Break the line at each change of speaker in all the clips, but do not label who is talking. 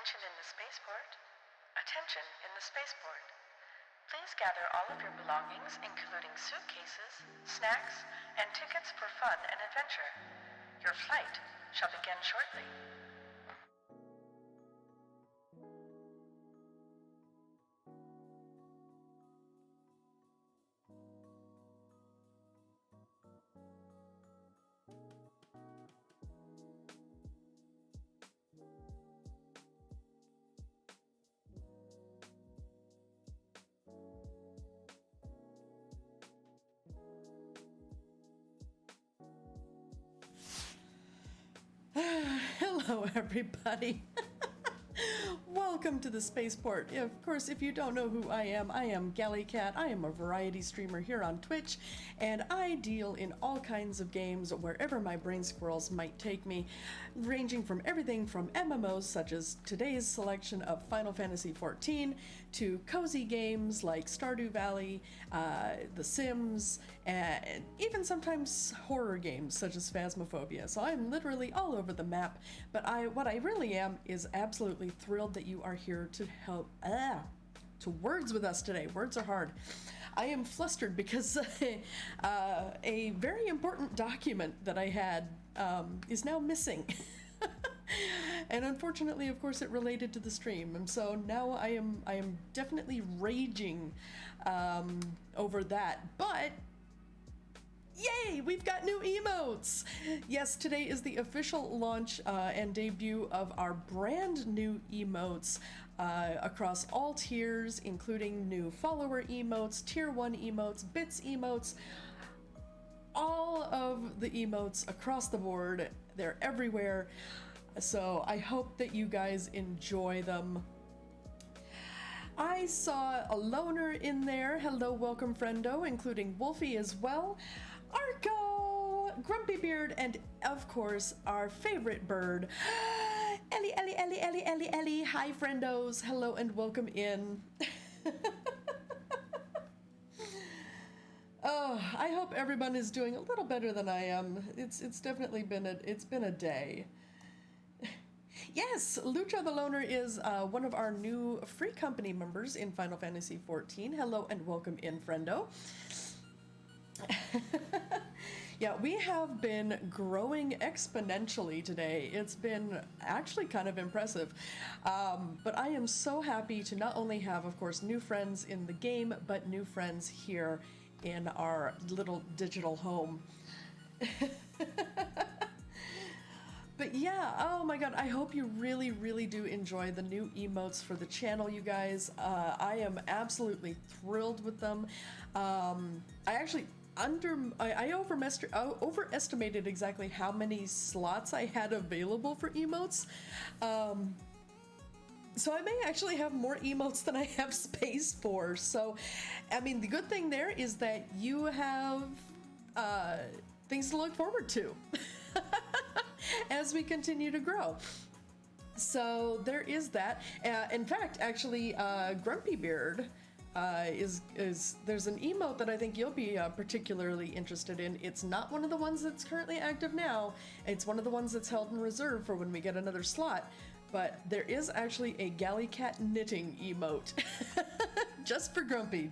Attention in the spaceport. Attention in the spaceport. Please gather all of your belongings, including suitcases, snacks, and tickets for fun and adventure. Your flight shall begin shortly.
Hello, everybody. Welcome to the Spaceport. Of course, if you don't know who I am GalliCat. I am a variety streamer here on Twitch, and I deal in all kinds of games wherever my brain squirrels might take me, ranging from everything from MMOs such as today's selection of Final Fantasy XIV to cozy games like Stardew Valley, The Sims, and even sometimes horror games such as Phasmophobia. So I'm literally all over the map, but what I really am is absolutely thrilled that you are here to help to words with us today. Words are hard. I am flustered because a very important document that I had is now missing. And unfortunately, of course, it related to the stream, and so now I am definitely raging over that. But yay! We've got new emotes! Yes, today is the official launch and debut of our brand new emotes across all tiers, including new follower emotes, tier 1 emotes, bits emotes, all of the emotes across the board. They're everywhere. So I hope that you guys enjoy them. I saw a loner in there. Hello, welcome, friendo, including Wolfie as well. Arco, Grumpy Beard, and of course, our favorite bird, Ellie. Hi, friendos. Hello and welcome in. Oh, I hope everyone is doing a little better than I am. It's definitely been a day. Yes, Lucha the Loner is one of our new free company members in Final Fantasy XIV. Hello and welcome in, friendo. Yeah, we have been growing exponentially today. It's been actually kind of impressive. But I am so happy to not only have, of course, new friends in the game, but new friends here in our little digital home. But yeah, oh my god, I hope you really do enjoy the new emotes for the channel, you guys. I am absolutely thrilled with them. I overestimated exactly how many slots I had available for emotes. So I may actually have more emotes than I have space for. So, I mean, the good thing there is that you have things to look forward to as we continue to grow. So there is that. In fact, actually, Grumpy Beard there's an emote that I think you'll be particularly interested in. It's not one of the ones that's currently active now. It's one of the ones that's held in reserve for when we get another slot. But there is actually a GalliCat knitting emote. Just for Grumpy.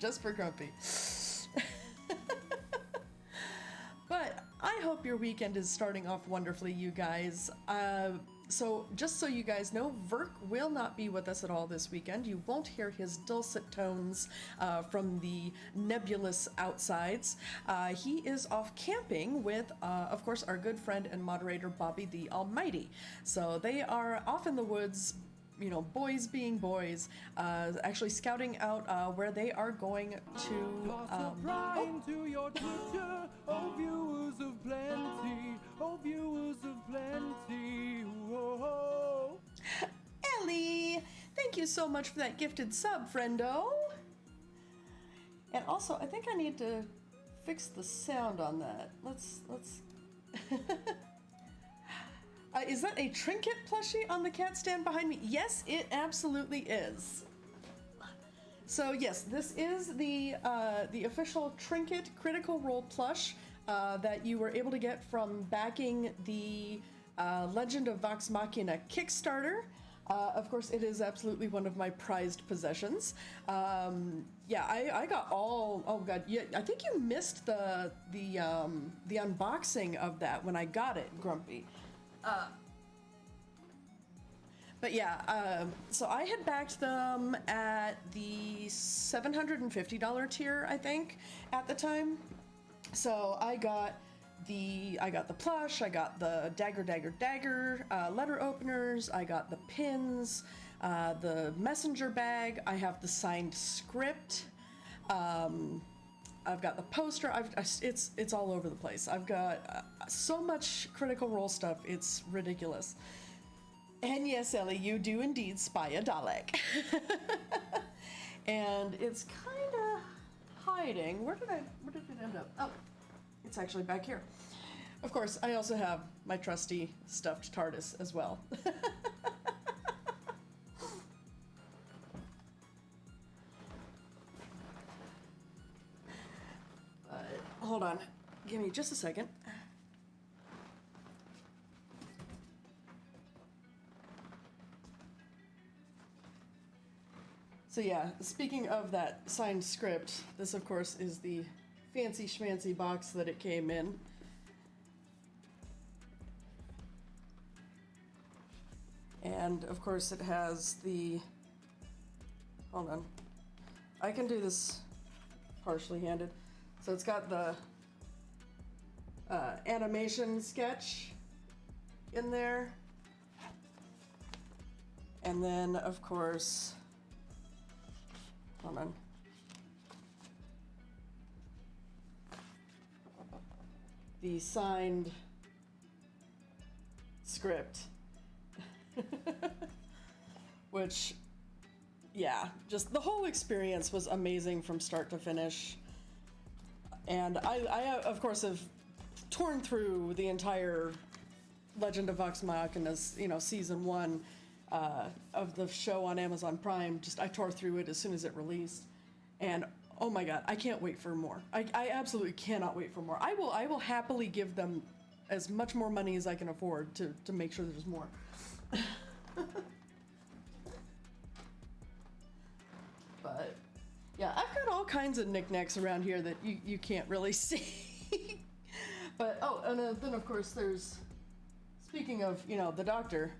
But I hope your weekend is starting off wonderfully, you guys. So just so you guys know, Verk will not be with us at all this weekend. You won't hear his dulcet tones from the nebulous outsides. He is off camping with, of course, our good friend and moderator, Bobby the Almighty. So they are off in the woods, you know, boys being boys, actually scouting out where they are going to.
To your Twitter, oh viewers of plenty, oh viewers of plenty. Whoa.
Ellie, thank you so much for that gifted sub, friendo. And also, I think I need to fix the sound on that. Let's. Is that a trinket plushie on the cat stand behind me? Yes, it absolutely is. So yes, this is the official Trinket Critical Role plush that you were able to get from backing the Legend of Vox Machina Kickstarter. Of course, it is absolutely one of my prized possessions. Yeah, I got all. Oh God, yeah, I think you missed the unboxing of that when I got it, Grumpy. But yeah, so I had backed them at the $750 tier, I think, at the time. So I got the plush, I got the dagger letter openers, I got the pins, the messenger bag, I have the signed script, I've got the poster. It's all over the place. I've got so much Critical Role stuff. It's ridiculous. And yes, Ellie, you do indeed spy a Dalek. And it's kind of hiding. Where did it end up? Oh, it's actually back here. Of course, I also have my trusty stuffed TARDIS as well. Hold on, give me just a second. So yeah, speaking of that signed script, this of course is the fancy schmancy box that it came in. And of course it has the, hold on, I can do this partially handed. So it's got the animation sketch in there. And then of course, hold on. The signed script. Which, yeah, just the whole experience was amazing from start to finish. And I of course, have torn through the entire Legend of Vox Machina's, season 1 of the show on Amazon Prime. I tore through it as soon as it released. And oh my God, I can't wait for more. I absolutely cannot wait for more. I will happily give them as much more money as I can afford to make sure there's more. But yeah, I've got all kinds of knickknacks around here that you can't really see. But oh, and then of course there's, speaking of, the Doctor,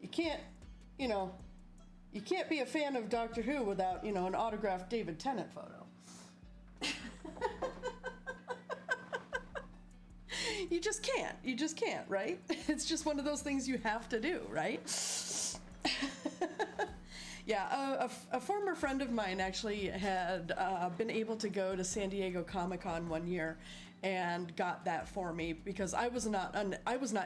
you can't be a fan of Doctor Who without, an autographed David Tennant photo. You just can't, right? It's just one of those things you have to do, right? Yeah, a former friend of mine actually had been able to go to San Diego Comic-Con one year and got that for me, because I was not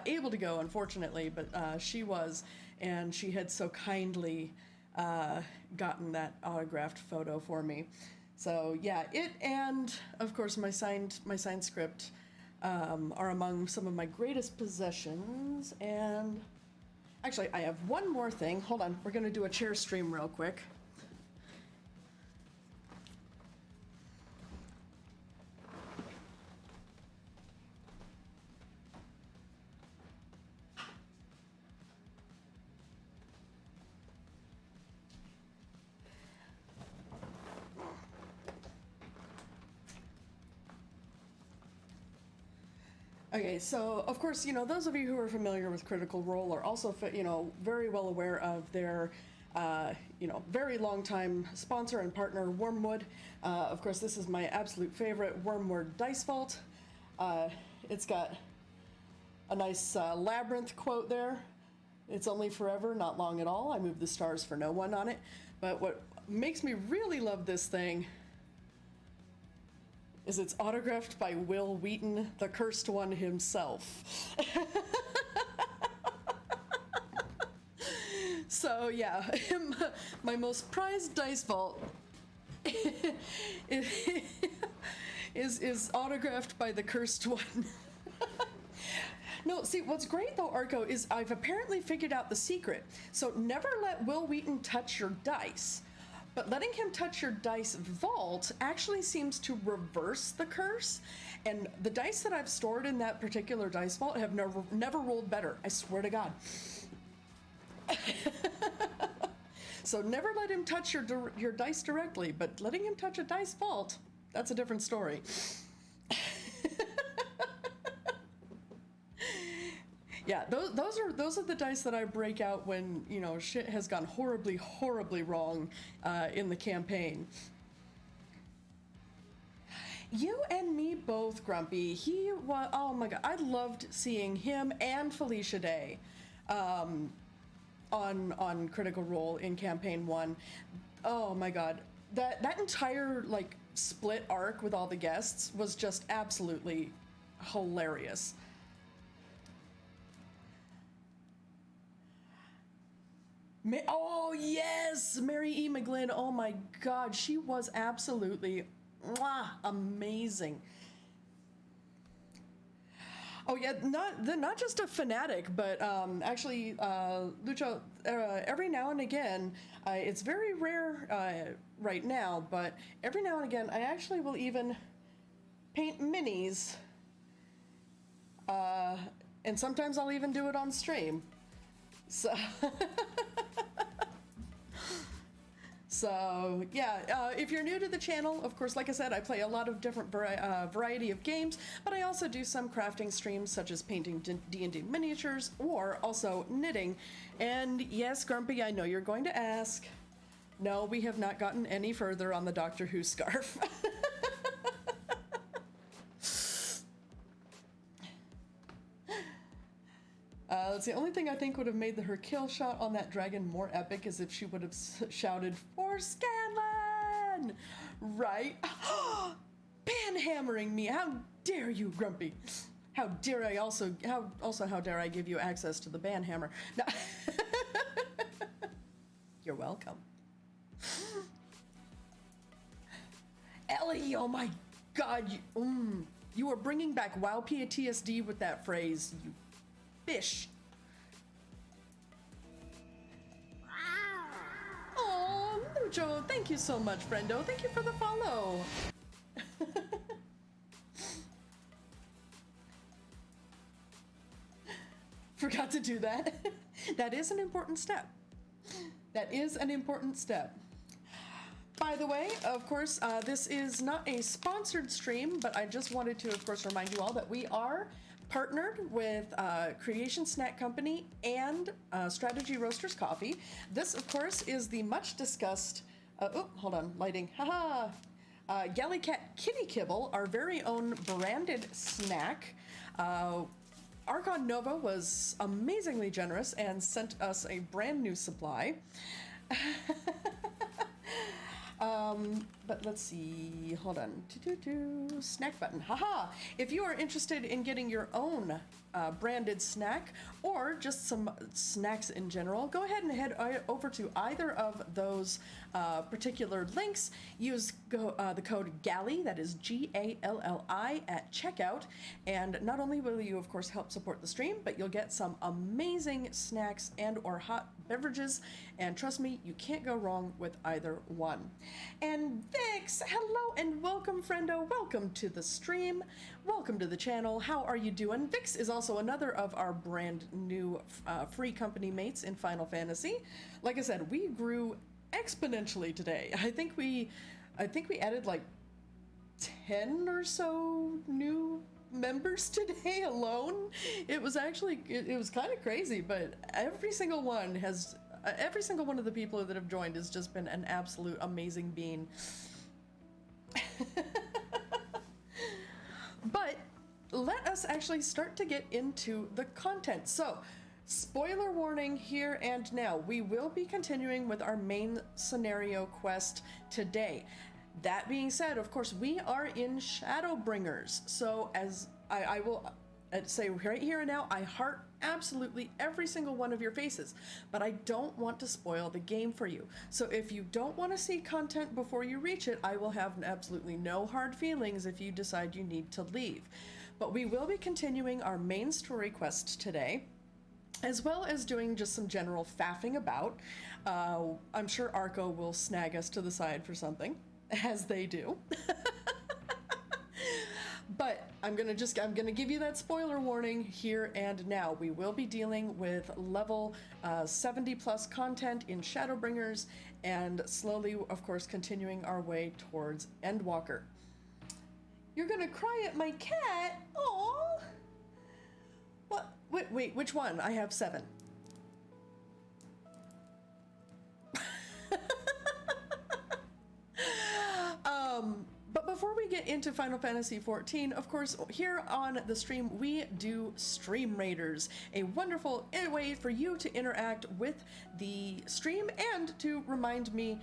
able to go, unfortunately, but she was, and she had so kindly gotten that autographed photo for me. So yeah, it and of course my signed script are among some of my greatest possessions. And actually, I have one more thing. Hold on, we're gonna do a chair stream real quick. Okay, so of course, those of you who are familiar with Critical Role are also, very well aware of their, very long time sponsor and partner, Wormwood. Of course, this is my absolute favorite, Wormwood Dice Vault. It's got a nice labyrinth quote there. It's only forever, not long at all. I move the stars for no one on it. But what makes me really love this thing is it's autographed by Will Wheaton, the cursed one himself. So yeah, my most prized dice vault is autographed by the cursed one. No, see, what's great though, Arco, is I've apparently figured out the secret. So never let Will Wheaton touch your dice. But letting him touch your dice vault actually seems to reverse the curse. And the dice that I've stored in that particular dice vault have never rolled better. I swear to God. So never let him touch your dice directly, but letting him touch a dice vault, that's a different story. Yeah, those are the dice that I break out when, you know, shit has gone horribly, horribly wrong in the campaign. You and me both, Grumpy. He was, oh my God, I loved seeing him and Felicia Day on Critical Role in Campaign 1. Oh my God, that entire like split arc with all the guests was just absolutely hilarious. Oh yes, Mary E. McGlynn. Oh my God, she was absolutely amazing. Oh yeah, not just a fanatic, but actually, Lucho. Every now and again, it's very rare right now, but every now and again, I actually will even paint minis, and sometimes I'll even do it on stream. So. So yeah, if you're new to the channel, of course, like I said, I play a lot of different variety of games, but I also do some crafting streams such as painting D&D miniatures or also knitting. And yes, Grumpy, I know you're going to ask. No, we have not gotten any further on the Doctor Who scarf. That's the only thing I think would have made her kill shot on that dragon more epic is if she would have shouted, "For Scanlan!" Right? Panhammering me! How dare you, Grumpy? How dare I how dare I give you access to the banhammer? No. You're welcome. Ellie, oh my God, you are bringing back WoW PTSD with that phrase, you fish. Oh, Lucho, thank you so much, friendo. Thank you for the follow. Forgot to do that. That is an important step. That is an important step. By the way, of course, this is not a sponsored stream, but I just wanted to, of course, remind you all that we are partnered with Creation Snack Company and Strategy Roasters Coffee. This, of course, is the much discussed, hold on, lighting, haha, GalliCat Kitty Kibble, our very own branded snack. Archon Nova was amazingly generous and sent us a brand new supply. But let's see, hold on, snack button, haha. If you are interested in getting your own branded snack or just some snacks in general, go ahead and head over to either of those particular links. Use the code GALLI, that is GALLI at checkout, and not only will you of course help support the stream, but you'll get some amazing snacks and or hot beverages, and trust me, you can't go wrong with either one. And Vix, hello and welcome, friendo. Welcome to the stream. Welcome to the channel. How are you doing? Vix is also another of our brand new free company mates in Final Fantasy. Like I said, we grew exponentially today. I think we added like 10 or so new members today alone. It was actually, it was kind of crazy, but every single one of the people that have joined has just been an absolute amazing bean. But let us actually start to get into the content. So, spoiler warning here and now. We will be continuing with our main scenario quest today. That being said, of course, we are in Shadowbringers. So, as I will say right here and now, I heart absolutely every single one of your faces, but I don't want to spoil the game for you. So if you don't want to see content before you reach it, I will have absolutely no hard feelings if you decide you need to leave. But we will be continuing our main story quest today. as well as doing just some general faffing about. I'm sure Arco will snag us to the side for something, as they do. But I'm gonna give you that spoiler warning here and now. We will be dealing with level 70 plus content in Shadowbringers, and slowly, of course, continuing our way towards Endwalker. You're gonna cry at my cat? Aww. What? Wait, which one? I have 7. But before we get into Final Fantasy XIV, of course, here on the stream, we do Stream Raiders, a wonderful way for you to interact with the stream and to remind me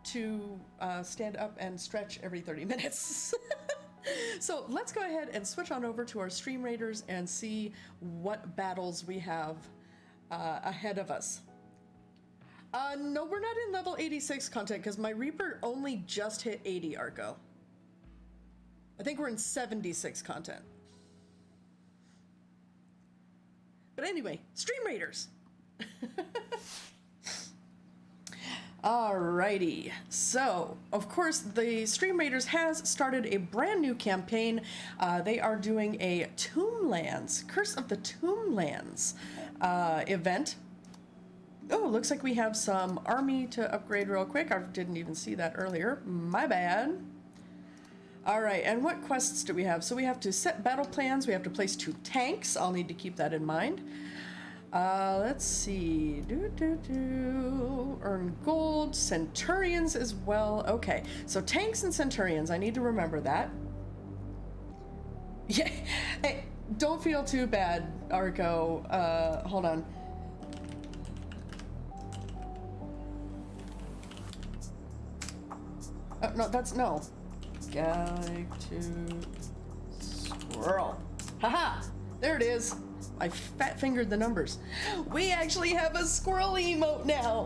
to stand up and stretch every 30 minutes. So let's go ahead and switch on over to our Stream Raiders and see what battles we have ahead of us. No, we're not in level 86 content because my Reaper only just hit 80, Arco. I think we're in 76 content. But anyway, Stream Raiders. Alrighty, so of course the Stream Raiders has started a brand new campaign. They are doing a Tomblands, Curse of the Tomblands event. Oh, looks like we have some army to upgrade real quick. I didn't even see that earlier. My bad. All right, and what quests do we have? So we have to set battle plans. We have to place 2 tanks. I'll need to keep that in mind. Let's see. Earn gold. Centurions as well. Okay, so tanks and Centurions. I need to remember that. Yeah. Hey, don't feel too bad, Arco. Hold on. No, that's no. Gallic to squirrel. Haha! There it is. I fat fingered the numbers. We actually have a squirrel emote now.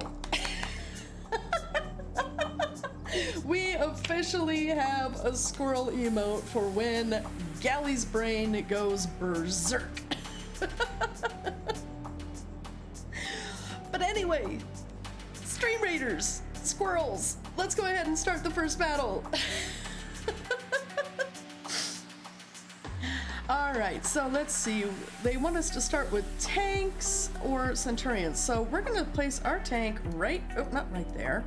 We officially have a squirrel emote for when Gally's brain goes berserk. But anyway, Stream Raiders, squirrels. Let's go ahead and start the first battle. All right, so let's see. They want us to start with tanks or Centurions. So we're gonna place our tank not right there,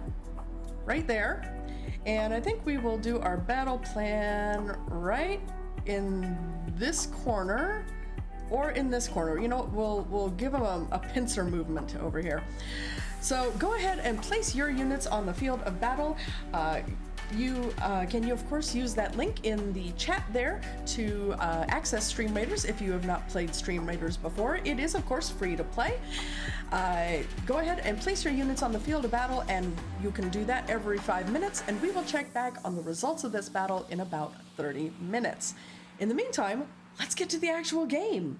right there. And I think we will do our battle plan right in this corner or in this corner. You know, we'll give them a pincer movement over here. So go ahead and place your units on the field of battle. You of course use that link in the chat there to access Stream Raiders if you have not played Stream Raiders before. It is of course free to play. Go ahead and place your units on the field of battle, and you can do that every 5 minutes, and we will check back on the results of this battle in about 30 minutes. In the meantime, let's get to the actual game.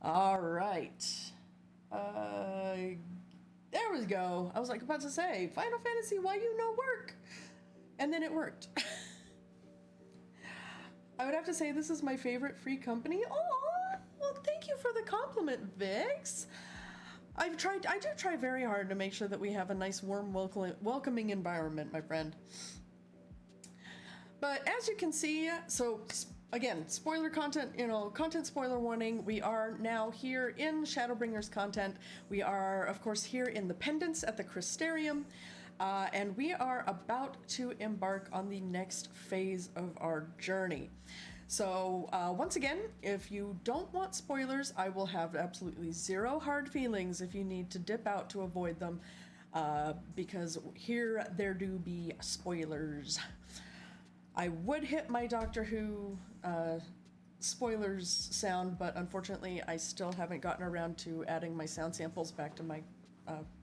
All right. There we go. I was like about to say, Final Fantasy, why you no work? And then it worked. I would have to say this is my favorite free company. Oh, well, thank you for the compliment, Vix. I do try very hard to make sure that we have a nice, warm, welcoming environment, my friend. But as you can see, so again, spoiler content, content spoiler warning. We are now here in Shadowbringers content. We are, of course, here in the Pendants at the Crystarium, and we are about to embark on the next phase of our journey. So once again, if you don't want spoilers, I will have absolutely zero hard feelings if you need to dip out to avoid them, because here there do be spoilers. I would hit my Doctor Who spoilers sound, but unfortunately I still haven't gotten around to adding my sound samples back to my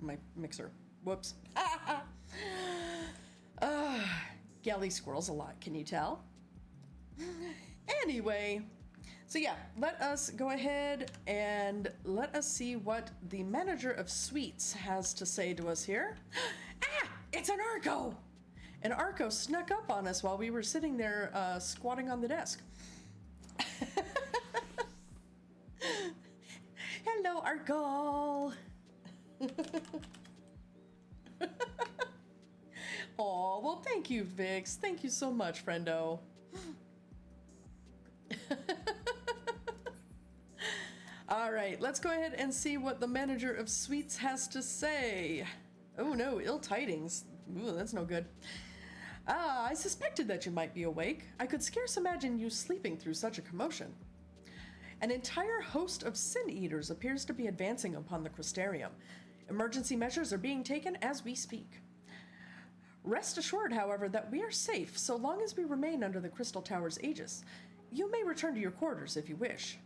my mixer. Whoops. Galley squirrels a lot, can you tell? Anyway, so yeah, let us go ahead and let us see what the manager of suites has to say to us here. It's an Arco! And Arco snuck up on us while we were sitting there squatting on the desk. Sparkle! Oh, well, thank you, Vix. Thank you so much, friendo. All right, let's go ahead and see what the manager of Sweets has to say. Oh no, ill tidings. Ooh, that's no good. Ah, I suspected that you might be awake. I could scarce imagine you sleeping through such a commotion. An entire host of sin eaters appears to be advancing upon the crystarium. Emergency measures are being taken as we speak. Rest assured, however, that we are safe so long as we remain under the Crystal Tower's aegis. You may return to your quarters if you wish.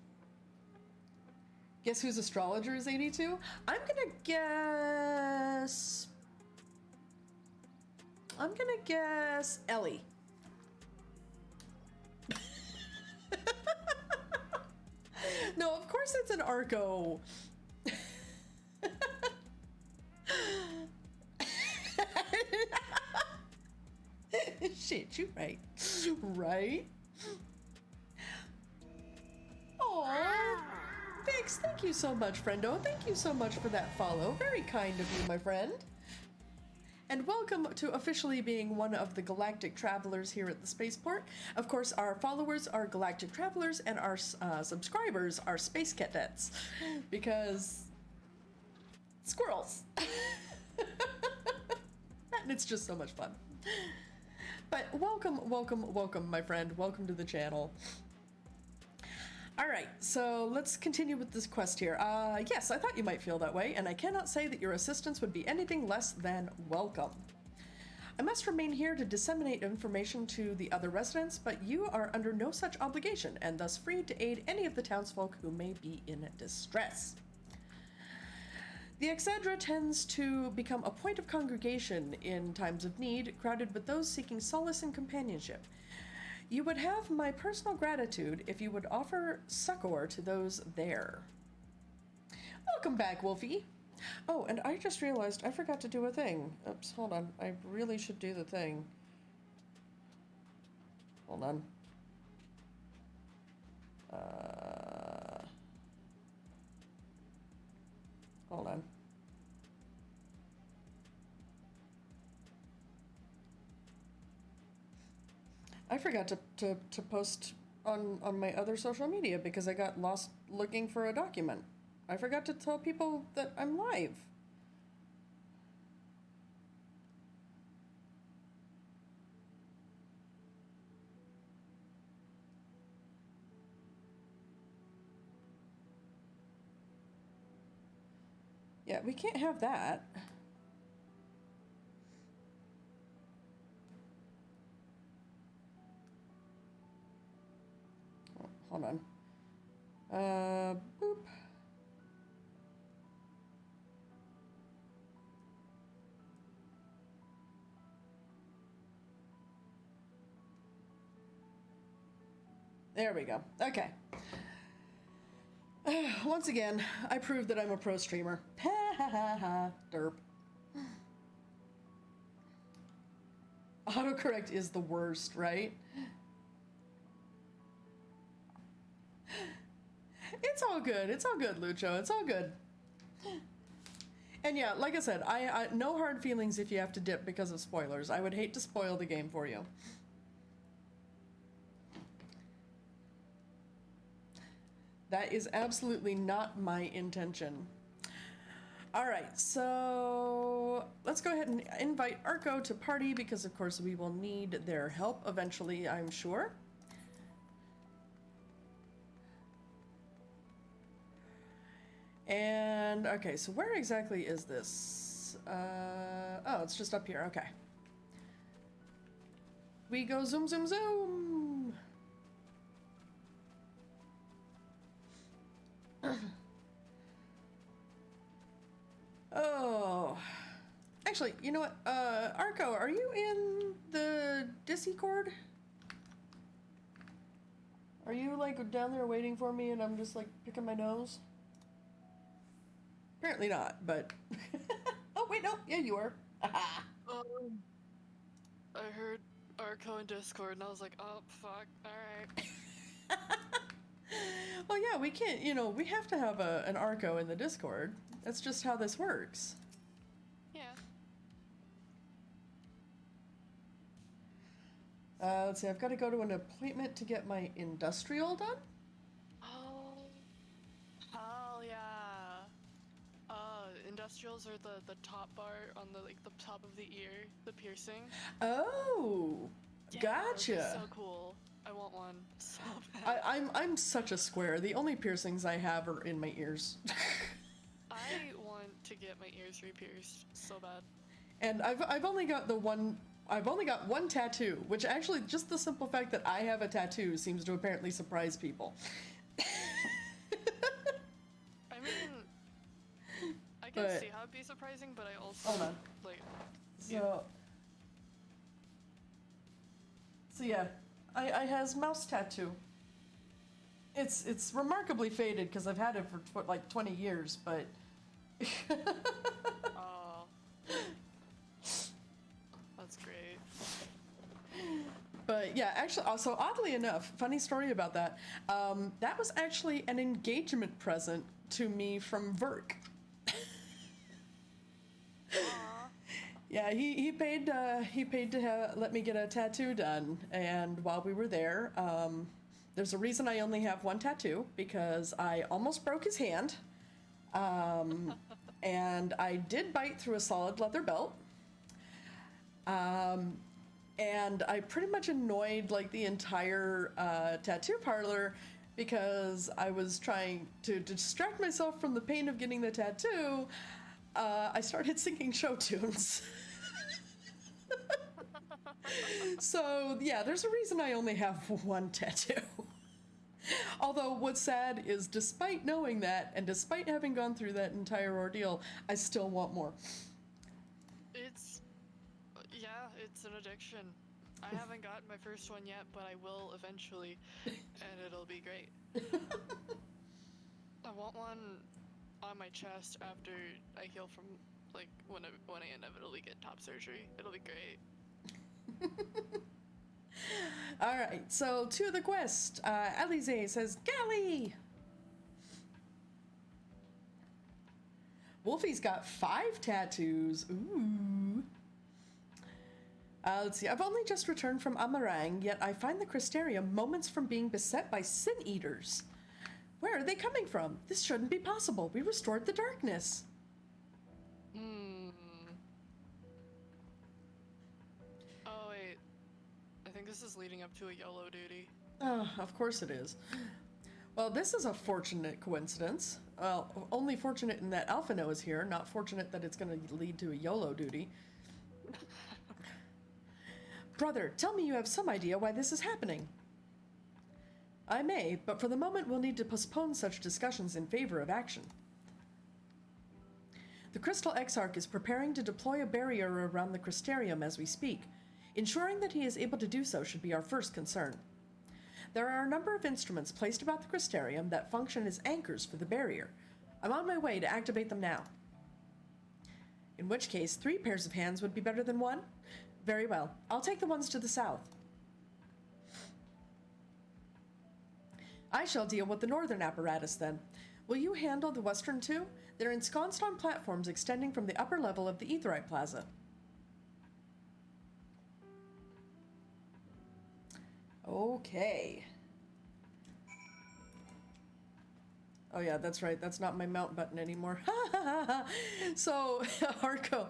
Guess whose astrologer is 82? I'm gonna guess Ellie. No, of course it's an Arco. Shit, you right. Right? Aww. Vix, thank you so much, friendo. Thank you so much for that follow. Very kind of you, my friend. And welcome to officially being one of the galactic travelers here at the spaceport. Of course, our followers are galactic travelers and our subscribers are space cadets. Because squirrels. And it's just so much fun. But welcome, welcome, welcome, my friend. Welcome to the channel. All right, so let's continue with this quest here. Yes, I thought you might feel that way, and I cannot say that your assistance would be anything less than welcome. I must remain here to disseminate information to the other residents, but you are under no such obligation, and thus free to aid any of the townsfolk who may be in distress. The Exedra tends to become a point of congregation in times of need, crowded with those seeking solace and companionship. You would have my personal gratitude if you would offer succor to those there. Welcome back, Wolfie. Oh, and I just realized I forgot to do a thing. Oops, hold on. I really should do the thing. Hold on. Hold on. I forgot to post on my other social media because I got lost looking for a document. I forgot to tell people that I'm live. Yeah, we can't have that. Oh, hold on. Boop. There we go. Okay. Once again, I proved that I'm a pro streamer. Ha ha ha ha. Derp. Autocorrect is the worst, right? It's all good. It's all good, Lucho. It's all good. And yeah, like I said, I no hard feelings if you have to dip because of spoilers. I would hate to spoil the game for you. That is absolutely not my intention. All right, so let's go ahead and invite Arco to party because, of course, we will need their help eventually, I'm sure. And, okay, so where exactly is this? Oh, it's just up here, okay. We go zoom, zoom, zoom! Oh, actually, you know what? Arco, are you in the Discord? Are you like down there waiting for me and I'm just like picking my nose? Apparently not, but oh wait, no, yeah, you are.
I heard Arco in Discord and I was like, oh fuck, alright.
Well, yeah, we can't, we have to have an Arco in the Discord. That's just how this works.
Yeah.
Let's see, I've got to go to an appointment to get my industrial done.
Oh, hell yeah. Industrials are the top bar on the top of the ear, the piercing.
Oh,
Yeah,
gotcha.
those are so cool. I want one so bad.
I'm such a square. The only piercings I have are in my ears.
I want to get my ears re-pierced so bad.
And I've only got one tattoo, which actually just the simple fact that I have a tattoo seems to apparently surprise people.
I mean, I can see how it'd be surprising, but I also
Hold on. So yeah, I has mouse tattoo. It's remarkably faded because I've had it for like 20 years, but.
Oh, that's great.
But yeah, actually, also oddly enough, funny story about that. That was actually an engagement present to me from Verk. Yeah, he paid to let me get a tattoo done, and while we were there, there's a reason I only have one tattoo because I almost broke his hand, and I did bite through a solid leather belt, and I pretty much annoyed like the entire tattoo parlor because I was trying to distract myself from the pain of getting the tattoo. I started singing show tunes. So, yeah, there's a reason I only have one tattoo. Although, what's sad is despite knowing that, and despite having gone through that entire ordeal, I still want more.
It's an addiction. I haven't gotten my first one yet, but I will eventually, and it'll be great. I want one on my chest after I heal from, like, when I inevitably get top surgery. It'll be great.
Alright, so to the quest. Alize says, Gally! Wolfie's got 5 tattoos. Ooh. Let's see, I've only just returned from Amarang, yet I find the Crystarium moments from being beset by sin eaters. Where are they coming from? This shouldn't be possible. We restored the darkness.
Oh, wait. I think this is leading up to a YOLO duty.
Oh, of course it is. Well, this is a fortunate coincidence. Well, only fortunate in that Alphino is here, not fortunate that it's going to lead to a YOLO duty. Brother, tell me you have some idea why this is happening. I may, but for the moment we'll need to postpone such discussions in favor of action. The Crystal Exarch is preparing to deploy a barrier around the Crystarium as we speak. Ensuring that he is able to do so should be our first concern. There are a number of instruments placed about the Crystarium that function as anchors for the barrier. I'm on my way to activate them now. In which case, 3 pairs of hands would be better than 1? Very well. I'll take the ones to the south. I shall deal with the northern apparatus then. Will you handle the western too? They're ensconced on platforms extending from the upper level of the Aetheryte Plaza. Okay. Oh yeah, that's right. That's not my mount button anymore. So, Arco,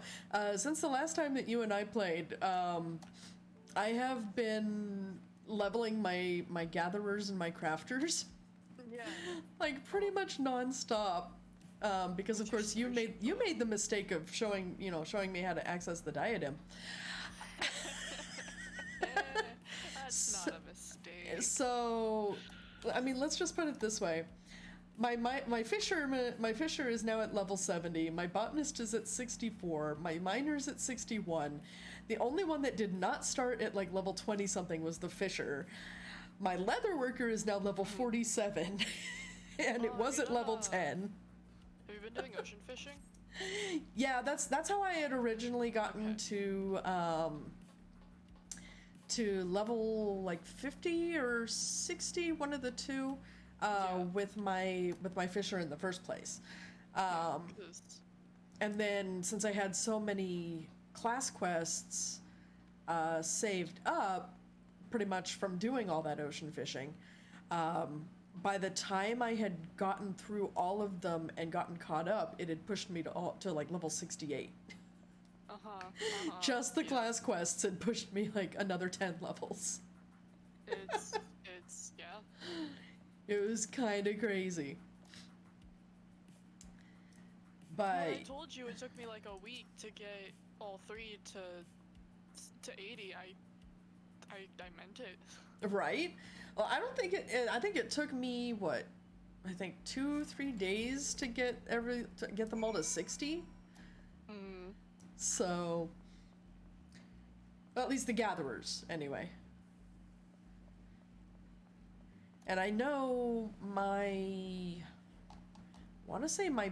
since the last time that you and I played, I have been leveling my gatherers and my crafters.
Yeah.
Like pretty much non-stop. Because of course you made the mistake of showing me how to access the diadem.
That's not a mistake.
So, I mean, let's just put it this way. My fisher is now at level 70. My botanist is at 64. My miner's at 61. The only one that did not start at like level 20 something was the fisher. My leather worker is now level 47, and it was at level 10.
Have you been doing ocean fishing?
Yeah, that's how I had originally gotten to level like 50 or 60, one of the two. with my fisher in the first place.
'Cause-
And then since I had so many class quests saved up, pretty much from doing all that ocean fishing, by the time I had gotten through all of them and gotten caught up, it had pushed me to like level 68. Just the class quests had pushed me like another 10 levels.
It's yeah.
It was kind of crazy. But
Well, I told you it took me like a week to get all 3 to 80. I meant it.
right? Well, I don't think I think it took me what? I think 2-3 days to get them all to 60. So, well, at least the gatherers, anyway. And I know I want to say my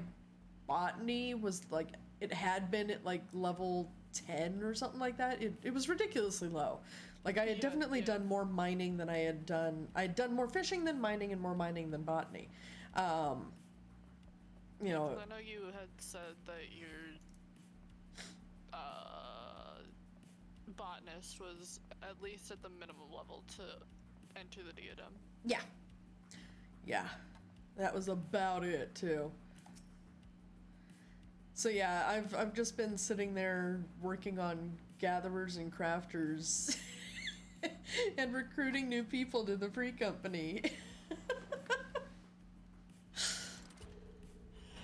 botany was like, it had been at like level 10 or something like that. It was ridiculously low. Like I had definitely done more mining than I had done. I had done more fishing than mining and more mining than botany. You know.
I know you had said that your botanist was at least at the minimum level to enter the diadem.
Yeah. Yeah. That was about it too. So yeah, I've just been sitting there working on gatherers and crafters and recruiting new people to the free company.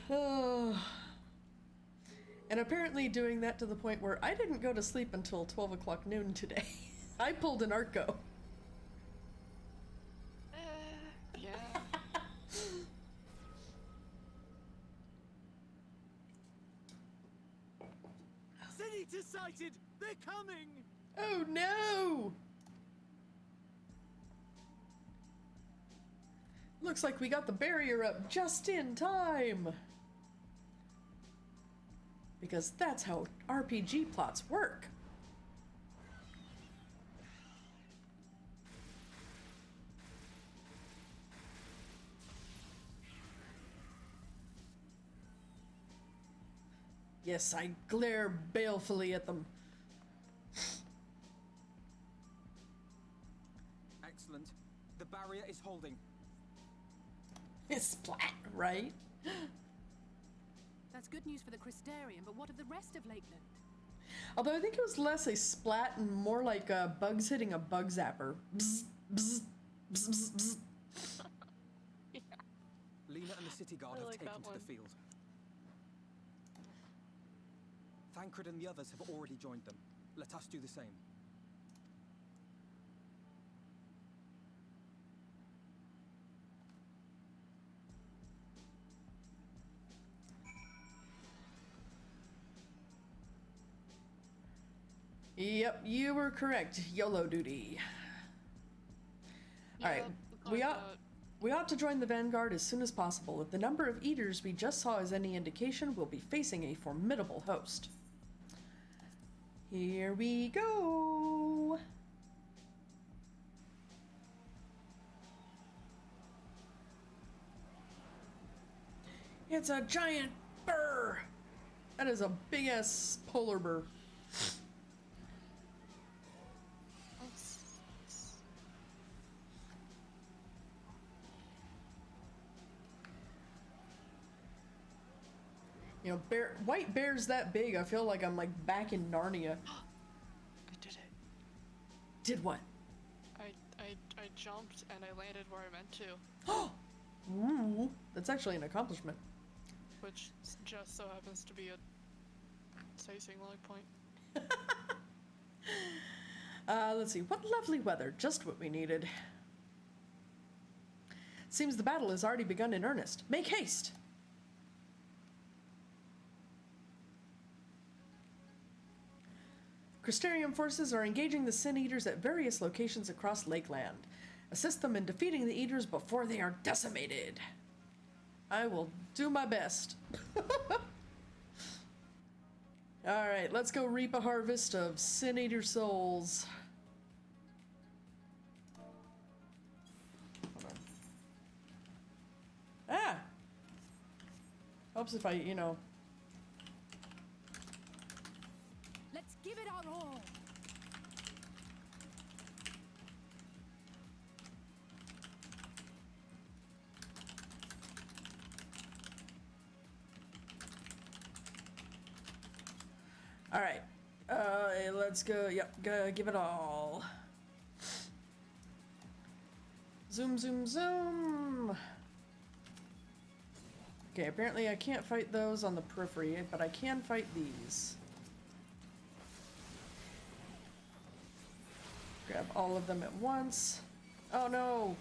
Oh. And apparently doing that to the point where I didn't go to sleep until 12 o'clock noon today. I pulled an Arco.
Yeah.
Sin-Eater sighted! They're coming!
Oh no! Looks like we got the barrier up just in time. Because that's how RPG plots work. Yes, I glare balefully at them.
Excellent. The barrier is holding.
Splat, right?
That's good news for the Crystarium, but what of the rest of Lakeland?
Although I think it was less a splat and more like bugs hitting a bug zapper. Bzz, bzz, bzz, bzz, bzz.
Lena and the city guard
I
have
like
taken
that
to
one.
the field. Thancred and the others have already joined them. Let us do the same.
Yep, you were correct. YOLO duty.
Yeah,
Alright, we ought to join the vanguard as soon as possible. With the number of eaters we just saw as any indication, we'll be facing a formidable host. Here we go. It's a giant burr. That is a big ass polar burr. You know, white bears that big, I feel like I'm like back in Narnia.
I did it.
Did what?
I jumped and I landed where I meant to,
Ooh, that's actually an accomplishment.
which just so happens to be a sicing log point.
Let's see. What lovely weather. Just what we needed. Seems the battle has already begun in earnest. Make haste! Crystarium forces are engaging the Sin Eaters at various locations across Lakeland. Assist them in defeating the Eaters before they are decimated. I will do my best. Alright, let's go reap a harvest of Sin Eater souls. Hold on. Helps if I, you know.
Let's give it our all.
All right. Let's go. Yep, go give it all. Zoom, zoom, zoom. Okay, apparently I can't fight those on the periphery, but I can fight these. Grab all of them at once. Oh no!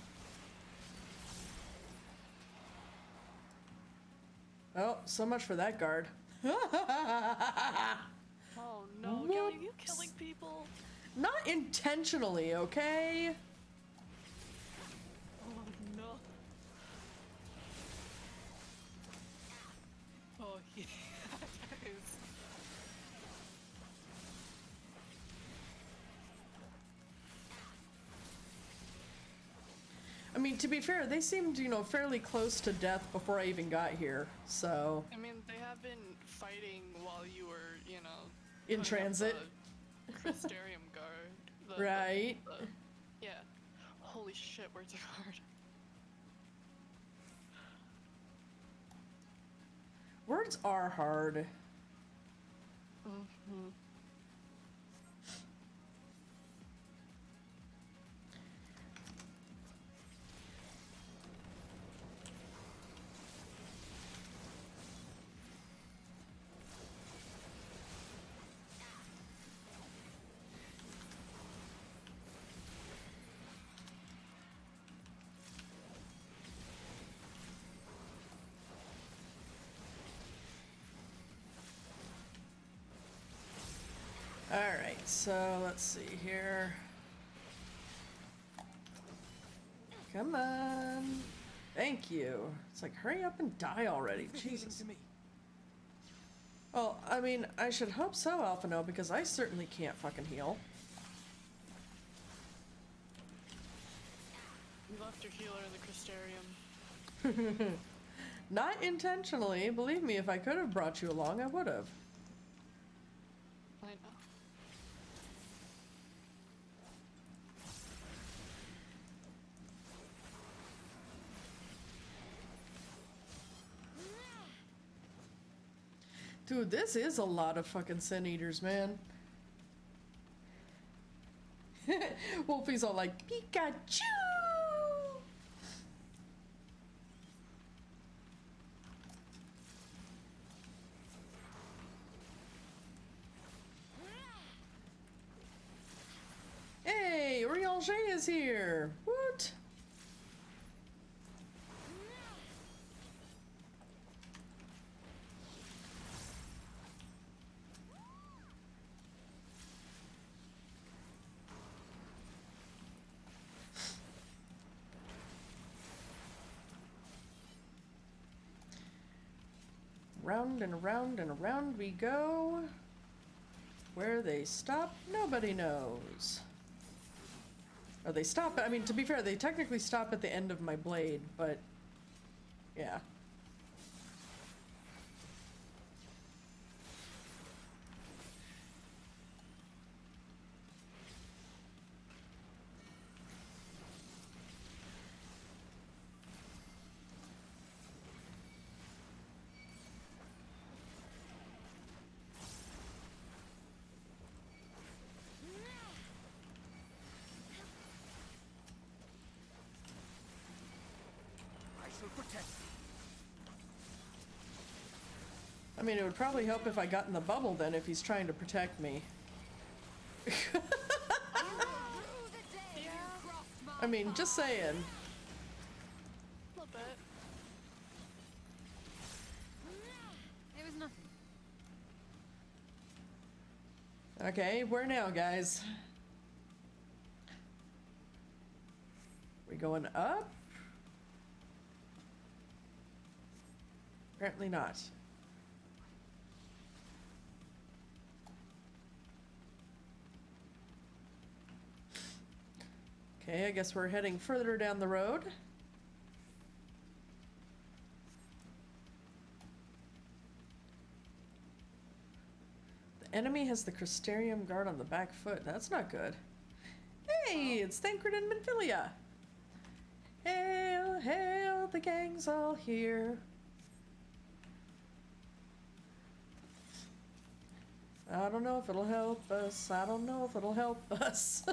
Oh, so much for that guard.
Oh no, Gally, are you killing people?
Not intentionally, okay?
Oh no. Oh yeah, that is.
I mean, to be fair, they seemed, you know, fairly close to death before I even got here, so...
I mean, they have been fighting while you were, you know,
In
putting up
transit.
the Crystarium guard.
Right.
Yeah. Holy shit, where's the guard?
Words are hard.
Mm-hmm.
Alright, so let's see here. Come on. Thank you. It's like, hurry up and die already. Jesus.
To me.
Well, I mean, I should hope so, Alphino, because I certainly can't fucking heal.
You left your healer in the Crystarium.
Not intentionally. Believe me, if I could have brought you along, I would have.
I know.
Dude, this is a lot of fucking Sin Eaters, man. Wolfie's all like, Pikachu! Hey, Oriange is here! What? Round and around and around we go. Where they stop, nobody knows. Or they stop, I mean, to be fair, they technically stop at the end of my blade, but yeah.
I shall protect.
I mean, it would probably help if I got in the bubble then, if he's trying to protect me. I mean, just saying.
A little bit.
It was nothing.
Okay, where now, guys? We going up? Apparently not. Okay, I guess we're heading further down the road. Enemy has the Crystarium guard on the back foot. That's not good. Hey, it's Thancred and Minfilia. Hail, hail, the gang's all here. I don't know if it'll help us. I don't know if it'll help us.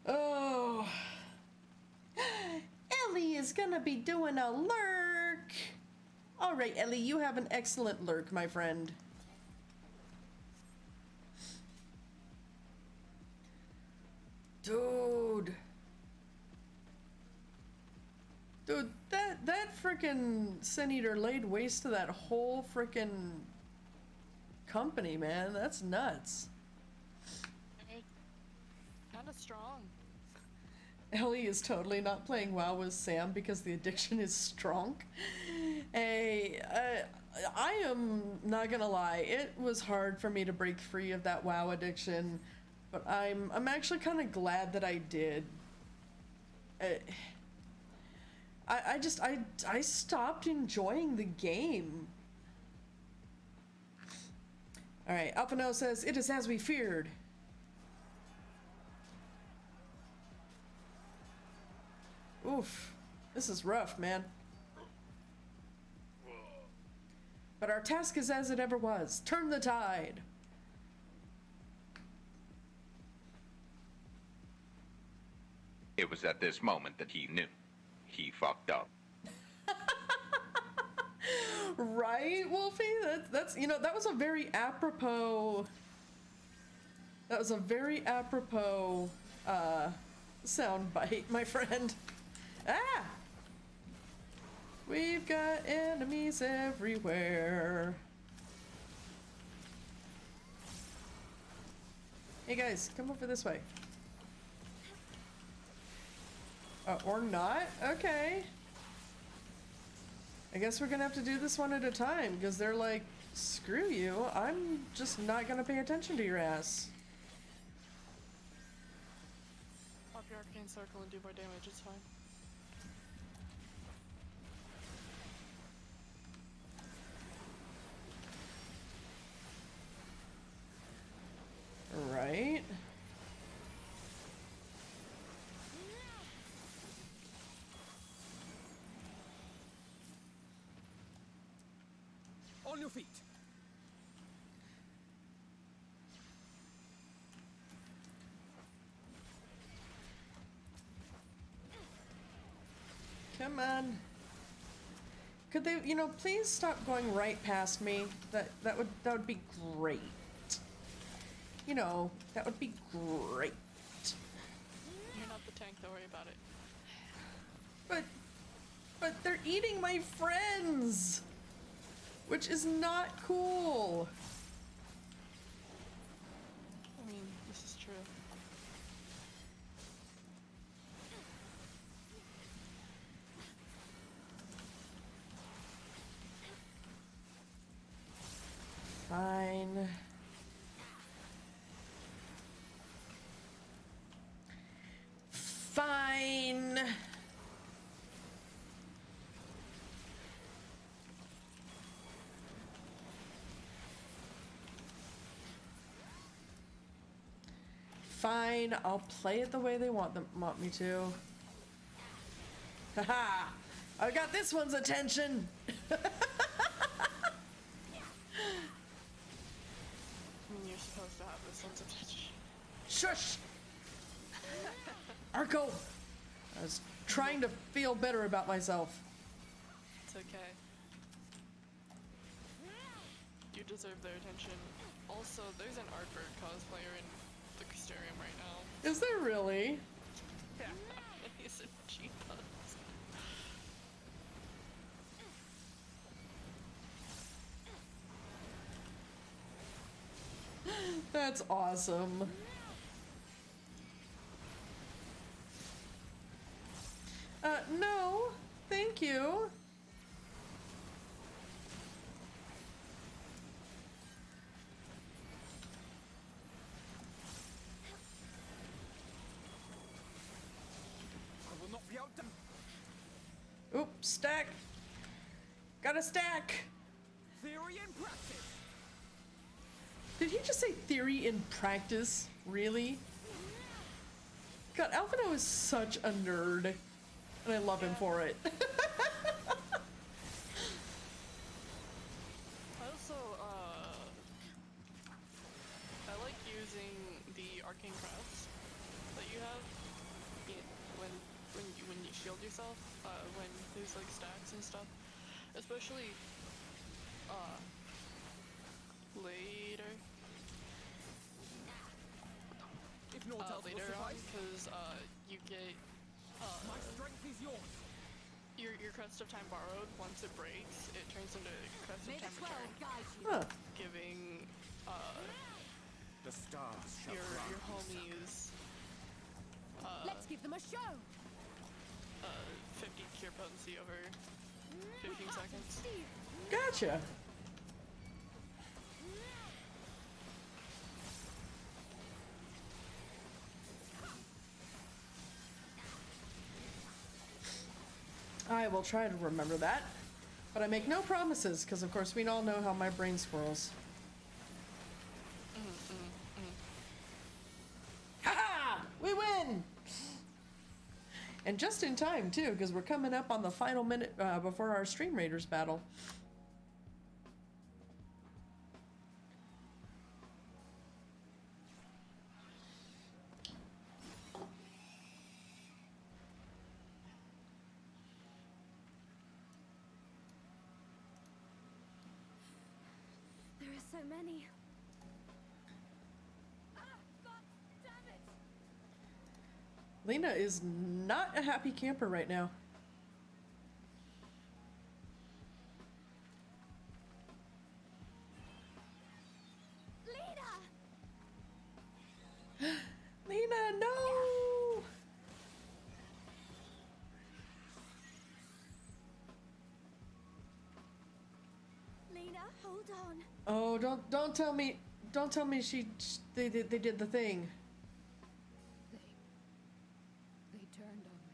Oh. Ellie is gonna be doing a lurk. All right, Ellie, you have an excellent lurk, my friend. Dude, that frickin' Sin Eater laid waste to that whole frickin' company, man. That's nuts.
Kind of strong.
Ellie is totally not playing WoW with Sam because the addiction is strong. Hey, I am not gonna lie, it was hard for me to break free of that WoW addiction, but I'm actually kind of glad that I did. I stopped enjoying the game. All right, Alphano says, it is as we feared. Oof, this is rough, man. But our task is as it ever was. Turn the tide.
It was at this moment that he knew. He fucked up.
Right, Wolfie? That's you know, that was a very apropos. That was a very apropos sound bite, my friend. Ah! We've got enemies everywhere. Hey guys, come over this way. Or not? Okay. I guess we're gonna have to do this one at a time, because they're like, screw you, I'm just not gonna pay attention to your ass.
Pop your arcane circle and do more damage, it's fine.
Right.
On your feet.
Come on. Could they, you know, please stop going right past me? That would be great. You know, that would be great.
You're not the tank, don't worry about it.
But they're eating my friends, which is not cool.
I mean, this is true.
Fine. Fine. Fine, I'll play it the way they want me to. Haha! I got this one's attention.
I mean, you're supposed to have this one's attention.
Shush! Arco! I was trying to feel better about myself.
It's okay. You deserve their attention. Also, there's an Artbird cosplayer in the Crystarium right now.
Is there really?
Yeah, and he's in G-Bugs.
That's awesome. No, thank you. stack. Got a stack.
Theory and practice.
Did he just say theory in practice? Really? God, Alphino is such a nerd. And I love him for it.
Also, I like using the arcane crafts that you have when you shield yourself, when there's like stacks and stuff, especially later.
If naught else will
Later on,
suffice,
because you get
my strength is yours.
your crest of time borrowed. Once it breaks, it turns into crest
May
of
the
time
12
return,
guide you.
Huh.
giving
The stars shall
your
grant me
homies
Let's give them a show.
50 cure potency over 15 seconds.
Gotcha. I will try to remember that, but I make no promises because, of course, we all know how my brain squirrels. Ha! We win! And just in time, too, because we're coming up on the final minute before our Stream Raiders battle.
There are so many. Ah, God damn it!
Lena is not a happy camper right now.
Lena!
Lena, no!
Lena, hold on.
Oh, don't tell me they did the thing.
They turned on me.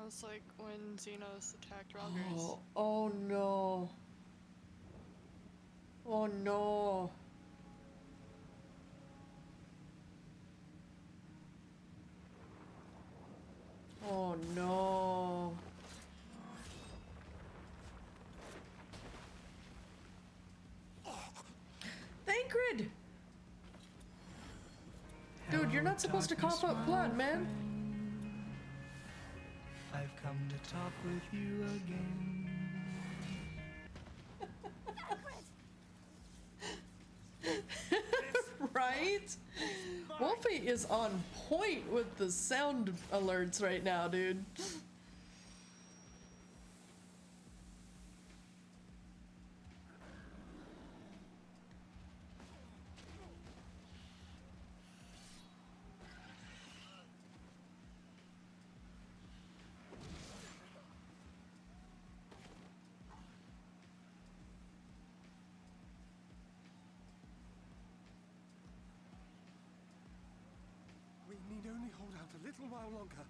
It's like when Xenos attacked Roggers.
Oh no. Oh no. Oh no. Thancred! Dude, you're not supposed to cough up blood, man.
I've come to talk with you again.
Right? Wolfie is on point with the sound alerts right now, dude.
We need only hold out a little while longer.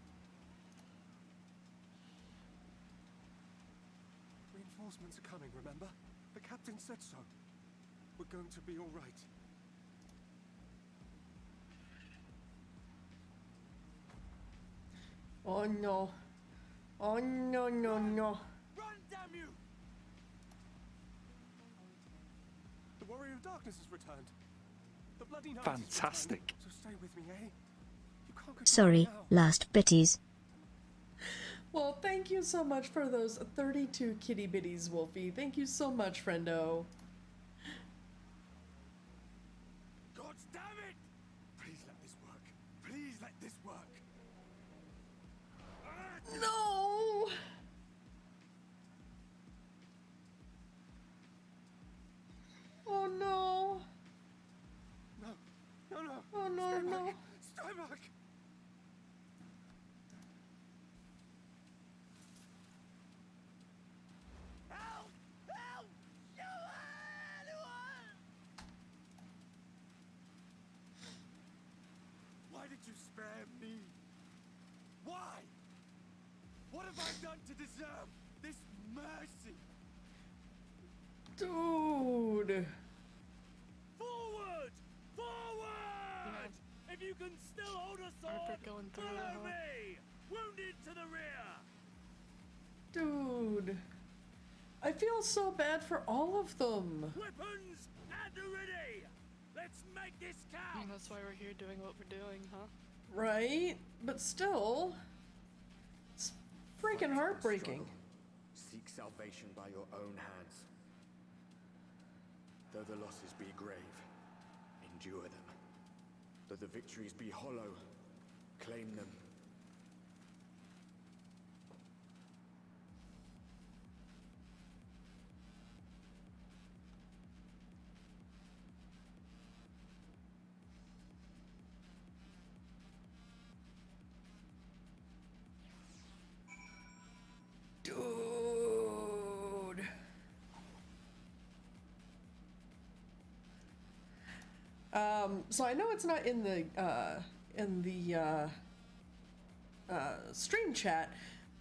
Reinforcements are coming, remember? The captain said so. We're going to be all right.
Oh no. Oh no, no, no.
Run, damn you! The Warrior of Darkness has returned. The Bloody Knight has
Fantastic.
returned. So stay with me, eh? You can't go
Sorry,
now.
last bitties.
Well, thank you so much for those 32 kitty bitties, Wolfie. Thank you so much, friendo.
God damn it! Please let this work. Please let this work.
No! Oh no!
No, no, no.
Oh no,
Stay
no.
back. Stay back. Help! Help! Why did you spare me? Why? done to deserve this mercy?
Dude.
Forward! Forward! If you can still hold a sword,
Arthur going through it,
follow
huh?
me! Wounded to the rear!
Dude. I feel so bad for all of them.
Weapons at the ready! Let's make this count!
And that's why we're here doing what we're doing, huh?
Right? But still, it's freaking heartbreaking.
Seek salvation by your own hands. Though the losses be grave, endure them. Though the victories be hollow, claim them.
Dude. So I know it's not in the stream chat,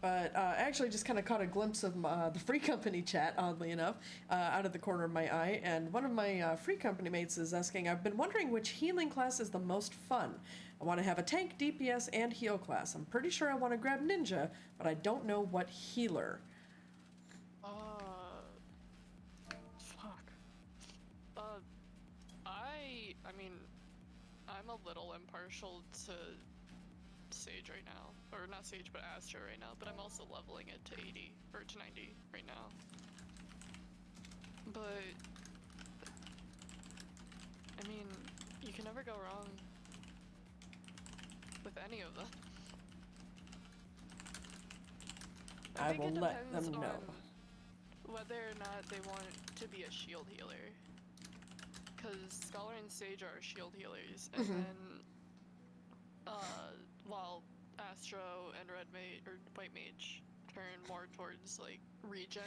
but I actually just kind of caught a glimpse of the Free Company chat, oddly enough, out of the corner of my eye, and one of my Free Company mates is asking, I've been wondering which healing class is the most fun. I want to have a tank, DPS, and heal class. I'm pretty sure I want to grab ninja, but I don't know what healer.
Fuck. I mean, I'm a little impartial to Sage right now. Or not Sage, but Astra right now, but I'm also leveling it to 80, or to 90 right now. But, I mean, you can never go wrong with any of them.
I
think
will
it
let
depends
them know.
on whether or not they want to be a shield healer. Because Scholar and Sage are shield healers, and then, while Astro and Red Mage, or White Mage, turn more towards, like, regen.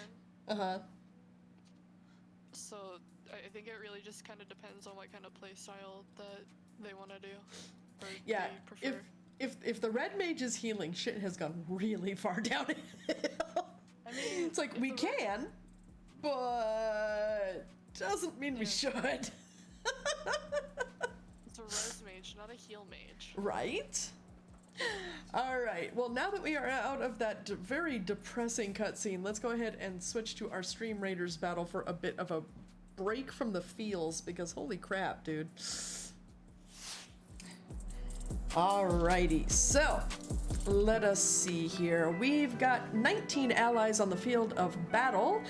So, I think it really just kind of depends on what kind of playstyle that they want to do. Or
Yeah,
they prefer.
if the Red Mage is healing, shit has gone really far downhill.
I mean,
it's like, we can, but doesn't mean we should.
It's a res mage, not a heal mage.
Right? Alright, well now that we are out of that very depressing cutscene, let's go ahead and switch to our Stream Raiders battle for a bit of a break from the feels, because holy crap, dude. Alrighty, so let us see here. We've got 19 allies on the field of battle.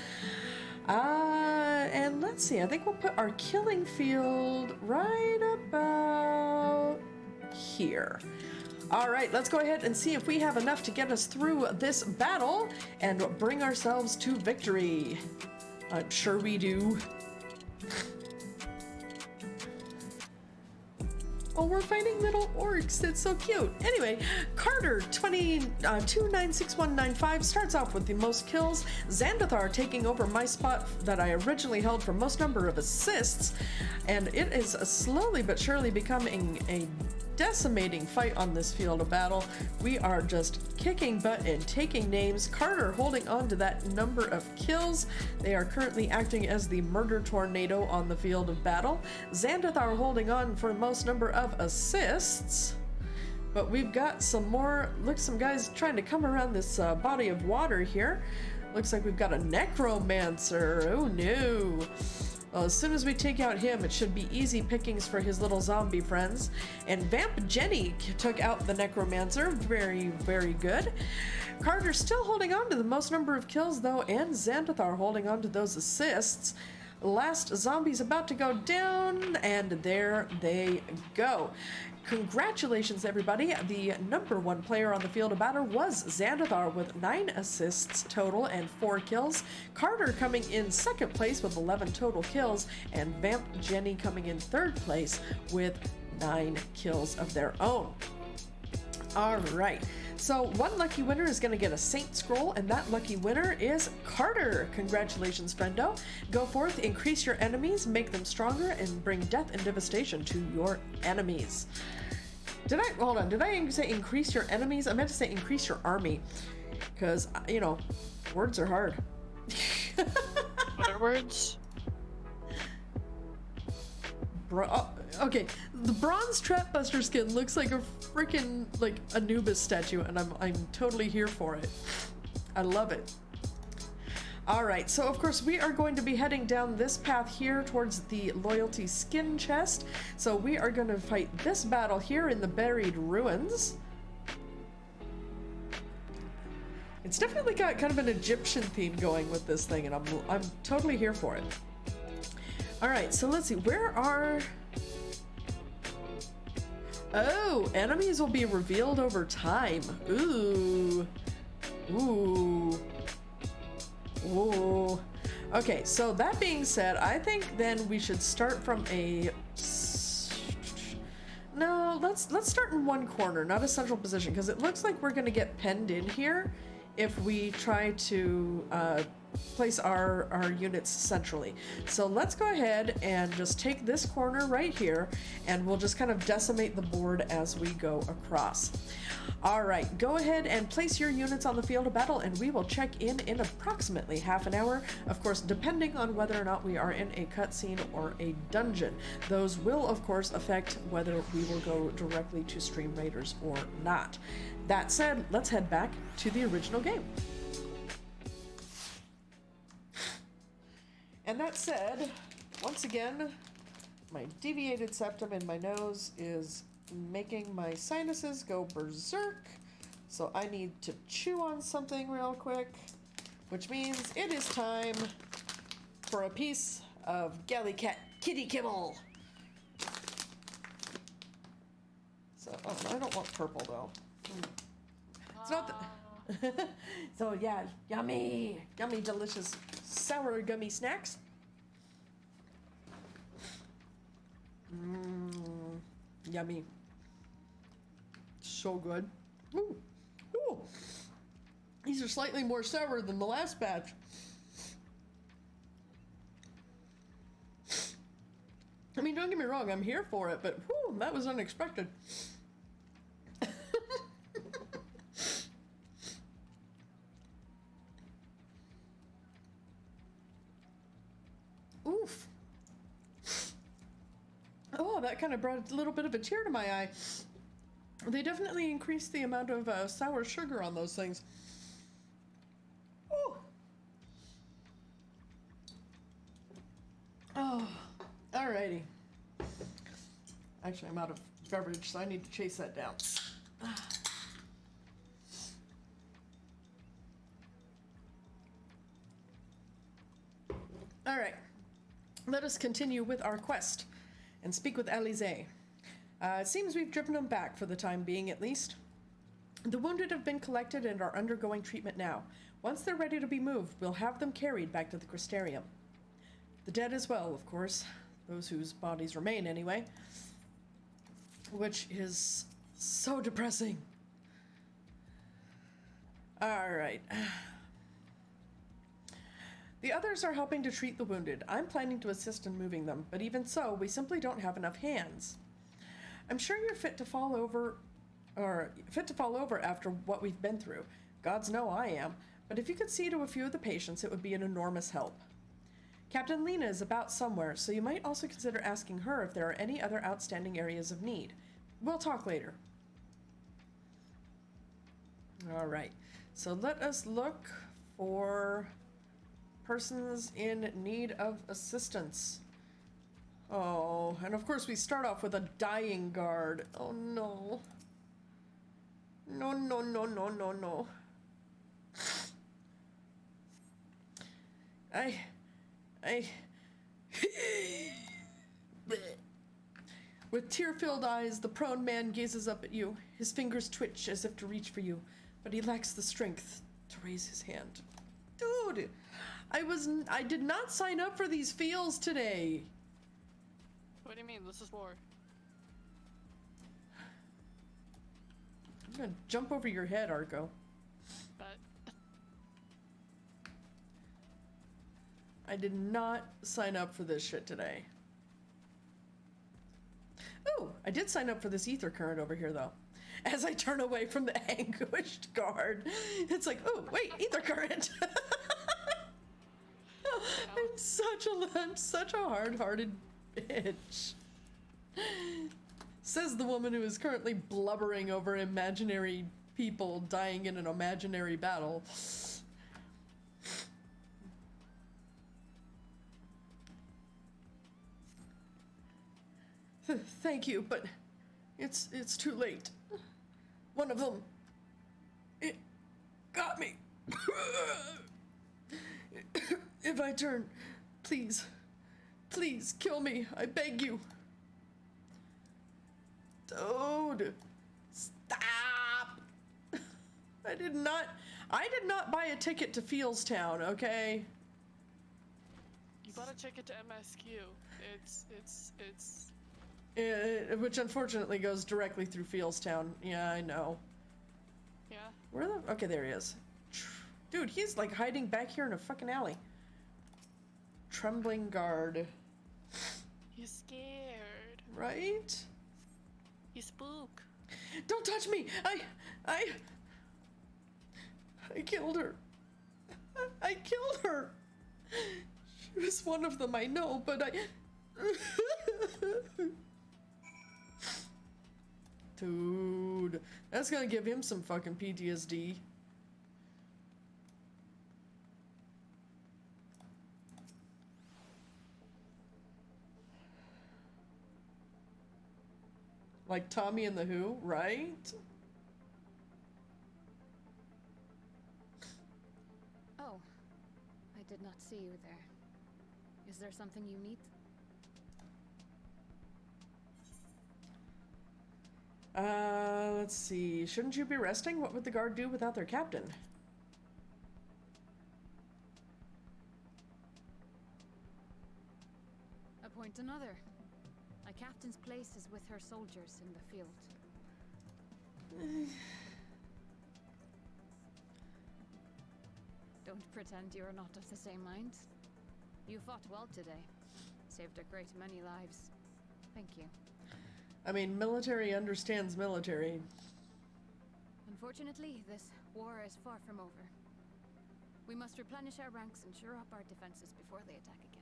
And let's see, I think we'll put our killing field right about here. Alright, let's go ahead and see if we have enough to get us through this battle and bring ourselves to victory. I'm sure we do. Oh, we're fighting little orcs. It's so cute. Anyway, Carter 2969195 starts off with the most kills. Xandathar taking over my spot that I originally held for most number of assists, and it is slowly but surely becoming a decimating fight on this field of battle. We are just kicking butt and taking names. Carter holding on to that number of kills. They are currently acting as the murder tornado on the field of battle. Xandathar holding on for most number of assists. But we've got some guys trying to come around this body of water here. Looks like we've got a necromancer. Oh no. Well, as soon as we take out him, it should be easy pickings for his little zombie friends. And Vamp Jenny took out the Necromancer. Very, very good. Carter still holding on to the most number of kills, though, and Xandathar holding on to those assists. Last zombie's about to go down, and there they go. Congratulations, everybody. The number one player on the field of battle was Xandathar with 9 assists total and 4 kills. Carter coming in second place with 11 total kills, and Vamp Jenny coming in third place with 9 kills of their own. All right. So one lucky winner is going to get a Saint Scroll, and that lucky winner is Carter. Congratulations, friendo. Go forth, increase your enemies, make them stronger, and bring death and devastation to your enemies. Hold on, did I say increase your enemies? I meant to say increase your army. Because, you know, words are hard.
What are words?
Okay, the bronze Trapbuster skin looks like a freaking, like, Anubis statue, and I'm totally here for it. I love it. Alright, so of course we are going to be heading down this path here towards the Loyalty Skin Chest. So we are going to fight this battle here in the Buried Ruins. It's definitely got kind of an Egyptian theme going with this thing, and I'm totally here for it. Alright, so let's see, where are... Oh, enemies will be revealed over time. Ooh. Ooh. Ooh. Okay, so that being said, I think then we should start from a... No, let's start in one corner, not a central position, because it looks like we're going to get penned in here if we try to place our units centrally. So let's go ahead and just take this corner right here, and we'll just kind of decimate the board as we go across. All right, go ahead and place your units on the field of battle, and we will check in approximately half an hour, of course, depending on whether or not we are in a cutscene or a dungeon. Those will, of course, affect whether we will go directly to Stream Raiders or not. That said, let's head back to the original game. And that said, once again, my deviated septum in my nose is making my sinuses go berserk, so I need to chew on something real quick, which means it is time for a piece of GalliCat kitty kibble. So, oh, I don't want purple though. It's not the... So yeah, yummy, yummy, delicious, sour gummy snacks. Yummy. So good. Ooh. Ooh. These are slightly more sour than the last batch. I mean, don't get me wrong, I'm here for it, but whew, that was unexpected. Oof. Oh, that kind of brought a little bit of a tear to my eye. They definitely increased the amount of sour sugar on those things. Ooh. Oh, alrighty. Actually, I'm out of beverage, so I need to chase that down. Alright, let us continue with our quest and speak with Alize. It seems we've driven them back for the time being, at least. The wounded have been collected and are undergoing treatment now. Once they're ready to be moved, we'll have them carried back to the Crystarium. The dead as well, of course. Those whose bodies remain, anyway. Which is so depressing. Alright. The others are helping to treat the wounded. I'm planning to assist in moving them, but even so, we simply don't have enough hands. I'm sure you're fit to fall over after what we've been through. Gods know I am, but if you could see to a few of the patients, it would be an enormous help. Captain Lena is about somewhere, so you might also consider asking her if there are any other outstanding areas of need. We'll talk later. Alright, so let us look for persons in need of assistance. Oh, and of course we start off with a dying guard. Oh no. No, no, no, no, no, no. With tear-filled eyes, the prone man gazes up at you. His fingers twitch as if to reach for you, but he lacks the strength to raise his hand. Dude, I did not sign up for these feels today.
What do you mean? This is war.
I'm gonna jump over your head, Arco.
But
I did not sign up for this shit today. Oh, I did sign up for this ether current over here, though. as I turn away from the anguished guard. It's like, oh, wait, ether current. I'm such a hard-hearted bitch. Says the woman who is currently blubbering over imaginary people dying in an imaginary battle. Thank you, but it's too late. One of them, it got me. If I turn, please kill me. I beg you. Dude, stop. I did not buy a ticket to Feelstown, okay?
You bought a ticket to MSQ. It's
which unfortunately goes directly through Feelstown. Yeah, I know.
Yeah.
Where the? Okay, there he is. Dude, he's like hiding back here in a fucking alley. Trembling guard.
He's scared.
Right?
You spook.
Don't touch me! I killed her. I killed her. She was one of them, I know, but I... Dude, that's gonna give him some fucking PTSD. Like Tommy and the Who, right?
Oh, I did not see you there. Is there something you need?
Let's see. Shouldn't you be resting? What would the guard do without their captain?
Appoint another. A captain's place is with her soldiers in the field. Don't pretend you are not of the same mind. You fought well today. Saved a great many lives. Thank you.
I mean, military understands military.
Unfortunately, this war is far from over. We must replenish our ranks and shore up our defenses before they attack again.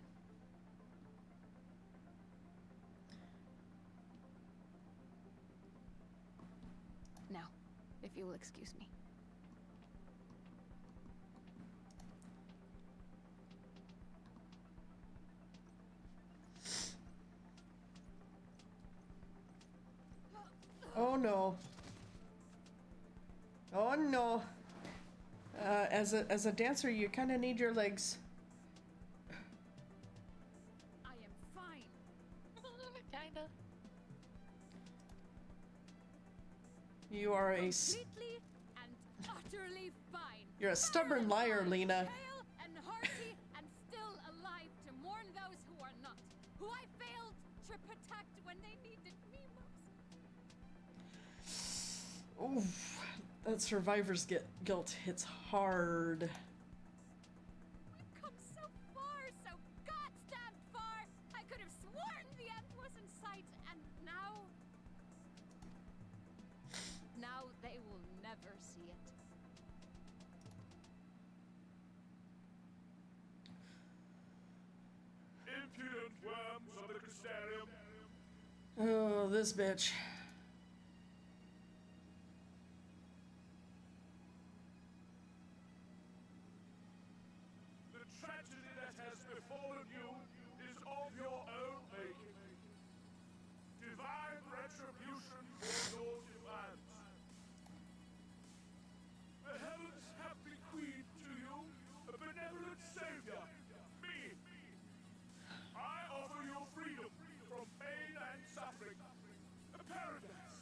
Now, if you will excuse me.
Oh no. Oh no. As a dancer, you kind of need your legs.
I am fine.
Kinda.
You are
Completely and utterly fine.
You're a stubborn liar, Lena.
Hale and hearty and still alive to mourn those who are not, who I failed to protect when they needed me most.
Oof. That survivor's guilt hits hard.
We've come so far, so goddamn far. I could have sworn the end was in sight, and now they will never see it.
Impudent worms of the Crystarium.
Oh, this bitch.
The tragedy that has befallen you is of your own making. Divine retribution for your demands. The heavens have bequeathed to you a benevolent savior, me. I offer you freedom from pain and suffering. A paradise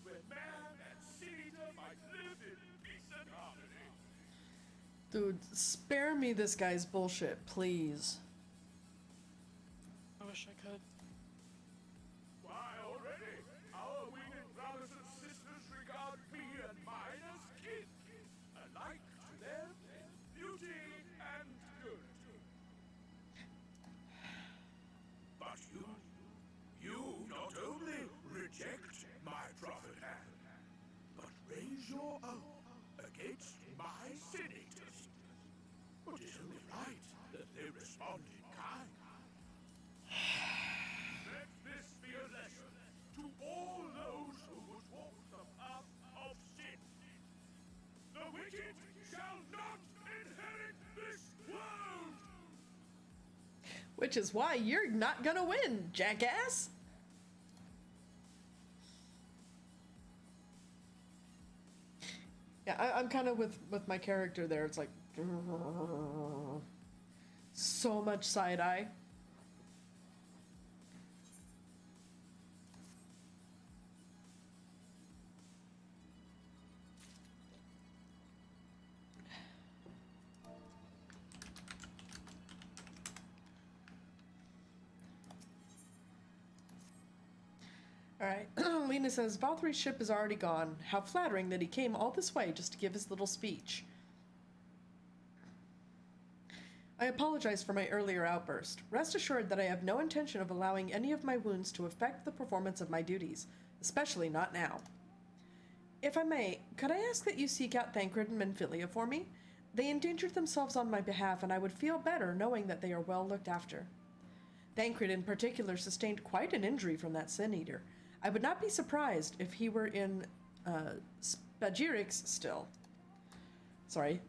where man and sin-eater might live in peace and harmony.
Dude, spare me this guy's bullshit, please.
I wish I could.
Why, already, our winged brothers and sisters regard me and mine as kin, alike to them in beauty and good. But you not only reject my prophet hand,
Which is why you're not gonna win, jackass! Yeah, I'm kind of with my character there. It's like... so much side-eye. Alright, Lena says, Valthyri's ship is already gone. How flattering that he came all this way just to give his little speech. I apologize for my earlier outburst. Rest assured that I have no intention of allowing any of my wounds to affect the performance of my duties, especially not now. If I may, could I ask that you seek out Thancred and Menphilia for me? They endangered themselves on my behalf, and I would feel better knowing that they are well looked after. Thancred in particular sustained quite an injury from that Sin Eater. I would not be surprised if he were in Spagirix still. Sorry,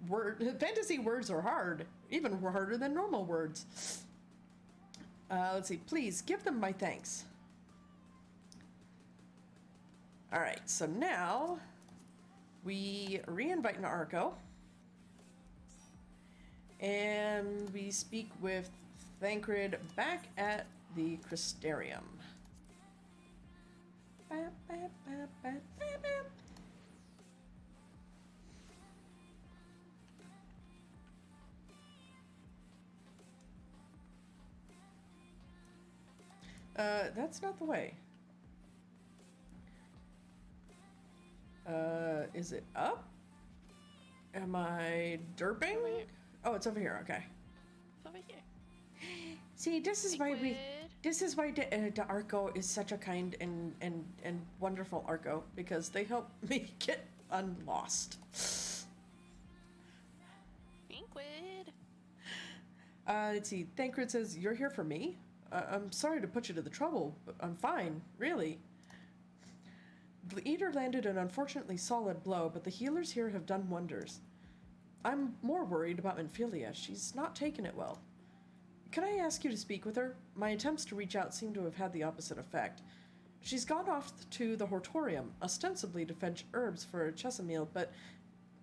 fantasy words are hard, even harder than normal words. Let's see, please give them my thanks. Alright, so now we re-invite an Arco. And we speak with Thancred back at the Crystarium. That's not the way. Is it up? Am I derping? Oh, it's over here. Okay.
It's over here.
See, this is why the Arco is such a kind and wonderful Arco, because they help me get unlost.
Inquid.
Let's see. Thancred says, you're here for me? I'm sorry to put you to the trouble, but I'm fine, really. The Eater landed an unfortunately solid blow, but the healers here have done wonders. I'm more worried about Menphilia. She's not taken it well. Can I ask you to speak with her? My attempts to reach out seem to have had the opposite effect. She's gone off to the Hortorium, ostensibly to fetch herbs for a Chesamil, but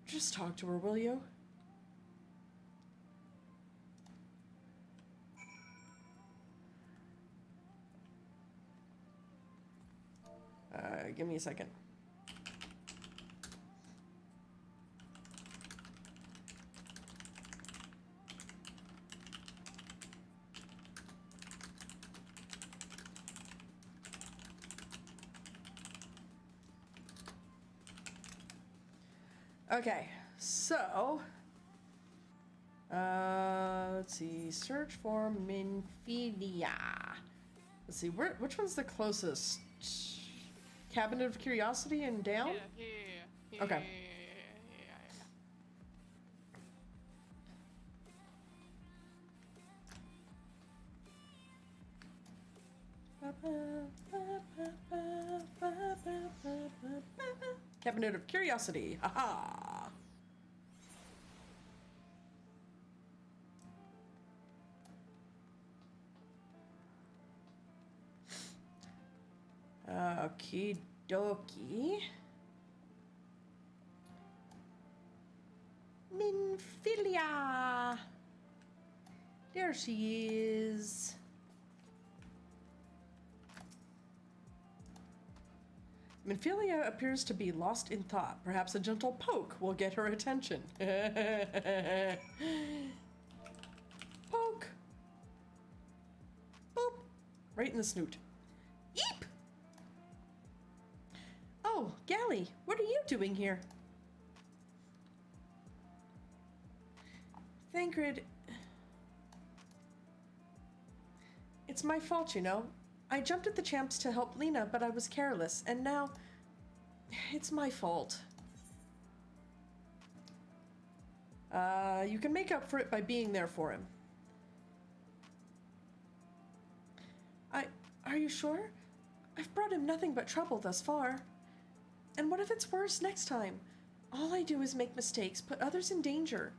just talk to her, will you? Give me a second. Okay, so let's see. Search for Menphilia. Let's see. Which one's the closest? Cabinet of Curiosity and down?
Yeah.
Okay. Cabinet of Curiosity. Haha. Okie dokie. Menphilia. There she is. Menphilia appears to be lost in thought. Perhaps a gentle poke will get her attention. Poke. Boop. Right in the snoot. Eep! Oh, Galli, what are you doing here? Thancred. It's my fault, you know. I jumped at the champs to help Lena, but I was careless, and now it's my fault. You can make up for it by being there for him. Are you sure? I've brought him nothing but trouble thus far. And what if it's worse next time? All I do is make mistakes, put others in danger.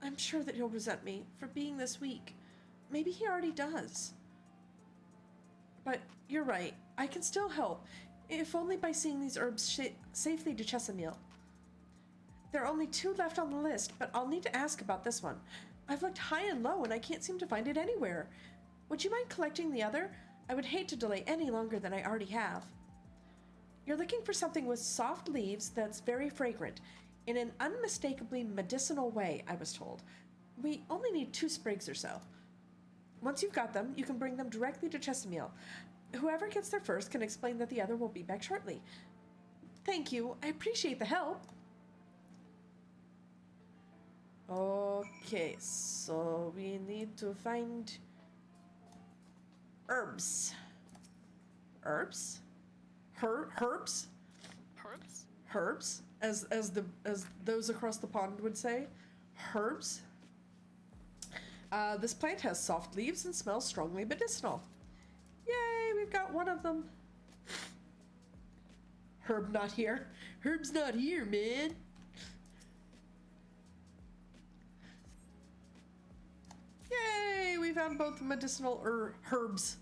I'm sure that he'll resent me for being this weak. maybe he already does. But you're right. I can still help, if only by seeing these herbs safely to Chesamil. There are only 2 left on the list, but I'll need to ask about this one. I've looked high and low and I can't seem to find it anywhere. Would you mind collecting the other? I would hate to delay any longer than I already have. You're looking for something with soft leaves that's very fragrant, in an unmistakably medicinal way, I was told. We only need 2 sprigs or so. Once you've got them, you can bring them directly to Chesamil. Whoever gets there first can explain that the other will be back shortly. Thank you. I appreciate the help. Okay, so we need to find herbs. Herbs? Herbs?
Herbs?
Herbs, as those across the pond would say. Herbs. This plant has soft leaves and smells strongly medicinal. Yay, we've got one of them. Herb not here. Herb's not here, man. Yay, we found both medicinal herbs.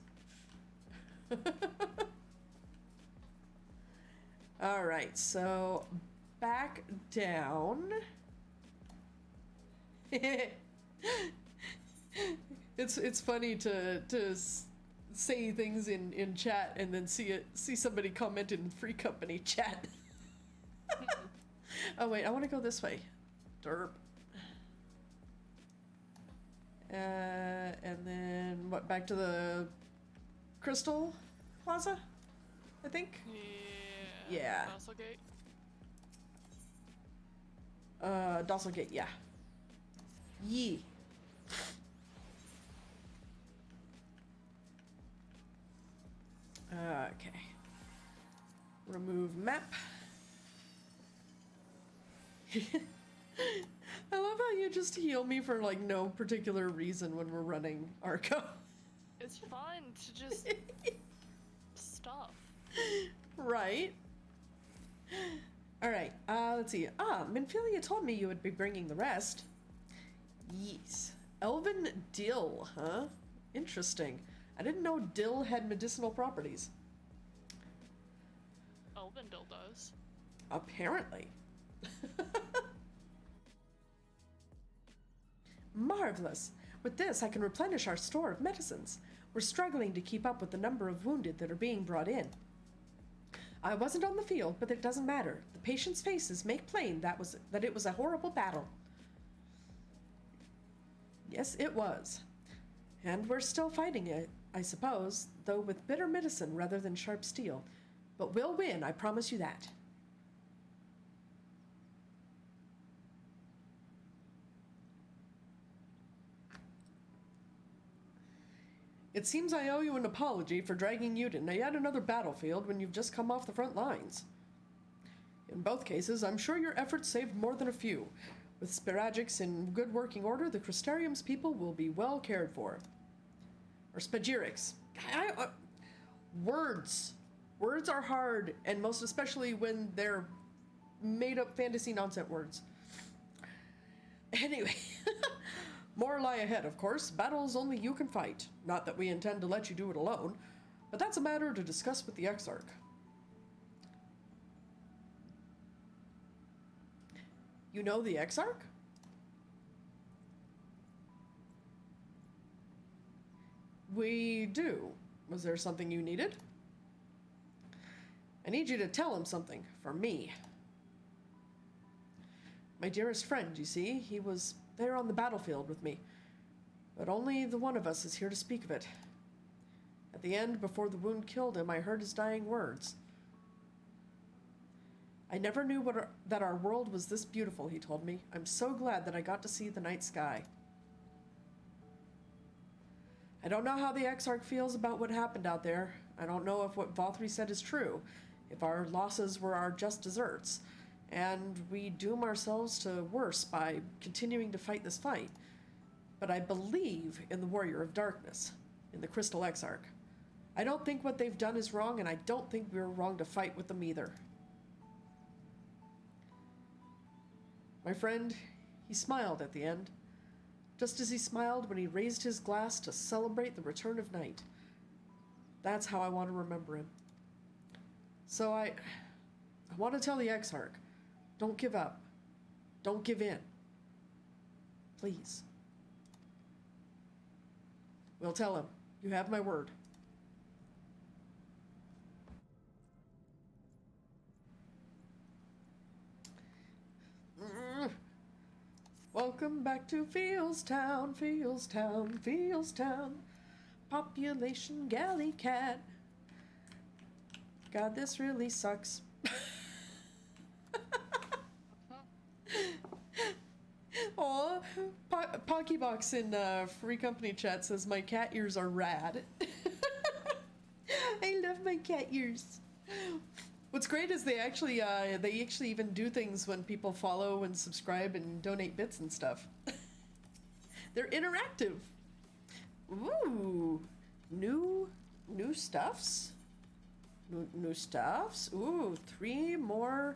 All right, so back down. It's funny to say things in chat and then see somebody comment in Free Company chat. Oh wait, I want to go this way. Derp. And then what? Back to the Crystal Plaza, I think. Yeah.
Dosselgate.
Dosselgate. Yeah. Yee. Okay. Remove map. I love how you just heal me for like no particular reason when we're running Arco.
It's fun to just stuff.
Right. All right. Let's see. Minfilia told me you would be bringing the rest. Yes. Elven dill, huh? Interesting. I didn't know dill had medicinal properties.
Elven dill does.
Apparently. Marvelous. With this, I can replenish our store of medicines. We're struggling to keep up with the number of wounded that are being brought in. I wasn't on the field, but it doesn't matter. The patients' faces make plain that it was a horrible battle. Yes, it was. And we're still fighting it, I suppose, though with bitter medicine rather than sharp steel. But we'll win, I promise you that. It seems I owe you an apology for dragging you to yet another battlefield when you've just come off the front lines. In both cases, I'm sure your efforts saved more than a few. With Spiragics in good working order, the Crystarium's people will be well cared for. Or Spagirics. Words. Words are hard, and most especially when they're made-up fantasy nonsense words. Anyway, more lie ahead, of course. Battles only you can fight. Not that we intend to let you do it alone, but that's a matter to discuss with the Exarch. You know the Exarch? We do. Was there something you needed? I need you to tell him something, for me. My dearest friend, you see, he was there on the battlefield with me. But only the one of us is here to speak of it. At the end, before the wound killed him, I heard his dying words. I never knew that our world was this beautiful, he told me. I'm so glad that I got to see the night sky. I don't know how the Exarch feels about what happened out there. I don't know if what Vothri said is true, if our losses were our just deserts, and we doom ourselves to worse by continuing to fight this fight. But I believe in the Warrior of Darkness, in the Crystal Exarch. I don't think what they've done is wrong, and I don't think we're wrong to fight with them either. My friend, he smiled at the end. just as he smiled when he raised his glass to celebrate the return of night. That's how I want to remember him. So I want to tell the Exarch, don't give up. Don't give in. Please. We'll tell him. You have my word. Welcome back to Fieldstown, Fieldstown, Fieldstown. Population GalliCat. God, this really sucks. Aw, Pockybox in Free Company chat says my cat ears are rad. I love my cat ears. What's great is they actually even do things when people follow and subscribe and donate bits and stuff. They're interactive. Ooh, new stuffs. New stuffs. Ooh, 3 more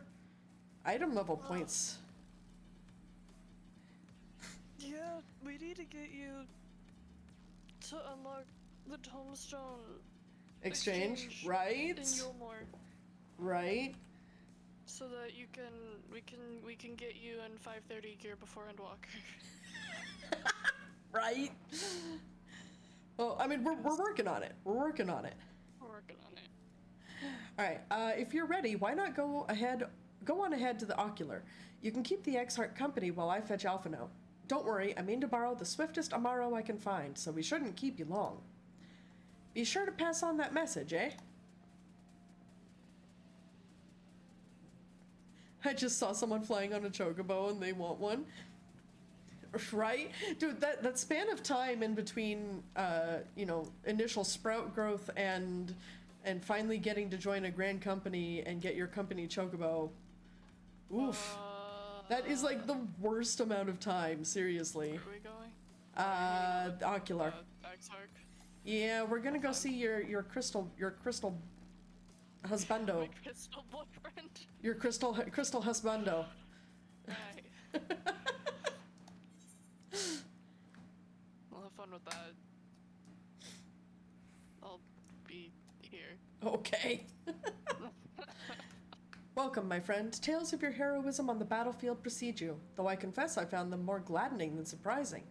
item level points.
Yeah, we need to get you to unlock the tombstone
Exchange, right?
in Yulmore.
Right.
So that we can get you in 530 gear before Endwalker.
Right. Well, I mean, we're working on it. We're working on it.
We're working on it.
All right. If you're ready, why not go on ahead to the Ocular. You can keep the Exarch company while I fetch Alphino. Don't worry, I mean to borrow the swiftest Amaro I can find, so we shouldn't keep you long. Be sure to pass on that message, eh? I just saw someone flying on a chocobo and they want one. Right? Dude, that span of time in between, initial sprout growth and finally getting to join a grand company and get your company chocobo. Oof. That is like the worst amount of time, seriously.
Where are we going?
The Ocular.
Exarch.
Yeah, we're gonna go see your crystal husbando.
My crystal boyfriend.
Your crystal husbando.
Right. We'll have fun with that. I'll be here.
Okay. Welcome, my friend. Tales of your heroism on the battlefield precede you, though I confess I found them more gladdening than surprising.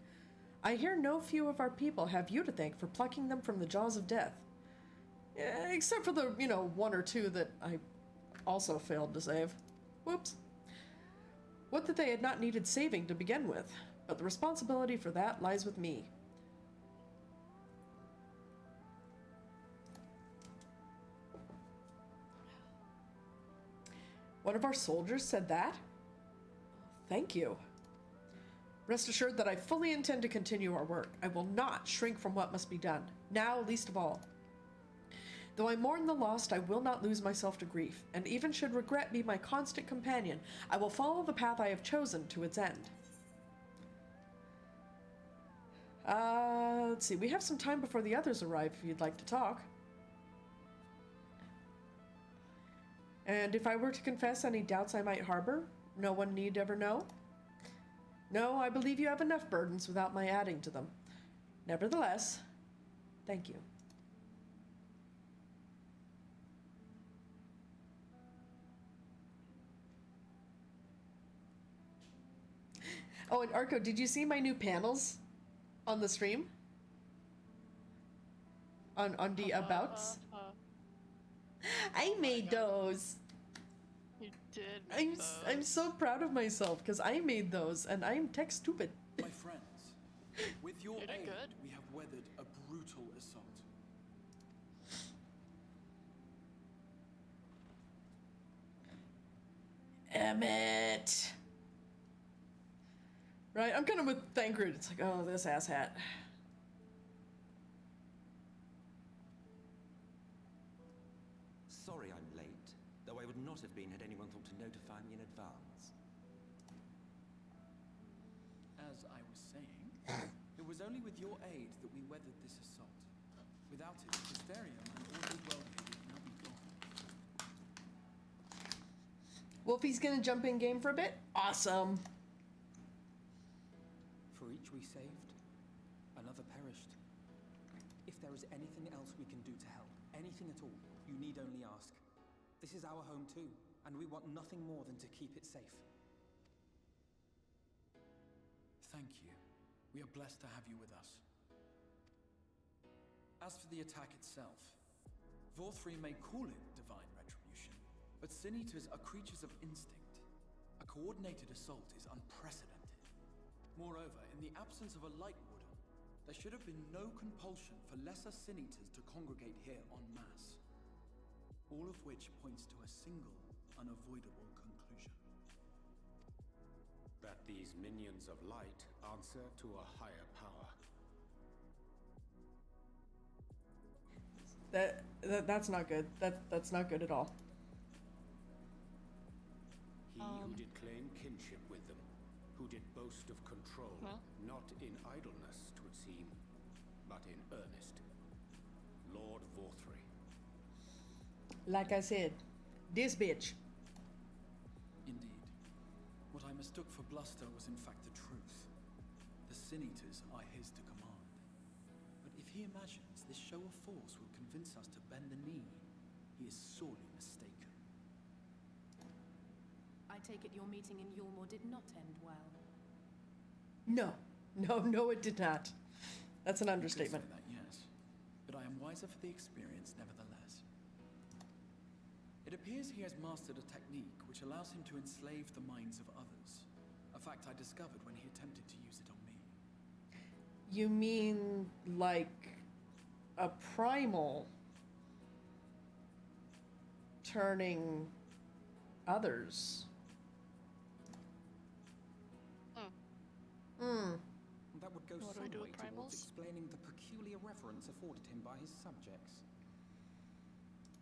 I hear no few of our people have you to thank for plucking them from the jaws of death. Except for the, 1 or 2 that I also failed to save. Whoops. Would that they had not needed saving to begin with, but the responsibility for that lies with me. One of our soldiers said that? Thank you. Rest assured that I fully intend to continue our work. I will not shrink from what must be done, now least of all. Though I mourn the lost, I will not lose myself to grief, and even should regret be my constant companion, I will follow the path I have chosen to its end. Let's see, we have some time before the others arrive if you'd like to talk. And if I were to confess any doubts I might harbor, no one need ever know? No, I believe you have enough burdens without my adding to them. Nevertheless, thank you. Oh, and Arco, did you see my new panels on the stream? On the abouts? I made those.
You did.
I'm so proud of myself because I made those and I'm tech stupid.
My friends, with your
You're doing
aid,
good.
we have weathered a brutal assault.
Emmett. Right, I'm kind of with Thancred. It's like, oh, this asshat.
Sorry I'm late, though I would not have been had anyone thought to notify me in advance.
As I was saying, it was only with your aid that we weathered this assault. Without it, Hysterium and all the world would now be gone.
Wolfie's gonna jump in game for a bit? Awesome.
For each we saved, another perished. If there is anything else we can do to help, anything at all, you need only ask. This is our home too, and we want nothing more than to keep it safe.
Thank you. We are blessed to have you with us. As for the attack itself, Vorthri may call it divine retribution, but Sin Eaters are creatures of instinct. A coordinated assault is unprecedented. Moreover, in the absence of a light warden, there should have been no compulsion for lesser Sin Eaters to congregate here en masse. All of which points to a single, unavoidable conclusion.
That these minions of light answer to a higher power.
That's not good. That's not good at all.
He who did claim kinship with them, who did boast of control, not in idleness, 'twould seem, but in earnest. Lord Vorthri.
Like I said, this bitch.
Indeed. What I mistook for bluster was in fact the truth. The Sin Eaters are his to command. But if he imagines this show of force will convince us to bend the knee, he is sorely mistaken.
I take it your meeting in Yulmore did not end well.
No, it did not. That's an understatement.
You could say that, yes. But I am wiser for the experience nevertheless. It appears he has mastered a technique which allows him to enslave the minds of others. A fact I discovered when he attempted to use it on me.
You mean like a primal turning others?
That would go
What do
some
we do
way
with
towards
primals?
explaining the peculiar reverence afforded him by his subjects.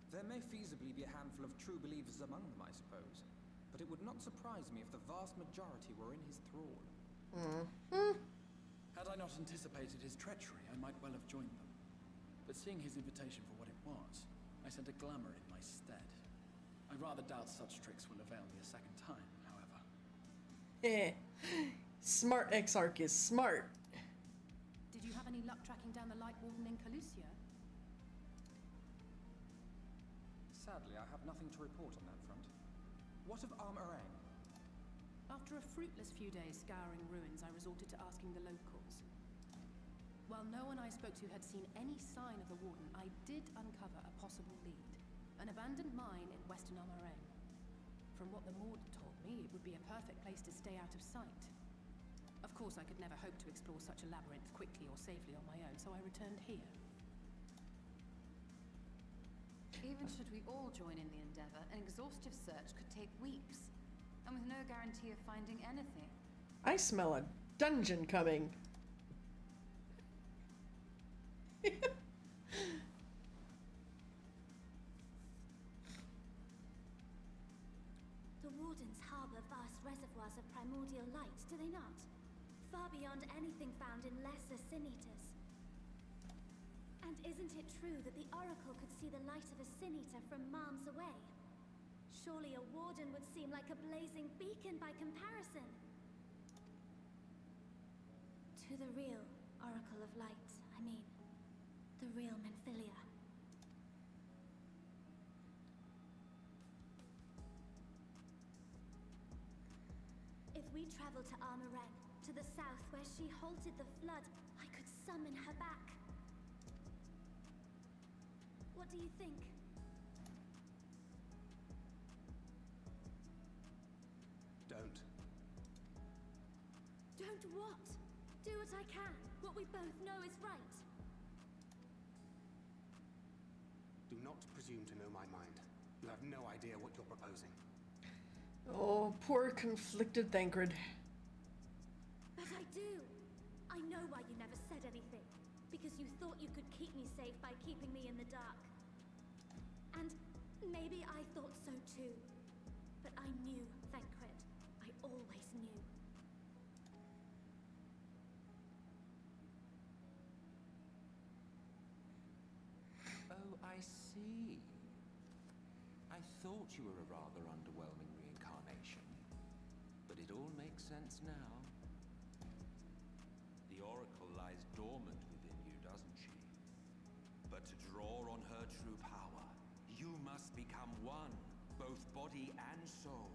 There may feasibly be a handful of true believers among them, I suppose, but it would not surprise me if the vast majority were in his thrall.
Had I not anticipated his treachery, I might well have joined them. But seeing his invitation for what it was, I sent a glamour in my stead. I rather doubt such tricks will avail me a second time, however.
Smart Exarch is smart.
Did you have any luck tracking down the Light Warden in Calusia?
Sadly, I have nothing to report on that front. What of Armorang?
After a fruitless few days scouring ruins, I resorted to asking the locals. While no one I spoke to had seen any sign of the Warden, I did uncover a possible lead. An abandoned mine in western Armorang. From what the Mord told me, it would be a perfect place to stay out of sight. Of course, I could never hope to explore such a labyrinth quickly or safely on my own, so I returned here.
Even should we all join in the endeavor, an exhaustive search could take weeks, and with no guarantee of finding anything.
I smell a dungeon coming.
The Wardens harbor vast reservoirs of primordial light, do they not? Far beyond anything found in lesser Sin Eaters. And isn't it true that the Oracle could see the light of a Sin Eater from miles away? Surely a Warden would seem like a blazing beacon by comparison. To the real Oracle of Light, I mean. The real Menphilia. If we travel to Armorang, to the south where she halted the flood, I could summon her back. What do you think?
Don't.
Don't what? Do what I can. What we both know is right.
Do not presume to know my mind. You have no idea what you're proposing.
Oh, poor conflicted Thancred.
But I do. I know why you never said anything. Because you thought you could keep me safe by keeping me in the dark. And maybe I thought so too. But I knew, Thancred. I always knew.
Oh, I see. I thought you were a rather underwhelming reincarnation. But it all makes sense now. dormant within you, doesn't she? But to draw on her true power, you must become one, both body and soul.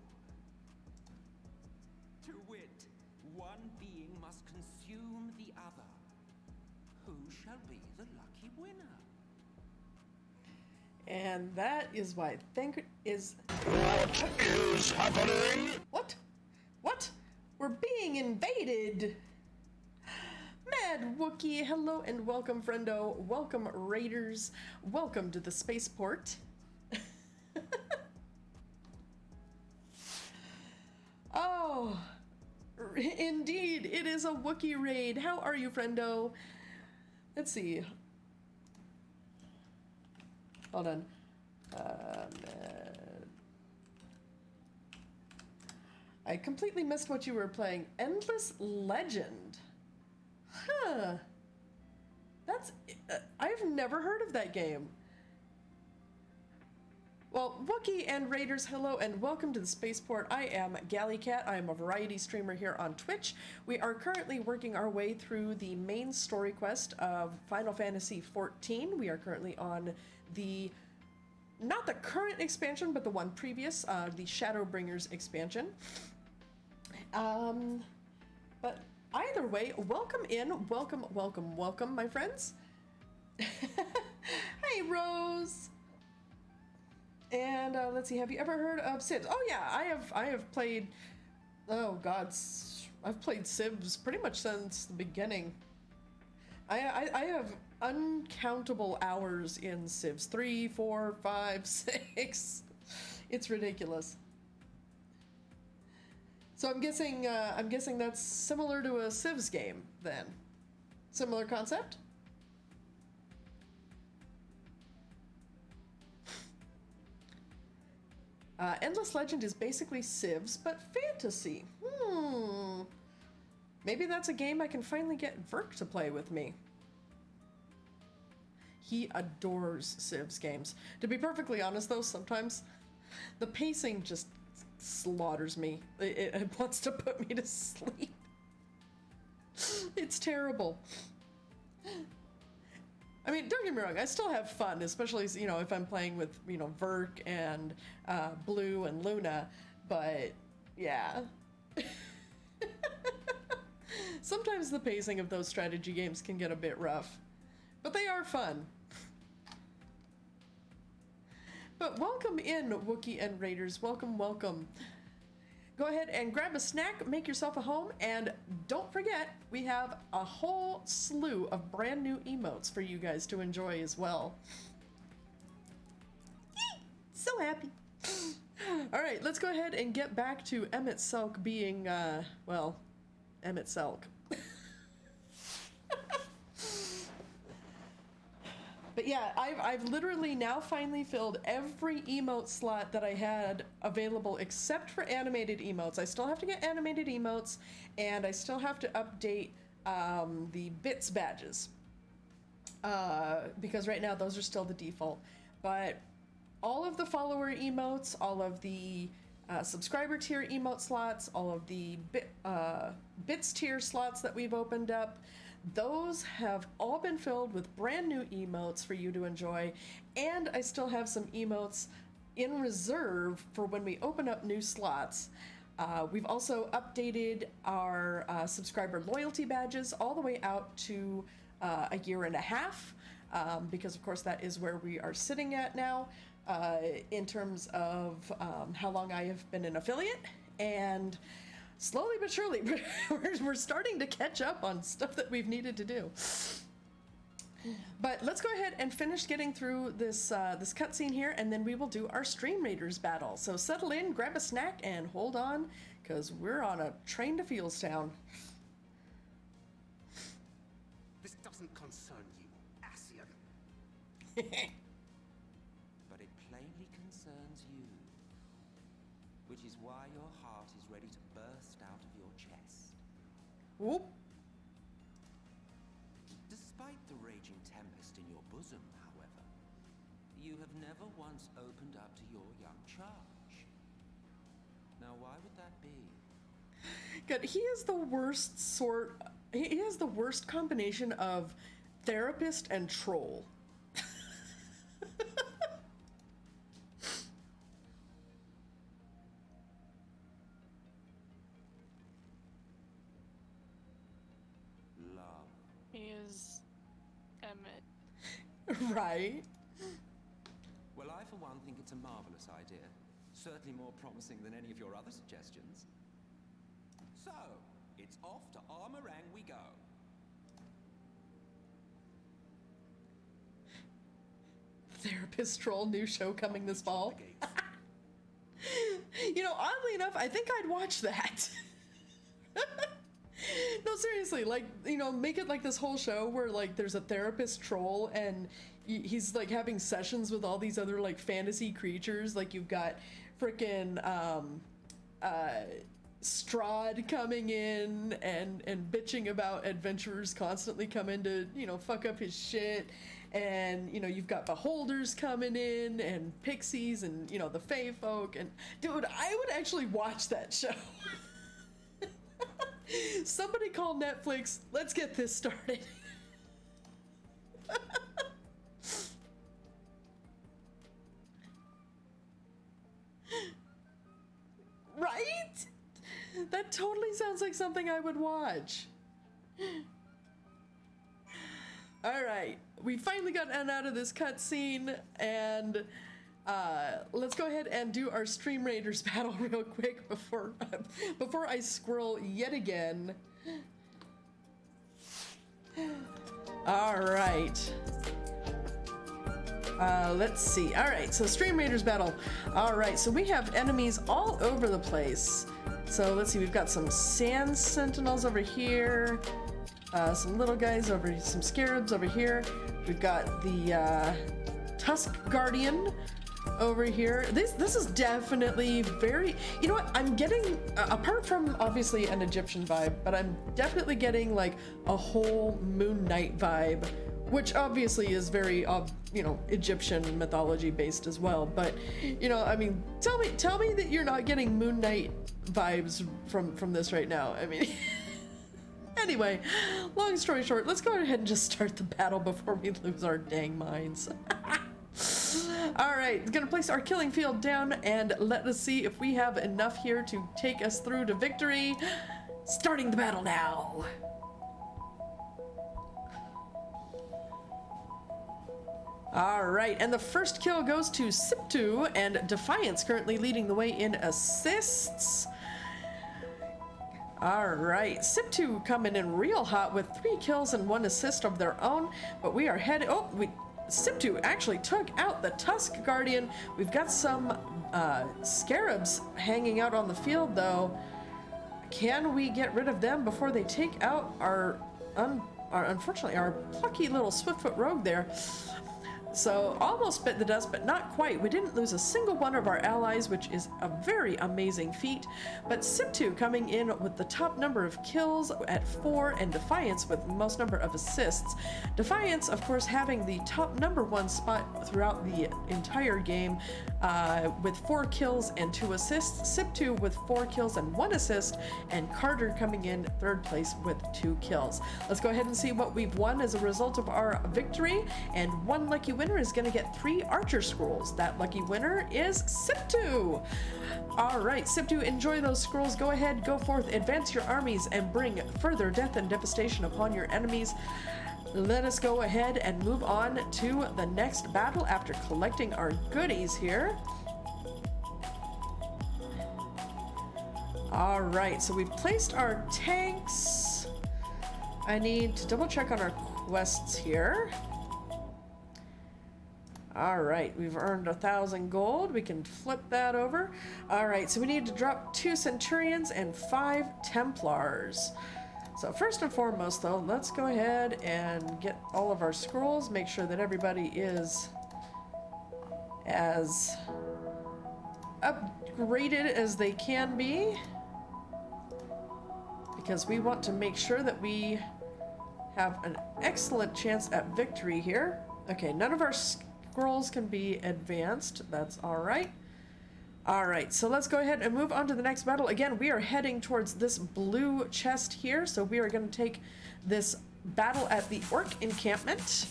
To wit, one being must consume the other. Who shall be the lucky winner?
And that is why is...
What is happening?
What? What? We're being invaded! Mad Wookie, hello and welcome, friendo. Welcome, Raiders. Welcome to the spaceport. Oh, indeed, it is a Wookie raid. How are you, friendo? Let's see. Hold on. I completely missed what you were playing. Endless Legend. Huh. That's... I've never heard of that game. Well, Wookie and Raiders, hello and welcome to the Spaceport. I am GalliCat. I am a variety streamer here on Twitch. We are currently working our way through the main story quest of Final Fantasy XIV. We are currently on the... not the current expansion, but the one previous, the Shadowbringers expansion. But either way, welcome in, welcome, my friends. Hey, Rose. And let's see, have you ever heard of Civs? Oh yeah, I have played, oh god, I've played Civs pretty much since the beginning. I have uncountable hours in Civs. 3, 4, 5, 6. It's ridiculous. So I'm guessing that's similar to a Civs game then. Similar concept? Endless Legend is basically Civs, but fantasy. Maybe that's a game I can finally get Verk to play with me. He adores Civs games. To be perfectly honest though, sometimes the pacing just slaughters me. It wants to put me to sleep. It's terrible. I mean, don't get me wrong, I still have fun, especially, you know, if I'm playing with, you know, Verk and Blue and Luna, but yeah. Sometimes the pacing of those strategy games can get a bit rough, but they are fun. But welcome in, Wookie and Raiders. Welcome, welcome. Go ahead and grab a snack, make yourself a home, and don't forget, we have a whole slew of brand new emotes for you guys to enjoy as well. Yee! So happy. All right, let's go ahead and get back to Emmett Selk being, well, Emmett Selk. But yeah, I've literally now finally filled every emote slot that I had available except for animated emotes. I still have to get animated emotes, and I still have to update the bits badges. Because right now those are still the default. But all of the follower emotes, all of the subscriber tier emote slots, all of the bits tier slots that we've opened up, those have all been filled with brand new emotes for you to enjoy, and I still have some emotes in reserve for when we open up new slots. We've also updated our subscriber loyalty badges all the way out to a year and a half, because of course that is where we are sitting at now in terms of how long I have been an affiliate, and slowly but surely, we're starting to catch up on stuff that we've needed to do. But let's go ahead and finish getting through this this cutscene here, and then we will do our Stream Raiders battle. So settle in, grab a snack, and hold on, because we're on a train to Fieldstown.
This doesn't concern you, Asian.
But it plainly concerns you, which is why your heart is ready to burst out of your chest.
Whoop.
Despite the raging tempest in your bosom, however, you have never once opened up to your young charge. Now, why would that be?
God, he is the worst sort He has the worst combination of therapist and troll.
Love.
He is Emmett.
Right?
Well, I for one think it's a marvelous idea. Certainly more promising than any of your other suggestions. So, it's off to Armorang we go.
Therapist troll, new show coming this fall. You know, oddly enough, I think I'd watch that. No, seriously, like, you know, make it like this whole show where, like, there's a therapist troll and he's, like, having sessions with all these other, like, fantasy creatures. Like, you've got frickin' Strahd coming in and bitching about adventurers constantly coming to, you know, fuck up his shit. And, you know, you've got beholders coming in and pixies and, you know, the fae folk. And, dude, I would actually watch that show. Somebody call Netflix. Let's get this started. Right? That totally sounds like something I would watch. All right, we finally got out of this cutscene, and let's go ahead and do our Stream Raiders battle real quick before I squirrel yet again. All right. Let's see. All right, so Stream Raiders battle. All right, so we have enemies all over the place. So let's see, we've got some sand sentinels over here, some little guys over, some scarabs over here. We've got the Tusk Guardian over here. This is definitely very, you know what, I'm getting, apart from obviously an Egyptian vibe, but I'm definitely getting like a whole Moon Knight vibe, which obviously is very, you know, Egyptian mythology based as well. But, you know, I mean, tell me that you're not getting Moon Knight vibes from this right now. I mean, anyway, long story short, let's go ahead and just start the battle before we lose our dang minds. All right, gonna place our killing field down and let us see if we have enough here to take us through to victory. Starting the battle now. All right, and the first kill goes to Siptu, and Defiance currently leading the way in assists. All right, Siptu coming in real hot with 3 kills and 1 assist of their own, but we are headed, Siptu actually took out the Tusk Guardian. We've got some scarabs hanging out on the field though. Can we get rid of them before they take out our unfortunately, our plucky little Swiftfoot rogue there? So almost bit the dust, but not quite. We didn't lose a single one of our allies, which is a very amazing feat. But Siptu coming in with the top number of kills at 4, and Defiance with most number of assists. Defiance, of course, having the top #1 spot throughout the entire game with 4 kills and 2 assists. Siptu with 4 kills and 1 assist, and Carter coming in 3rd place with 2 kills. Let's go ahead and see what we've won as a result of our victory, and one lucky winner is going to get 3 Archer Scrolls. That lucky winner is Siptu. All right, Siptu, enjoy those scrolls. Go ahead, go forth, advance your armies, and bring further death and devastation upon your enemies. Let us go ahead and move on to the next battle after collecting our goodies here. All right, so we've placed our tanks. I need to double check on our quests here. All right, we've earned 1,000 gold. We can flip that over. All right, so we need to drop 2 Centurions and 5 Templars. So first and foremost though, let's go ahead and get all of our scrolls, make sure that everybody is as upgraded as they can be, because we want to make sure that we have an excellent chance at victory here. Okay, none of our scrolls can be advanced. That's all right. All right, so let's go ahead and move on to the next battle. Again, we are heading towards this blue chest here, so we are going to take this battle at the orc encampment.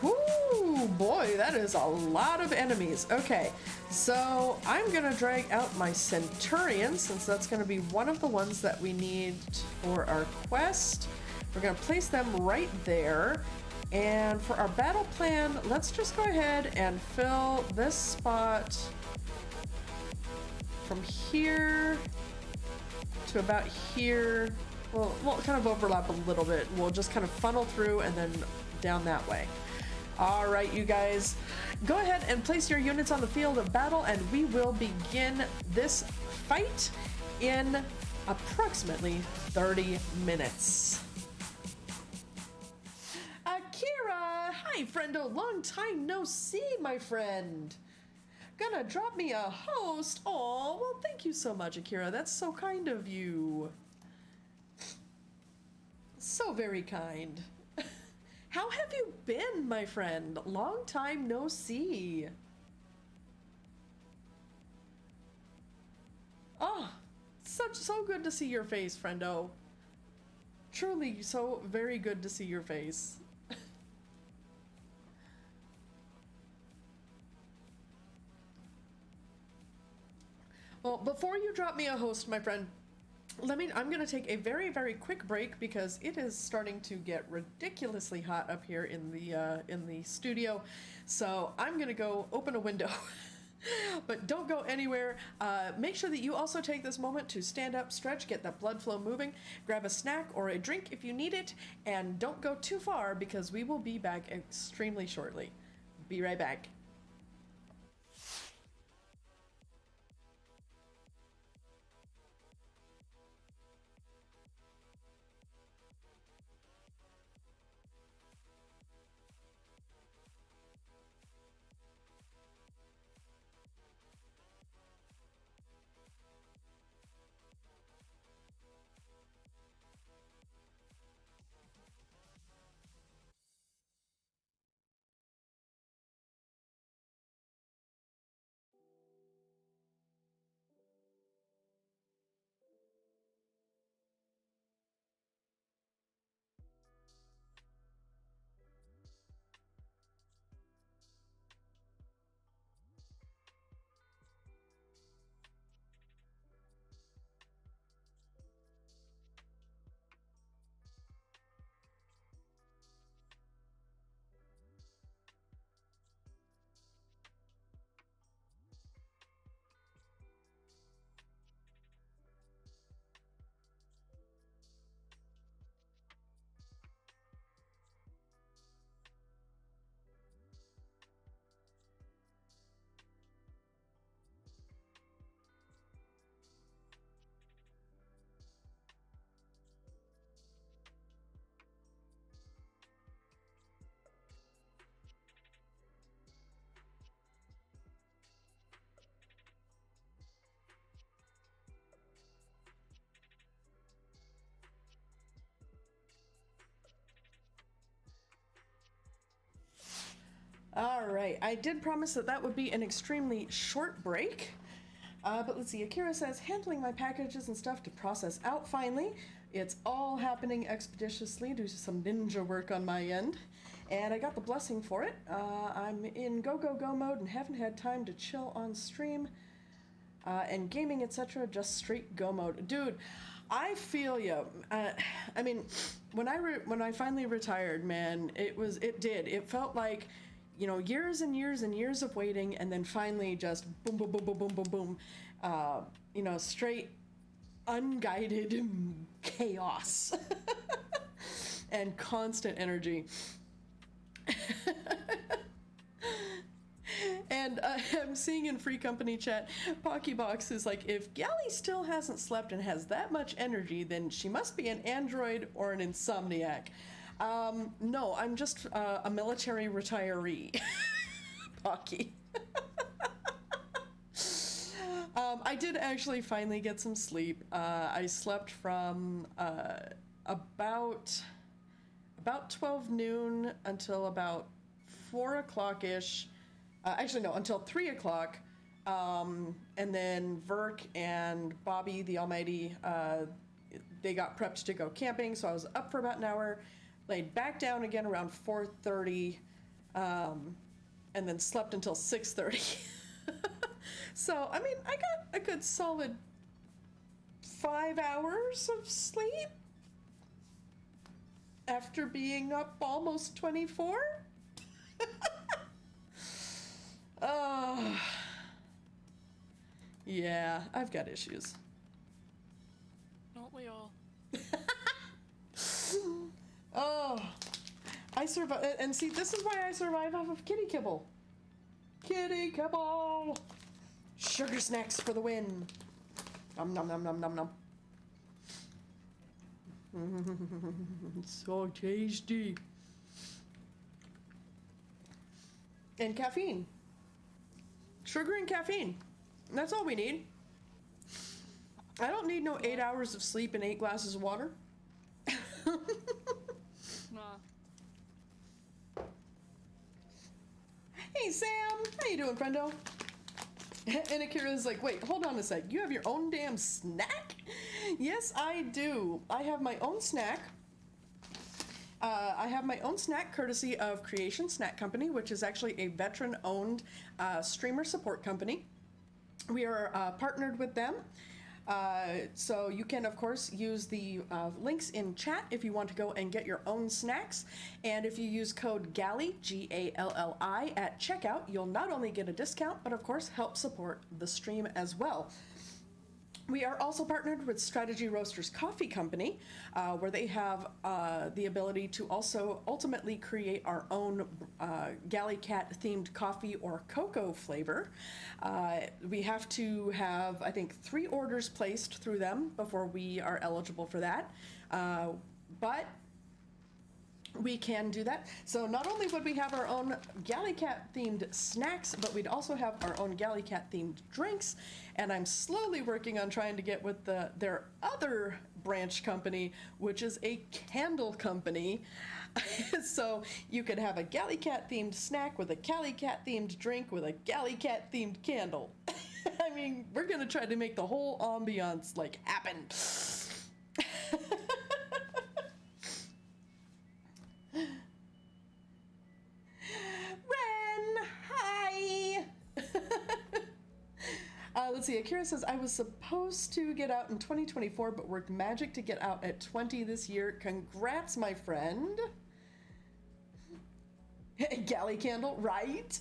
Whoo, boy, that is a lot of enemies. Okay, so I'm going to drag out my Centurion, since that's going to be one of the ones that we need for our quest. We're going to place them right there. And for our battle plan, let's just go ahead and fill this spot from here to about here. We'll kind of overlap a little bit. We'll just kind of funnel through and then down that way. All right, you guys, go ahead and place your units on the field of battle, and we will begin this fight in approximately 30 minutes. Akira! Hi, friendo. Long time no see, my friend. Gonna drop me a host? Aw, well, thank you so much, Akira. That's so kind of you. So very kind. How have you been, my friend? Long time no see. Oh, so good to see your face, friendo. Truly so very good to see your face. Well, before you drop me a host, my friend, I'm going to take a very, very quick break because it is starting to get ridiculously hot up here in the studio. So I'm going to go open a window. But don't go anywhere. Make sure that you also take this moment to stand up, stretch, get that blood flow moving, grab a snack or a drink if you need it, and don't go too far because we will be back extremely shortly. Be right back. All right, I did promise that that would be an extremely short break, but let's see. Akira says, handling my packages and stuff to process out finally. It's all happening expeditiously due to some ninja work on my end, and I got the blessing for it. I'm in go mode and haven't had time to chill on stream and gaming, etc. Just straight go mode. Dude, I feel you. I mean, when I finally retired, man, it felt like, you know, years and years and years of waiting, and then finally just boom, boom, boom, boom, boom, boom, boom. You know, straight unguided chaos and constant energy. And I'm seeing in Free Company chat, Pokébox is like, if Galli still hasn't slept and has that much energy, then she must be an android or an insomniac. No, I'm just a military retiree, Pocky. I did actually finally get some sleep. I slept from about 12 noon until about 4 o'clock-ish. Actually, no, until 3 o'clock. And then Verk and Bobby the Almighty, they got prepped to go camping, so I was up for about an hour, laid back down again around 4:30, and then slept until 6:30. So, I mean, I got a good solid 5 hours of sleep after being up almost 24. Oh, yeah, I've got issues.
Don't we all?
Oh, I survive, and see, this is why I survive off of kitty kibble. Kitty kibble! Sugar snacks for the win. Nom nom nom nom nom nom. So tasty. And caffeine. Sugar and caffeine. That's all we need. I don't need no 8 hours of sleep and 8 glasses of water.
Nah.
Hey Sam, how you doing, friendo? And Akira's like, wait, hold on a sec. You have your own damn snack? Yes, I do. I have my own snack. I have my own snack courtesy of Creation Snack Company, which is actually a veteran-owned streamer support company. We are partnered with them. So you can, of course, use the links in chat if you want to go and get your own snacks. And if you use code GALLI, G-A-L-L-I, at checkout, you'll not only get a discount, but of course help support the stream as well. We are also partnered with Strategy Roasters Coffee Company, where they have the ability to also ultimately create our own GalliCat themed coffee or cocoa flavor. We have to have, I think, 3 orders placed through them before we are eligible for that. But we can do that. So not only would we have our own GalliCat themed snacks, but we'd also have our own GalliCat themed drinks. And I'm slowly working on trying to get with their other branch company, which is a candle company. So you could have a GalliCat themed snack with a GalliCat themed drink with a GalliCat themed candle. I mean, we're gonna try to make the whole ambiance like happen. Ren, hi! Let's see, Akira says, I was supposed to get out in 2024, but worked magic to get out at 20 this year. Congrats, my friend. Galley candle, right?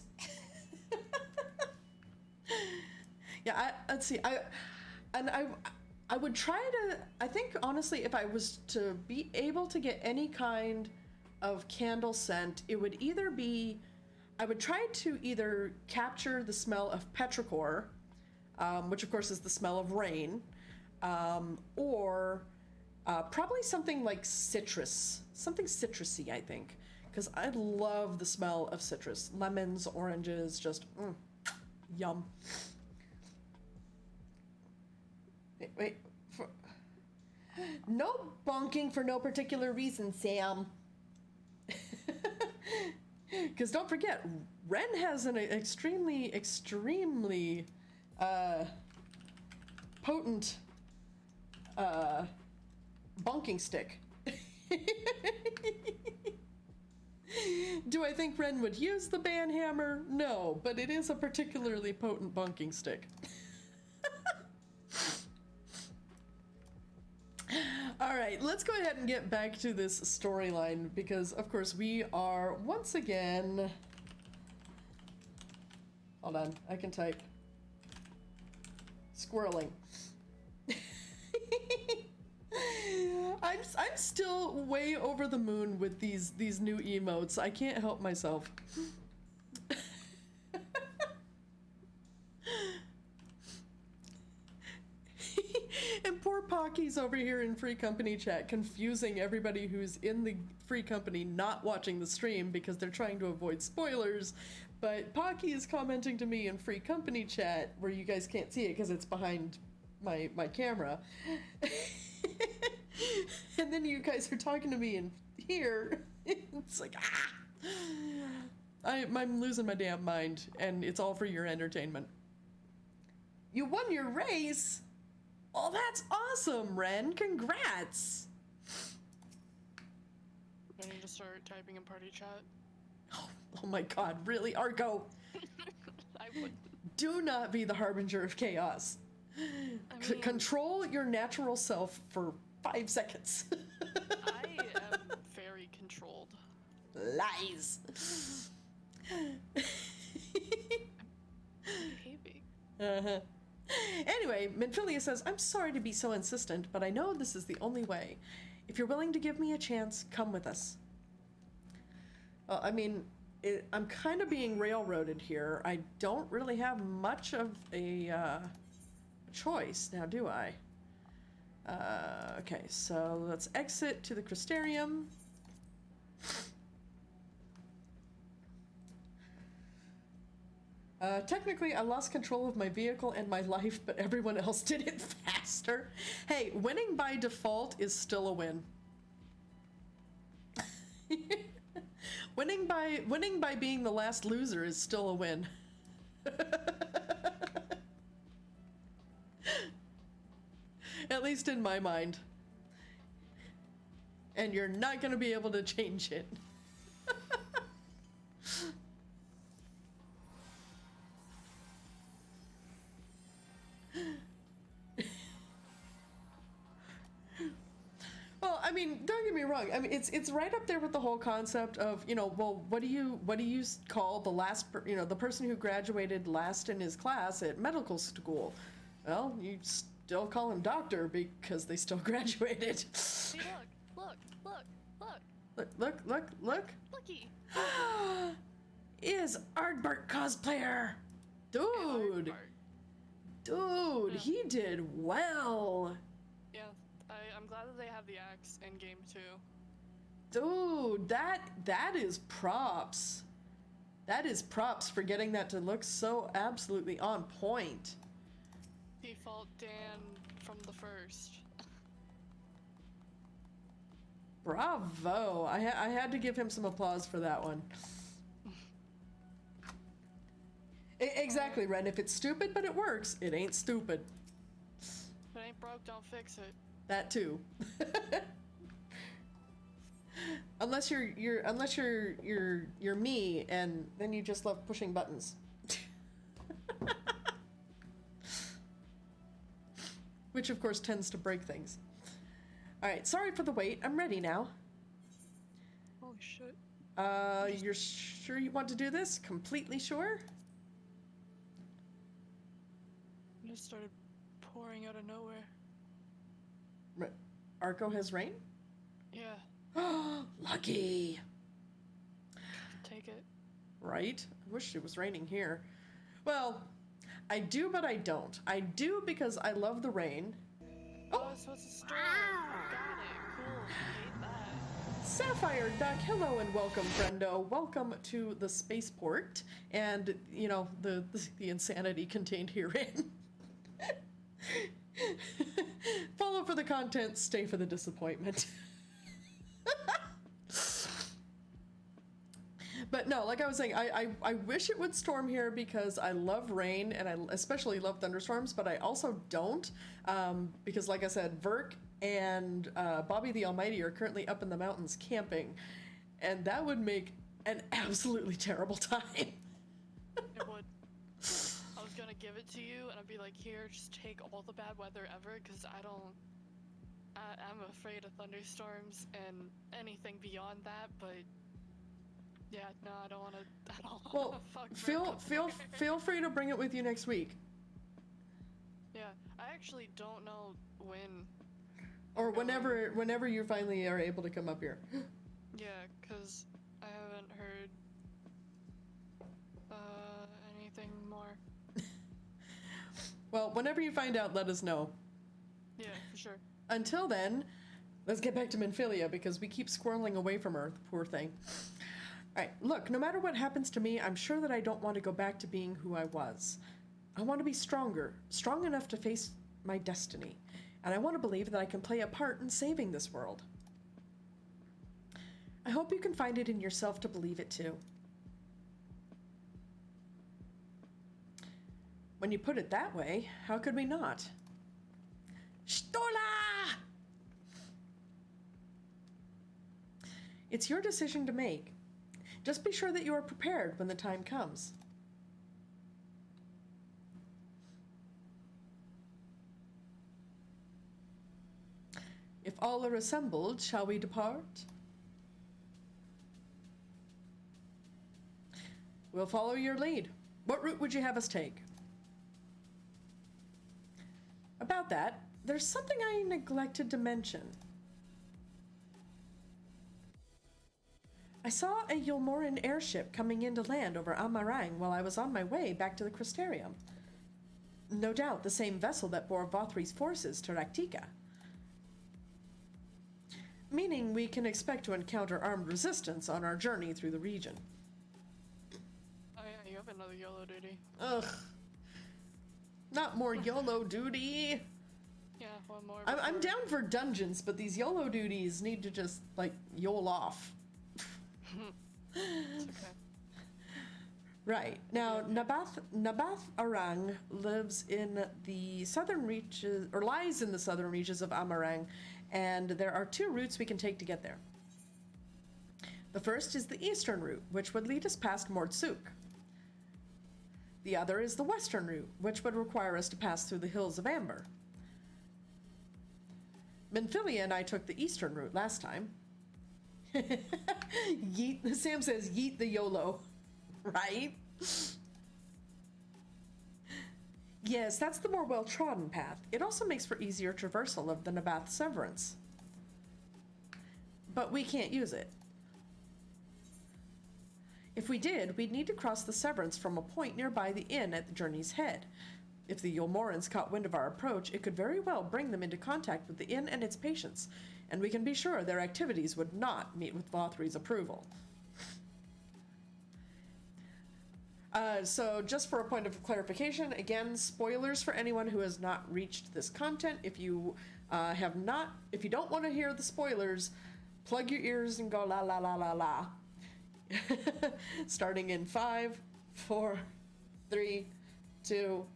Yeah, let's see, I would try to, I think, honestly, if I was to be able to get any kind of candle scent, it would either be, I would try to either capture the smell of petrichor, which of course is the smell of rain, or probably something like citrus, something citrusy, I think, because I love the smell of citrus, lemons, oranges, just yum. Wait, no bonking for no particular reason, Sam. Because don't forget, Ren has an extremely potent bonking stick. Do I think Ren would use the banhammer? No, but it is a particularly potent bonking stick. All right, let's go ahead and get back to this storyline because, of course, we are once again... Hold on, I can type. Squirreling. I'm still way over the moon with these new emotes. I can't help myself. And poor Pocky's over here in Free Company chat confusing everybody who's in the Free Company not watching the stream because they're trying to avoid spoilers. But Pocky is commenting to me in Free Company chat, where you guys can't see it because it's behind my camera. And then you guys are talking to me in here. It's like, I'm losing my damn mind, and it's all for your entertainment. You won your race? Oh, that's awesome, Ren. Congrats.
I need to start typing in party chat.
Oh my god, really, Arco?
I would.
Do not be the harbinger of chaos. Control your natural self for 5 seconds.
I am very controlled.
Lies.
Behaving.
Anyway, Minfilia says, I'm sorry to be so insistent, but I know this is the only way. If you're willing to give me a chance, come with us. Well, I mean, I'm kind of being railroaded here. I don't really have much of a choice now, do I? Okay, so let's exit to the Crystarium. Technically, I lost control of my vehicle and my life, but everyone else did it faster. Hey, winning by default is still a win. Winning by being the last loser is still a win. At least in my mind. And you're not going to be able to change it. Well, I mean, don't get me wrong. I mean, it's right up there with the whole concept of, you know, well, what do you call the last, the person who graduated last in his class at medical school? Well, you still call him doctor because they still graduated.
See, look.
Look.
Looky.
Is Aardbart cosplayer. Dude, he did well.
Yeah, I'm glad that they have the axe in game 2.
Dude, that is props. That is props for getting that to look so absolutely on point.
Default Dan from the first.
Bravo. I had to give him some applause for that one. Exactly, Ren. If it's stupid but it works, it ain't stupid.
If it ain't broke, don't fix it.
That too. Unless you're me, and then you just love pushing buttons. Which of course tends to break things. Alright, sorry for the wait. I'm ready now.
Holy shit.
You're sure you want to do this? Completely sure?
It just started pouring out of nowhere.
Arco has rain?
Yeah.
Lucky!
Take it.
Right? I wish it was raining here. Well, I do, but I don't. I do because I love the rain.
Oh, so it's a storm. Got it. Cool. Hate that.
Sapphire Duck, hello and welcome, friendo. Welcome to the spaceport and, you know, the insanity contained herein. Follow for the content, stay for the disappointment. But no, like I was saying, I wish it would storm here because I love rain and I especially love thunderstorms, but I also don't because, like I said, Verk and Bobby the Almighty are currently up in the mountains camping, and that would make an absolutely terrible time.
It would. I was gonna give it to you and I'd be like, here, just take all the bad weather ever, because I'm afraid of thunderstorms and anything beyond that, but yeah, no, I don't want to.
Well, feel free to bring it with you next week.
Yeah, I actually don't know when.
Or whenever you finally are able to come up here.
Yeah, because I haven't heard anything more.
Well, whenever you find out, let us know.
Yeah, for sure.
Until then, let's get back to Minfilia because we keep squirreling away from her, the poor thing. Alright, look, no matter what happens to me, I'm sure that I don't want to go back to being who I was. I want to be stronger, strong enough to face my destiny, and I want to believe that I can play a part in saving this world. I hope you can find it in yourself to believe it too. When you put it that way, how could we not? Stola! It's your decision to make. Just be sure that you are prepared when the time comes. If all are assembled, shall we depart? We'll follow your lead. What route would you have us take? About that, there's something I neglected to mention. I saw a Yulmoran airship coming in to land over Amarang while I was on my way back to the Crystarium. No doubt the same vessel that bore Vothri's forces to Raktika. Meaning we can expect to encounter armed resistance on our journey through the region.
Oh yeah, you have another YOLO duty.
Ugh. Not more YOLO duty.
Yeah, one more.
I'm down for dungeons, but these YOLO duties need to just, like, YOL off.
It's okay.
Right. Now, Nabath Arang lives in the southern reaches, or lies in the southern reaches of Amarang, and there are two routes we can take to get there. The first is the eastern route, which would lead us past Mordsuk. The other is the western route, which would require us to pass through the Hills of Amber. Minfilia and I took the eastern route last time. Yeet, Sam says, yeet the YOLO, right? Yes, that's the more well-trodden path. It also makes for easier traversal of the Nabath Severance. But we can't use it. If we did, we'd need to cross the Severance from a point nearby the inn at the journey's head. If the Yulmorans caught wind of our approach, it could very well bring them into contact with the inn and its patients, and we can be sure their activities would not meet with Vothri's approval. So just for a point of clarification, again, spoilers for anyone who has not reached this content. If you if you don't want to hear the spoilers, plug your ears and go la la la la la. Starting in 5, 4, 3, 2,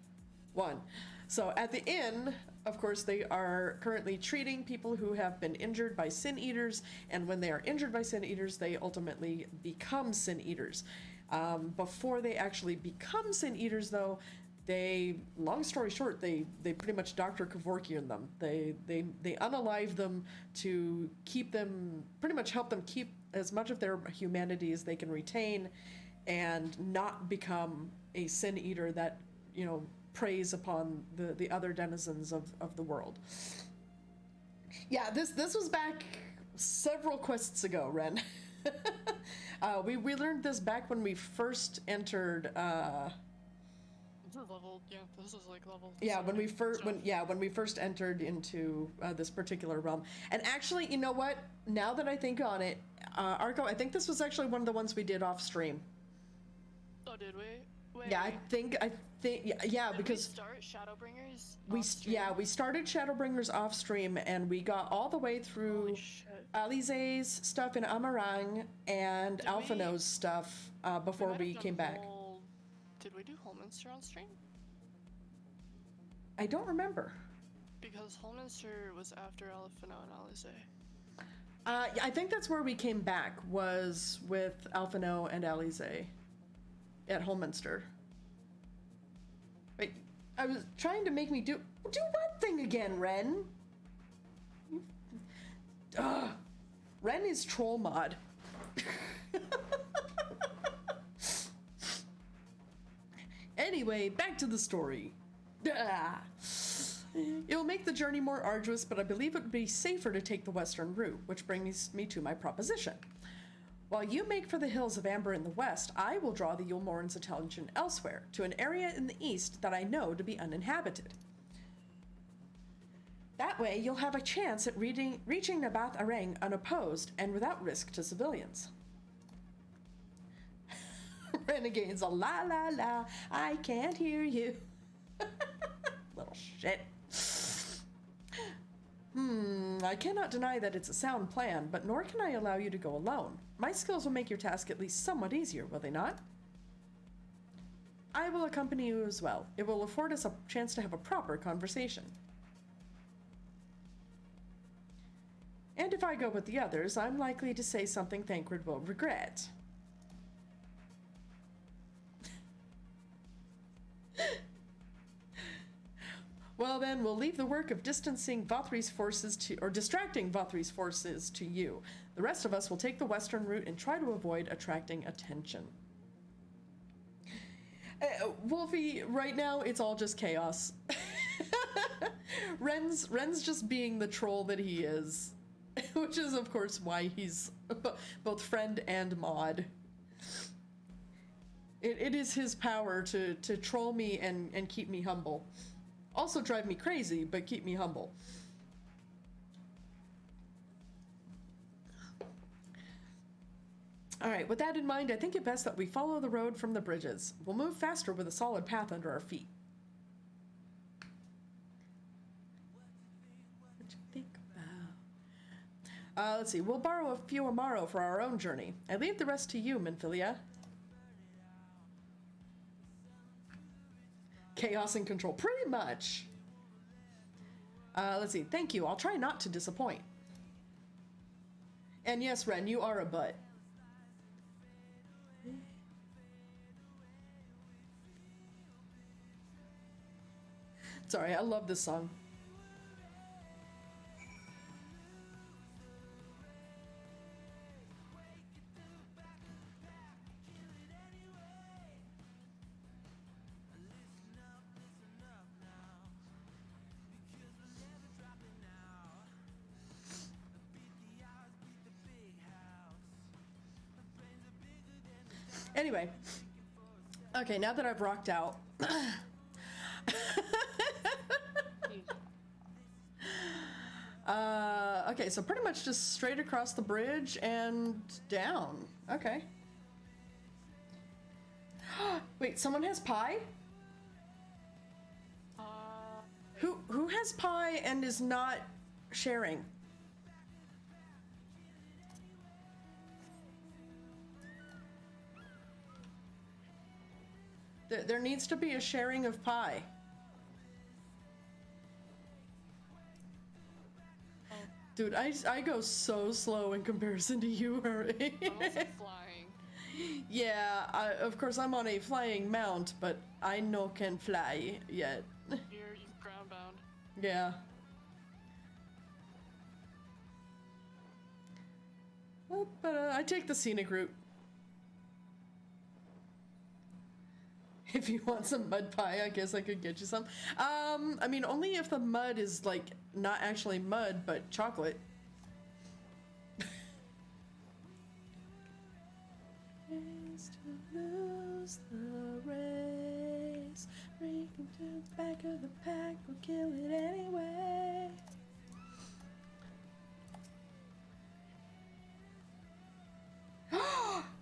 1. So at the inn, of course, they are currently treating people who have been injured by Sin Eaters, and when they are injured by Sin Eaters, they ultimately become Sin Eaters. Before they actually become Sin Eaters, though, long story short, they pretty much Dr. Kevorkian them. They unalive them to keep them, pretty much help them keep as much of their humanity as they can retain, and not become a Sin Eater that, preys upon the other denizens of the world. Yeah, this was back several quests ago, Ren. We learned this back when we first entered.
This is level. Yeah, this is like level.
Yeah, when we first entered into this particular realm. And actually, you know what? Now that I think on it, Arco, I think this was actually one of the ones we did off stream.
Oh, did we? Wait.
Yeah, I think yeah,
did
because
we start Shadowbringers.
We started Shadowbringers off stream, and we got all the way through Alize's stuff in Amarang and Alphino's stuff before we came back.
Did we do Holminster on stream?
I don't remember.
Because Holminster was after Alphino and Alize.
I think that's where we came back, was with Alphino and Alize at Holminster. Wait, I was trying to make me do what thing again, Ren? Ren is troll mod. Anyway, back to the story. It will make the journey more arduous, but I believe it would be safer to take the western route, which brings me to my proposition. While you make for the Hills of Amber in the west, I will draw the Yulmorans' attention elsewhere, to an area in the east that I know to be uninhabited. That way, you'll have a chance at reaching Nabath Arang unopposed and without risk to civilians. Renegades, a la la la, I can't hear you. Little shit. I cannot deny that it's a sound plan, but nor can I allow you to go alone. My skills will make your task at least somewhat easier, will they not? I will accompany you as well. It will afford us a chance to have a proper conversation. And if I go with the others, I'm likely to say something Thancred will regret. Well then, we'll leave the work of distancing Vothri's forces to, or distracting Vothri's forces to you. The rest of us will take the western route and try to avoid attracting attention. Wolfie, right now it's all just chaos. Ren's just being the troll that he is, which is of course why he's both friend and mod. It is his power to troll me and keep me humble. Also drive me crazy, but keep me humble. Alright, with that in mind, I think it best that we follow the road from the bridges. We'll move faster with a solid path under our feet. What you think about? Let's see, we'll borrow a few Amaro for our own journey. I leave the rest to you, Minfilia. Chaos and control, pretty much. Let's see, thank you. I'll try not to disappoint. And yes, Ren, you are a butt. Sorry, I love this song. Anyway, okay, now that I've rocked out, okay, so pretty much just straight across the bridge and down. Okay. Wait, someone has pie? Who has pie and is not sharing? There needs to be a sharing of pie. Dude, I go so slow in comparison to you, Hurry.
I'm also flying.
Yeah, of course I'm on a flying mount, but I no can fly yet.
You're ground-bound.
Yeah. Well, but I take the scenic route. If you want some mud pie, I guess I could get you some. I mean, only if the mud is, like, not actually mud, but chocolate. Is to lose the race. Break into the back of the pack, we'll kill it anyway.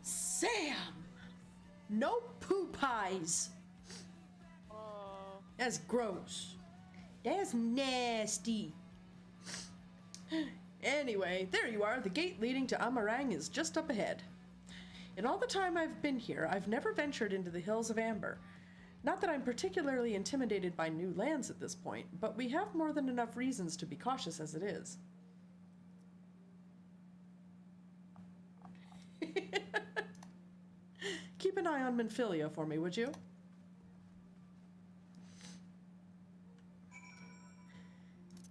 Sam! No poo pies. That's gross. That's nasty. Anyway, there you are. The gate leading to Amarang is just up ahead. In all the time I've been here, I've never ventured into the Hills of Amber. Not that I'm particularly intimidated by new lands at this point, but we have more than enough reasons to be cautious as it is. Keep an eye on Minfilia for me, would you?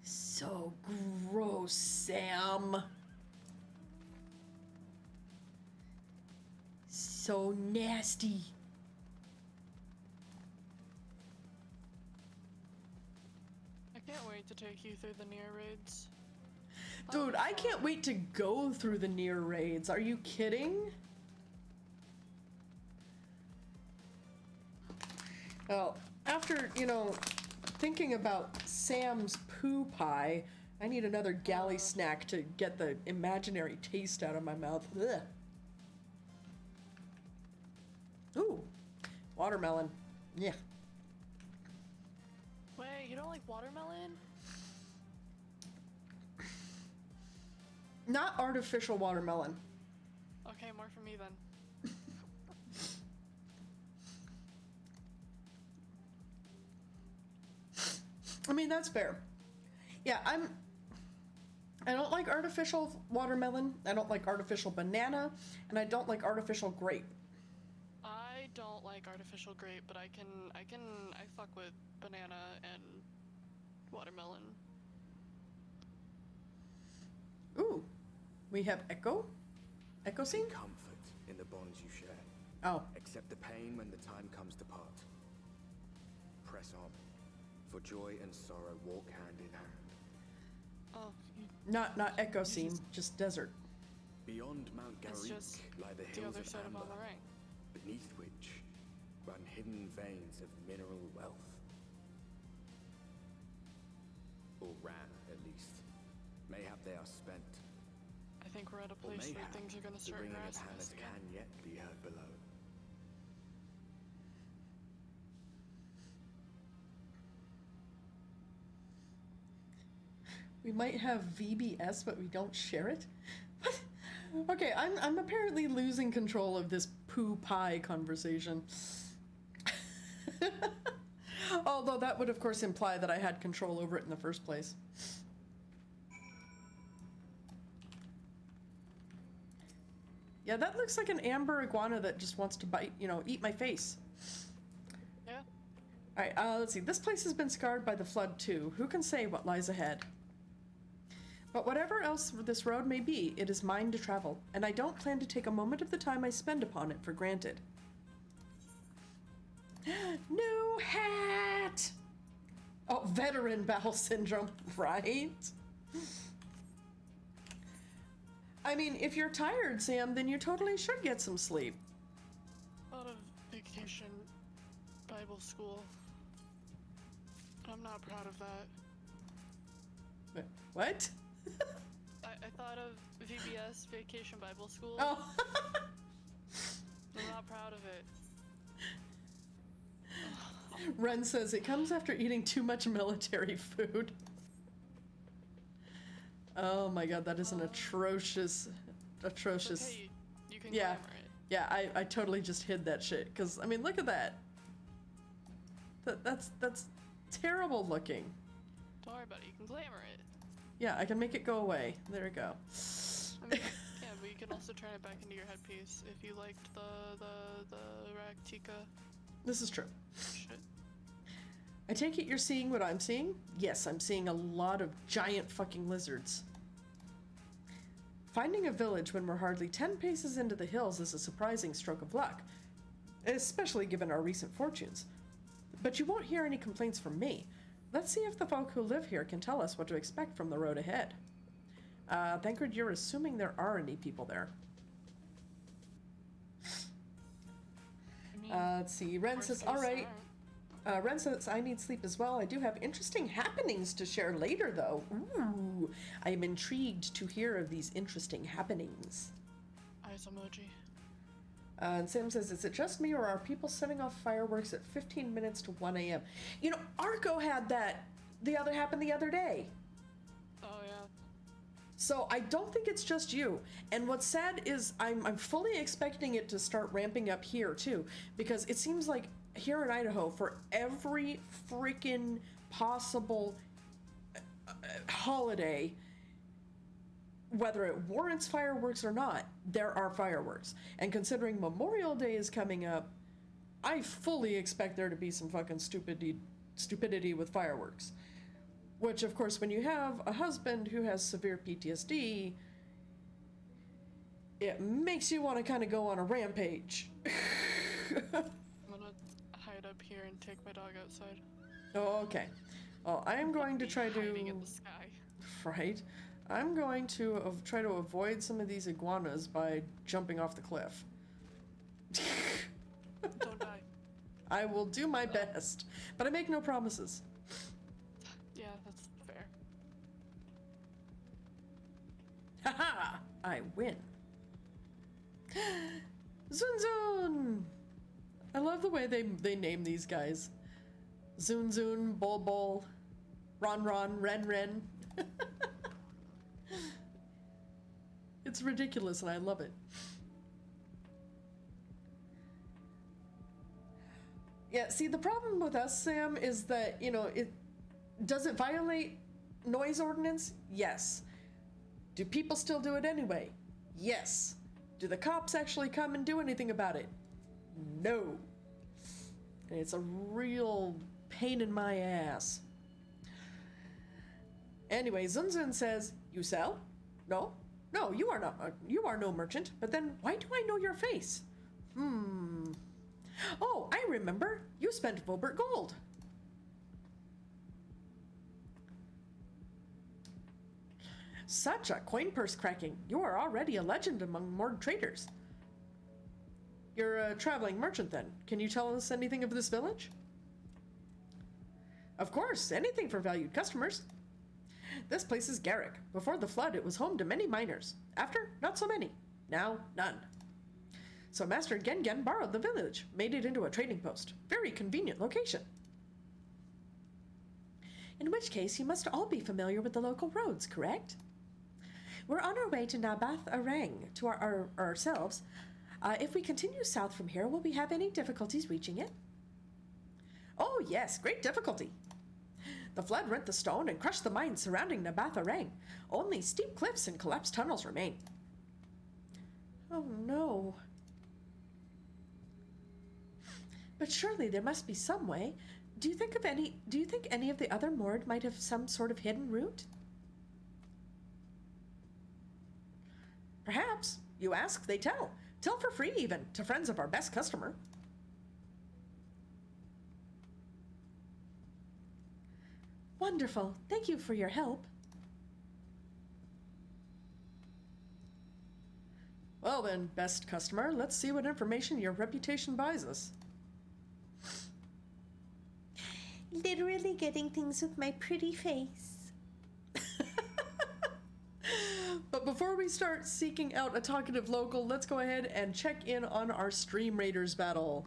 So gross, Sam. So nasty.
I can't wait to take you through the near raids.
Dude, I can't wait to go through the near raids. Are you kidding? Well, after, you know, thinking about Sam's poo pie, I need another galley snack to get the imaginary taste out of my mouth. Ugh. Ooh, watermelon. Yeah.
Wait, you don't like watermelon?
Not artificial watermelon.
Okay, more for me then.
I mean, that's fair. Yeah, I don't like artificial watermelon, I don't like artificial banana, and I don't like artificial grape.
I don't like artificial grape, but I fuck with banana and watermelon.
Ooh, we have Echo scene?
Comfort in the bonds you share.
Oh.
Accept the pain when the time comes to part. Press on, for joy and sorrow walk hand in hand.
Oh,
Not Echo scene, just desert.
Beyond Mount Garrick lie the hills
other
of
side of
amber,
Amarang.
beneath which run hidden veins of mineral wealth. Or ran, at least. Mayhap they are spent.
I think we're at a
Or
place where
mayhap
things are gonna
the
start
ringing of
harassing
hammers
us again.
can yet be heard below.
We might have VBS, but we don't share it? What? Okay, I'm apparently losing control of this poo pie conversation. Although that would of course imply that I had control over it in the first place. Yeah, that looks like an amber iguana that just wants to bite, eat my face.
Yeah.
Alright, let's see. This place has been scarred by the flood too. Who can say what lies ahead? But whatever else this road may be, it is mine to travel, and I don't plan to take a moment of the time I spend upon it for granted. New hat! Oh, veteran bowel syndrome, right? I mean, if you're tired, Sam, then you totally should get some sleep.
Out of vacation Bible school. I'm not proud of that.
What?
I thought of VBS, Vacation Bible School.
Oh.
I'm not proud of it.
Ren says it comes after eating too much military food. Oh my god, that is an atrocious.
Okay, you can
yeah,
glamour it.
yeah. I totally just hid that shit because I mean, look at that. That's terrible looking.
Don't worry about it. You can glamour it.
Yeah, I can make it go away. There we go.
I mean, yeah, but you can also turn it back into your headpiece if you liked the Raktika.
This is true.
Shit.
I take it you're seeing what I'm seeing? Yes, I'm seeing a lot of giant fucking lizards. Finding a village when we're hardly 10 paces into the hills is a surprising stroke of luck, especially given our recent fortunes. But you won't hear any complaints from me. Let's see if the folk who live here can tell us what to expect from the road ahead. Thancred, you're assuming there are any people there. Let's see. Ren says, alright. Ren says, I need sleep as well. I do have interesting happenings to share later, though. Ooh, I am intrigued to hear of these interesting happenings.
Eyes emoji.
And Sam says, is it just me or are people setting off fireworks at 15 minutes to 1 a.m.? You know, Arco had that happened the other day.
Oh, yeah.
So I don't think it's just you. And what's sad is I'm fully expecting it to start ramping up here too, because it seems like here in Idaho, for every freaking possible holiday, whether it warrants fireworks or not, there are fireworks. And considering Memorial Day is coming up, I fully expect there to be some fucking stupidity with fireworks. Which, of course, when you have a husband who has severe PTSD, it makes you want to kind of go on a rampage.
I'm gonna hide up here and take my dog outside.
Oh, okay. Well, I am going to try to...
Hiding in the sky.
Right. I'm going to try to avoid some of these iguanas by jumping off the cliff.
Don't die.
I will do my best, but I make no promises.
Yeah, that's fair.
Haha! I win. Zun Zun! I love the way they name these guys. Zun Zun, Bol Bol, Ron Ron, Ren Ren. It's ridiculous and I love it. Yeah, see, the problem with us, Sam, is that, you know, Does it violate noise ordinance? Yes. Do people still do it anyway? Yes. Do the cops actually come and do anything about it? No. And it's a real pain in my ass. Anyway, Zunzun says, you sell? No. No, you are not. You are no merchant. But then why do I know your face? Oh, I remember. You spent Vobert gold. Such a coin purse cracking. You are already a legend among Mord traders. You're a traveling merchant then. Can you tell us anything of this village? Of course, anything for valued customers. This place is Garrick. Before the flood, it was home to many miners. After, not so many. Now, none. So Master Gengen borrowed the village, made it into a trading post. Very convenient location. In which case, you must all be familiar with the local roads, correct? We're on our way to Nabath Arang to ourselves. If we continue south from here, will we have any difficulties reaching it? Oh yes, great difficulty. The flood rent the stone and crushed the mines surrounding Nabath Arang. Only steep cliffs and collapsed tunnels remain. Oh no. But surely there must be some way. Do you think any of the other Mord might have some sort of hidden route? Perhaps. You ask, they tell. Tell for free even, to friends of our best customer. Wonderful. Thank you for your help. Well then, best customer, let's see what information your reputation buys us. Literally getting things with my pretty face. But before we start seeking out a talkative local, let's go ahead and check in on our Stream Raiders battle.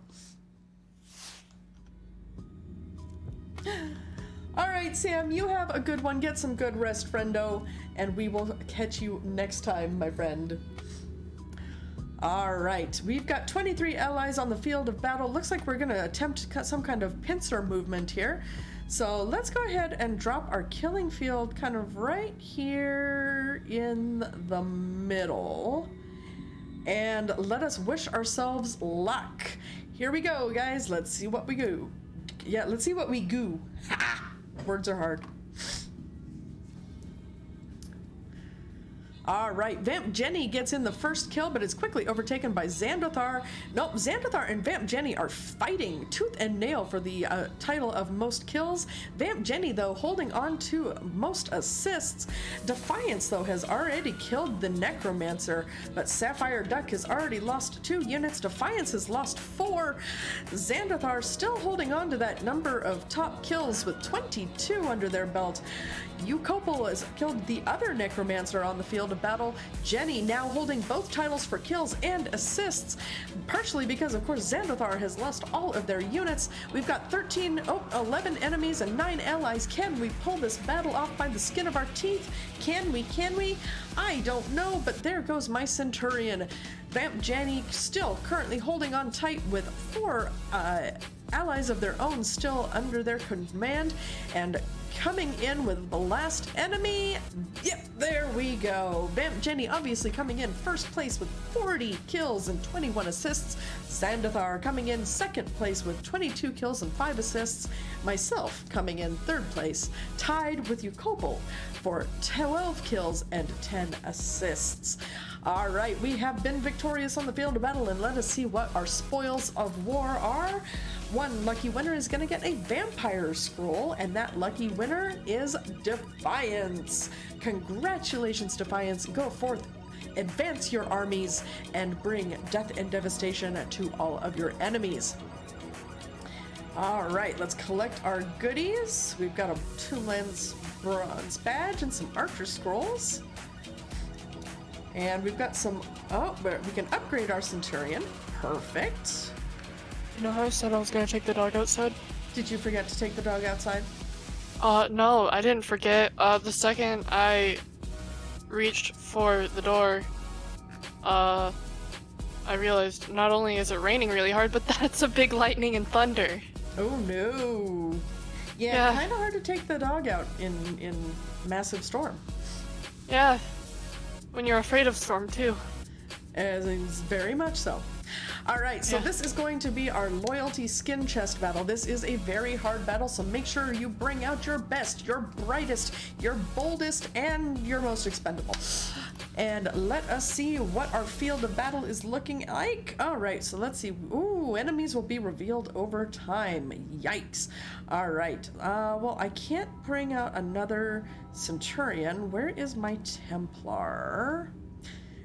Alright, Sam, you have a good one. Get some good rest, friendo, and we will catch you next time, my friend. Alright, we've got 23 allies on the field of battle. Looks like we're going to attempt some kind of pincer movement here. So let's go ahead and drop our killing field kind of right here in the middle. And let us wish ourselves luck. Here we go, guys. Let's see what we go. Yeah, let's see what we goo. Ha! Words are hard. Alright, Vamp Jenny gets in the first kill, but is quickly overtaken by Xandothar. Nope, Xandothar and Vamp Jenny are fighting tooth and nail for the title of most kills. Vamp Jenny, though, holding on to most assists. Defiance, though, has already killed the Necromancer, but Sapphire Duck has already lost 2 units. Defiance has lost 4. Xandothar still holding on to that number of top kills with 22 under their belt. Ukopal has killed the other Necromancer on the field of battle. Jenny now holding both titles for kills and assists, partially because, of course, Xandothar has lost all of their units. We've got 11 enemies and 9 allies. Can we pull this battle off by the skin of our teeth? Can we? Can we? I don't know, but there goes my Centurion. Vamp Jenny still currently holding on tight with 4 allies of their own still under their command, and coming in with the last enemy. Yep, there we go. Vamp Jenny obviously coming in first place with 40 kills and 21 assists. Xandothar coming in second place with 22 kills and 5 assists. Myself coming in third place, tied with Ukopal for 12 kills and 10 assists. All right, we have been victorious on the field of battle, and let us see what our spoils of war are. One lucky winner is going to get a vampire scroll, and that lucky winner is Defiance. Congratulations, Defiance. Go forth, advance your armies, and bring death and devastation to all of your enemies. All right, let's collect our goodies. We've got a 2-lens bronze badge and some archer scrolls. And we've got some, we can upgrade our Centurion. Perfect.
You know how I said I was gonna take the dog outside?
Did you forget to take the dog outside?
No, I didn't forget. The second I reached for the door, I realized not only is it raining really hard, but that's a big lightning and thunder.
Oh no. Yeah, kind of hard to take the dog out in massive storm.
Yeah, when you're afraid of storm too.
As is very much so. All right, so this is going to be our loyalty skin chest battle. This is a very hard battle, so make sure you bring out your best, your brightest, your boldest, and your most expendable. And let us see what our field of battle is looking like. All right, so let's see. Ooh, enemies will be revealed over time. Yikes. All right. Well, I can't bring out another Centurion. Where is my Templar?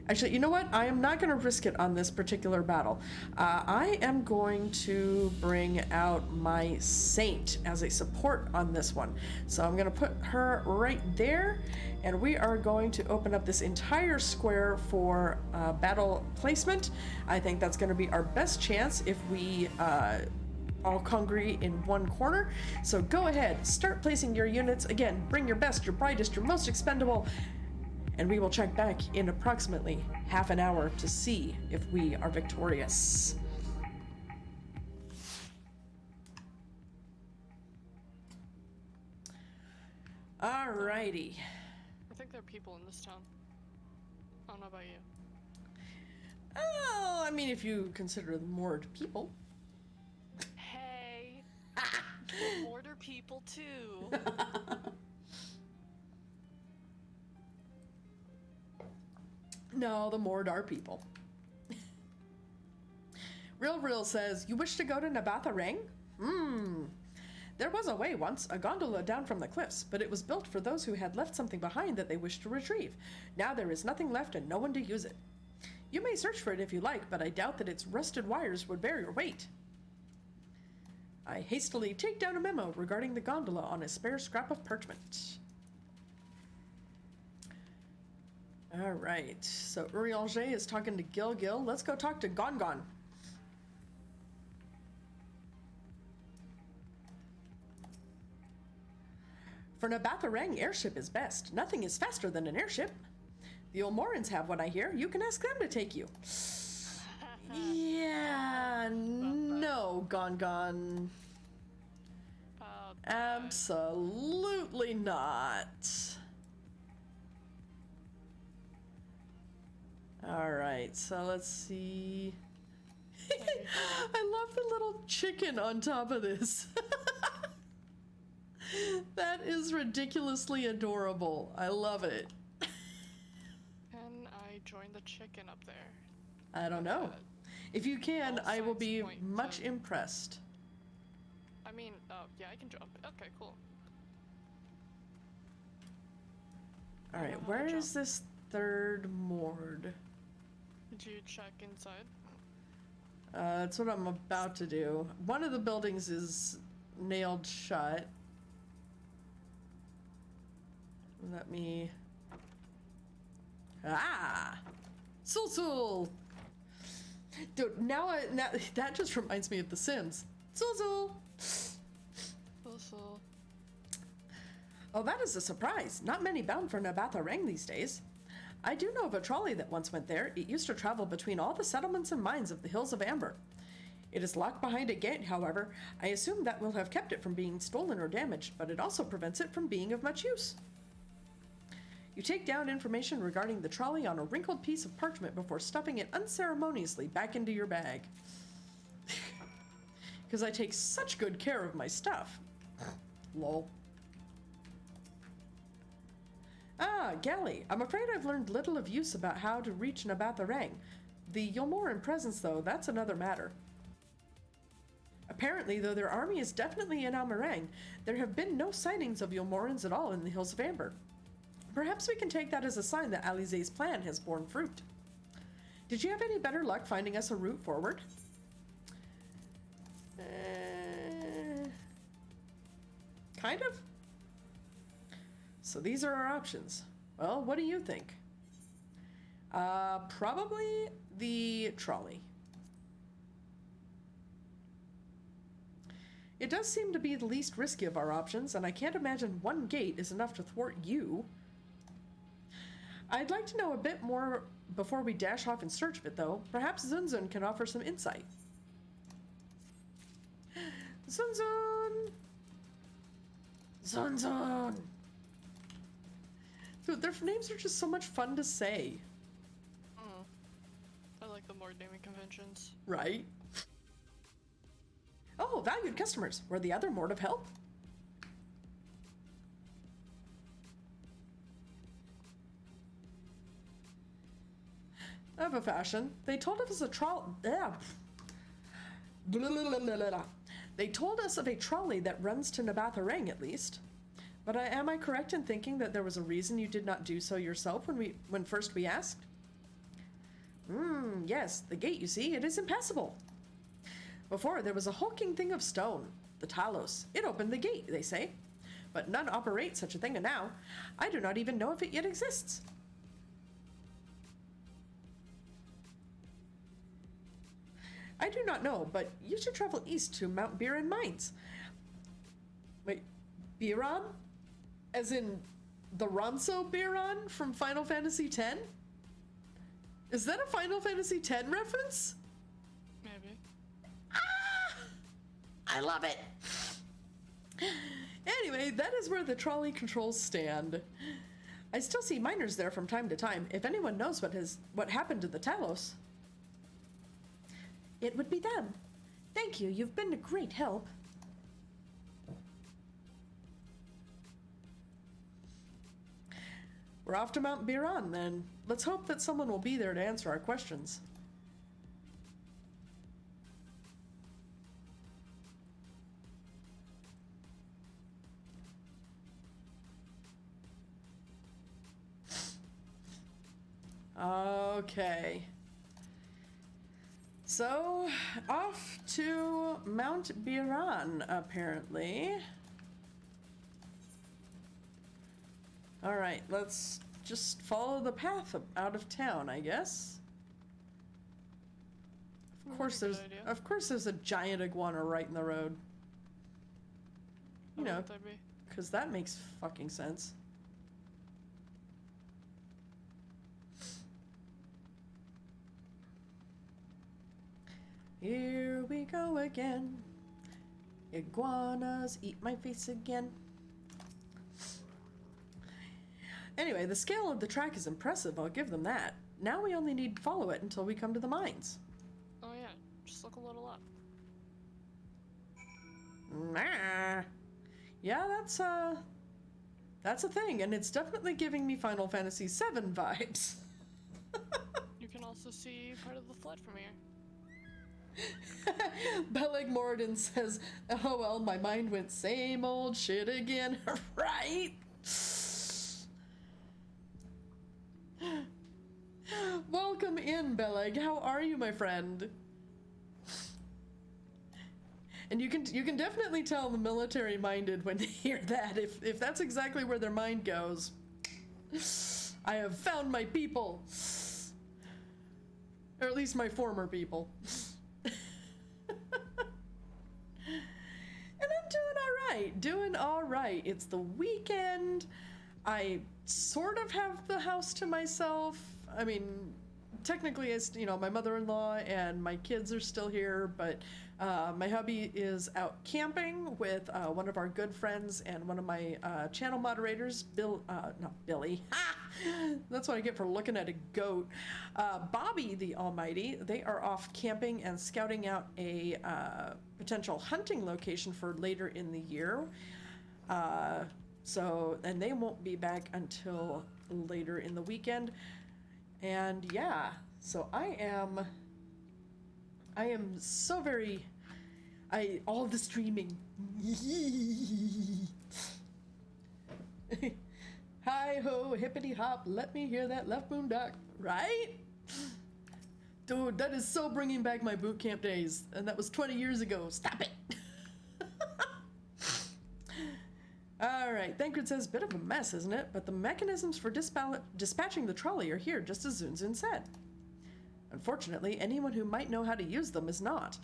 Actually, you know what? I am not going to risk it on this particular battle. I am going to bring out my Saint as a support on this one. So I'm going to put her right there, and we are going to open up this entire square for battle placement. I think that's going to be our best chance if we all congregate in one corner. So go ahead, start placing your units. Again, bring your best, your brightest, your most expendable, and we will check back in approximately half an hour to see if we are victorious. Alrighty.
I think there are people in this town. I don't know about you.
Oh, I mean, if you consider the Mord people.
Hey, Mord are people too.
No, the Mord are people. Real says, you wish to go to Nabatha Rang? There was a way once, a gondola down from the cliffs, but it was built for those who had left something behind that they wished to retrieve. Now there is nothing left and no one to use it. You may search for it if you like, but I doubt that its rusted wires would bear your weight. I hastily take down a memo regarding the gondola on a spare scrap of parchment. All right, so Urianger is talking to Gil. Let's go talk to Gongon. For Nabatha Rang, airship is best. Nothing is faster than an airship. The Olmorans have one, I hear. You can ask them to take you. Yeah, no, Gongon. Absolutely not. All right, so let's see. I love the little chicken on top of this. That is ridiculously adorable. I love it.
Can I join the chicken up there?
I don't know. If you can, I will be much impressed.
I mean, yeah, I can jump. Okay, cool.
All right, where is this third Mord?
Did you check inside?
That's what I'm about to do. One of the buildings is nailed shut. Let me... Sul! Dude, now that just reminds me of The Sims. Sul! Oh, that is a surprise. Not many bound for Nabatha Rang these days. I do know of a trolley that once went there. It used to travel between all the settlements and mines of the Hills of Amber. It is locked behind a gate, however. I assume that will have kept it from being stolen or damaged, but it also prevents it from being of much use. You take down information regarding the trolley on a wrinkled piece of parchment before stuffing it unceremoniously back into your bag. Because I take such good care of my stuff. Lol. Galli, I'm afraid I've learned little of use about how to reach Nabatha Rang. The Yulmoran presence, though, that's another matter. Apparently, though their army is definitely in Amarang, there have been no sightings of Yulmorans at all in the Hills of Amber. Perhaps we can take that as a sign that Alizé's plan has borne fruit. Did you have any better luck finding us a route forward? Kind of. So these are our options. Well, what do you think? Probably the trolley. It does seem to be the least risky of our options, and I can't imagine one gate is enough to thwart you. I'd like to know a bit more before we dash off in search of it, though. Perhaps Zunzun can offer some insight. Zunzun! Zun Zun. Dude, their names are just so much fun to say.
I like the more naming conventions.
Right? Oh, valued customers. Were the other Mort of help? Of a fashion. They told us a trolley. They told us of a trolley that runs to Nabatharang, at least. But am I correct in thinking that there was a reason you did not do so yourself when first we asked? Yes, the gate, you see, it is impassable. Before, there was a hulking thing of stone, the Talos. It opened the gate, they say. But none operate such a thing now. I do not even know if it yet exists. I do not know, but you should travel east to Mount Biran Mines. Wait, Biran? As in the Ronso Biran from Final Fantasy X? Is that a Final Fantasy X reference?
Maybe.
Ah! I love it! Anyway, that is where the trolley controls stand. I still see miners there from time to time. If anyone knows what happened to the Talos, it would be them. Thank you, you've been a great help. We're off to Mount Biran then. Let's hope that someone will be there to answer our questions. Okay. So, off to Mount Biran, apparently. Alright, let's just follow the path out of town, I guess. Of course there's a giant iguana right in the road. You know, because that makes fucking sense. Here we go again. Iguanas eat my face again. Anyway, the scale of the track is impressive, I'll give them that. Now we only need to follow it until we come to the mines.
Oh yeah, just look a little up.
Nah. Yeah, that's a thing, and it's definitely giving me Final Fantasy VII vibes.
You can also see part of the flood from here.
Beleg Moradin says, oh well, my mind went same old shit again, right? Welcome in, Beleg. How are you, my friend? And you can definitely tell the military-minded when they hear that. If that's exactly where their mind goes. I have found my people. Or at least my former people. And I'm doing all right. It's the weekend. I sort of have the house to myself. I mean, technically, it's, you know, my mother-in-law and my kids are still here, but my hubby is out camping with one of our good friends and one of my channel moderators, not Billy. That's what I get for looking at a goat. Bobby the Almighty. They are off camping and scouting out a potential hunting location for later in the year. And they won't be back until later in the weekend. And yeah, so I am so very, all the streaming. Hi ho, hippity hop, let me hear that left boom duck, right? Dude, that is so bringing back my boot camp days, and that was 20 years ago. Stop it. All right, Thancred says, bit of a mess, isn't it? But the mechanisms for dispatching the trolley are here, just as Zunzun said. Unfortunately, anyone who might know how to use them is not.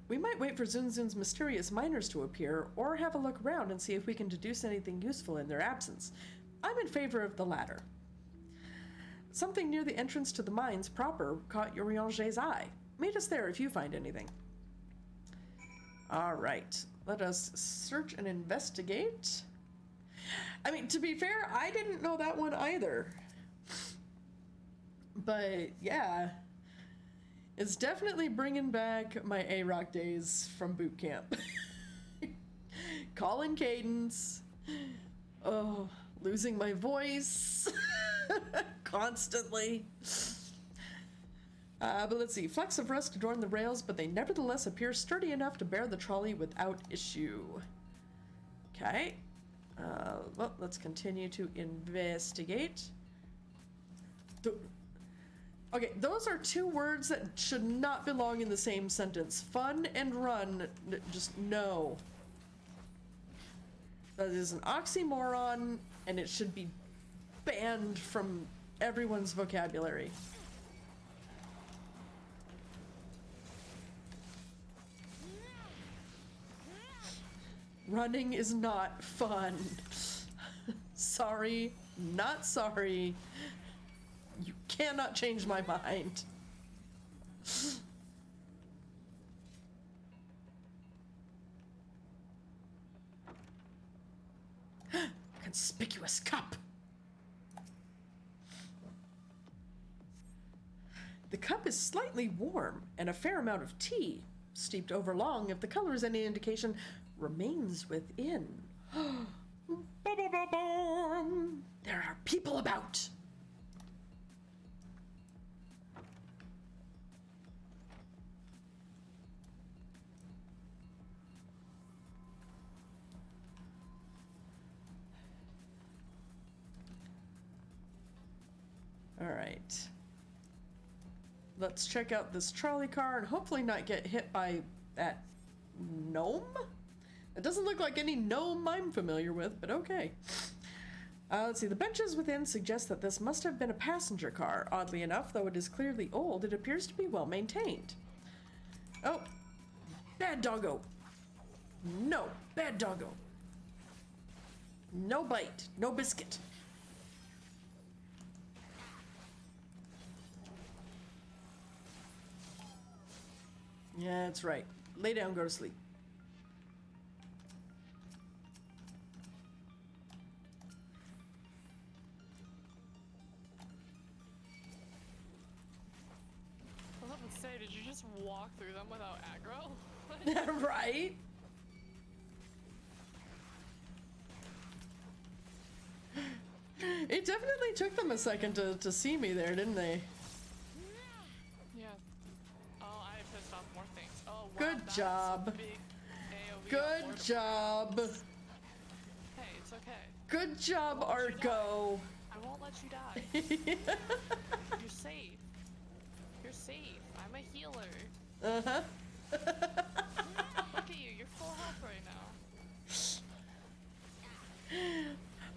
We might wait for Zunzun's mysterious miners to appear, or have a look around and see if we can deduce anything useful in their absence. I'm in favor of the latter. Something near the entrance to the mines proper caught Urianger's eye. Meet us there if you find anything. All right, let us search and investigate. I mean, to be fair, I didn't know that one either. But yeah, it's definitely bringing back my A-Rock days from boot camp. Calling cadence. Oh, losing my voice constantly. But let's see. Flecks of rust adorn the rails, but they nevertheless appear sturdy enough to bear the trolley without issue. Okay. Well, let's continue to investigate. Okay, those are two words that should not belong in the same sentence. Fun and run, just no. That is an oxymoron, and it should be banned from everyone's vocabulary. Running is not fun. Sorry, not sorry. You cannot change my mind. Conspicuous cup. The cup is slightly warm, and a fair amount of tea, steeped over long, if the color is any indication, remains within. There are people about. All right. Let's check out this trolley car and hopefully not get hit by that gnome? It doesn't look like any gnome I'm familiar with, but okay. Let's see. The benches within suggest that this must have been a passenger car. Oddly enough, though it is clearly old, it appears to be well maintained. Oh, bad doggo. No, bad doggo. No bite, no biscuit. Yeah, that's right. Lay down, go to sleep.
I was about to say, did you just walk through them without aggro?
Right? It definitely took them a second to see me there, didn't they?
Yeah. Oh, I pissed off more things. Oh, wow.
Good job. Good job.
Hey, it's okay.
Good job, Arco.
I won't let you die. You're safe. You're safe. I'm a healer.
Uh-huh.
Look at you. You're full health right now.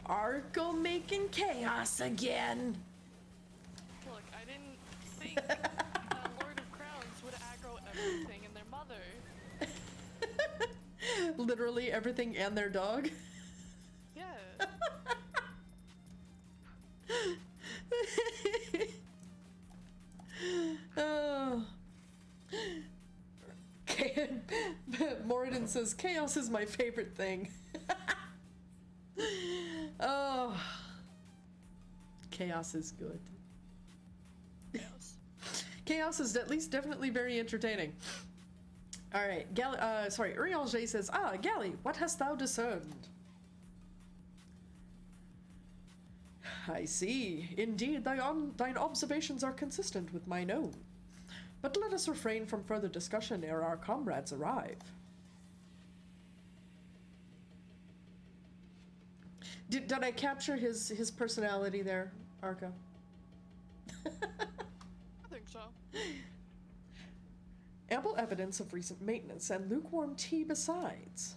Arco making chaos again.
Look, I didn't think that Lord of Crowns would aggro everything and their mother.
Literally everything and their dog.
Yeah.
Oh. Moradin says, chaos is my favorite thing. Oh. Chaos is good. Chaos is at least definitely very entertaining. All right, Uriel J says, Galli, what hast thou discerned? I see. Indeed, thine observations are consistent with mine own. But let us refrain from further discussion ere our comrades arrive. Did I capture his personality there, Arco?
I think so.
Ample evidence of recent maintenance and lukewarm tea besides.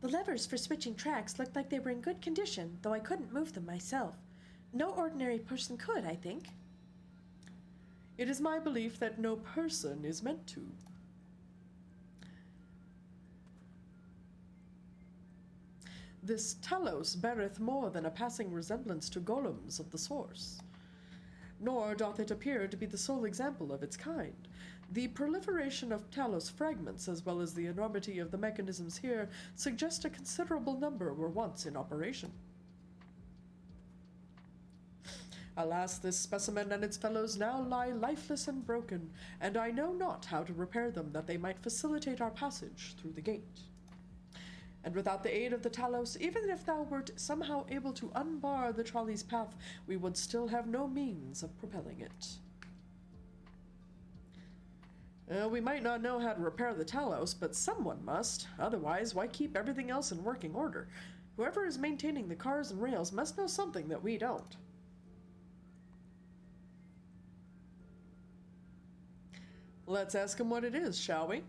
The levers for switching tracks looked like they were in good condition, though I couldn't move them myself. No ordinary person could, I think. It is my belief that no person is meant to. This Talos beareth more than a passing resemblance to golems of the source. Nor doth it appear to be the sole example of its kind. The proliferation of Talos fragments, as well as the enormity of the mechanisms here, suggest a considerable number were once in operation. Alas, this specimen and its fellows now lie lifeless and broken, and I know not how to repair them that they might facilitate our passage through the gate. And without the aid of the Talos, even if thou wert somehow able to unbar the trolley's path, we would still have no means of propelling it. We might not know how to repair the Talos, but someone must. Otherwise, why keep everything else in working order? Whoever is maintaining the cars and rails must know something that we don't. Let's ask him what it is, shall we?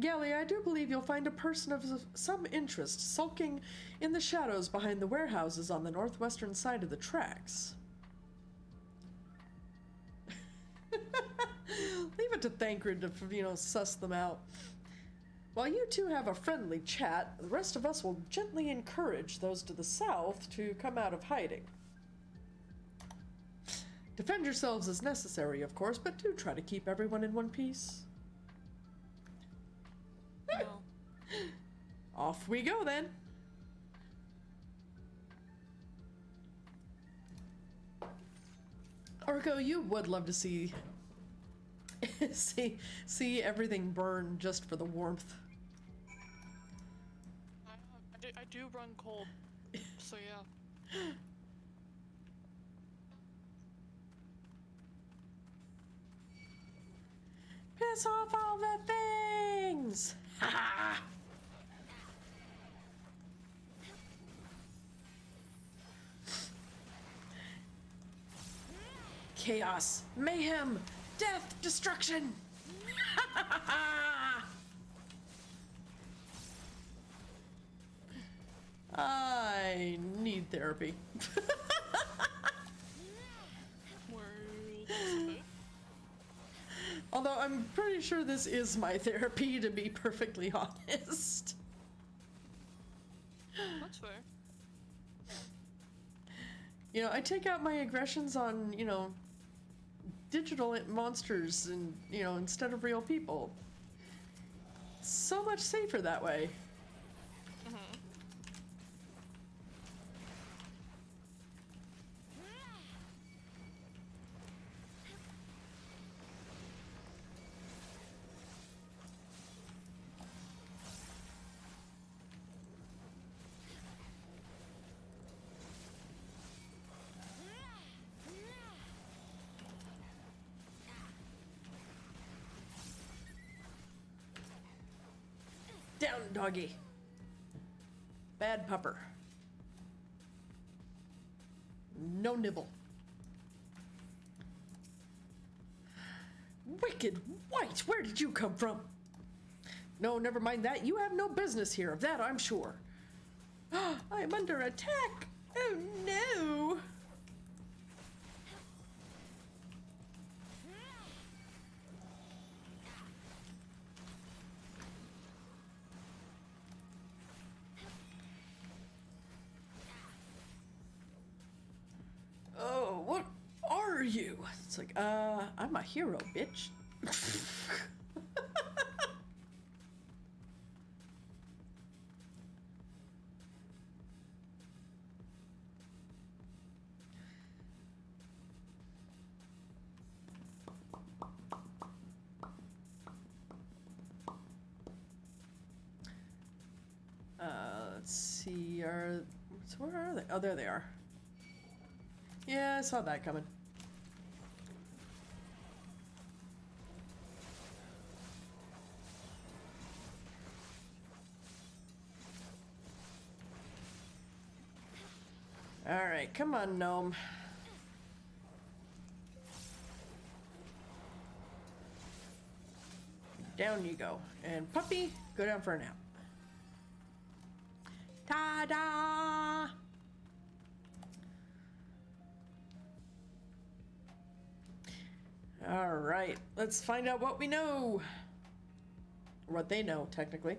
Galli, I do believe you'll find a person of some interest sulking in the shadows behind the warehouses on the northwestern side of the tracks. Leave it to Thancred to, suss them out. While you two have a friendly chat, the rest of us will gently encourage those to the south to come out of hiding. Defend yourselves as necessary, of course, but do try to keep everyone in one piece.
No.
Off we go then. Orko, you would love to see see everything burn just for the warmth.
I do run cold, so yeah.
Piss off all the things! Ha! Chaos, mayhem, death, destruction! I need therapy. Although I'm pretty sure this is my therapy, to be perfectly honest.
That's fair.
I take out my aggressions on, digital monsters and, instead of real people. So much safer that way. Down, doggy. Bad pupper. No nibble. Wicked white, where did you come from? No, never mind that. You have no business here, of that I'm sure. I'm under attack. Oh no. Oh, what are you? It's like, I'm a hero, bitch. Let's see, so where are they? Oh, there they are. Yeah, I saw that coming. All right, come on, gnome. Down you go. And puppy, go down for a nap. Ta-da! All right, let's find out what we know. Or what they know, technically.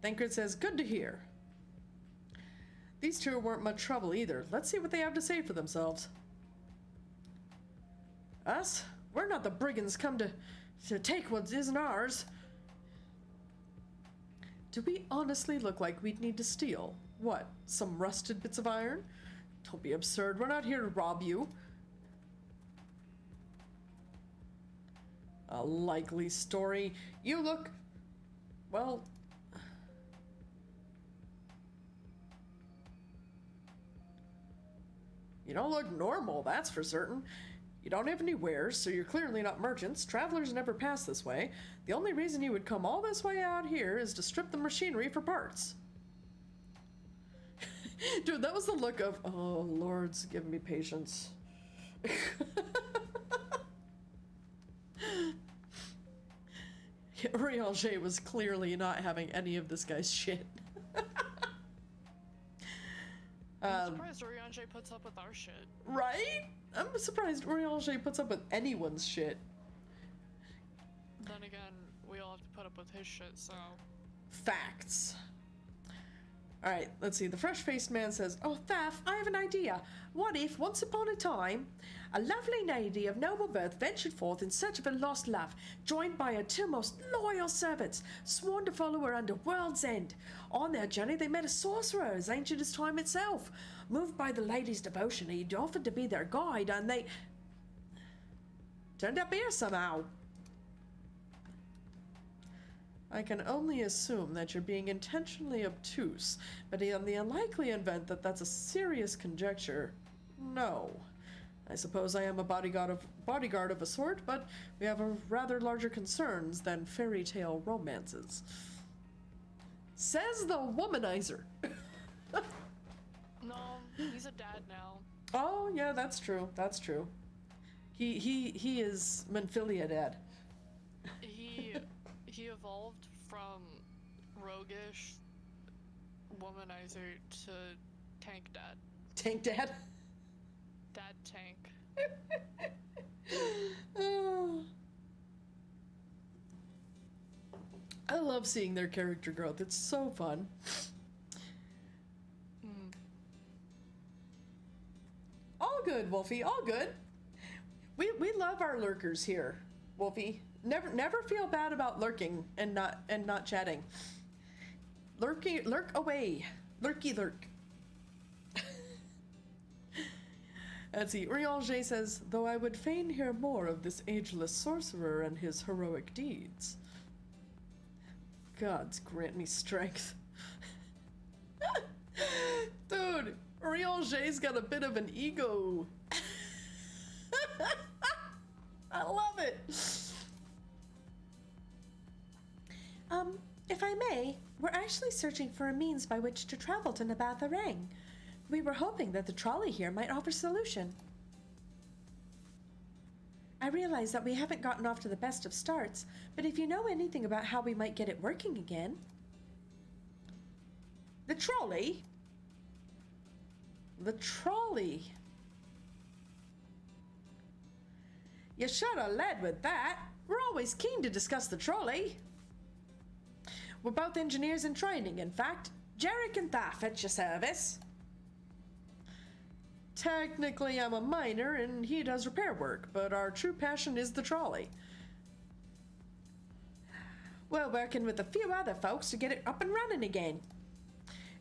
Thancred says, good to hear. These two weren't much trouble either. Let's see what they have to say for themselves. Us? We're not the brigands come to take what isn't ours. Do we honestly look like we'd need to steal? What, some rusted bits of iron? Don't be absurd. We're not here to rob you. A likely story. You look... well... you don't look normal, that's for certain. You don't have any wares, so you're clearly not merchants. Travelers never pass this way. The only reason you would come all this way out here is to strip the machinery for parts. Dude, that was the look of, oh, Lord's give me patience. Urianger was clearly not having any of this guy's shit.
I'm surprised Urianger puts up with our shit.
Right? I'm surprised Urianger puts up with anyone's shit.
Then again, we all have to put up with his shit, so...
Facts. Alright, let's see. The fresh-faced man says, "Oh, Thaf, I have an idea. What if, once upon a time, a lovely lady of noble birth ventured forth in search of her lost love, joined by her two most loyal servants, sworn to follow her unto world's end. On their journey, they met a sorcerer as ancient as time itself. Moved by the lady's devotion, he offered to be their guide, and they turned up here somehow." I can only assume that you're being intentionally obtuse, but in the unlikely event that that's a serious conjecture, no. I suppose I am a bodyguard of a sort, but we have a rather larger concerns than fairy tale romances. Says the womanizer.
No, he's a dad now.
Oh, yeah, that's true. That's true. He is Manphilia dad.
He evolved from roguish womanizer to tank dad.
Tank dad?
Dad tank.
Oh. I love seeing their character growth. It's so fun. All good, Wolfie. All good. We love our lurkers here, Wolfie. Never feel bad about lurking and not chatting. Lurk away. Lurky lurk. Let's see. Urianger says, "Though I would fain hear more of this ageless sorcerer and his heroic deeds." Gods grant me strength. Dude, Urianger's got a bit of an ego. I love it.
If I may, we're actually searching for a means by which to travel to Nabatha-Rang. We were hoping that the trolley here might offer solution. I realize that we haven't gotten off to the best of starts, but if you know anything about how we might get it working again...
The trolley? The trolley. You should have led with that. We're always keen to discuss the trolley. We're both engineers in training, in fact. Jarek and Thaf at your service. Technically, I'm a miner and he does repair work, but our true passion is the trolley. We're working with a few other folks to get it up and running again.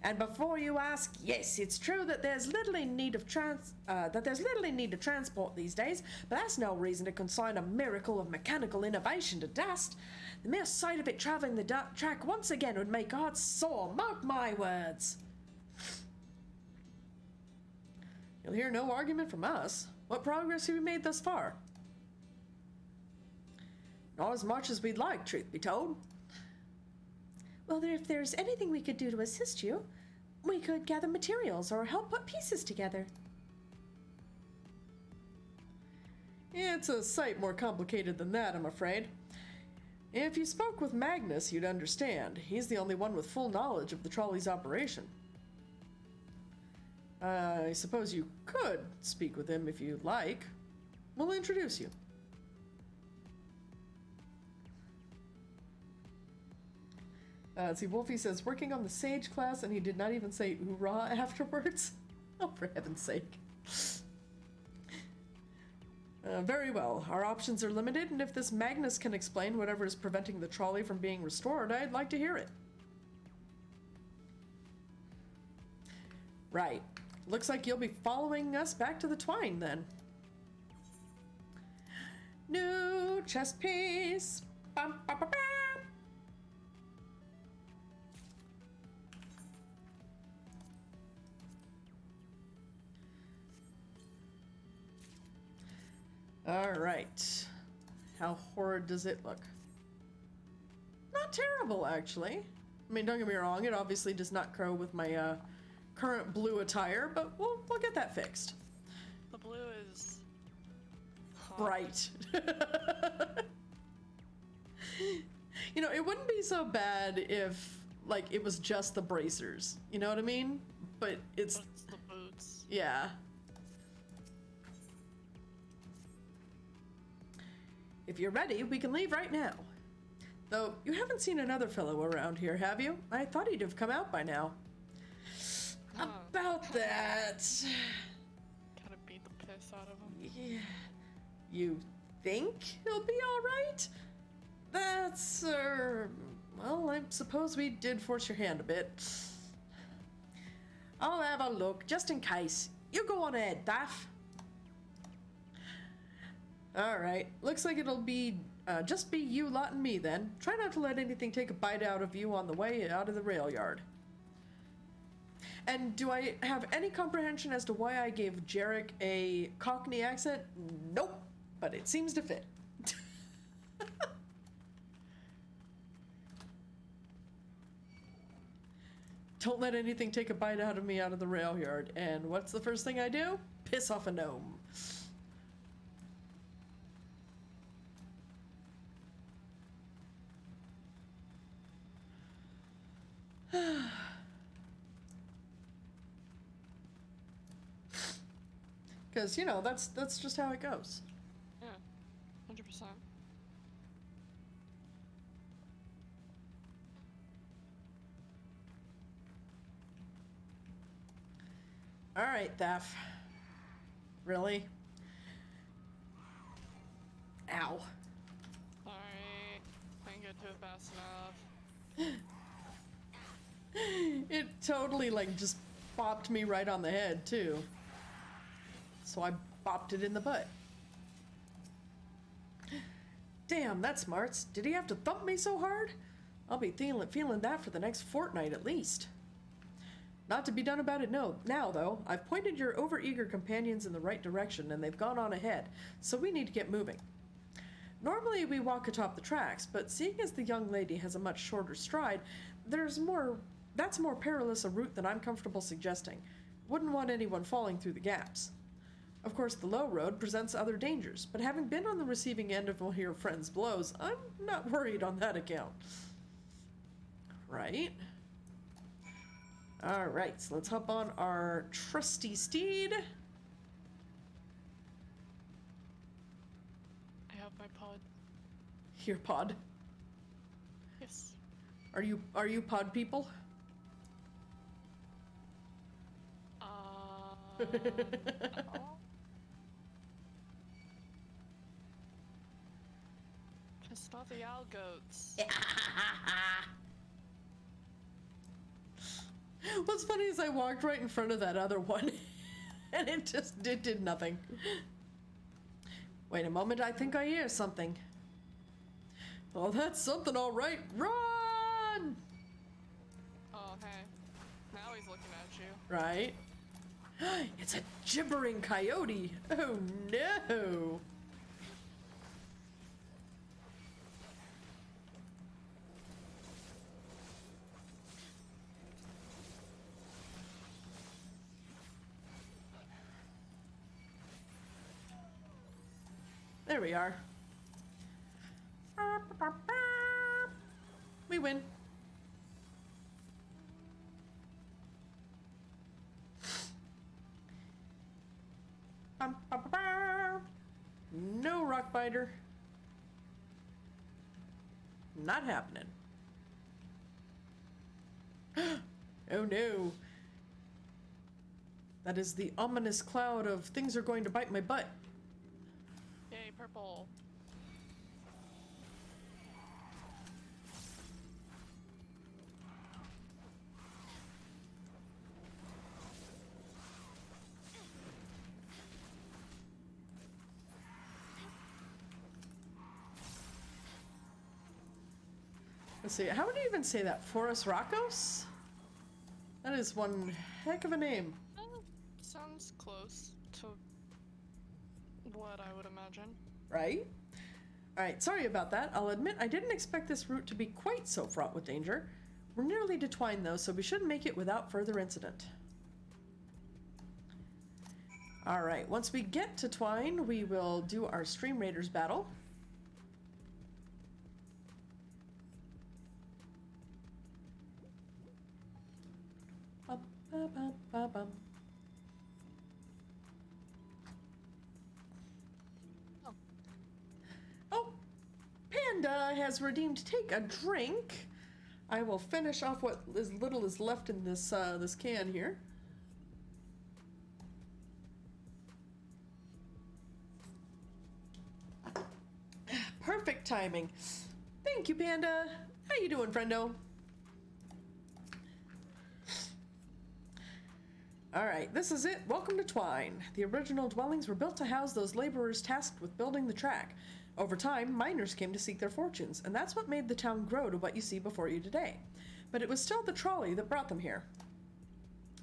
And before you ask, yes, it's true that there's little in need of transport these days, but that's no reason to consign a miracle of mechanical innovation to dust. The mere sight of it traveling the track once again would make hearts sore, mark my words. You'll hear no argument from us. What progress have we made thus far? Not as much as we'd like, truth be told.
Well, if there's anything we could do to assist you, we could gather materials or help put pieces together.
It's a sight more complicated than that, I'm afraid. If you spoke with Magnus, you'd understand. He's the only one with full knowledge of the trolley's operation. I suppose you could speak with him if you'd like. We'll introduce you. See, Wolfie says, working on the Sage class, and he did not even say hoorah afterwards. Oh, for heaven's sake. Very well. Our options are limited, and if this Magnus can explain whatever is preventing the trolley from being restored, I'd like to hear it. Right. Looks like you'll be following us back to the Twine, then. New chest piece. Bum, bum, bum, bum. All right. How horrid does it look? Not terrible, actually. I mean, don't get me wrong, it obviously does not crow with my current blue attire, but we'll get that fixed.
The blue is
bright. You know, it wouldn't be so bad if, like, it was just the bracers. You know what I mean? But it's
the boots.
Yeah. If you're ready, we can leave right now. Though, you haven't seen another fellow around here, have you? I thought he'd have come out by now.
Oh.
About that...
Kind of beat the piss out of him.
Yeah. You think he'll be alright? That's, well, I suppose we did force your hand a bit. I'll have a look, just in case. You go on ahead, Daff. Alright, looks like it'll be just be you lot and me then. Try not to let anything take a bite out of you on the way out of the rail yard. And do I have any comprehension as to why I gave Jarek a Cockney accent? Nope, but it seems to fit. Don't let anything take a bite out of me out of the rail yard. And what's the first thing I do? Piss off a gnome. Because, you know, that's just how it goes.
Yeah, 100%.
All right, Daff. Really? Ow.
Sorry, couldn't get to it fast enough.
It totally, like, just bopped me right on the head, too. So I bopped it in the butt. Damn, that's smarts. Did he have to thump me so hard? I'll be feeling that for the next fortnight at least. Not to be done about it now, though. I've pointed your overeager companions in the right direction, and they've gone on ahead, so we need to get moving. Normally we walk atop the tracks, but seeing as the young lady has a much shorter stride, that's more perilous a route than I'm comfortable suggesting. Wouldn't want anyone falling through the gaps. Of course, the low road presents other dangers, but having been on the receiving end of your friend's blows, I'm not worried on that account. Right? Alright, so let's hop on our trusty steed.
I have my pod.
Your pod?
Yes.
Are you pod people?
No. It's not the owl goats.
What's funny is I walked right in front of that other one and it did nothing. Wait a moment, I think I hear something. Oh, that's something, all right. Run!
Oh, hey. Now he's looking at you.
Right? It's a gibbering coyote. Oh, no. There we are. We win. No rock biter. Not happening. Oh no. That is the ominous cloud of things are going to bite my butt.
Yay, purple.
Let's see, how would you even say that? Forest Rocos? That is one heck of a name.
Sounds close to what I would imagine.
Right? Alright, sorry about that. I'll admit I didn't expect this route to be quite so fraught with danger. We're nearly to Twine though, so we should make it without further incident. Alright, once we get to Twine, we will do our Stream Raiders battle. Oh, Panda has redeemed take a drink. I will finish off what is little is left in this this can here. Perfect timing. Thank you, Panda. How you doing, friendo? Alright, this is it. Welcome to Twine. The original dwellings were built to house those laborers tasked with building the track. Over time, miners came to seek their fortunes, and that's what made the town grow to what you see before you today. But it was still the trolley that brought them here.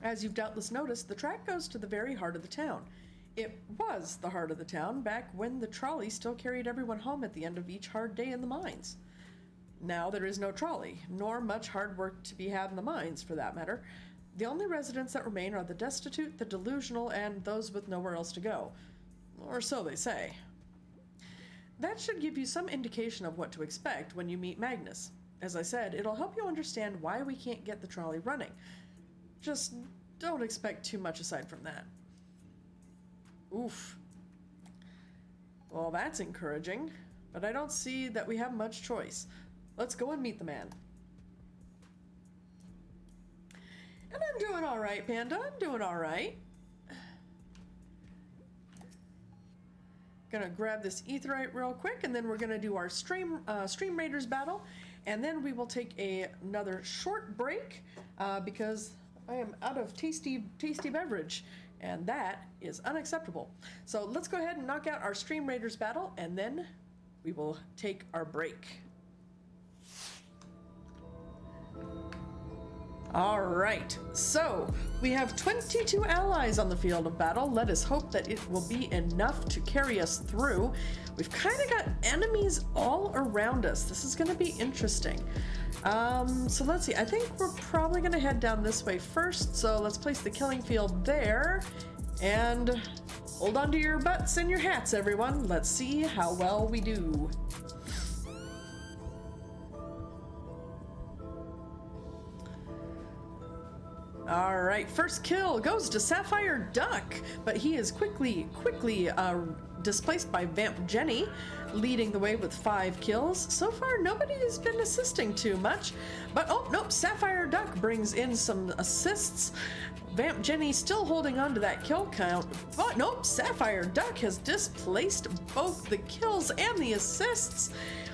As you've doubtless noticed, the track goes to the very heart of the town. It was the heart of the town back when the trolley still carried everyone home at the end of each hard day in the mines. Now there is no trolley, nor much hard work to be had in the mines, for that matter. The only residents that remain are the destitute, the delusional, and those with nowhere else to go. Or so they say. That should give you some indication of what to expect when you meet Magnus. As I said, it'll help you understand why we can't get the trolley running. Just don't expect too much aside from that. Oof. Well, that's encouraging, but I don't see that we have much choice. Let's go and meet the man. And I'm doing all right, Panda. I'm doing all right. Gonna grab this aetheryte real quick, and then we're gonna do our Stream Raiders battle, and then we will take another short break because I am out of tasty beverage, and that is unacceptable. So let's go ahead and knock out our Stream Raiders battle, and then we will take our break. Alright, so we have 22 allies on the field of battle. Let us hope that it will be enough to carry us through. We've kind of got enemies all around us. This is going to be interesting. So let's see. I think we're probably going to head down this way first. So let's place the killing field there. And hold on to your butts and your hats, everyone. Let's see how well we do. Alright, first kill goes to Sapphire Duck, but he is quickly displaced by Vamp Jenny, leading the way with 5 kills. So far, nobody has been assisting too much, but oh, nope, Sapphire Duck brings in some assists. Vamp Jenny still holding on to that kill count, but nope, Sapphire Duck has displaced both the kills and the assists,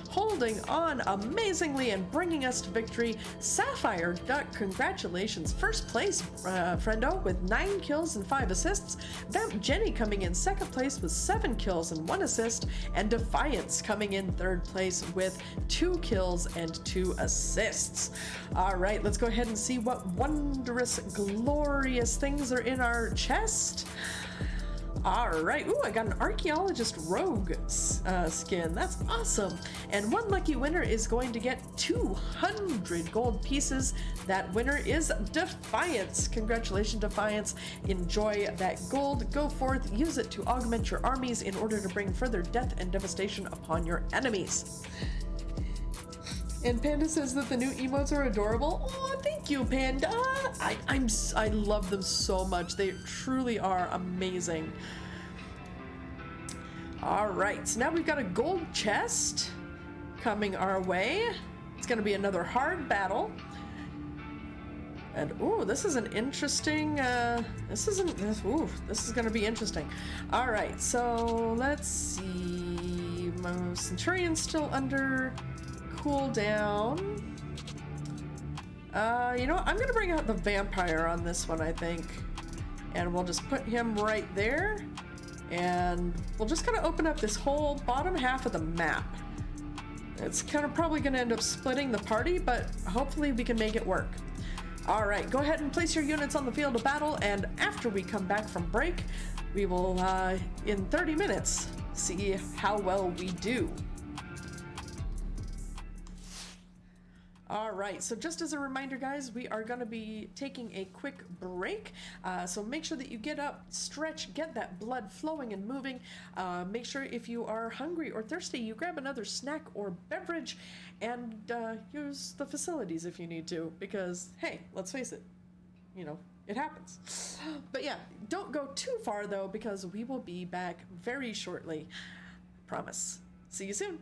holding on amazingly and bringing us to victory. Sapphire Duck, congratulations. First place, friendo, with 9 kills and 5 assists. Vamp Jenny coming in second place with 7 kills and 1 assist. And Defiance coming in third place with 2 kills and 2 assists. All right, let's go ahead and see what wondrous, glorious things are in our chest. Alright, ooh, I got an Archaeologist Rogue skin. That's awesome. And one lucky winner is going to get 200 gold pieces. That winner is Defiance. Congratulations, Defiance. Enjoy that gold. Go forth, use it to augment your armies in order to bring further death and devastation upon your enemies. And Panda says that the new emotes are adorable. Oh, thank you, Panda. I love them so much. They truly are amazing. All right, so now we've got a gold chest coming our way. It's going to be another hard battle. And ooh, this is an interesting, this is gonna be interesting. All right, so let's see. My Centurion's still under cooldown. You know what? I'm gonna bring out the vampire on this one, I think. And we'll just put him right there. And we'll just kind of open up this whole bottom half of the map. It's kind of probably gonna end up splitting the party, but hopefully we can make it work. All right, go ahead and place your units on the field of battle, and after we come back from break, we will, in 30 minutes, see how well we do. All right, so just as a reminder, guys, we are going to be taking a quick break. So make sure that you get up, stretch, get that blood flowing and moving. Make sure if you are hungry or thirsty, you grab another snack or beverage and use the facilities if you need to, because, hey, let's face it, you know, it happens. But yeah, don't go too far, though, because we will be back very shortly. Promise. See you soon.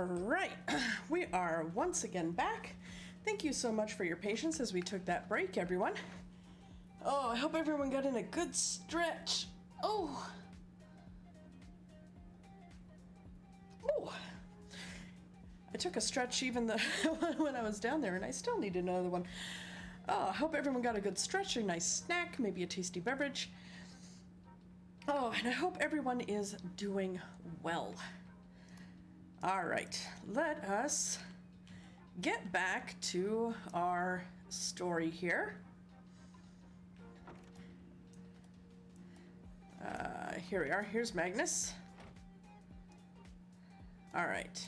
Alright, we are once again back. Thank you so much for your patience as we took that break, everyone. Oh, I hope everyone got in a good stretch. Oh. Oh. I took a stretch even when I was down there, and I still need another one. Oh, I hope everyone got a good stretch, a nice snack, maybe a tasty beverage. Oh, and I hope everyone is doing well. All right, let us get back to our story here. Here we are. Here's Magnus. All right.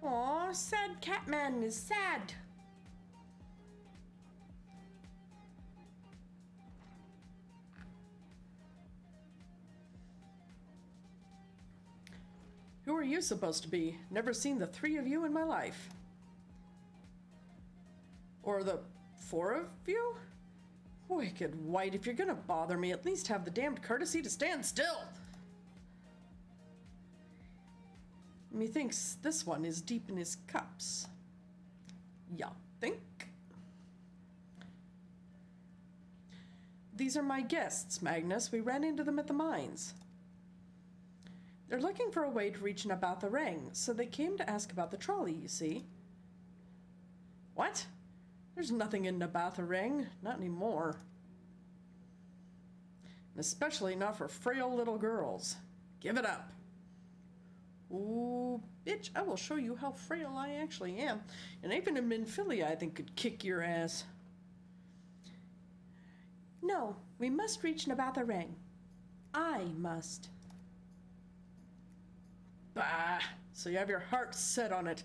Aw, sad Catman is sad. Who are you supposed to be? Never seen the three of you in my life. Or the four of you? Wicked White, if you're gonna bother me, at least have the damned courtesy to stand still. Methinks this one is deep in his cups. Ya think? These are my guests, Magnus. We ran into them at the mines. They're looking for a way to reach Nabatha Rang, so they came to ask about the trolley, you see. What? There's nothing in Nabatha Rang, not anymore. And especially not for frail little girls. Give it up. Ooh, bitch, I will show you how frail I actually am. And even a Minfilia, I think, could kick your ass. No, we must reach Nabatha Rang. I must. Bah! So you have your heart set on it.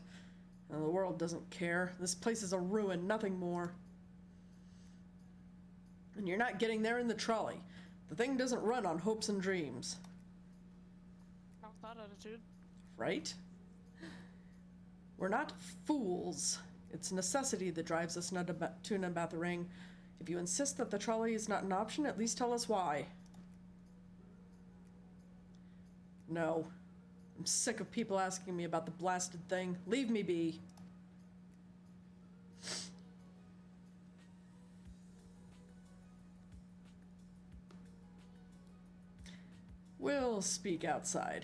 And the world doesn't care. This place is a ruin, nothing more. And you're not getting there in the trolley. The thing doesn't run on hopes and dreams.
How's that attitude?
Right? We're not fools. It's necessity that drives us to Nabatha Rang. If you insist that the trolley is not an option, at least tell us why. No. I'm sick of people asking me about the blasted thing. Leave me be. We'll speak outside.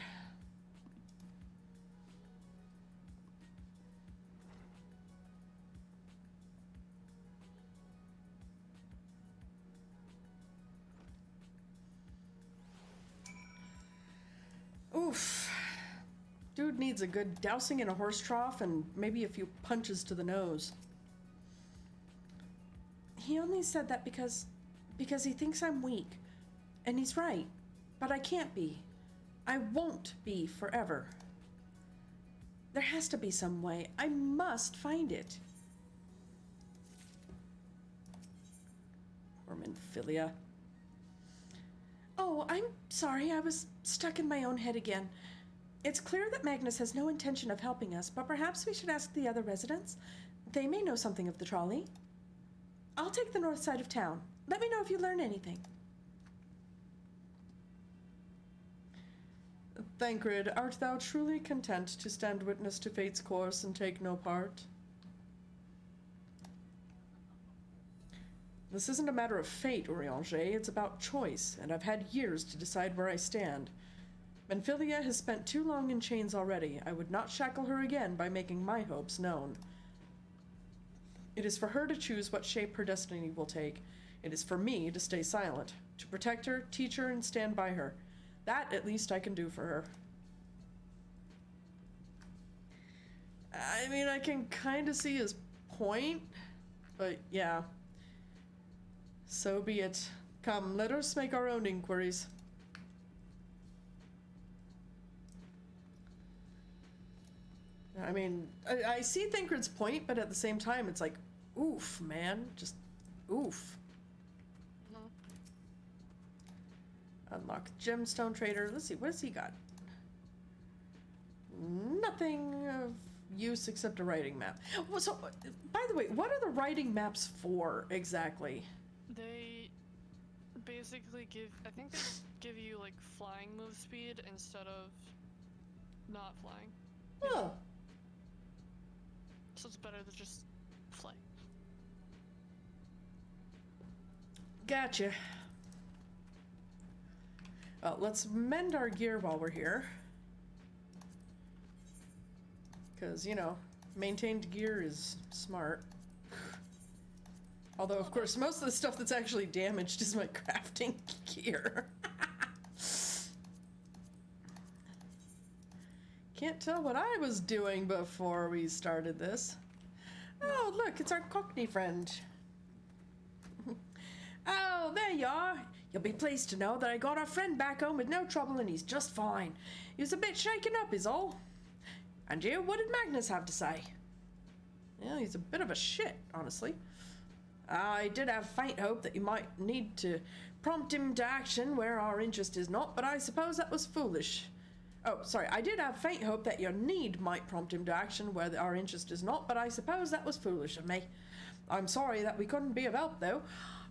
Oof. Dude needs a good dousing in a horse trough and maybe a few punches to the nose. He only said that because he thinks I'm weak. And he's right. But I can't be. I won't be forever. There has to be some way. I must find it. Poor Minfilia. Oh, I'm sorry. I was stuck in my own head again. It's clear that Magnus has no intention of helping us, but perhaps we should ask the other residents. They may know something of the trolley. I'll take the north side of town. Let me know if you learn anything. Thancred, art thou truly content to stand witness to fate's course and take no part? This isn't a matter of fate, Urianger. It's about choice, and I've had years to decide where I stand. Minfilia has spent too long in chains already. I would not shackle her again by making my hopes known. It is for her to choose what shape her destiny will take. It is for me to stay silent, to protect her, teach her, and stand by her. That, at least, I can do for her. I mean, I can kind of see his point, but yeah. So be it. Come, let us make our own inquiries. I mean, I see Thancred's point, but at the same time, it's like, oof, man. Just, oof. Unlock gemstone trader. Let's see, what has he got? Nothing of use except a writing map. Well, so, by the way, what are the writing maps for exactly?
They basically I think they give you like flying move speed instead of not flying.
Oh.
So it's better to just fly.
Gotcha. Well, let's mend our gear while we're here. Because, you know, maintained gear is smart. Although, of course, most of the stuff that's actually damaged is my crafting gear. Can't tell what I was doing before we started this. Oh, look, it's our Cockney friend. Oh, there you are. You'll be pleased to know that I got our friend back home with no trouble and he's just fine. He was a bit shaken up is all. And you, what did Magnus have to say? Yeah, he's a bit of a shit, honestly. I did have faint hope that you might need to prompt him to action where our interest is not, but I suppose that was foolish. Oh, sorry, I did have faint hope that your need might prompt him to action where our interest is not, but I suppose that was foolish of me. I'm sorry that we couldn't be of help, though.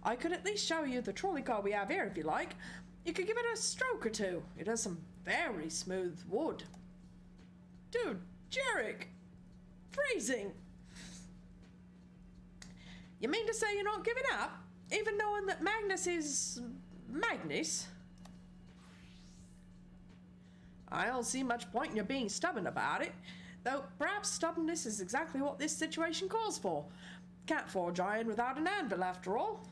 I could at least show you the trolley car we have here, if you like. You could give it a stroke or two. It has some very smooth wood. Dude, Jarek! Freezing! You mean to say you're not giving up? Even knowing that Magnus is... Magnus? I don't see much point in your being stubborn about it, though perhaps stubbornness is exactly what this situation calls for. Can't forge iron without an anvil, after all.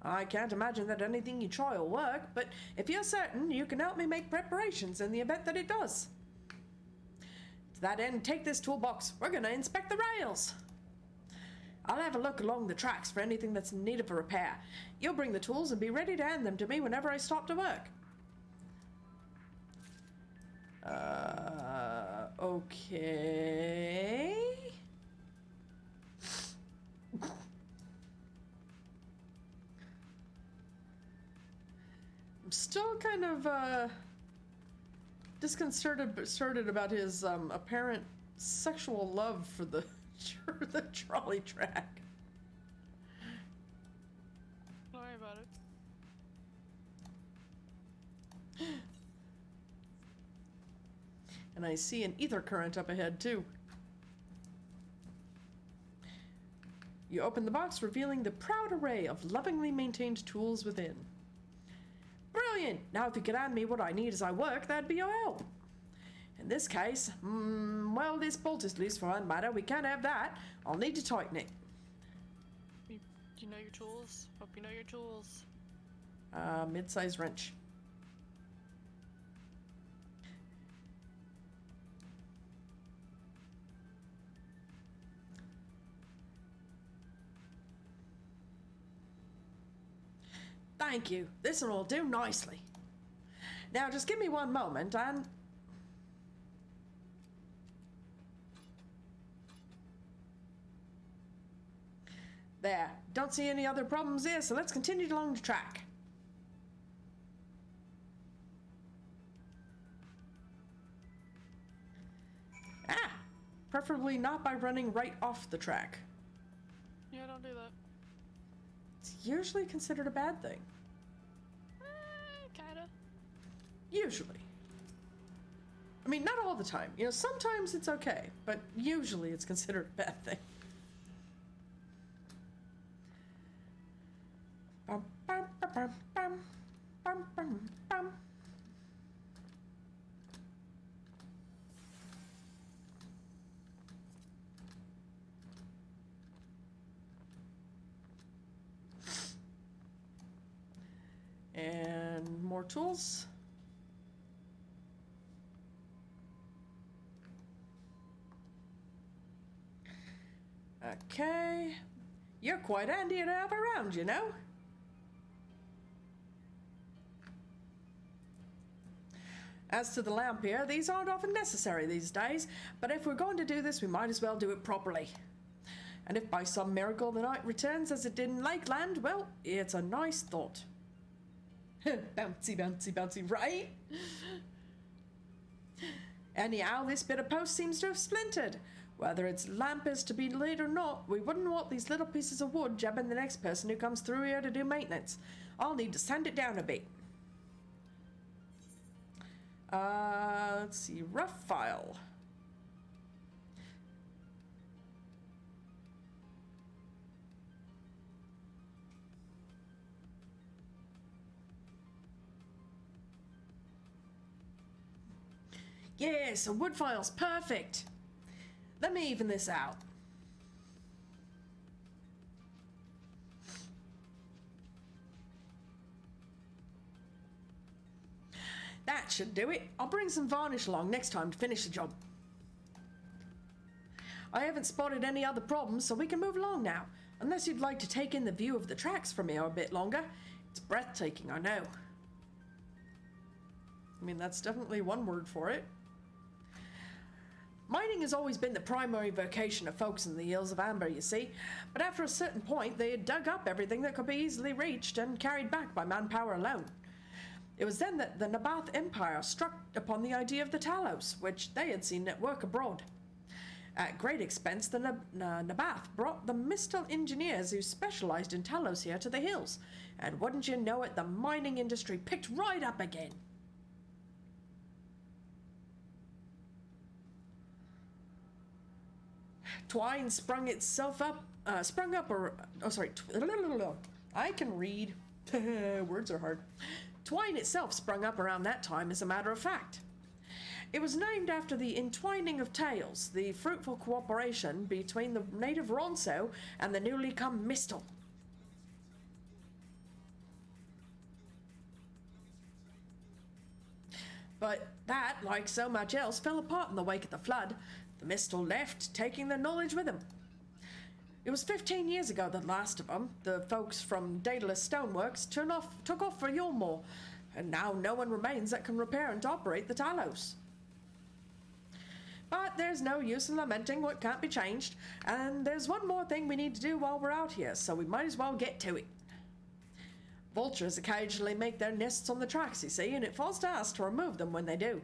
I can't imagine that anything you try will work, but if you're certain, you can help me make preparations in the event that it does. To that end, take this toolbox. We're going to inspect the rails. I'll have a look along the tracks for anything that's in need of a repair. You'll bring the tools and be ready to hand them to me whenever I stop to work. Okay. I'm still kind of disconcerted about his apparent sexual love for the the trolley track.
Don't worry about it.
And I see an ether current up ahead, too. You open the box, revealing the proud array of lovingly maintained tools within. Brilliant! Now if you could hand me what I need as I work, that'd be your help. In this case, well, this bolt is loose for that matter. We can't have that. I'll need to tighten it.
Do you know your tools? Hope you know your tools.
Mid-size wrench. Thank you. This will do nicely. Now, just give me one moment and... There. Don't see any other problems here, so let's continue along the track. Ah! Preferably not by running right off the track.
Yeah, don't do that.
It's usually considered a bad thing.
Kinda.
Usually. I mean, not all the time. You know, sometimes it's okay, but usually it's considered a bad thing. Bum, bum, bum, bum, bum, bum, bum. And more tools. Okay. You're quite handy to have around, you know? As to the lamp here, these aren't often necessary these days, but if we're going to do this, we might as well do it properly. And if by some miracle the night returns as it did in Lakeland, well, it's a nice thought. Bouncy, bouncy, bouncy, right? Anyhow, this bit of post seems to have splintered. Whether its lamp is to be lit or not, we wouldn't want these little pieces of wood jabbing the next person who comes through here to do maintenance. I'll need to sand it down a bit. let's see, rough file. Yes, a wood file's perfect. Let me even this out. That should do it. I'll bring some varnish along next time to finish the job. I haven't spotted any other problems, so we can move along now. Unless you'd like to take in the view of the tracks from here a bit longer. It's breathtaking, I know. I mean, that's definitely one word for it. Mining has always been the primary vocation of folks in the Hills of Amber, you see, but after a certain point they had dug up everything that could be easily reached and carried back by manpower alone. It was then that the Nabath Empire struck upon the idea of the Talos, which they had seen at work abroad. At great expense, the Nabath brought the Mistal engineers who specialized in Talos here to the hills, and wouldn't you know it, the mining industry picked right up again. Twine sprung up, I can read. Words are hard. Twine itself sprung up around that time, as a matter of fact. It was named after the entwining of tales, the fruitful cooperation between the native Ronso and the newly come Mistal. But that, like so much else, fell apart in the wake of the flood. The Mistal left, taking their knowledge with them. It was 15 years ago that last of them, the folks from Daedalus Stoneworks, took off for Yulmore, and now no one remains that can repair and operate the Talos. But there's no use in lamenting what can't be changed, and there's one more thing we need to do while we're out here, so we might as well get to it. Vultures occasionally make their nests on the tracks, you see, and it falls to us to remove them when they do.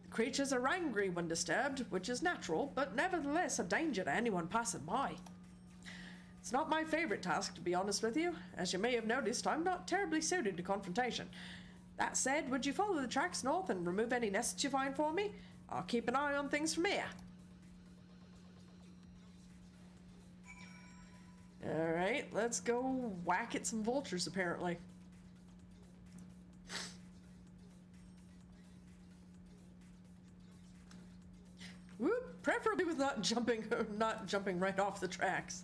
The creatures are angry when disturbed, which is natural, but nevertheless a danger to anyone passing by. It's not my favorite task, to be honest with you. As you may have noticed, I'm not terribly suited to confrontation. That said, would you follow the tracks north and remove any nests you find for me? I'll keep an eye on things from here. Alright, let's go whack at some vultures, apparently. Whoop, preferably with not jumping right off the tracks.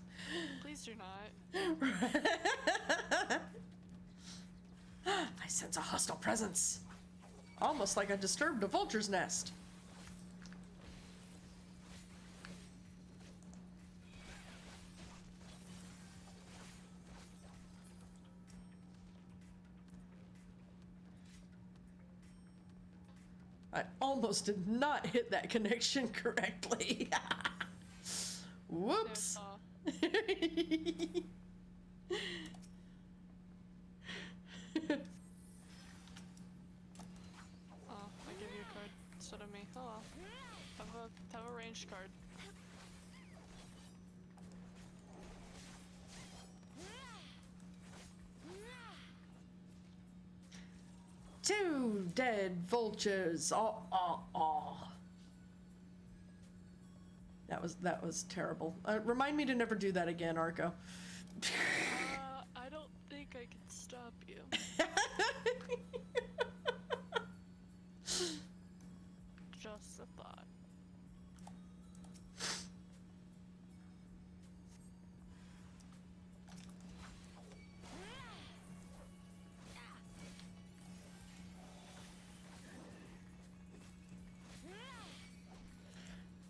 Please do not.
I sense a hostile presence. Almost like I disturbed a vulture's nest. I almost did not hit that connection correctly. Whoops.
Oh, I give you a card instead of me. Oh well. Have a ranged card.
Two dead vultures. That was terrible. Remind me to never do that again, Arco.
I don't think I can stop you. Just a thought.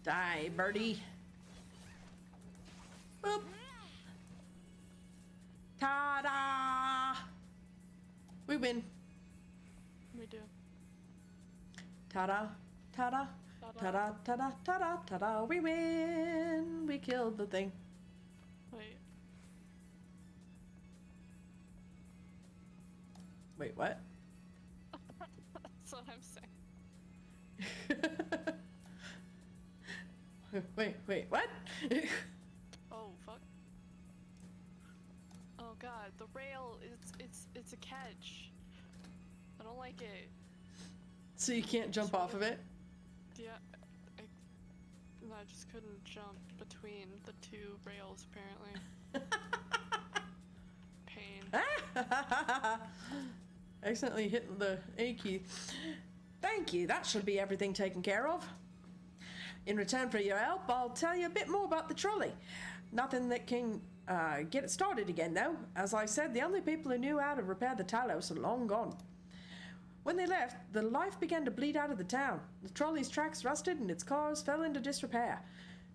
Die, birdie. Boop. Ta-da! We win.
We do.
Ta-da, ta-da, ta-da, ta-da, ta-da, ta-da. We win. We killed the thing.
Wait.
Wait, what?
That's what I'm saying.
Wait, what?
Oh, fuck. Oh god, the rail, it's a catch. I don't like it.
So you can't jump off of it?
Yeah, I just couldn't jump between the two rails, apparently. Pain.
Accidentally hit the A key. Thank you, that should be everything taken care of. In return for your help, I'll tell you a bit more about the trolley. Nothing that can get it started again, though. As I said, the only people who knew how to repair the Talos are long gone. When they left, the life began to bleed out of the town. The trolley's tracks rusted and its cars fell into disrepair.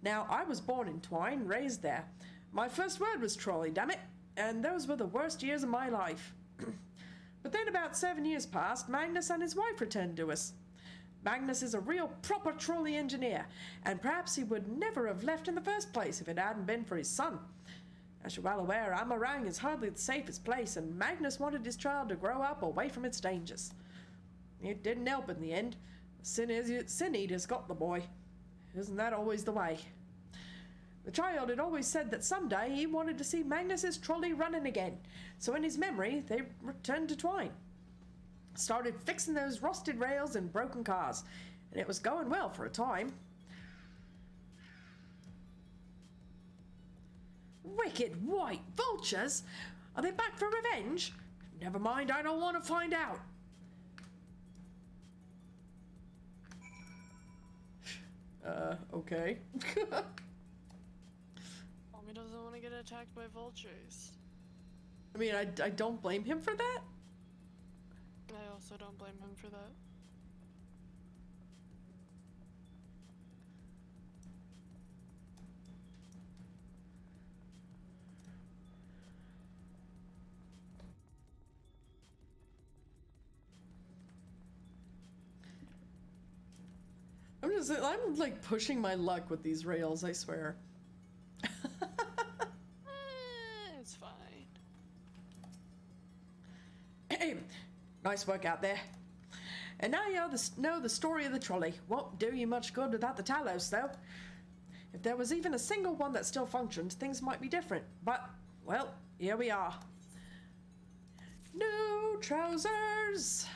Now, I was born in Twine, raised there. My first word was trolley, damn it, and those were the worst years of my life. But then about 7 years passed, Magnus and his wife returned to us. Magnus is a real proper trolley engineer, and perhaps he would never have left in the first place if it hadn't been for his son. As you're well aware, Amarang is hardly the safest place, and Magnus wanted his child to grow up away from its dangers. It didn't help in the end. Sin Eater's got the boy. Isn't that always the way? The child had always said that someday he wanted to see Magnus's trolley running again, so in his memory, they returned to Twine. Started fixing those rusted rails and broken cars, and it was going well for a time. Wicked white vultures? Are they back for revenge? Never mind, I don't want to find out. Okay.
Mommy doesn't want to get attacked by vultures.
I mean, I don't blame him for that.
I also don't blame him for that.
I'm like pushing my luck with these rails, I swear.
It's fine.
Hey, nice work out there. And now you know the story of the trolley. Won't do you much good without the Talos, though. If there was even a single one that still functioned, things might be different. But, well, here we are. No trousers.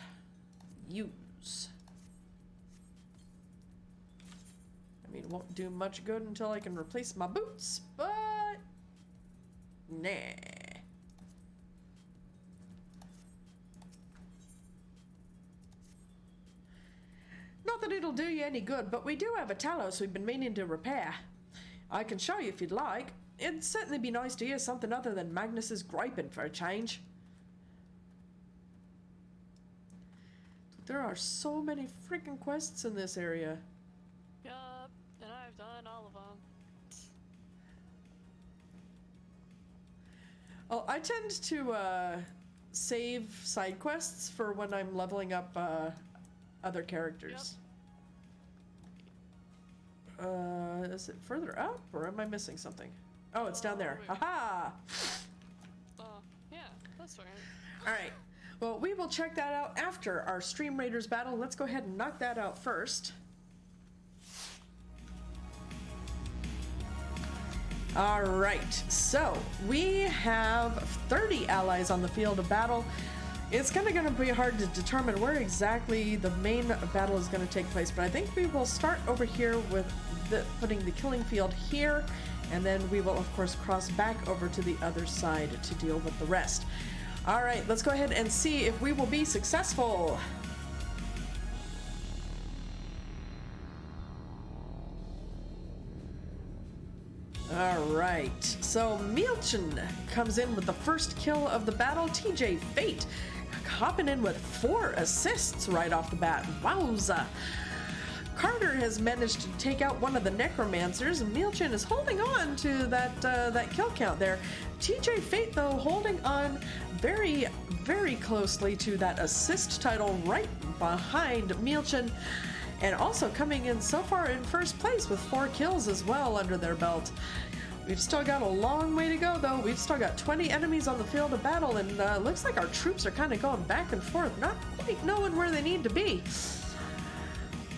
Use. I mean, it won't do much good until I can replace my boots, but nah. Not that it'll do you any good, but we do have a Talos we've been meaning to repair. I can show you if you'd like. It'd certainly be nice to hear something other than Magnus's griping for a change. There are so many freaking quests in this area.
Yup, and I've done all of them.
Oh, I tend to save side quests for when I'm leveling up other characters. Yep. Is it further up, or am I missing something? Oh, it's down there. Haha!
Yeah, that's right.
Alright, well, we will check that out after our Stream Raiders battle. Let's go ahead and knock that out first. Alright, so we have 30 allies on the field of battle. It's kind of be hard to determine where exactly the main battle is going to take place, but I think we will start over here with putting the killing field here, and then we will, of course, cross back over to the other side to deal with the rest. Alright, let's go ahead and see if we will be successful. Alright, so Mielchen comes in with the first kill of the battle. TJ Fate hopping in with 4 assists right off the bat. Wowza! Carter has managed to take out one of the necromancers, and Mielchen is holding on to that kill count there. TJ Fate, though, holding on very, very closely to that assist title right behind Mielchen, and also coming in so far in first place with 4 kills as well under their belt. We've still got a long way to go, though. We've still got 20 enemies on the field of battle, and looks like our troops are kind of going back and forth, not quite knowing where they need to be.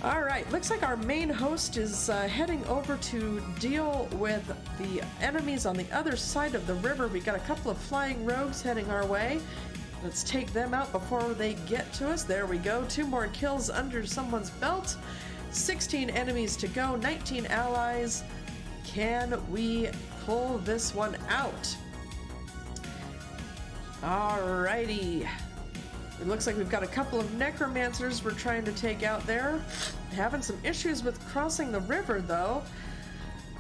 Alright, looks like our main host is heading over to deal with the enemies on the other side of the river. We got a couple of flying rogues heading our way. Let's take them out before they get to us. There we go. 2 more kills under someone's belt. 16 enemies to go, 19 allies. Can we pull this one out? Alrighty. It looks like we've got a couple of necromancers we're trying to take out there. Having some issues with crossing the river, though.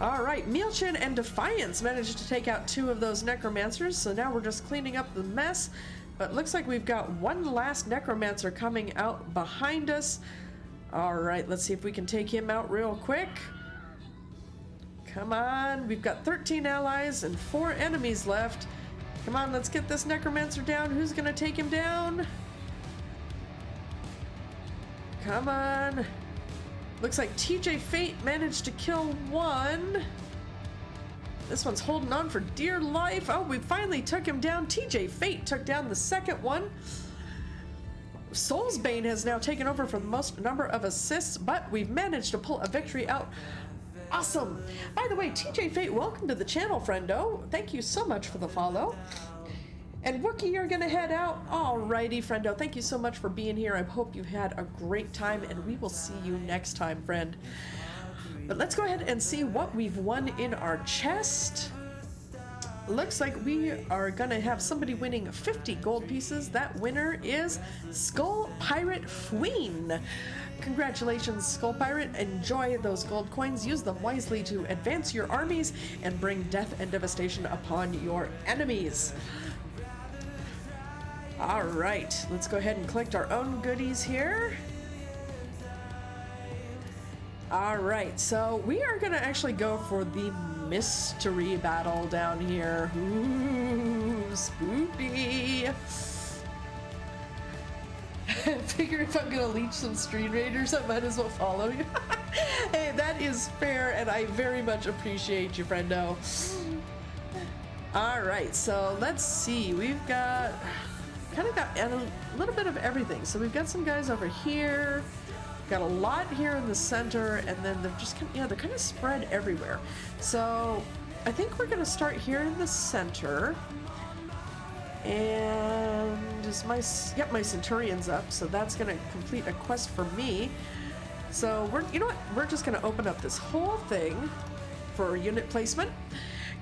Alright, Mealchin and Defiance managed to take out 2 of those necromancers, so now we're just cleaning up the mess. But looks like we've got one last necromancer coming out behind us. Alright, let's see if we can take him out real quick. Come on, we've got 13 allies and 4 enemies left. Come on, let's get this necromancer down. Who's gonna take him down? Come on. Looks like TJ Fate managed to kill one. This one's holding on for dear life. Oh, we finally took him down. TJ Fate took down the second one. Soulsbane has now taken over for the most number of assists, but we've managed to pull a victory out. Awesome. By the way, TJ Fate, welcome to the channel, friendo. Thank you so much for the follow. And Wookie, you're gonna head out. Alrighty, friendo. Thank you so much for being here. I hope you had a great time, and we will see you next time, friend. But let's go ahead and see what we've won in our chest. Looks like we are gonna have somebody winning 50 gold pieces. That winner is Skull Pirate Fween. Congratulations, Skull Pirate. Enjoy those gold coins. Use them wisely to advance your armies and bring death and devastation upon your enemies. Alright, let's go ahead and collect our own goodies here. Alright, so we are going to actually go for the mystery battle down here. Ooh, spooky. I figure if I'm going to leech some Street Raiders, I might as well follow you. Hey, that is fair, and I very much appreciate you, friendo. Alright, so let's see. We've got... kind of got a little bit of everything. So we've got some guys over here, got a lot here in the center, and then they're just kind of, yeah, they're kind of spread everywhere. So I think we're gonna start here in the center. And is my Centurion's up, so that's gonna complete a quest for me. So you know what? We're just gonna open up this whole thing for unit placement.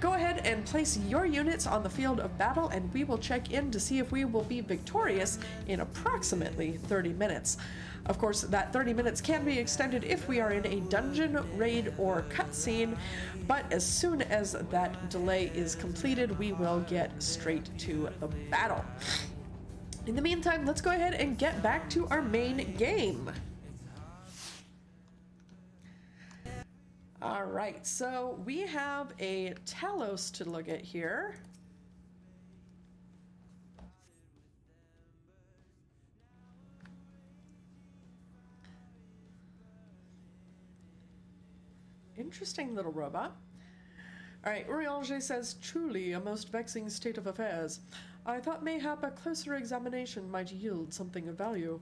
Go ahead and place your units on the field of battle, and we will check in to see if we will be victorious in approximately 30 minutes. Of course, that 30 minutes can be extended if we are in a dungeon, raid, or cutscene, but as soon as that delay is completed, we will get straight to the battle. In the meantime, let's go ahead and get back to our main game. Alright, so we have a Talos to look at here. Interesting little robot. Alright, Uriange says, truly a most vexing state of affairs. I thought mayhap a closer examination might yield something of value.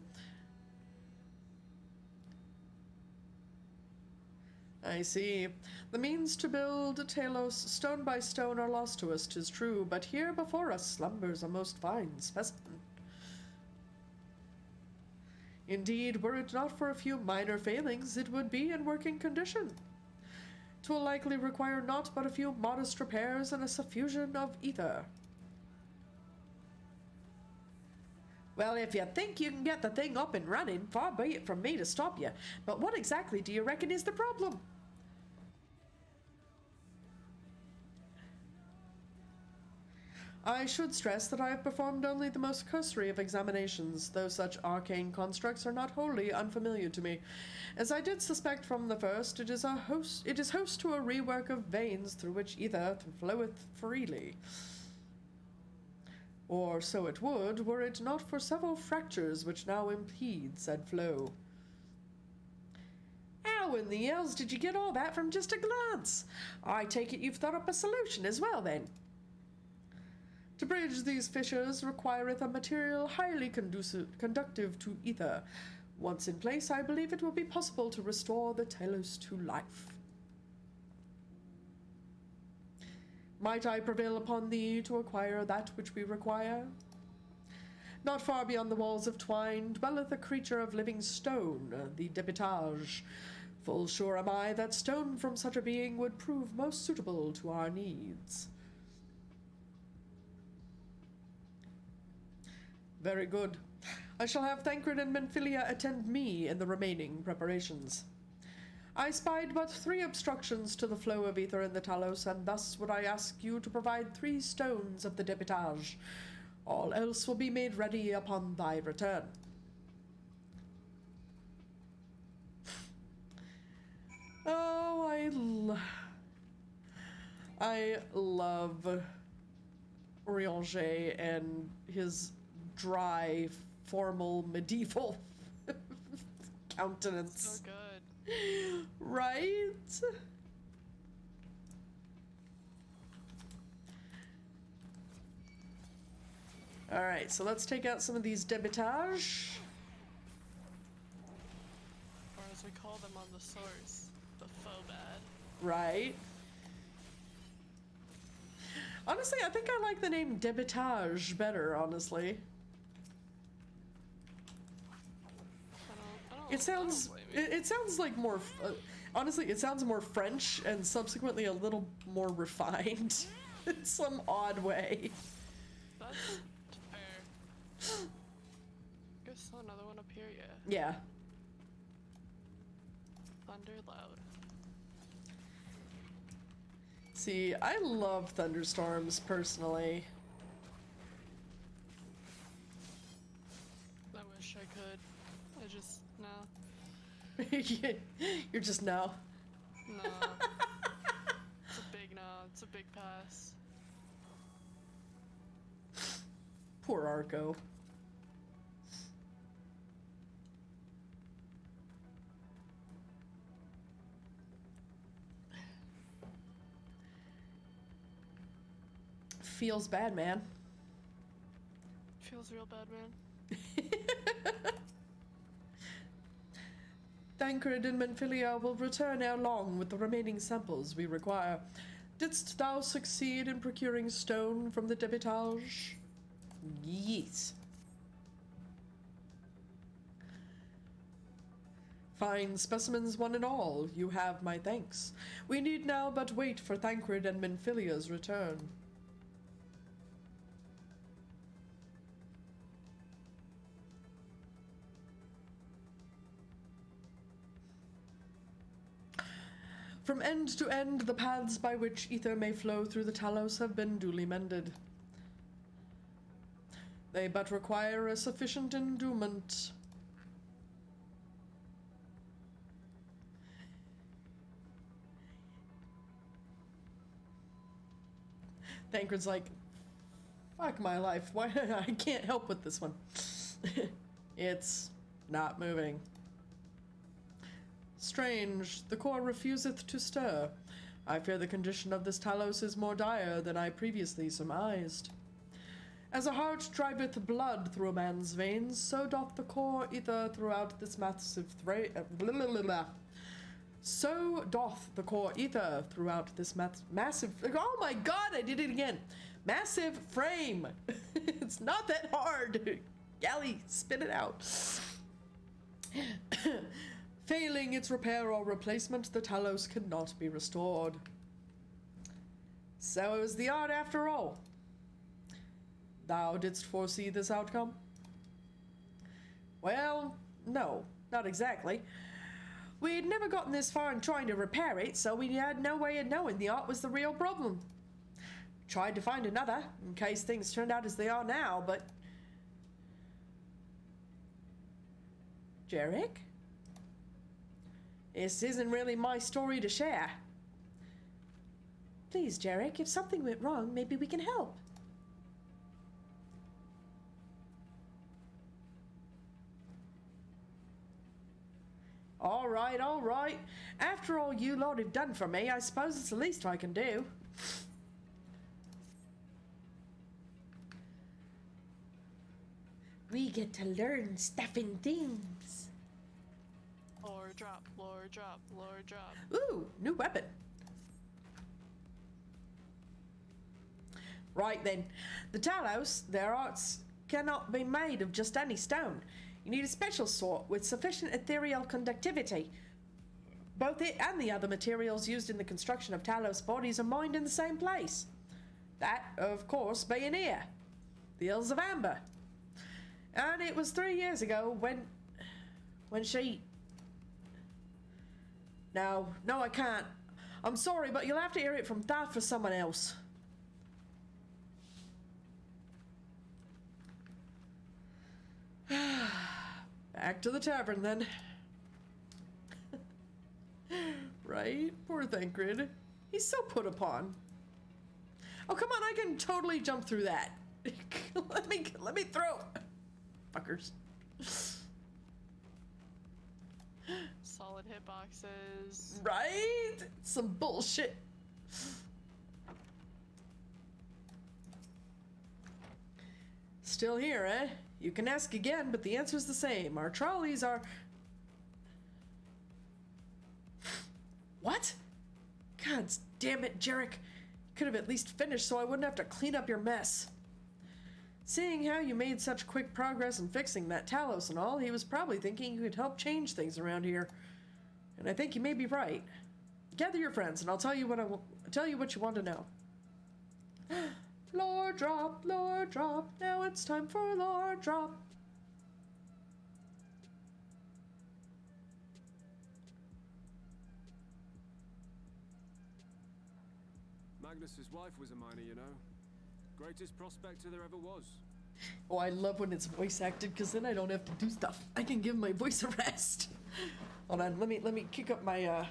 I see. The means to build Talos stone by stone are lost to us, 'tis true, but here before us slumbers a most fine specimen. Indeed, were it not for a few minor failings, it would be in working condition. 'Twill likely require naught but a few modest repairs and a suffusion of ether. Well, if you think you can get the thing up and running, far be it from me to stop you. But what exactly do you reckon is the problem? I should stress that I have performed only the most cursory of examinations, though such arcane constructs are not wholly unfamiliar to me. As I did suspect from the first, it is host to a rework of veins through which ether floweth freely. Or so it would, were it not for several fractures which now impede said flow. How in the hells did you get all that from just a glance? I take it you've thought up a solution as well, then. To bridge these fissures requireth a material highly conductive to ether. Once in place, I believe it will be possible to restore the Talos to life. Might I prevail upon thee to acquire that which we require? Not far beyond the walls of twine dwelleth a creature of living stone, the Debutage. Full sure am I that stone from such a being would prove most suitable to our needs. Very good. I shall have Thancred and Menphilia attend me in the remaining preparations. I spied but 3 obstructions to the flow of ether in the Talos, and thus would I ask you to provide 3 stones of the debitage. All else will be made ready upon thy return. Oh, I love Rianger and his dry, formal, medieval countenance.
So good.
Right? Alright, so let's take out some of these debitage.
Or as we call them on the source, the faux bad.
Right. Honestly, I think I like the name debitage better, honestly. It sounds like more, honestly, it sounds more French and subsequently a little more refined in some odd way.
That's fair. Guess another one up here, yeah.
Yeah.
Thunder loud.
See, I love thunderstorms personally.
I wish I could. I just, no.
You're just no.
No. It's a big no. It's a big pass.
Poor Arco. Feels bad, man.
Feels real bad, man.
Thancred and Menphilia will return ere long with the remaining samples we require. Didst thou succeed in procuring stone from the debitage? Yes. Fine specimens one and all, you have my thanks. We need now but wait for Thancred and Menphilia's return. From end to end, the paths by which ether may flow through the Talos have been duly mended. They but require a sufficient endowment. Thancred's like, fuck my life, why I can't help with this one. It's not moving. Strange, the core refuseth to stir. I fear the condition of this Talos is more dire than I previously surmised. As a heart driveth blood through a man's veins, so doth the core ether throughout this massive So doth the core ether throughout this massive... Oh my god, I did it again! Massive frame! It's not that hard! Galley, spit it out. Failing its repair or replacement, the Talos cannot be restored. So it was the art after all. Thou didst foresee this outcome? Well, no, not exactly. We'd never gotten this far in trying to repair it, so we had no way of knowing the art was the real problem. Tried to find another, in case things turned out as they are now, but... Jarek? This isn't really my story to share. Please, Jarek, if something went wrong, maybe we can help. All right, all right. After all you lot have done for me, I suppose it's the least I can do. We get to learn stuff and things.
Lore drop, lore drop, lore drop.
Ooh, new weapon. Right then, the Talos, their arts cannot be made of just any stone. You need a special sort with sufficient ethereal conductivity.
Both it and the other materials used in the construction of Talos bodies are mined in the same place. That, of course, being here, the Hills of Amber. And it was 3 years ago when she... No, I can't. I'm sorry, but you'll have to hear it from that for someone else. Back to the tavern, then. Right? Poor Thancred. He's so put upon. Oh, come on, I can totally jump through that. let me through. Fuckers.
Solid hitboxes.
Right? Some bullshit. Still here, eh? You can ask again, but the answer's the same. Our trolleys are... What? God damn it, Jarek. Could have at least finished so I wouldn't have to clean up your mess. Seeing how you made such quick progress in fixing that Talos and all, he was probably thinking you could help change things around here. And I think you may be right. Gather your friends and I'll tell you what you want to know. Lore drop, now it's time for lore drop.
Magnus's wife was a miner, you know. Greatest prospector there ever was.
Oh, I love when it's voice acted because then I don't have to do stuff. I can give my voice a rest. Hold on, let me kick up my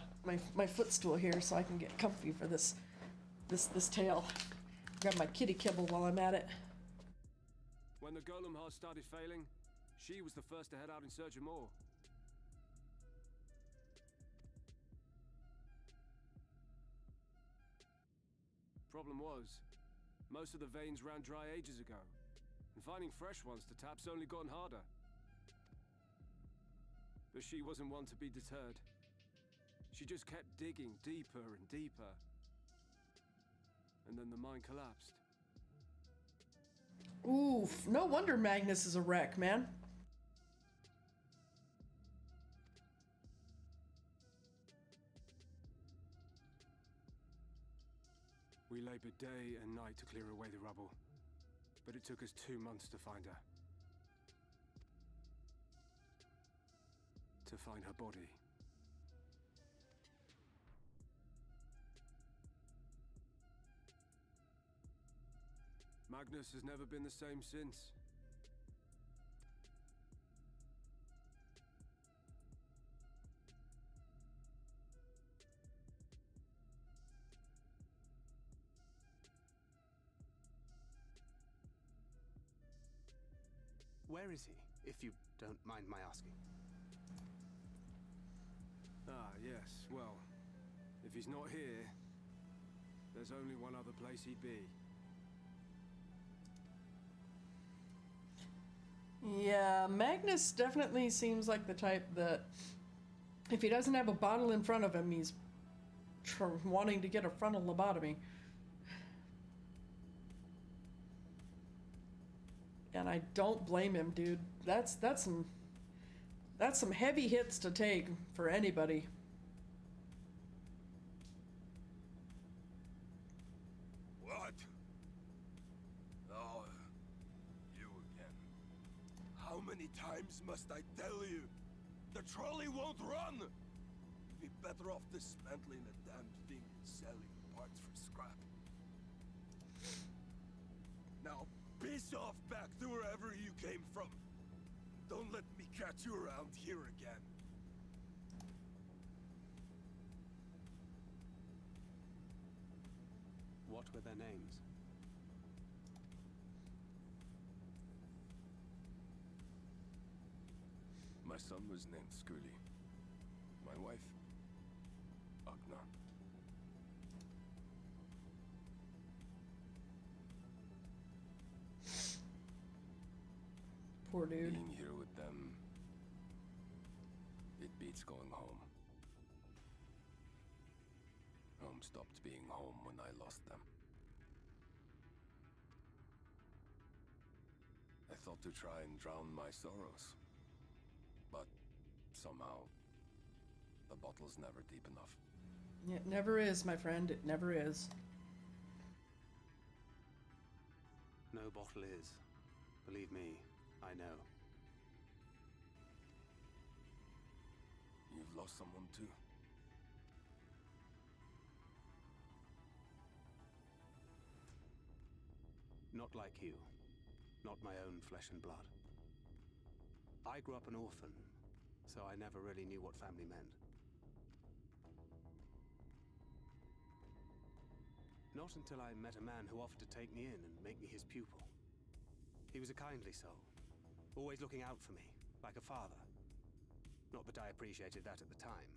my footstool here so I can get comfy for this tale. Grab my kitty kibble while I'm at it.
When the golem heart started failing, she was the first to head out in search of more. Problem was, most of the veins ran dry ages ago, and finding fresh ones to tap's only gotten harder. But she wasn't one to be deterred. She just kept digging deeper and deeper. And then the mine collapsed.
Oof, no wonder Magnus is a wreck, man.
We labored day and night to clear away the rubble, but it took us 2 months to find her. To find her body. Magnus has never been the same since.
Where is he, if you don't mind my asking?
Ah, yes, well, if he's not here, there's only one other place he'd be.
Yeah, Magnus definitely seems like the type that if he doesn't have a bottle in front of him, he's wanting to get a frontal lobotomy. And I don't blame him, dude. That's some heavy hits to take for anybody.
What? Oh, you again. How many times must I tell you? The trolley won't run! You'd be better off dismantling the damn thing and selling parts for scrap. Now, piss off back to wherever you came from. Don't let me catch you around here again.
What were their names?
My son was named Scully. My wife, Agna.
Poor dude.
Being here with them, it beats going home. Home stopped being home when I lost them. I thought to try and drown my sorrows. But somehow, the bottle
bottle's never deep enough.
It never is, my friend. It never is.
No bottle is. Believe me, I know.
You've lost someone too.
Not like you. Not my own flesh and blood. I grew up an orphan, so I never really knew what family meant. Not until I met a man who offered to take me in and make me his pupil. He was a kindly soul, always looking out for me, like a father. Not that I appreciated that at the time,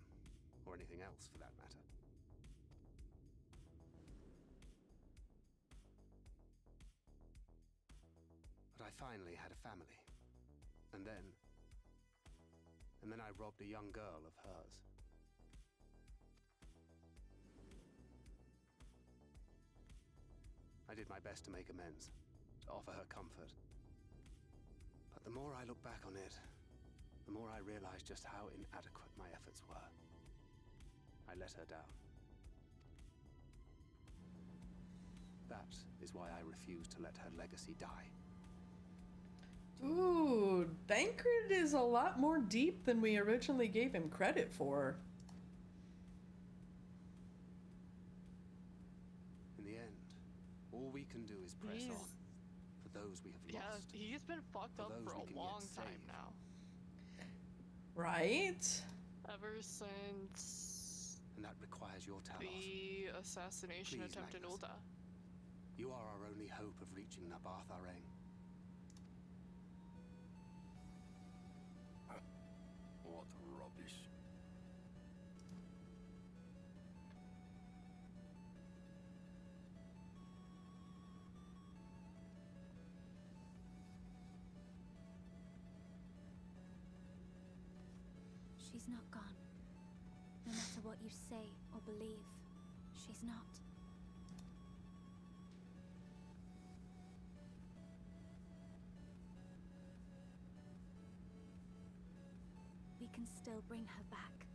or anything else for that matter. But I finally had a family. And then I robbed a young girl of hers. I did my best to make amends, to offer her comfort. But the more I look back on it, the more I realize just how inadequate my efforts were. I let her down. That is why I refuse to let her legacy die.
Ooh, Thancred is a lot more deep than we originally gave him credit for.
In the end, all we can do is press on for those we have lost.
Yeah, he's been fucked up for a long time now.
Right?
Ever since...
And that requires your Talos.
The assassination
Please,
attempt in
Magnus.
Ulta.
You are our only hope of reaching Nabath Areng.
What rubbish.
She's not gone. No matter what you say or believe, she's not. We can still bring her back.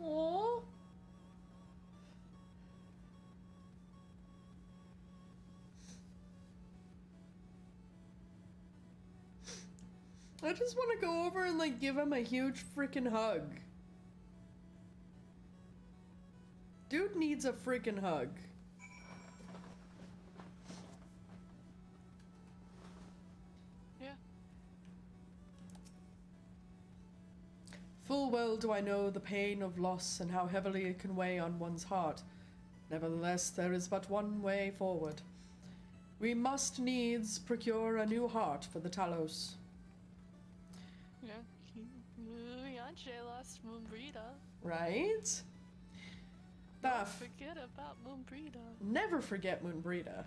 Aww. I just want to go over and like give him a huge freaking hug. Dude needs a freaking hug.
Yeah.
Full well do I know the pain of loss and how heavily it can weigh on one's heart. Nevertheless, there is but one way forward. We must needs procure a new heart for the Talos.
Yeah. Yance lost Moonbrita.
Right?
Don't forget about Moonbrita.
Never forget Moonbrita.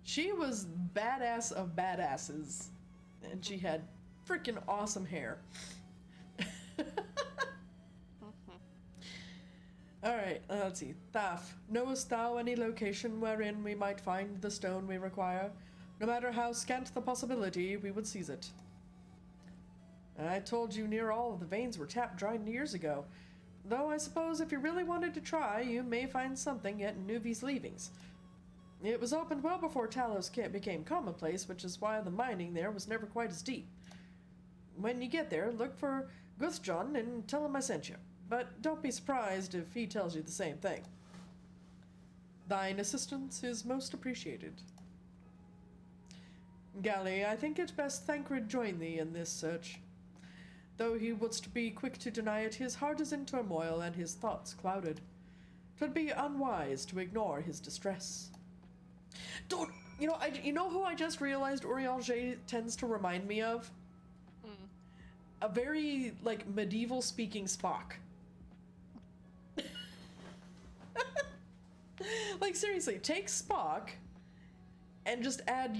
She was badass of badasses. And she had freaking awesome hair. Alright, let's see. Thaf, knowest thou any location wherein we might find the stone we require? No matter how scant the possibility, we would seize it. I told you near all of the veins were tapped dry years ago. Though I suppose if you really wanted to try, you may find something at Nuvi's leavings. It was opened well before Talos became commonplace, which is why the mining there was never quite as deep. When you get there, look for Guthjon and tell him I sent you. But don't be surprised if he tells you the same thing. Thine assistance is most appreciated. Galli, I think it best Thancred join thee in this search. Though he wouldst be quick to deny it, his heart is in turmoil and his thoughts clouded. 'Twould be unwise to ignore his distress. Dude, you know who I just realized Urianger tends to remind me of? A very, like, medieval-speaking Spock. Like, seriously, take Spock and just add,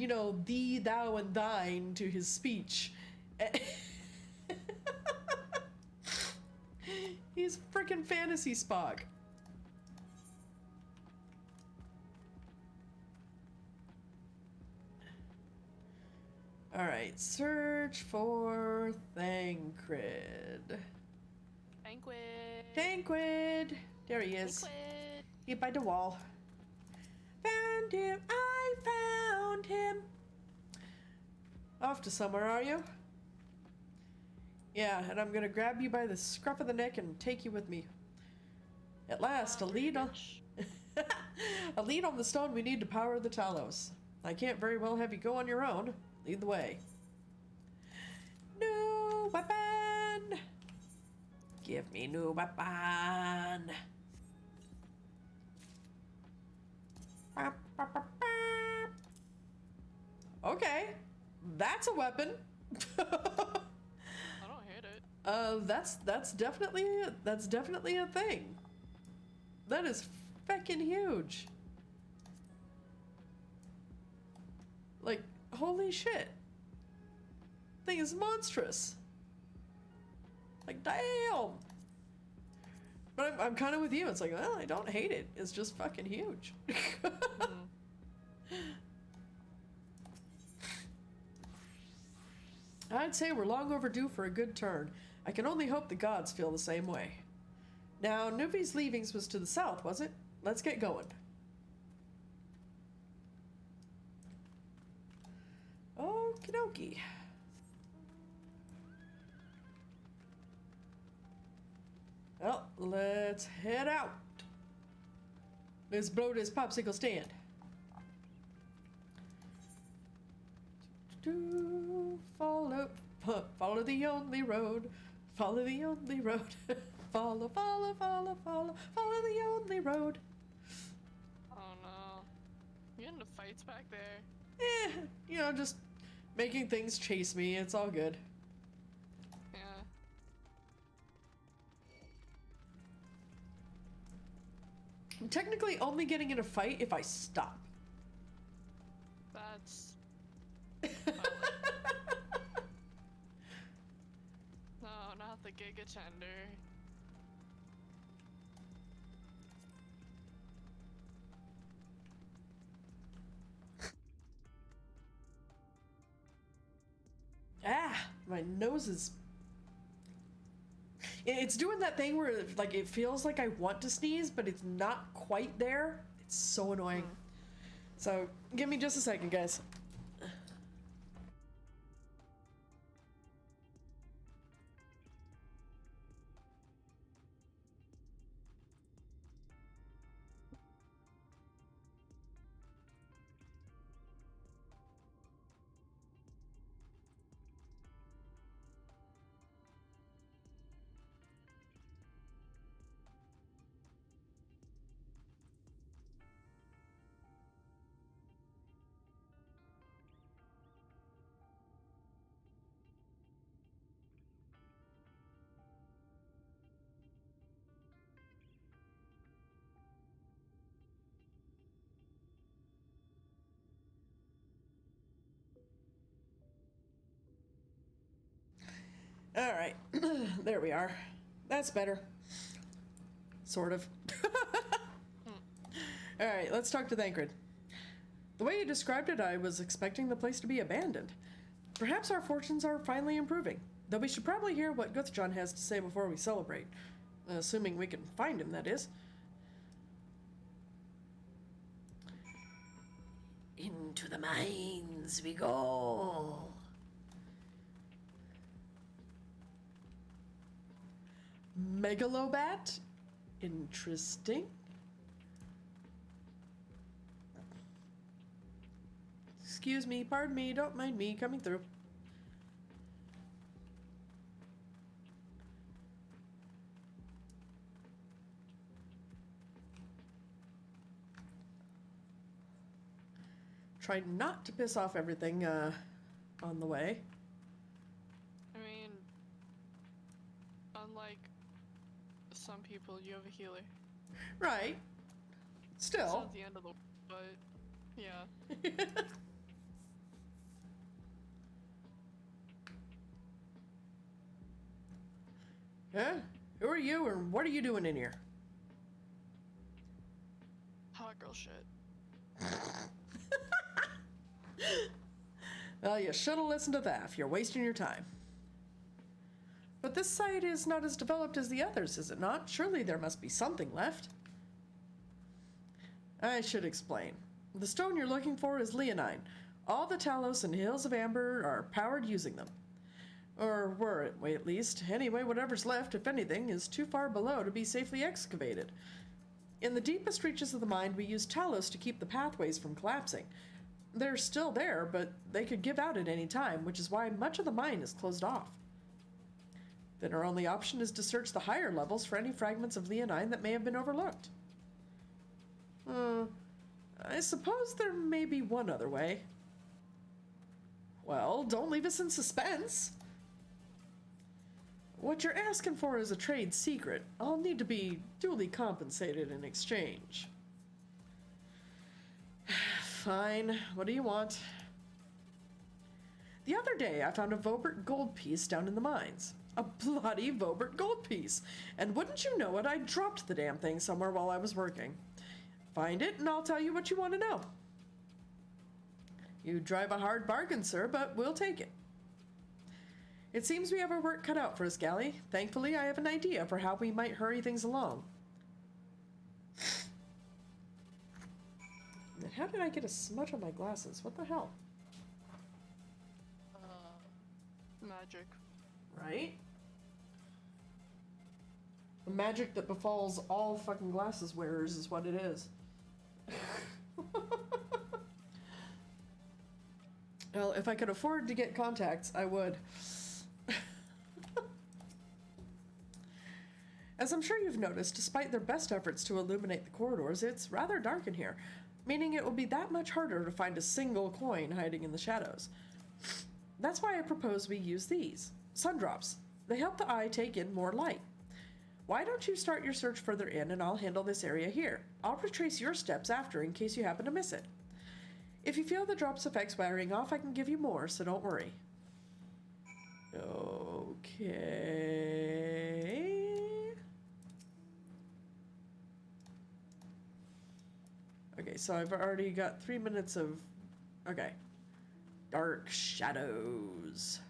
thee, thou, and thine to his speech. He's frickin' fantasy Spock. Alright, search for Thancred. Thancred! There he is. He by the wall. Found him! I found him! Off to somewhere, are you? Yeah, and I'm gonna grab you by the scruff of the neck and take you with me. At last, a lead on... a lead on the stone we need to power the Talos. I can't very well have you go on your own. Lead the way. New weapon! Give me new weapon! Okay, that's a weapon.
I don't hate it.
That's definitely a thing. That is feckin' huge. Like, holy shit. Thing is monstrous. Like, damn. But I'm kind of with you. It's like, well, I don't hate it. It's just fucking huge. I'd say we're long overdue for a good turn. I can only hope the gods feel the same way. Now, Nuvi's leavings was to the south, was it? Let's get going. Okie dokie. Well, let's head out. Let's blow this popsicle stand. Follow the only road. Follow the only road. Follow the only road.
Oh no. You into fights back there?
You know, just making things chase me. It's all good.
Yeah.
I'm technically only getting in a fight if I stop.
That's... No, not the Giga Tender.
Ah, my nose is... It's doing that thing where, like, it feels like I want to sneeze, but it's not quite there. It's so annoying. So, give me just a second, guys. All right, there we are. That's better. Sort of. All right, let's talk to Thancred. The way you described it, I was expecting the place to be abandoned. Perhaps our fortunes are finally improving, though we should probably hear what Guthjohn has to say before we celebrate. Assuming we can find him, that is. Into the mines we go. Megalobat? Interesting. Excuse me, pardon me, don't mind me coming through. Try not to piss off everything on the way.
I mean, unlike some people, you have a healer.
Right. Still.
It's not the end of the... but, yeah.
Huh? Who are you, and what are you doing in here?
Hot girl shit.
Well, you should have listened to that. You're wasting your time. But this site is not as developed as the others, is it not? Surely there must be something left. I should explain. The stone you're looking for is leonine. All the Talos and Hills of Amber are powered using them. Or were at least. Anyway, whatever's left, if anything, is too far below to be safely excavated. In the deepest reaches of the mine, we use Talos to keep the pathways from collapsing. They're still there, but they could give out at any time, which is why much of the mine is closed off. Then our only option is to search the higher levels for any fragments of leonine that may have been overlooked. I suppose there may be one other way. Well, don't leave us in suspense. What you're asking for is a trade secret. I'll need to be duly compensated in exchange. Fine. What do you want? The other day, I found a Vobert gold piece down in the mines. A bloody Vobert gold piece. And wouldn't you know it, I dropped the damn thing somewhere while I was working. Find it, and I'll tell you what you want to know. You drive a hard bargain, sir, but we'll take it. It seems we have our work cut out for us, Galli. Thankfully, I have an idea for how we might hurry things along. How did I get a smudge on my glasses? What the hell?
Magic.
Right? The magic that befalls all fucking glasses wearers is what it is. Well, if I could afford to get contacts, I would. As I'm sure you've noticed, despite their best efforts to illuminate the corridors, it's rather dark in here, meaning it will be that much harder to find a single coin hiding in the shadows. That's why I propose we use these. Sundrops. They help the eye take in more light. Why don't you start your search further in and I'll handle this area here. I'll retrace your steps after in case you happen to miss it. If you feel the drop's effects wearing off, I can give you more, so don't worry. Okay. Okay, so I've already got 3 minutes of... Okay. Dark shadows.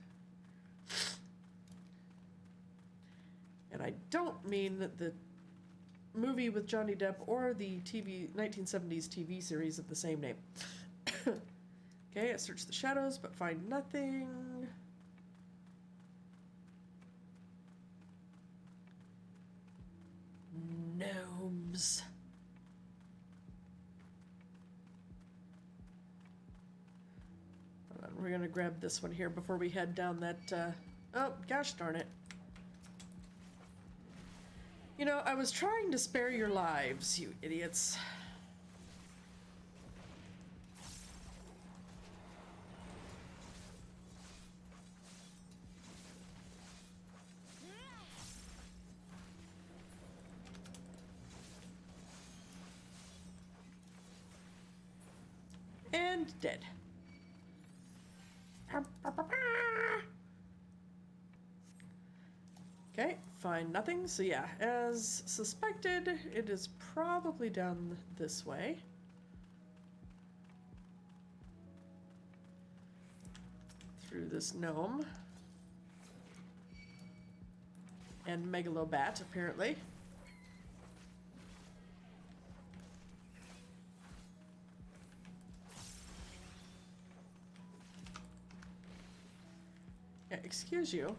And I don't mean the movie with Johnny Depp or the 1970s TV series of the same name. Okay, I search the shadows but find nothing. Gnomes. Hold on, we're gonna grab this one here before we head down that, oh, gosh darn it. You know, I was trying to spare your lives, you idiots. And dead. Okay, find nothing. So yeah, as suspected, it is probably down this way. Through this gnome. And megalobat, apparently. Yeah, excuse you.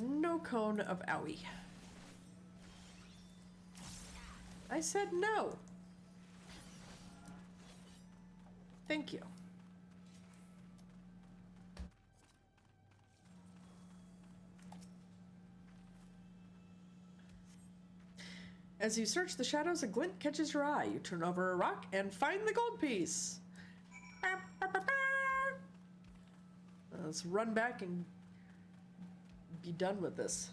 No cone of owie. I said no. Thank you. As you search the shadows, a glint catches your eye. You turn over a rock and find the gold piece. Let's run back and be done with this.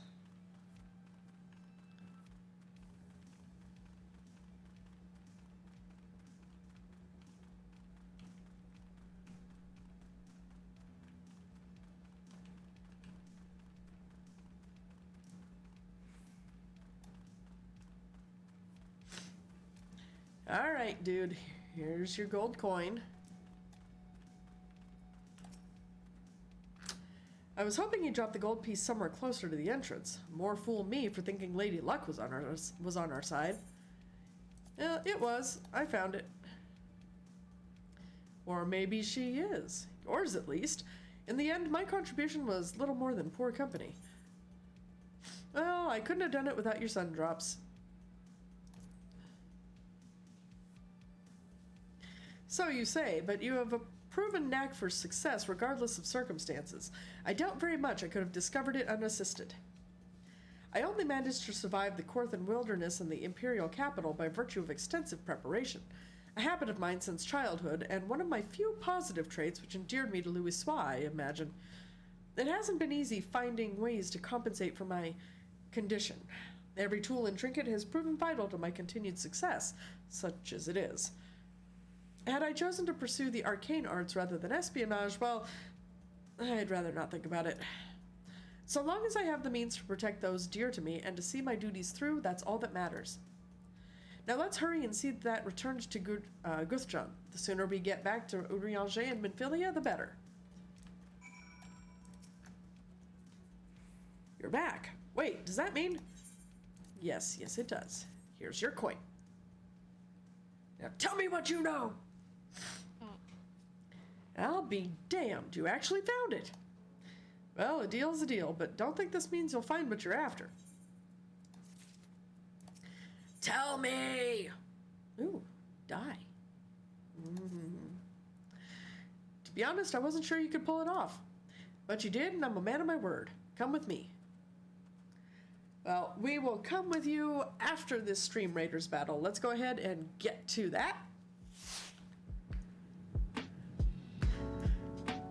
right, dude. Here's your gold coin. I was hoping he'd drop the gold piece somewhere closer to the entrance. More fool me for thinking Lady Luck was on our side. It was. I found it. Or maybe she is. Yours, at least. In the end, my contribution was little more than poor company. Well, I couldn't have done it without your sun drops. So you say, but you have a proven knack for success regardless of circumstances. I doubt very much I could have discovered it unassisted. I only managed to survive the Korthan wilderness and the Imperial capital by virtue of extensive preparation, a habit of mine since childhood, and one of my few positive traits which endeared me to Louis, I imagine. It hasn't been easy finding ways to compensate for my condition. Every tool and trinket has proven vital to my continued success, such as it is. Had I chosen to pursue the arcane arts rather than espionage, well, I'd rather not think about it. So long as I have the means to protect those dear to me and to see my duties through, that's all that matters. Now let's hurry and see that returned to Guthjon. The sooner we get back to Urianger and Minfilia, the better. You're back. Wait, does that mean... Yes, it does. Here's your coin. Now tell me what you know! I'll be damned, you actually found it. Well, a deal's a deal, but don't think this means you'll find what you're after. Tell me! Ooh, die. To be honest, I wasn't sure you could pull it off. But you did, and I'm a man of my word. Come with me. Well, we will come with you after this Stream Raiders battle. Let's go ahead and get to that.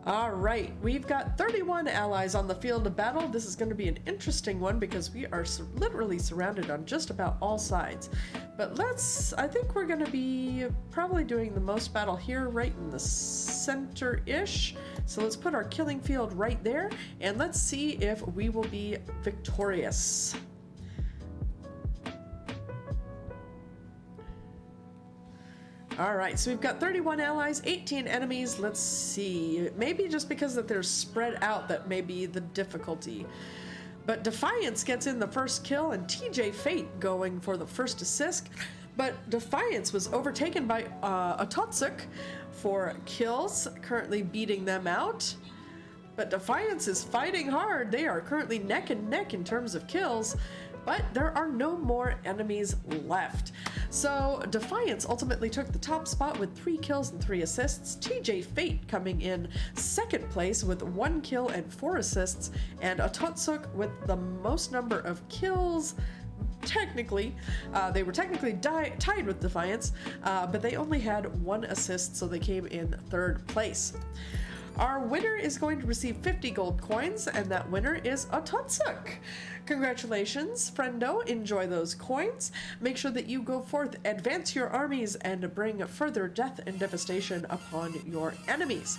All right, we've got 31 allies on the field of battle. This is going to be an interesting one because we are literally surrounded on just about all sides. But I think we're going to be probably doing the most battle here right in the center-ish. So let's put our killing field right there and let's see if we will be victorious. All right, so we've got 31 allies, 18 enemies. Let's see. Maybe just because that they're spread out that may be the difficulty. But Defiance gets in the first kill and TJ Fate going for the first assist. But Defiance was overtaken by Atotsuk for kills, currently beating them out. But Defiance is fighting hard. They are currently neck and neck in terms of kills. But there are no more enemies left. So Defiance ultimately took the top spot with 3 kills and 3 assists. TJ Fate coming in second place with 1 kill and 4 assists. And Atotsuk with the most number of kills. Technically, they were technically tied with Defiance, but they only had 1 assist, so they came in third place. Our winner is going to receive 50 gold coins, and that winner is Atotsuk. Congratulations, friendo. Enjoy those coins. Make sure that you go forth, advance your armies, and bring further death and devastation upon your enemies.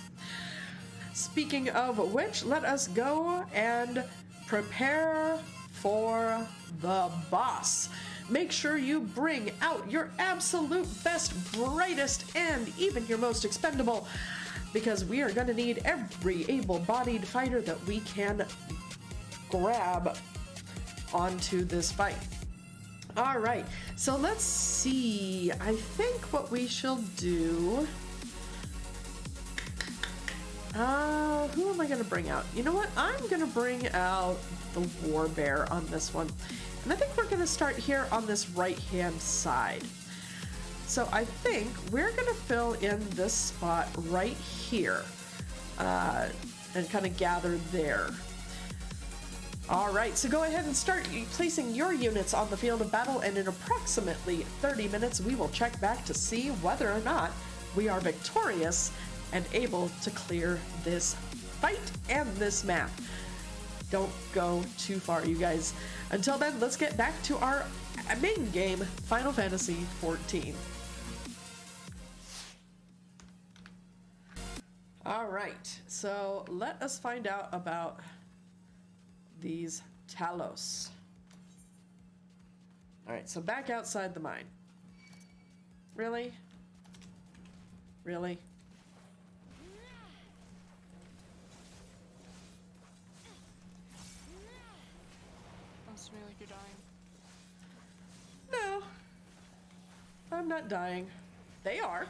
Speaking of which, let us go and prepare for the boss. Make sure you bring out your absolute best, brightest, and even your most expendable, because we are going to need every able-bodied fighter that we can grab onto this fight. All right, so let's see. I think what we shall do... who am I going to bring out? You know what? I'm going to bring out the War Bear on this one. And I think we're going to start here on this right-hand side. So I think we're going to fill in this spot right here and kind of gather there. All right, so go ahead and start placing your units on the field of battle, and in approximately 30 minutes, we will check back to see whether or not we are victorious and able to clear this fight and this map. Don't go too far, you guys. Until then, let's get back to our main game, Final Fantasy XIV. All right, so let us find out about these Talos. All right, so back outside the mine. Really? Really?
Sounds to me like you're dying.
No. I'm not dying. They are.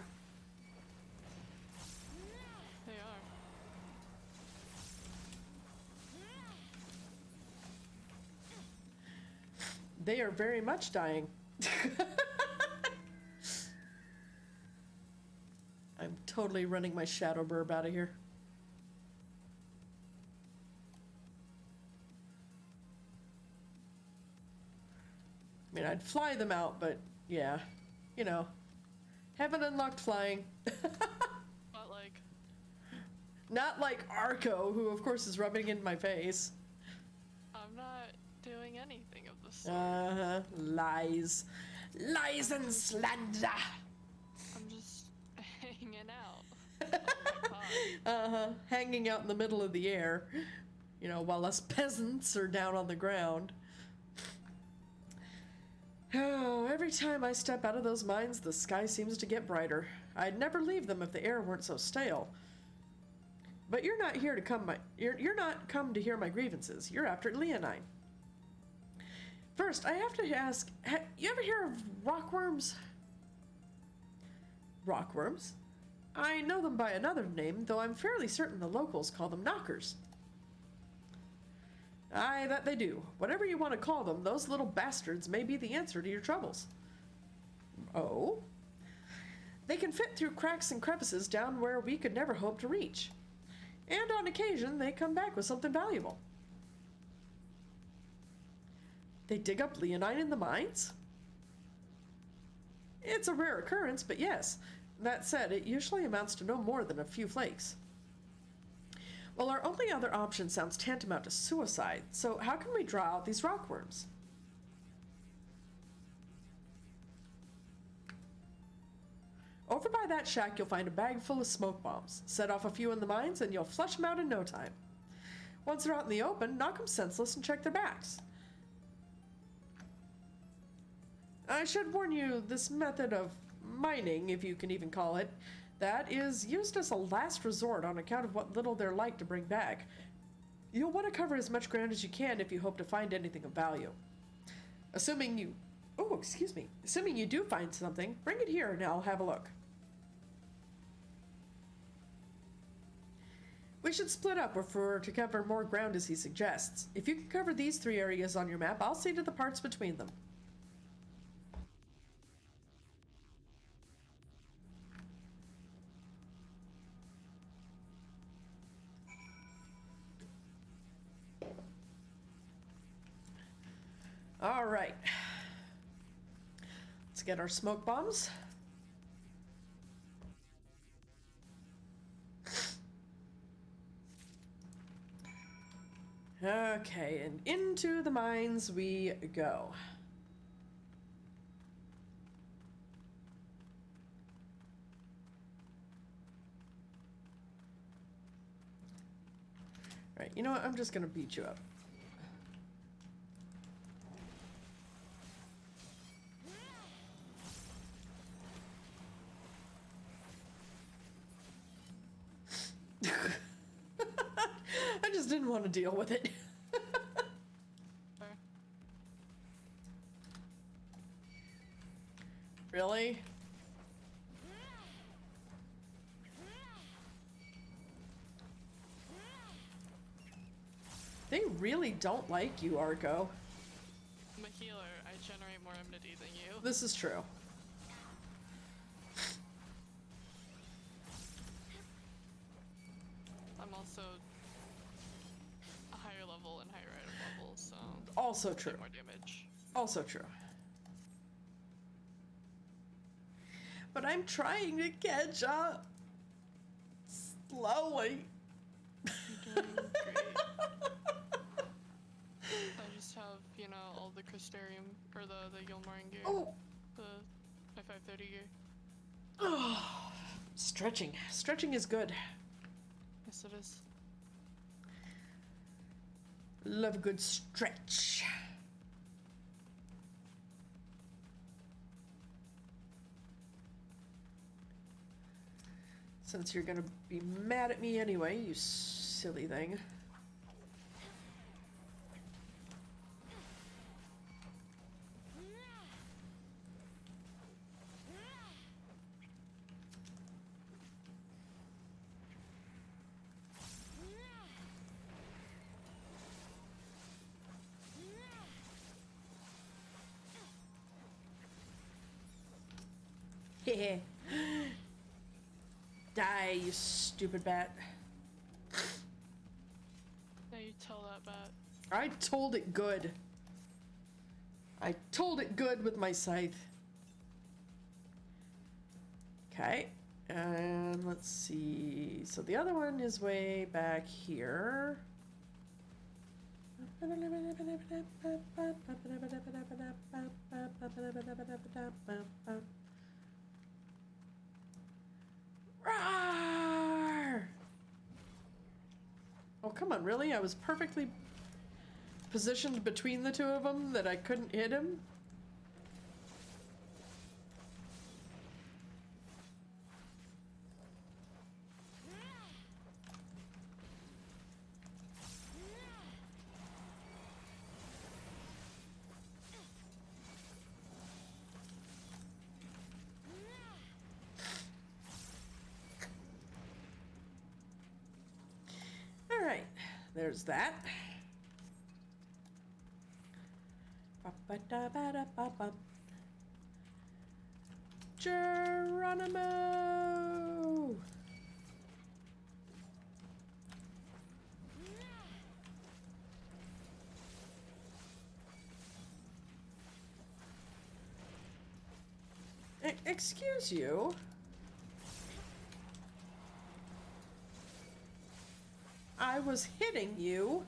They are.
They are very much dying. I'm totally running my shadow burb out of here. I mean, I'd fly them out, but yeah, you know, haven't unlocked flying.
Not like.
Not like Arco, who of course is rubbing in my face.
I'm not doing anything of the sort.
Lies. Lies and slander.
I'm just hanging out.
Hanging out in the middle of the air, you know, while us peasants are down on the ground. Oh, every time I step out of those mines, the sky seems to get brighter. I'd never leave them if the air weren't so stale. But you're not here to you're not come to hear my grievances. You're after Leonine. First, I have to ask, you ever hear of rockworms? Rockworms? I know them by another name, though I'm fairly certain the locals call them knockers. Aye, that they do. Whatever you want to call them, those little bastards may be the answer to your troubles. Oh? They can fit through cracks and crevices down where we could never hope to reach. And on occasion, they come back with something valuable. They dig up leonine in the mines? It's a rare occurrence, but yes. That said, it usually amounts to no more than a few flakes. Well, our only other option sounds tantamount to suicide, so how can we draw out these rockworms? Over by that shack, you'll find a bag full of smoke bombs. Set off a few in the mines, and you'll flush them out in no time. Once they're out in the open, knock them senseless and check their backs. I should warn you, this method of mining, if you can even call it, that is used as a last resort on account of what little they're like to bring back. You'll want to cover as much ground as you can if you hope to find anything of value. Assuming you do find something, bring it here and I'll have a look. We should split up if we're to cover more ground as he suggests. If you can cover these 3 areas on your map, I'll see to the parts between them. All right. Let's get our smoke bombs. Okay, and into the mines we go. All right, you know what? I'm just gonna beat you up. I just didn't want to deal with it. Really? They really don't like you, Arco.
I'm a healer. I generate more enmity than you.
This is true.
I'm also a higher level and higher item level, so
also true.
More damage.
Also true. But I'm trying to catch up. Slowly.
You're doing great. I just have, you know, all the Crystarium, or the Yulmarin gear.
Oh.
My 530 gear.
Oh, stretching. Stretching is good.
Yes, it is.
Love a good stretch.
Since you're gonna be mad at me anyway, you silly thing. Heh. Die, you stupid bat.
Now you tell that bat.
I told it good. I told it good with my scythe. Okay, and let's see. So the other one is way back here. Roar! Oh, come on, really? I was perfectly positioned between the two of them that I couldn't hit him? Alright, there's that. Geronimo! Excuse you? I was hitting you.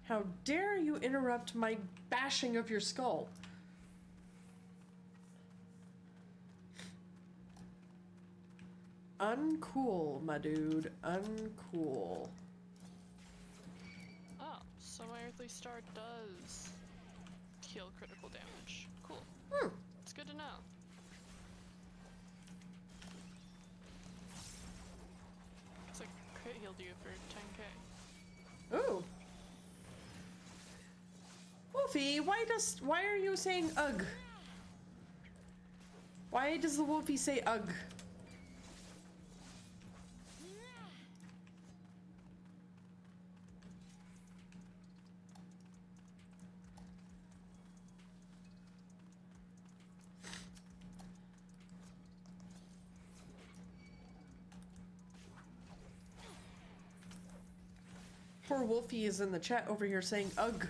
How dare you interrupt my bashing of your skull? Uncool, my dude. Uncool.
Oh, so my earthly star does heal critical damage. Cool. It's good to know. Looks like crit healed you for 10k.
Ooh. Wolfie, why are you saying ugh? Why does the Wolfie say ugh? Poor Wolfie is in the chat over here saying ugh.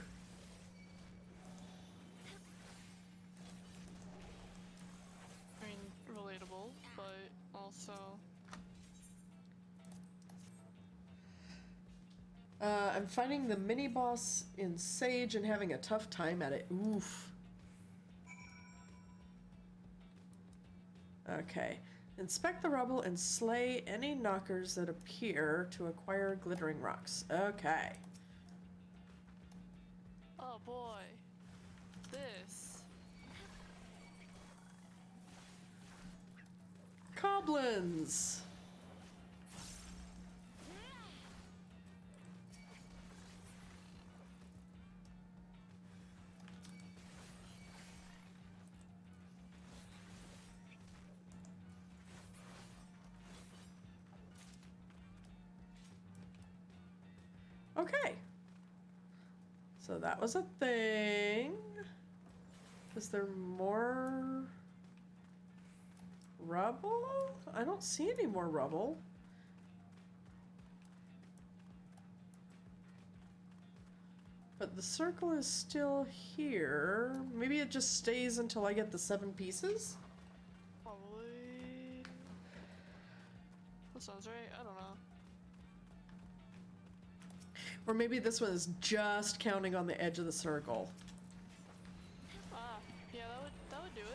I mean, relatable, but also...
I'm fighting the mini-boss in Sage and having a tough time at it. Oof. Okay. Inspect the rubble and slay any knockers that appear to acquire glittering rocks. Okay.
Oh boy. This.
Goblins! Okay. So that was a thing. Is there more rubble? I don't see any more rubble. But the circle is still here. Maybe it just stays until I get the 7 pieces?
Probably... That sounds right. I don't know.
Or maybe this one is just counting on the edge of the circle.
Ah, yeah, that would do it.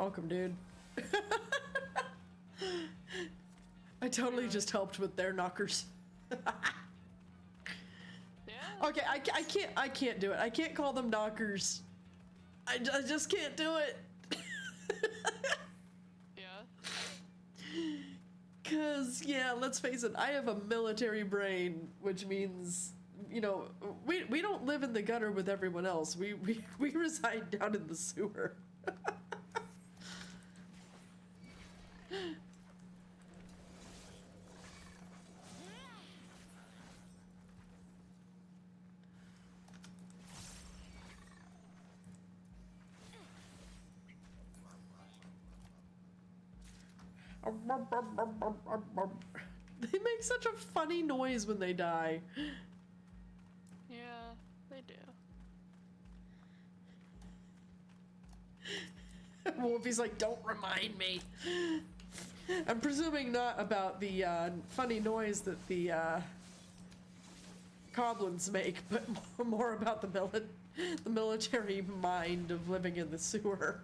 welcome, dude. I totally just helped with their knockers. Okay, I can't do it. I can't call them knockers. I just can't do it. Cause yeah, let's face it, I have a military brain, which means, you know, we don't live in the gutter with everyone else. We reside down in the sewer. They make such a funny noise when they die.
Yeah, they do.
Wolfie's like, don't remind me. I'm presuming not about the funny noise that the goblins make, but more about the military mind of living in the sewer.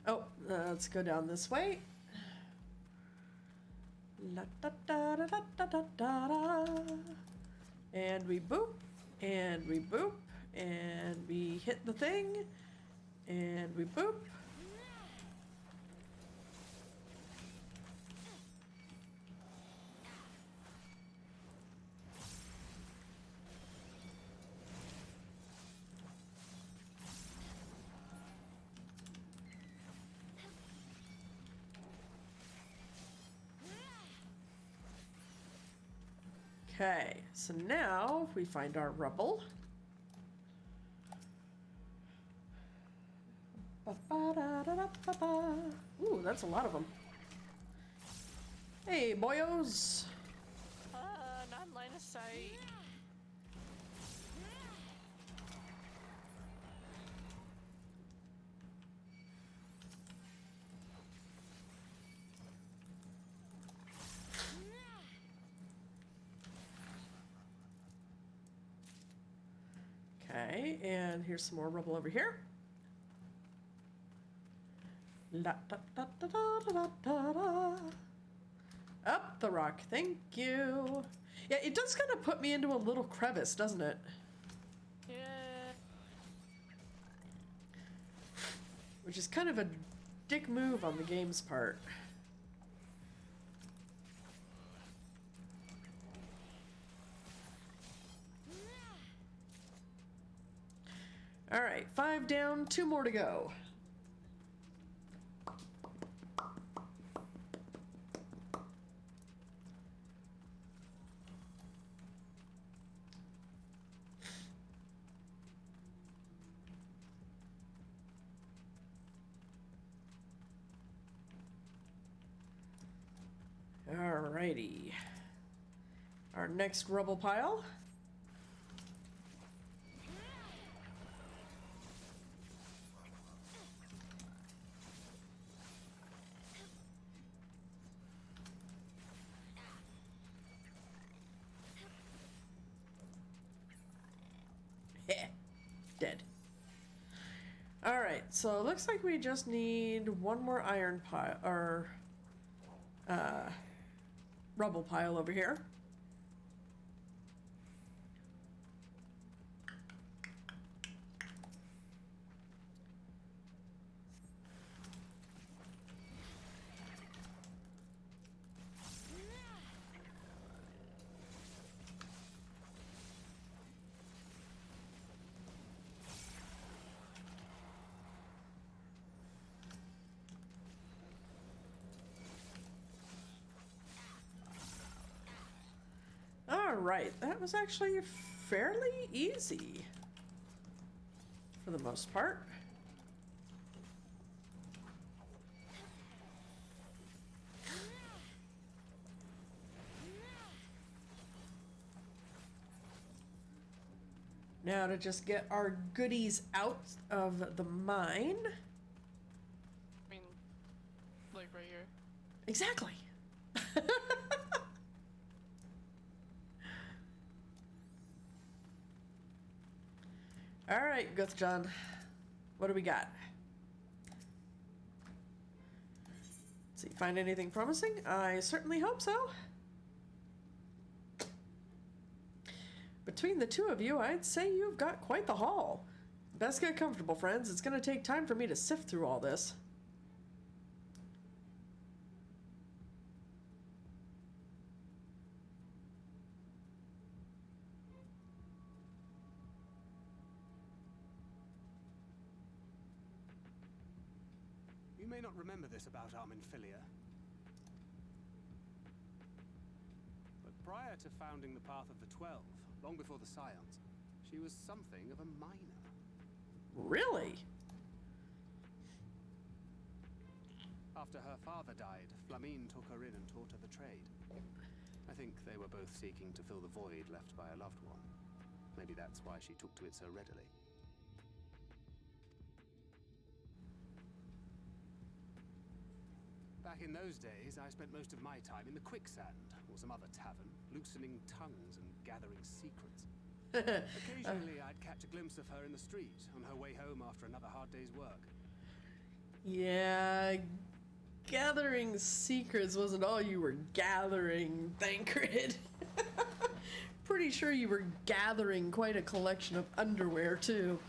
Oh, let's go down this way. La, da, da, da, da, da, da, da. And we boop, and we boop, and we hit the thing, and we boop. Okay, so now we find our rubble. Ooh, that's a lot of them. Hey, boyos.
Not line of sight.
Okay, and here's some more rubble over here. La, da, da, da, da, da, da, da. Up the rock, thank you. Yeah, it does kind of put me into a little crevice, doesn't it?
Yeah.
Which is kind of a dick move on the game's part. All right, 5 down, 2 more to go. Alrighty. Our next rubble pile. Dead. Alright, so it looks like we just need one more iron pile, or rubble pile over here. Alright, that was actually fairly easy for the most part. Now to just get our goodies out of the mine.
I mean, Like right here.
Exactly. All right, Guth John. What do we got? See, find anything promising? I certainly hope so. Between the two of you, I'd say you've got quite the haul. Best get comfortable, friends. It's going to take time for me to sift through all this.
You may not remember this about Arminfilia, but prior to founding the Path of the 12, long before the Scions, she was something of a minor.
Really?
After her father died, Flamine took her in and taught her the trade. I think they were both seeking to fill the void left by a loved one. Maybe that's why she took to it so readily. Back in those days, I spent most of my time in the Quicksand, or some other tavern, loosening tongues and gathering secrets. Occasionally, I'd catch a glimpse of her in the street, on her way home after another hard day's work.
Yeah, gathering secrets wasn't all you were gathering, Thancred. Pretty sure you were gathering quite a collection of underwear, too.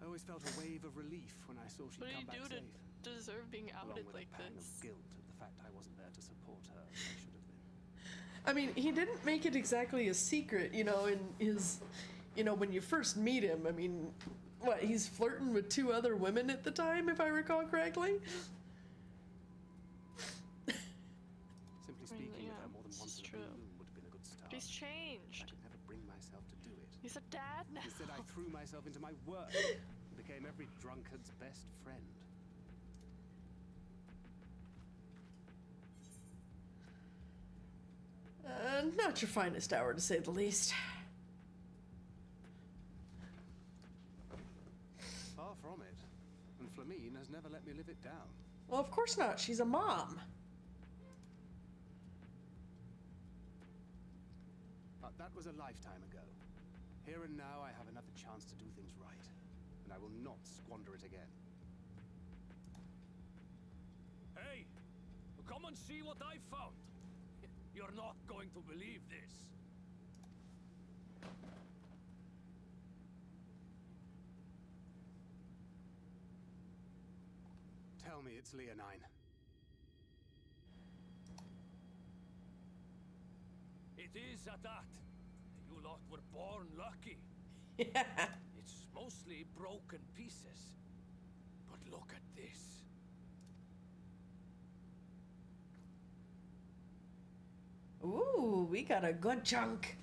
I always felt a wave of relief when I saw she'd
What do
come
you
back
do
safe.
to deserve being
Along
outed
with
like
a pang
this?
of guilt at the fact I wasn't there to support her as I should have been.
I mean, he didn't make it exactly a secret, you know, in his, you know, when you first meet him. I mean, what, he's flirting with 2 other women at the time, if I recall correctly?
Simply speaking, with her more than once in a blue moon would have been a good start.
But he's changed.
I could never bring myself to do it.
He's a dad now.
Instead, I threw myself into my work and became every drunkard's best friend.
Not your finest hour, to say the least.
Far from it. And Flamine has never let me live it down.
Well, of course not. She's a mom.
But that was a lifetime ago. Here and now, I have another chance to do things right. And I will not squander it again.
Hey, come and see what I found. You're not going to believe this.
Tell me it's Leonine.
It is at that. You lot were born lucky.
Yeah.
It's mostly broken pieces. But look at this.
Ooh, we got a good chunk.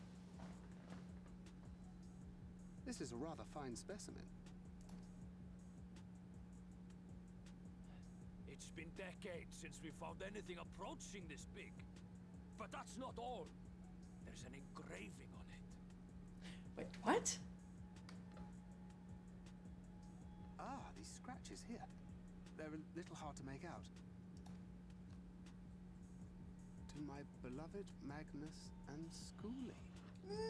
This is a rather fine specimen.
It's been decades since we found anything approaching this big. But that's not all. There's an engraving on it.
Wait, what?
Ah, these scratches here. They're a little hard to make out. To my beloved Magnus and Schoolie.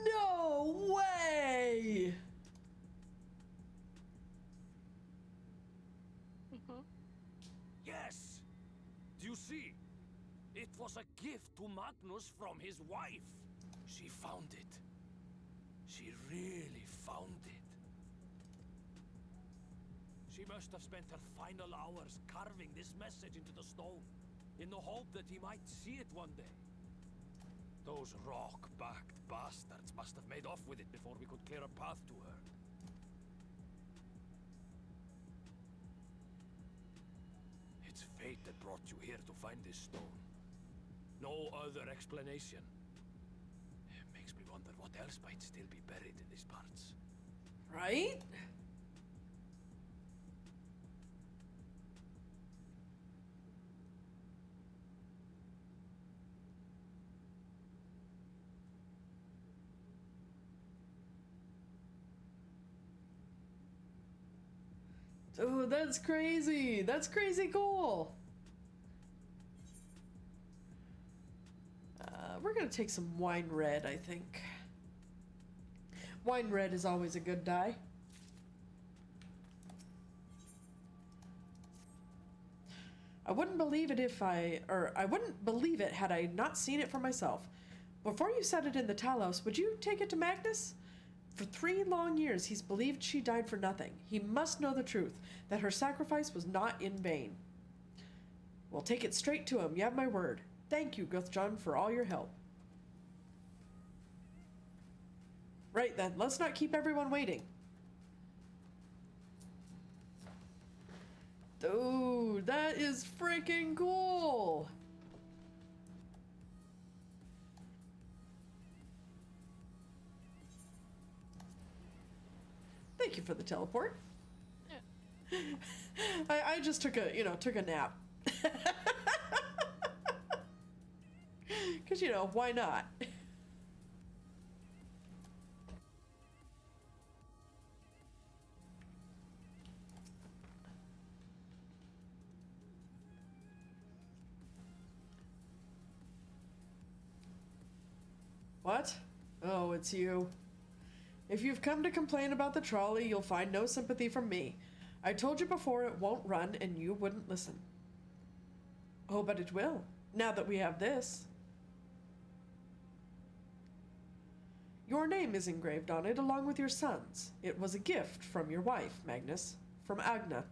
No way!
Yes! Do you see? It was a gift to Magnus from his wife. She found it. She really found it. She must have spent her final hours carving this message into the stone, in the hope that he might see it one day. Those rock-backed bastards must have made off with it before we could clear a path to her. It's fate that brought you here to find this stone. No other explanation. It makes me wonder what else might still be buried in these parts.
Right? Oh, that's crazy. That's crazy cool. We're going to take some wine red, I think. Wine red is always a good dye. I wouldn't believe it I wouldn't believe it had I not seen it for myself. Before you set it in the Talos, would you take it to Magnus? For 3 long years, he's believed she died for nothing. He must know the truth, that her sacrifice was not in vain. We'll take it straight to him, you have my word. Thank you, Guthjon, for all your help. Right then, let's not keep everyone waiting. Dude, that is freaking cool! Thank you for the teleport. Yeah. I just took a nap. Because, why not? What? Oh, it's you. If you've come to complain about the trolley, you'll find no sympathy from me. I told you before it won't run, and you wouldn't listen. Oh, but it will, now that we have this. Your name is engraved on it, along with your son's. It was a gift from your wife, Magnus, from Agna.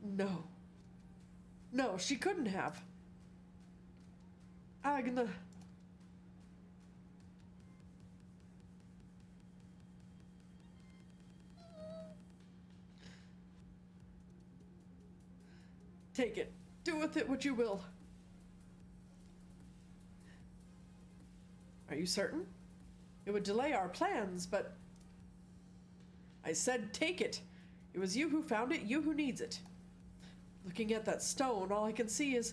No. No, she couldn't have. Agna. Take it. Do with it what you will. Are you certain? It would delay our plans, but... I said take it. It was you who found it, you who needs it. Looking at that stone, all I can see is...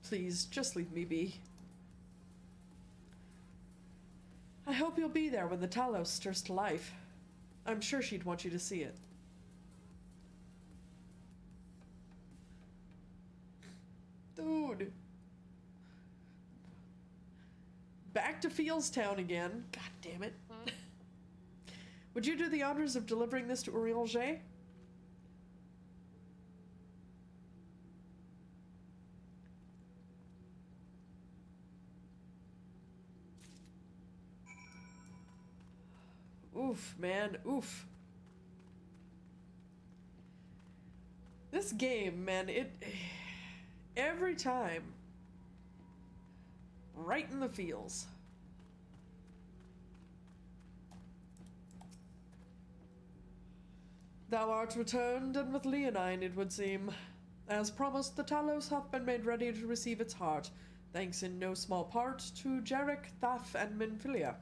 Please, just leave me be. I hope you'll be there when the Talos stirs to life. I'm sure she'd want you to see it. Dude. Back to Fieldstown again. God damn it. Would you do the honors of delivering this to Urianger? Oof, man, oof. This game, man, every time, right in the feels. Thou art returned, and with Leonine, it would seem. As promised, the Talos hath been made ready to receive its heart, thanks in no small part to Jarek, Thaf, and Minfilia.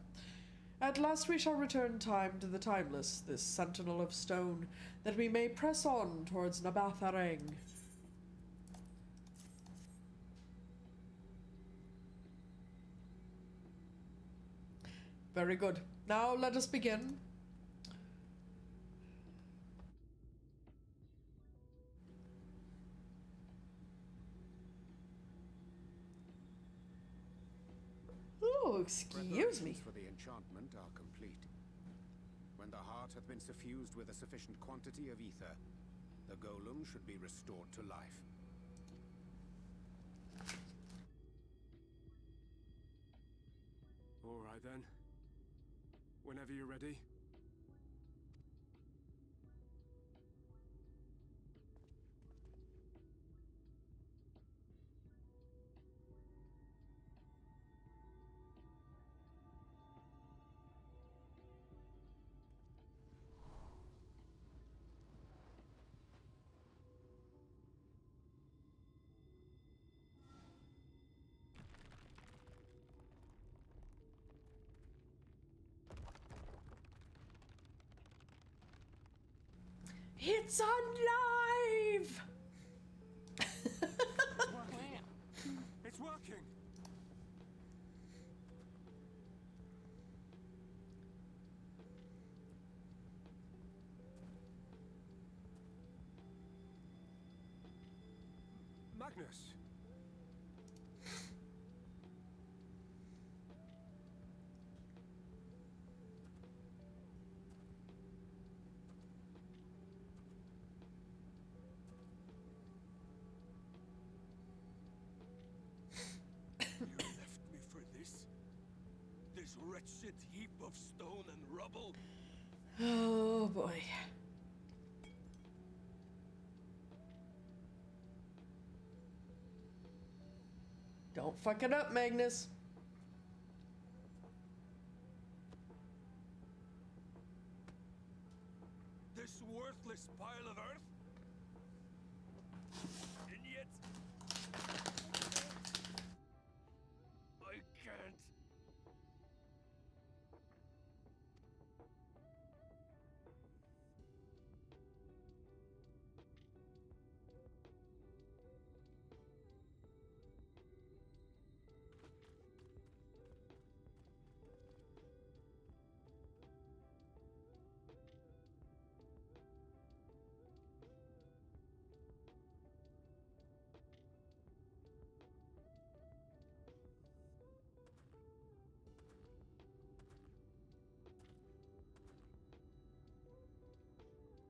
At last we shall return time to the timeless, this sentinel of stone, that we may press on towards Nabatharang. Very good. Now let us begin. Oh, excuse me.
For the enchantment are complete. When the heart hath been suffused with a sufficient quantity of ether, the golem should be restored to life.
All right then. Whenever you're ready.
It's on live!
working! Magnus!
You left me for this? This wretched heap of stone and rubble?
Oh boy. Don't fuck it up, Magnus.
This worthless pile of earth? And yet... I can't.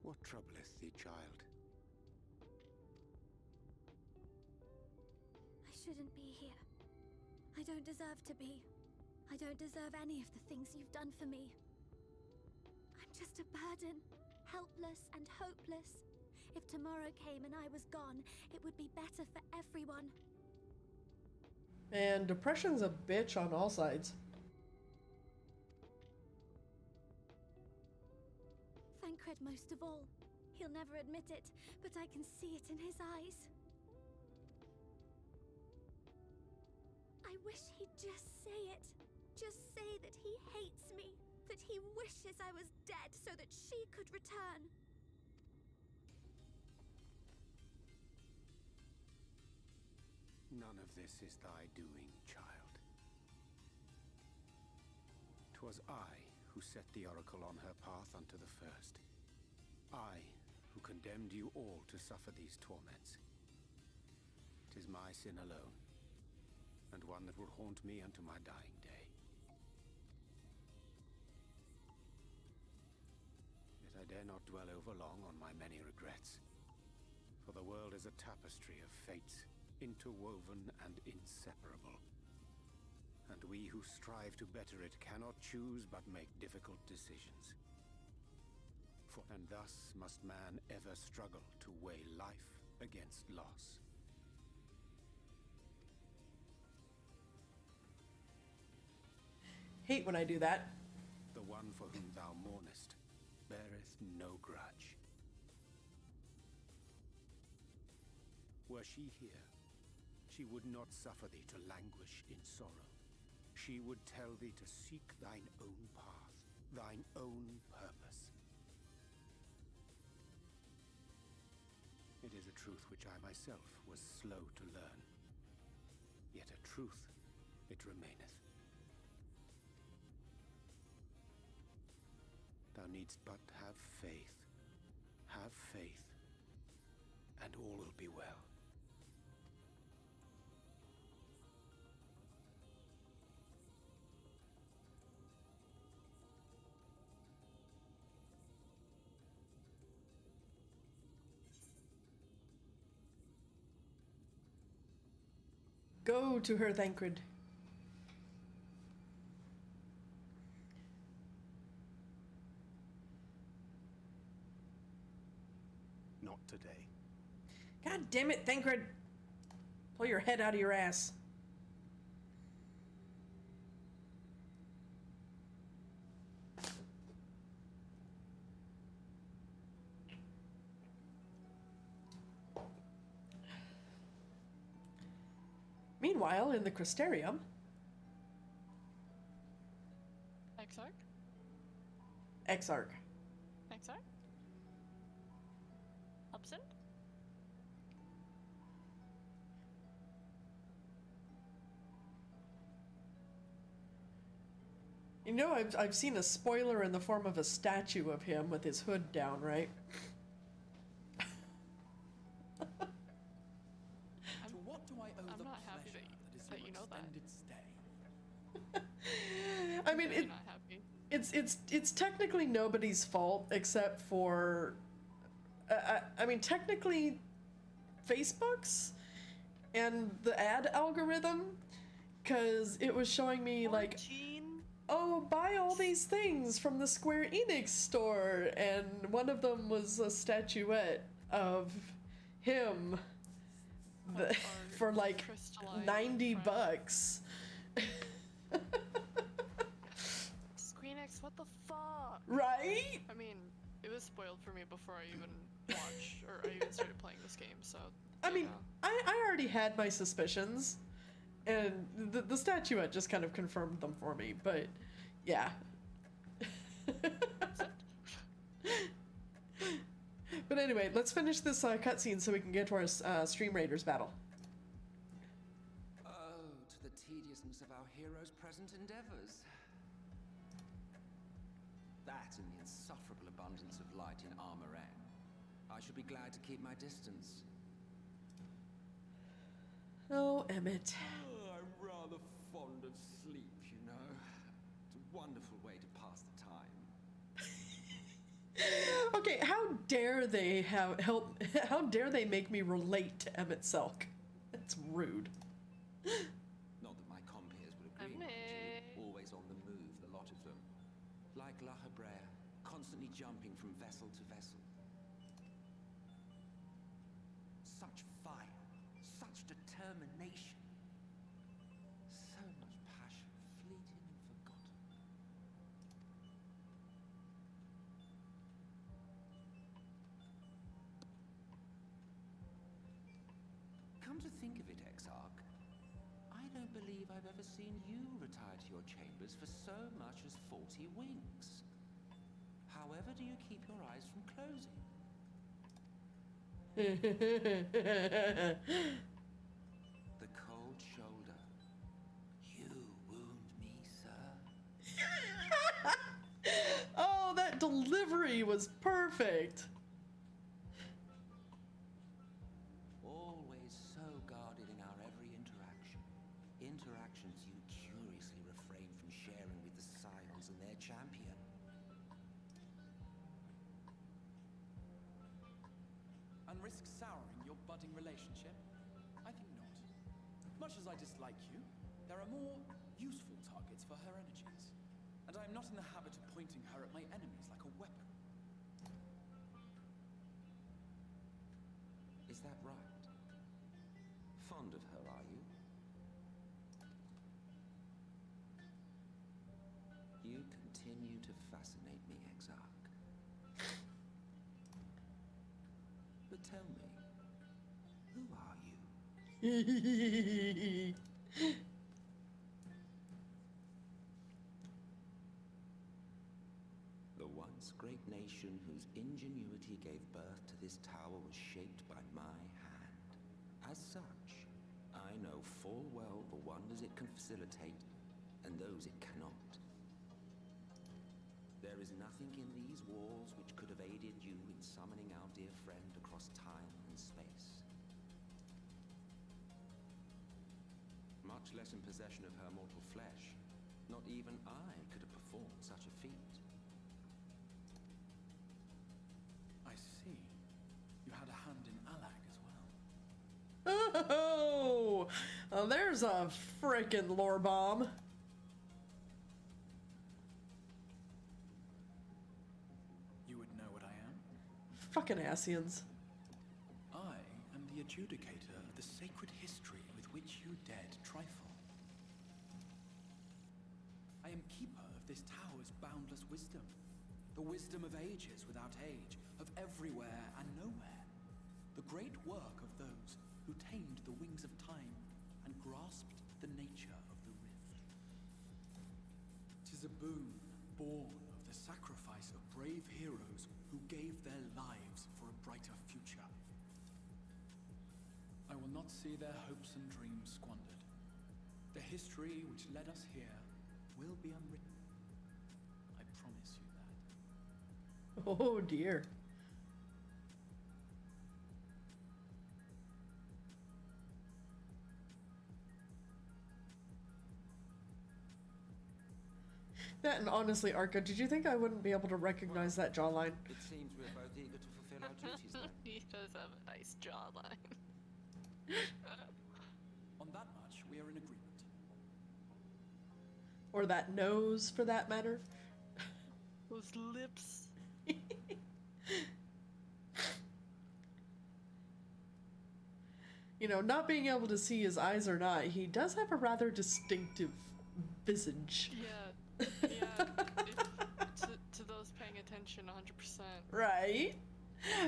What troubleth thee, child?
I shouldn't be here. I don't deserve to be. I don't deserve any of the things you've done for me. I'm just a burden, helpless and hopeless. If tomorrow came and I was gone, it would be better for everyone.
And depression's a bitch on all sides.
Thancred most of all. He'll never admit it, but I can see it in his eyes. I wish he'd just say it. Just say that he hates me, that he wishes I was dead so that she could return.
None of this is thy doing, child. 'Twas I who set the oracle on her path unto the first. I who condemned you all to suffer these torments. 'Tis my sin alone, and one that will haunt me unto my dying day. Yet I dare not dwell over long on my many regrets, for the world is a tapestry of fates, interwoven and inseparable. And we who strive to better it cannot choose but make difficult decisions. And thus must man ever struggle to weigh life against loss.
Hate when I do that.
The one for whom thou mournest beareth no grudge. Were she here, she would not suffer thee to languish in sorrow. She would tell thee to seek thine own path, thine own purpose. It is a truth which I myself was slow to learn. Yet a truth it remaineth. Thou needst but have faith, and all will be well.
Go to her, Thancred.
Not today.
God damn it, Thancred. Pull your head out of your ass. Meanwhile, in the Crystarium...
Exarch?
Exarch.
Exarch? Absent?
You know, I've seen a spoiler in the form of a statue of him with his hood down, right?
To what do I owe
I'm
the
not happy
pleasure
that
that is
you
your
know that.
extended stay?
I mean,
Really not happy.
it's technically nobody's fault except for, I mean, technically Facebook's and the ad algorithm, because it was showing me like, oh, buy all these things from the Square Enix store, and one of them was a statuette of him for like $90.
Squeenix, what the fuck?
Right?
I mean, it was spoiled for me before I even watched or I even started playing this game, so.
I mean, I already had my suspicions, and the statuette just kind of confirmed them for me, but yeah. But anyway, let's finish this cutscene so we can get to our Stream Raiders battle.
Oh, to the tediousness of our heroes' present endeavors. That and the insufferable abundance of light in Armorang. I should be glad to keep my distance.
Oh, Emmett.
Oh, I'm rather fond of sleep, you know. It's a wonderful way to pass the time.
Okay, how dare they how dare they make me relate to Emmett Selk? That's rude.
Not that my compeers would agree, mind you. Always on the move, the lot of them. Like La Hebrea, constantly jumping from vessel to vessel. Such fire, such determination. So much passion, fleeting and forgotten. Come to think of it, Exarch, I don't believe I've ever seen you retire to your chambers for so much as 40 winks. However do you keep your eyes from closing? The cold shoulder. You wound me, sir.
Oh, that delivery was perfect.
Always so guarded in our every interaction. Interactions you curiously refrain from sharing with the Scions and their champion.
And risk souring your budding relationship? I think not. Much as I dislike you, there are more useful targets for her energies. And I am not in the habit of pointing her at my enemies like a weapon.
Is that right? Fond of her, are you? You continue to fascinate me, Exarch. But tell me, who are you? The once great nation whose ingenuity gave birth to this tower was shaped by my hand. As such, I know full well the wonders it can facilitate and those it cannot. There is nothing in these walls which could have aided you in summoning our dear friend across time and space. Much less in possession of her mortal flesh. Not even I could have performed such a feat.
I see. You had a hand in Alag as well.
Oh, well, there's a frickin' lore bomb.
You would know what I am?
Fucking Asians.
I am the adjudicator of the sacred history with which you dared trifle. I am keeper of this tower's boundless wisdom. The wisdom of ages without age, of everywhere and nowhere. The great work of those who tamed the wings of time and grasped the nature of the rift. 'Tis a boon born of the sacrifice of brave heroes who gave their lives for a brighter future. I will not see their hopes and dreams squandered. The history which led us here will be unwritten,
Oh dear. That, and honestly, Arca, did you think I wouldn't be able to recognize that jawline?
It seems we're both eager to fulfill our duties then.
He does have a nice jawline.
On that much, we are in agreement.
Or that nose, for that matter.
Those lips.
You know, not being able to see his eyes or not, he does have a rather distinctive visage.
Yeah. Yeah. To those paying attention, 100%.
Right?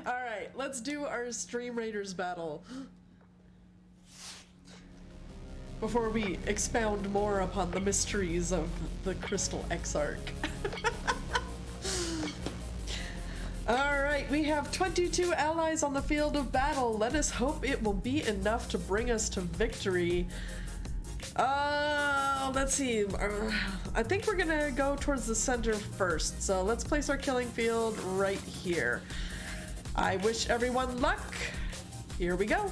Alright, let's do our Stream Raiders battle. Before we expound more upon the mysteries of the Crystal Exarch. Alright, we have 22 allies on the field of battle. Let us hope it will be enough to bring us to victory. Let's see. I think we're gonna go towards the center first. So let's place our killing field right here. I wish everyone luck. Here we go.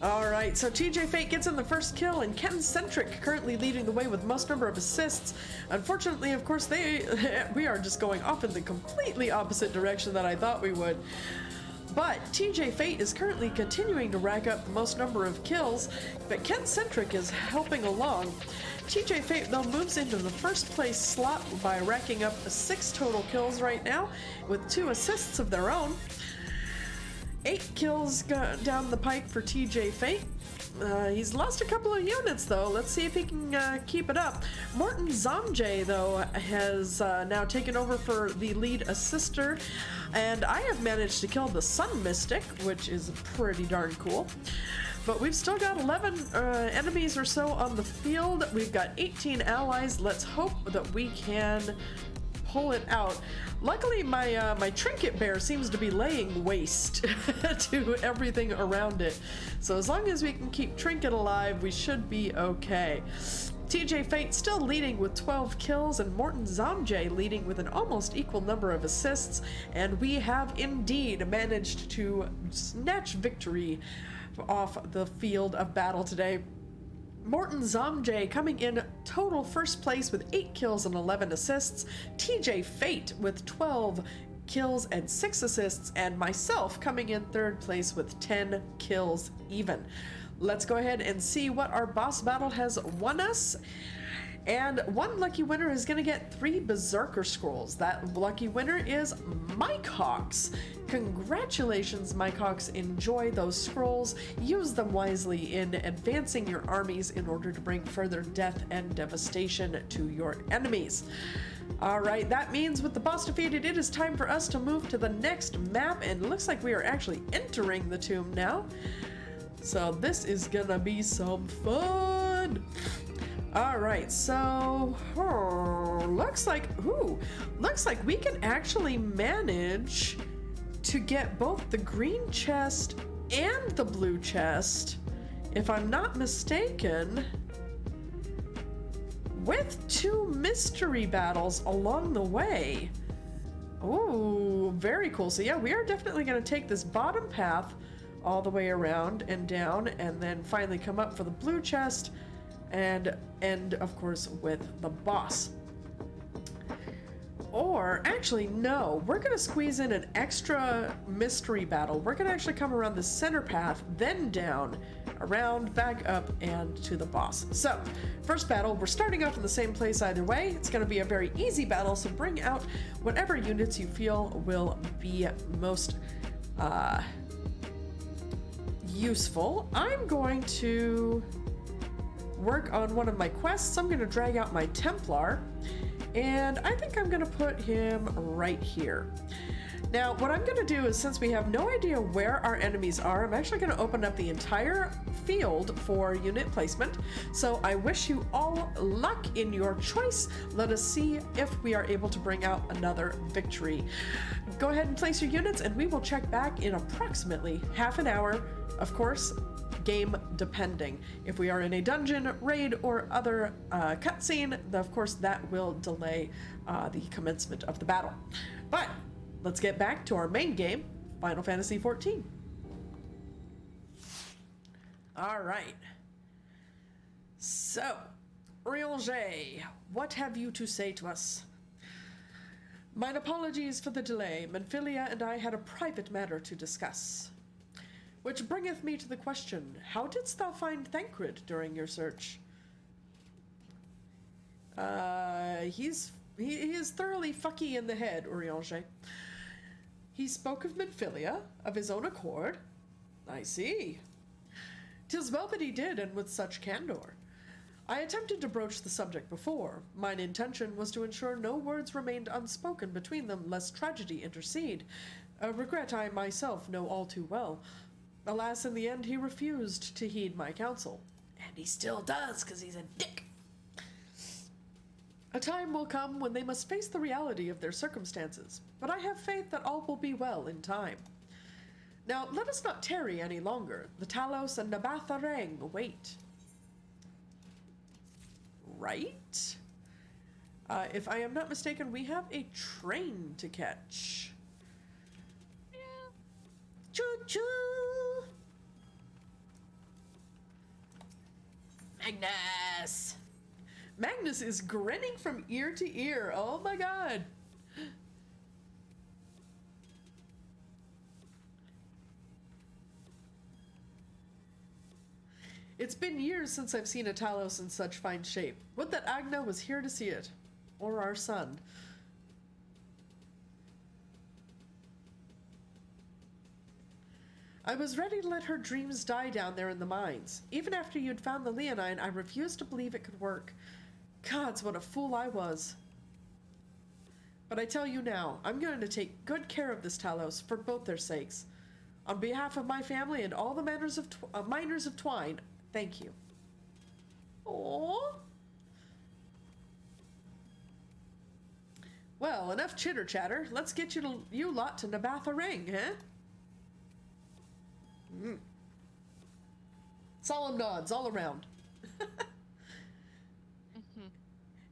Alright, so TJ Fate gets in the first kill, and Ken Centric currently leading the way with most number of assists. Unfortunately, of course, we are just going off in the completely opposite direction that I thought we would. But TJ Fate is currently continuing to rack up the most number of kills, but Ken Centric is helping along. TJ Fate, though, moves into the first place slot by racking up 6 total kills right now, with 2 assists of their own. 8 kills down the pike for TJ Fate. He's lost a couple of units, though. Let's see if he can keep it up. Morton Zomjay, though, has now taken over for the lead assister, and I have managed to kill the Sun Mystic, which is pretty darn cool. But we've still got 11 enemies or so on the field. We've got 18 allies. Let's hope that we can pull it out. Luckily, my trinket bear seems to be laying waste to everything around it. So as long as we can keep Trinket alive, we should be okay. TJ Fate still leading with 12 kills, and Morton Zomjay leading with an almost equal number of assists. And we have indeed managed to snatch victory off the field of battle today. Morton Zomjay coming in total first place with 8 kills and 11 assists, TJ Fate with 12 kills and 6 assists, and myself coming in third place with 10 kills even. Let's go ahead and see what our boss battle has won us. And one lucky winner is going to get 3 Berserker Scrolls. That lucky winner is Mike Hawks. Congratulations, Mike Hawks. Enjoy those scrolls. Use them wisely in advancing your armies in order to bring further death and devastation to your enemies. Alright, that means with the boss defeated, it is time for us to move to the next map, and it looks like we are actually entering the tomb now. So this is gonna be some fun! Alright, so looks like we can actually manage to get both the green chest and the blue chest, if I'm not mistaken, with 2 mystery battles along the way. Ooh, very cool. So yeah, we are definitely going to take this bottom path all the way around and down, and then finally come up for the blue chest and end, of course, with the boss. Or, actually, no, we're going to squeeze in an extra mystery battle. We're going to actually come around the center path, then down, around, back up, and to the boss. So, first battle, we're starting off in the same place either way. It's going to be a very easy battle, so bring out whatever units you feel will be most useful. I'm going to work on one of my quests. I'm going to drag out my Templar, and I think I'm going to put him right here. Now, what I'm going to do is, since we have no idea where our enemies are, I'm actually going to open up the entire field for unit placement. So I wish you all luck in your choice. Let us see if we are able to bring out another victory. Go ahead and place your units, and we will check back in approximately half an hour. Of course, game depending. If we are in a dungeon, raid, or other cutscene, of course that will delay the commencement of the battle. But let's get back to our main game, Final Fantasy XIV. All right. So, Riange, what have you to say to us? Mine apologies for the delay. Menphilia and I had a private matter to discuss. Which bringeth me to the question, how didst thou find Thancred during your search? He is thoroughly fucky in the head, Urianger. He spoke of Menphilia, of his own accord. I see. 'Tis well that he did, and with such candor. I attempted to broach the subject before. Mine intention was to ensure no words remained unspoken between them, lest tragedy intercede. A regret I myself know all too well. Alas, in the end he refused to heed my counsel. And he still does, 'cause he's a dick. A time will come when they must face the reality of their circumstances, but I have faith that all will be well in time. Now, let us not tarry any longer. The Talos and Nabatharang await. Right? If I am not mistaken, we have a train to catch.
Yeah.
Choo-choo! Magnus! Magnus is grinning from ear to ear. Oh my god. It's been years since I've seen a Talos in such fine shape. Would that Agna was here to see it. Or our son. I was ready to let her dreams die down there in the mines. Even after you'd found the Leonine, I refused to believe it could work. Gods, what a fool I was. But I tell you now, I'm going to take good care of this Talos for both their sakes. On behalf of my family and all the miners of Twine, thank you. Aww. Well, enough chitter-chatter. Let's get you lot to Nabatharang, huh? Solemn nods all around.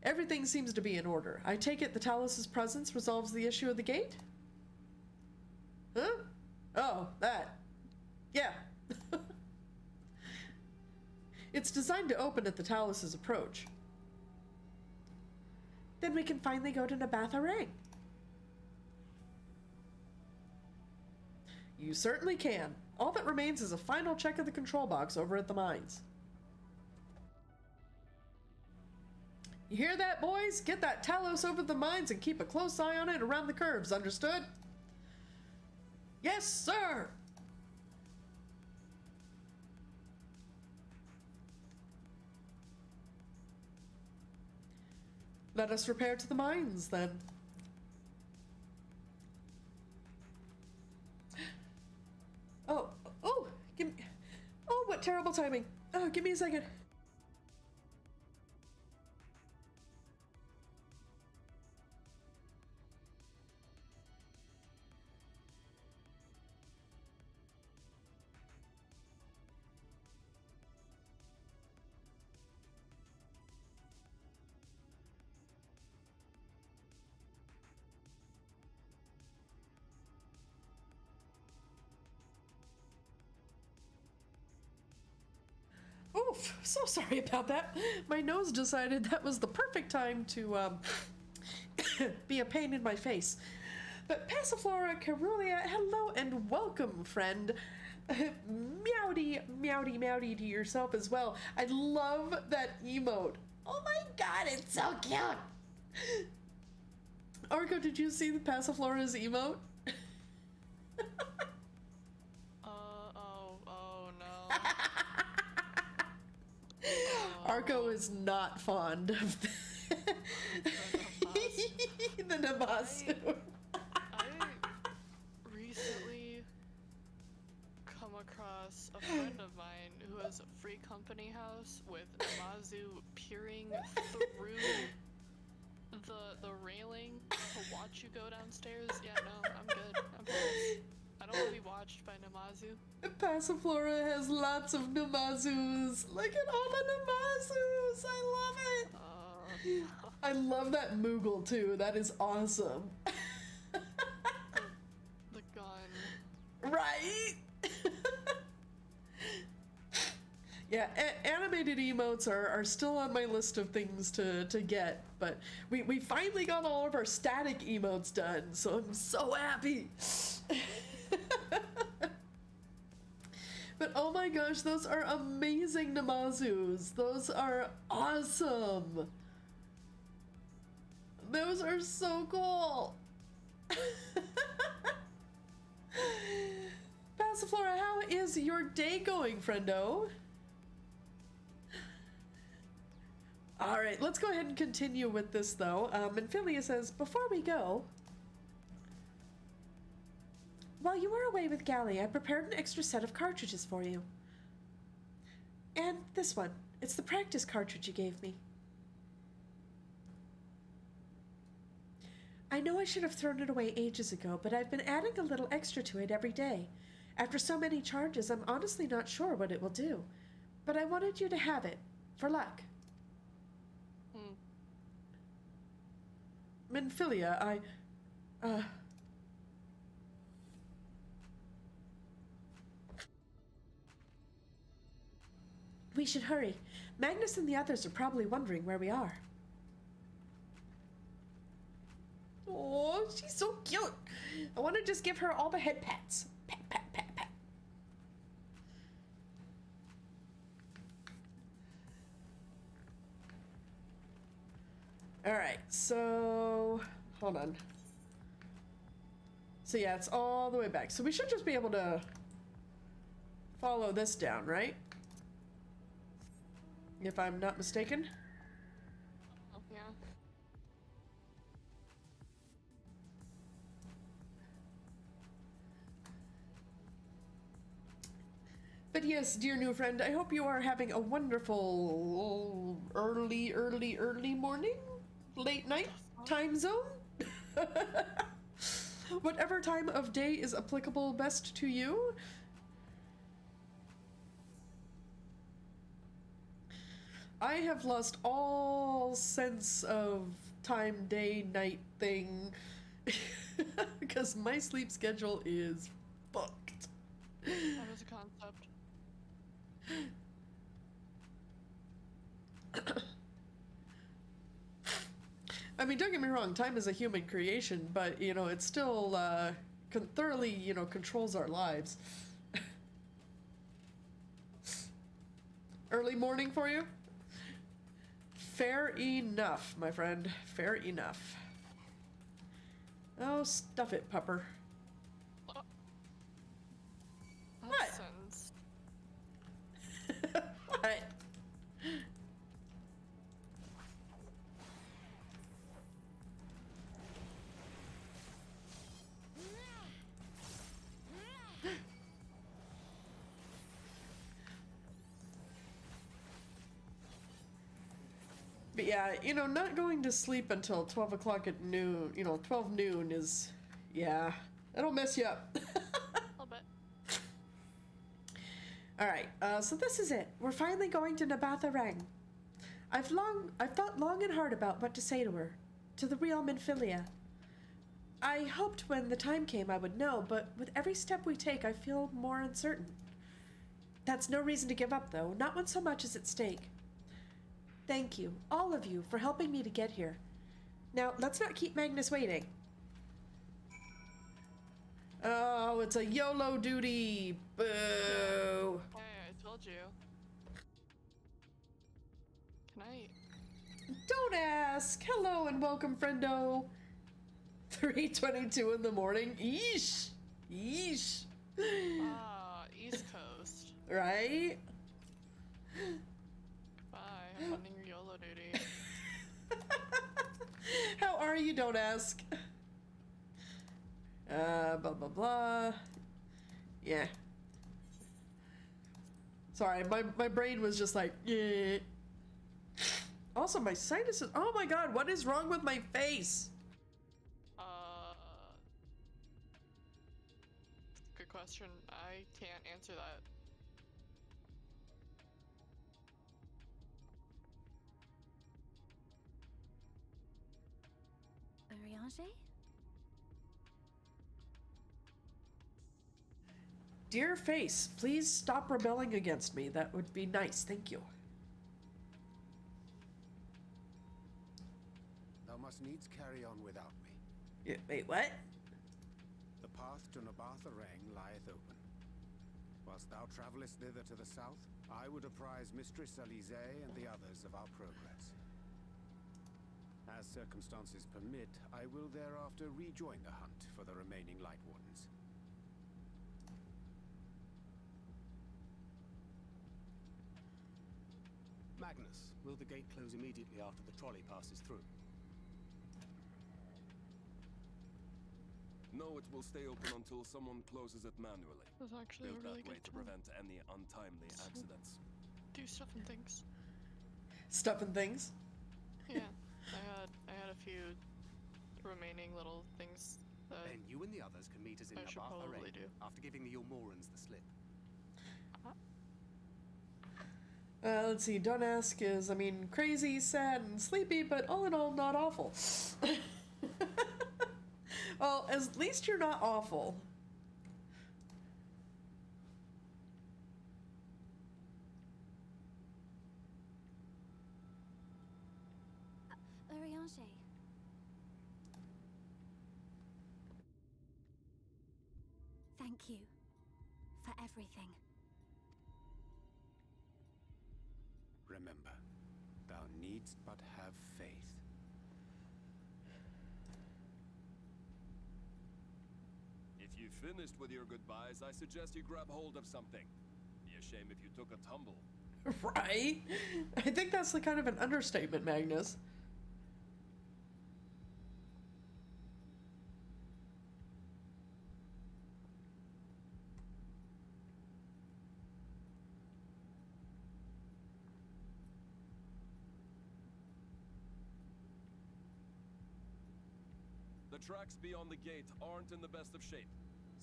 Everything seems to be in order. I take it the Talos' presence resolves the issue of the gate? Huh? Oh, that. Yeah. It's designed to open at the Talos' approach. Then we can finally go to Nabatharang. You certainly can. All that remains is a final check of the control box over at the mines. You hear that, boys? Get that Talos over the mines and keep a close eye on it around the curves, understood? Yes, sir! Let us repair to the mines, then. Oh, what terrible timing. Oh, give me a second. Oof, so sorry about that. My nose decided that was the perfect time to be a pain in my face. But Passiflora Carulia, hello and welcome, friend. Meowdy, meowdy, meowdy to yourself as well. I love that emote. Oh my god, it's so cute. Arco, did you see the Passiflora's emote?
Oh no.
Arco is not fond of the Namasu.
I recently come across a friend of mine who has a free company house with Namazu peering through the railing to watch you go downstairs. Yeah, no, I'm good. I'm pissed. I will be watched by Namazu.
Passiflora has lots of Namazus. Look at all the Namazus. I love it. I love that Moogle too. That is awesome.
The gun.
Right? Yeah, animated emotes are still on my list of things to get, but we finally got all of our static emotes done, so I'm so happy. But oh my gosh, those are amazing Namazus. Those are awesome. Those are so cool. Passiflora, how is your day going, friendo? All right, let's go ahead and continue with this, though. And Philia says, before we go, while you were away with Galli, I prepared an extra set of cartridges for you. And this one. It's the practice cartridge you gave me. I know I should have thrown it away ages ago, but I've been adding a little extra to it every day. After so many charges, I'm honestly not sure what it will do. But I wanted you to have it, for luck. Minphilia, we should hurry. Magnus and the others are probably wondering where we are. Oh, she's so cute. I want to just give her all the head pats. Pat, pat, pat, pat. All right, so hold on. So yeah, it's all the way back. So we should just be able to follow this down, right? If I'm not mistaken.
Yeah.
But yes, dear new friend, I hope you are having a wonderful early morning? Late night time zone? Whatever time of day is applicable best to you. I have lost all sense of time, day, night thing because my sleep schedule is fucked.
That is a concept.
I mean, don't get me wrong, time is a human creation, but, you know, it still thoroughly, you know, controls our lives. Early morning for you? Fair enough, my friend. Fair enough. Oh, stuff it, pupper. What?
Sense.
What? But yeah, you know, not going to sleep until 12 o'clock at noon, you know, 12 noon is, yeah, it'll mess you up.
A little bit.
Alright, so this is it. We're finally going to Nabatha Rang. I've thought long and hard about what to say to her, to the real Minphilia. I hoped when the time came I would know, but with every step we take, I feel more uncertain. That's no reason to give up, though, not when so much is at stake. Thank you, all of you, for helping me to get here. Now, let's not keep Magnus waiting. Oh, it's a YOLO duty. Boo.
Hey, I told you. Can I?
Don't ask. Hello and welcome, friendo. 3:22 in the morning. Yeesh. Yeesh.
East Coast.
Right?
Bye. I'm funding your YOLO duty.
How are you? Don't ask. Blah, blah, blah. Yeah. Sorry, my brain was just like, yeah. Also, my sinuses. Oh my god, what is wrong with my face?
Good question. I can't answer that.
Urianger?
Dear face, please stop rebelling against me. That would be nice. Thank you.
Thou must needs carry on without me.
Yeah, wait, what?
The path to Nabatha Rang lieth open. Whilst thou travellest thither to the south, I would apprise Mistress Alize and the others of our progress. As circumstances permit, I will thereafter rejoin the hunt for the remaining Light Wardens.
Magnus, will the gate close immediately after the trolley passes through?
No, it will stay open until someone closes it manually.
That's actually
Built
a really
that way
good
to
time.
prevent any untimely accidents.
Do stuff and things.
Stuff and things?
Yeah, I had a few remaining little things that
Then you and the others can meet us in
I should
Nabatha
probably
Rang
do.
after giving the Ilmorans the slip.
Let's see. Don't ask is, I mean, crazy, sad, and sleepy, but all in all, not awful. Well, at least you're not awful.
Urianger. Thank you for everything.
Remember, thou needst but have faith.
If you've finished with your goodbyes, I suggest you grab hold of something. Be a shame if you took a tumble.
Right? I think that's the kind of an understatement, Magnus.
The tracks beyond the gate aren't in the best of shape,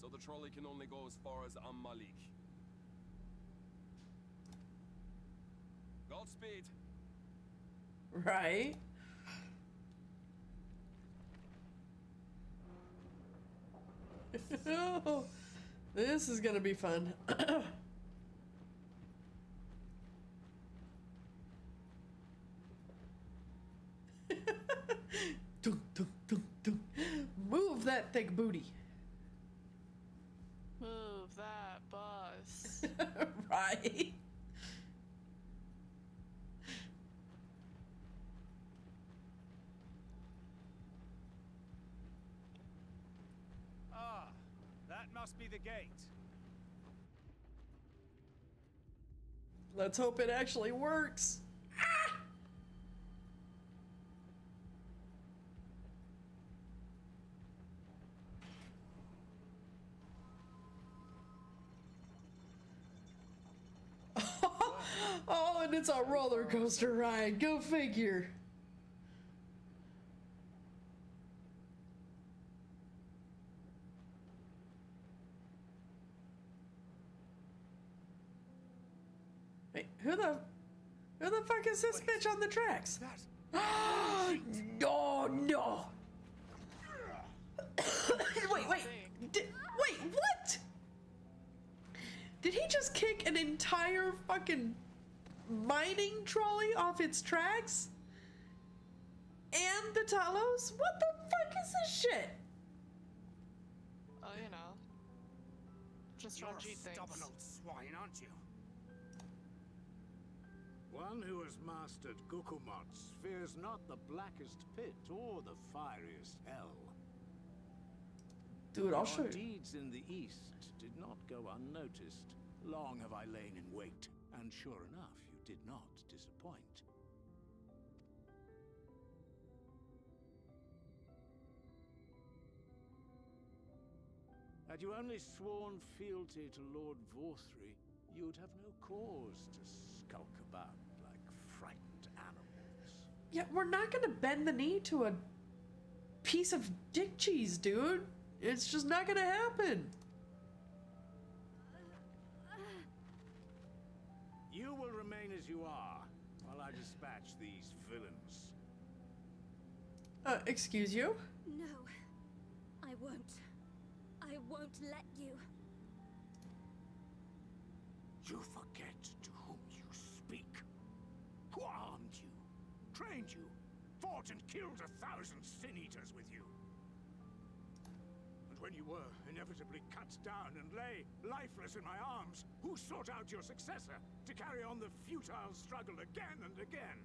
so the trolley can only go as far as Malik. Godspeed!
Right? Oh, this is gonna be fun. Dun, dun, dun, dun. Move that thick booty.
move that bus.
Right?
Ah, that must be the gate.
Let's hope it actually works. Ah! Oh, and it's a roller coaster ride. Go figure. Wait, who the fuck is this bitch on the tracks? No, no. Wait, what? Did he just kick an entire fucking mining trolley off its tracks? And the Talos? What the fuck is this shit?
Oh, you know. Just
You're
trying
a
to cheat
stubborn
things.
old swine, aren't you?
One who has mastered Gukumots fears not the blackest pit or the fieriest hell.
Dude, I'll show
Your
you.
deeds in the east did not go unnoticed. Long have I lain in wait, and sure enough, you did not disappoint. Had you only sworn fealty to Lord Vorthry, you would have no cause to skulk about like frightened animals.
Yeah, we're not gonna bend the knee to a piece of dick cheese, dude. It's just not gonna happen.
You will remain as you are while I dispatch these villains.
Excuse you?
No, I won't. I won't let you.
You forget to whom you speak. Who armed you, trained you, fought and killed 1,000 Sin Eaters with you. And when you were inevitably cut down and lay lifeless in my arms, who sought out your successor to carry on the futile struggle again and again?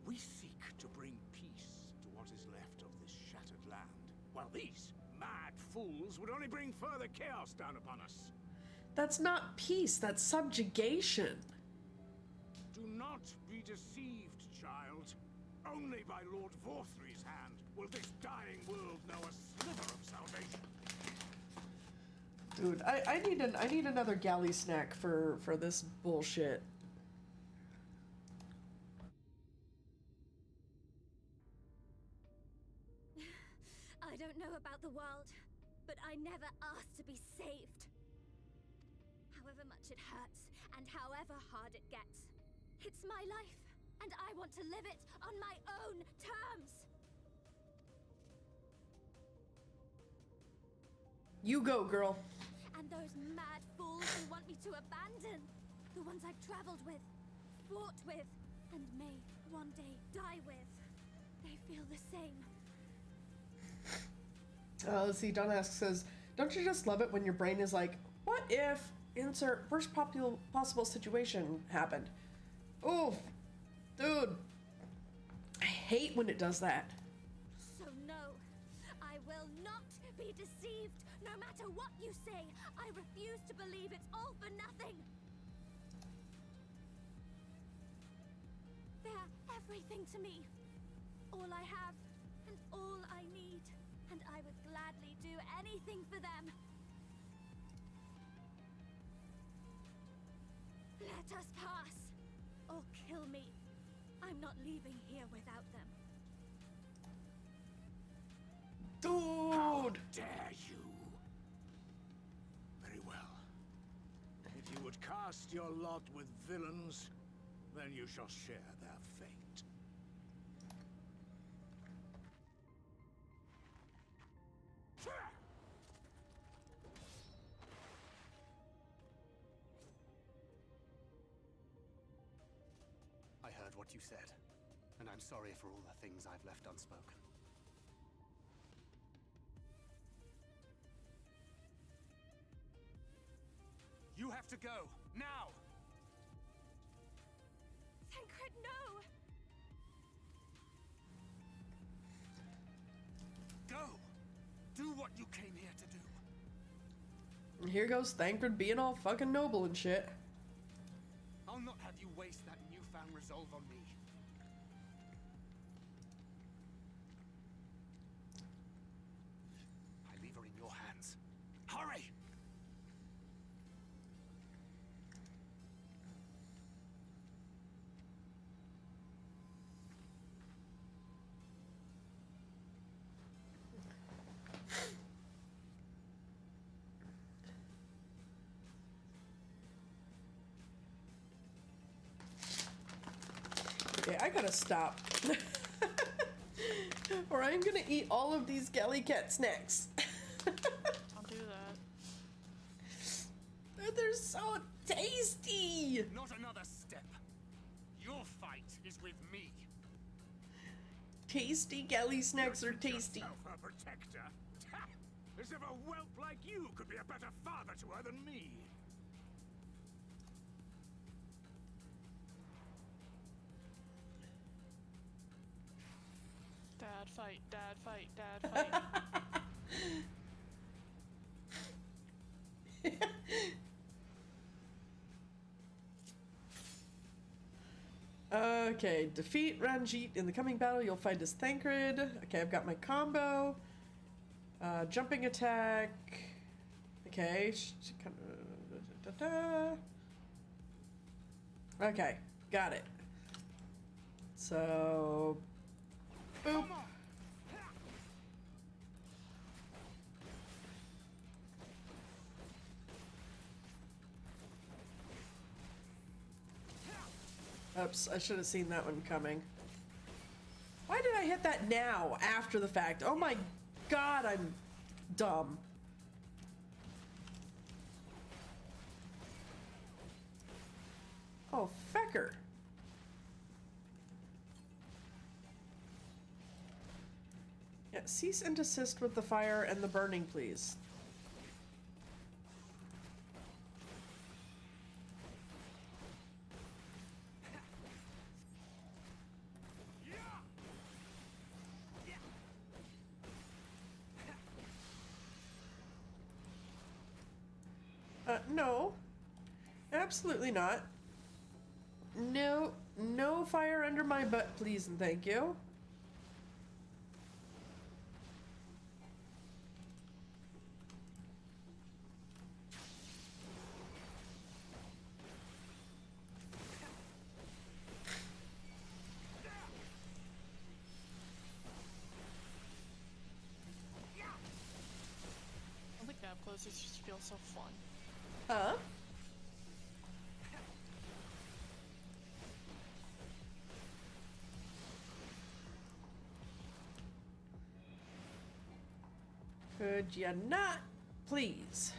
We seek to bring peace to what is left of this shattered land, while these mad fools would only bring further chaos down upon us.
That's not peace, that's subjugation.
Do not be deceived, child. Only by Lord Vorthry's hand will this dying world know a sliver of salvation.
Dude, I need another galley snack for this bullshit.
I don't know about the world, but I never asked to be saved. However much it hurts, and however hard it gets, it's my life, and I want to live it on my own terms.
You go, girl.
And those mad fools who want me to abandon, the ones I've traveled with, fought with, and may one day die with, they feel the same.
Let's see, Donask says, don't you just love it when your brain is like, what if insert worst possible situation happened? Oh, dude. I hate when it does that.
So no, I will not be deceived. No matter what you say, I refuse to believe it's all for nothing. They're everything to me. All I have and all I need. And I would gladly do anything for them. Let us pass, or kill me. I'm not leaving here without them.
Dude!
How dare you? Very well. If you would cast your lot with villains, then you shall share their fate.
I heard what you said, and I'm sorry for all the things I've left unspoken. You have to go, now!
Thancred, no!
Go! Do what you came here to do.
And here goes Thancred being all fucking noble and shit.
I'll not have you waste that newfound resolve on me. I leave her in your hands. Hurry!
Okay, I gotta stop. Or I'm gonna eat all of these GalliCat snacks.
I'll do that.
They're so tasty!
Not another step. Your fight is with me.
Tasty galley snacks are tasty.
Yourself her protector? As if a whelp like you could be a better father to her than me.
Dad fight, dad fight, dad fight.
Okay, defeat Ranjit in the coming battle. You'll fight as Thancred. Okay, I've got my combo. Jumping attack. Okay. Okay, got it. So, boop. Oops, I should have seen that one coming. Why did I hit that now, after the fact? Oh my god, I'm dumb. Oh, fecker. Yeah, cease and desist with the fire and the burning, please. No. Absolutely not. No, no fire under my butt, please and thank you.
I think gap closers just feel so fun.
Huh? Could you not, please?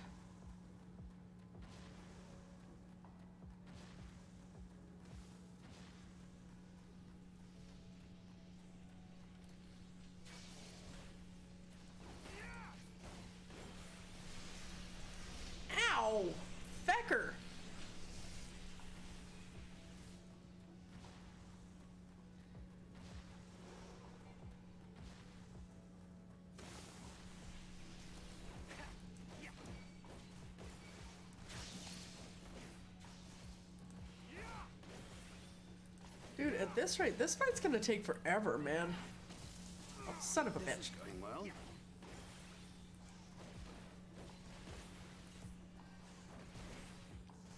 Ow! Fecker! Dude, at this rate, this fight's gonna take forever, man. Oh, son of a bitch.
Going well.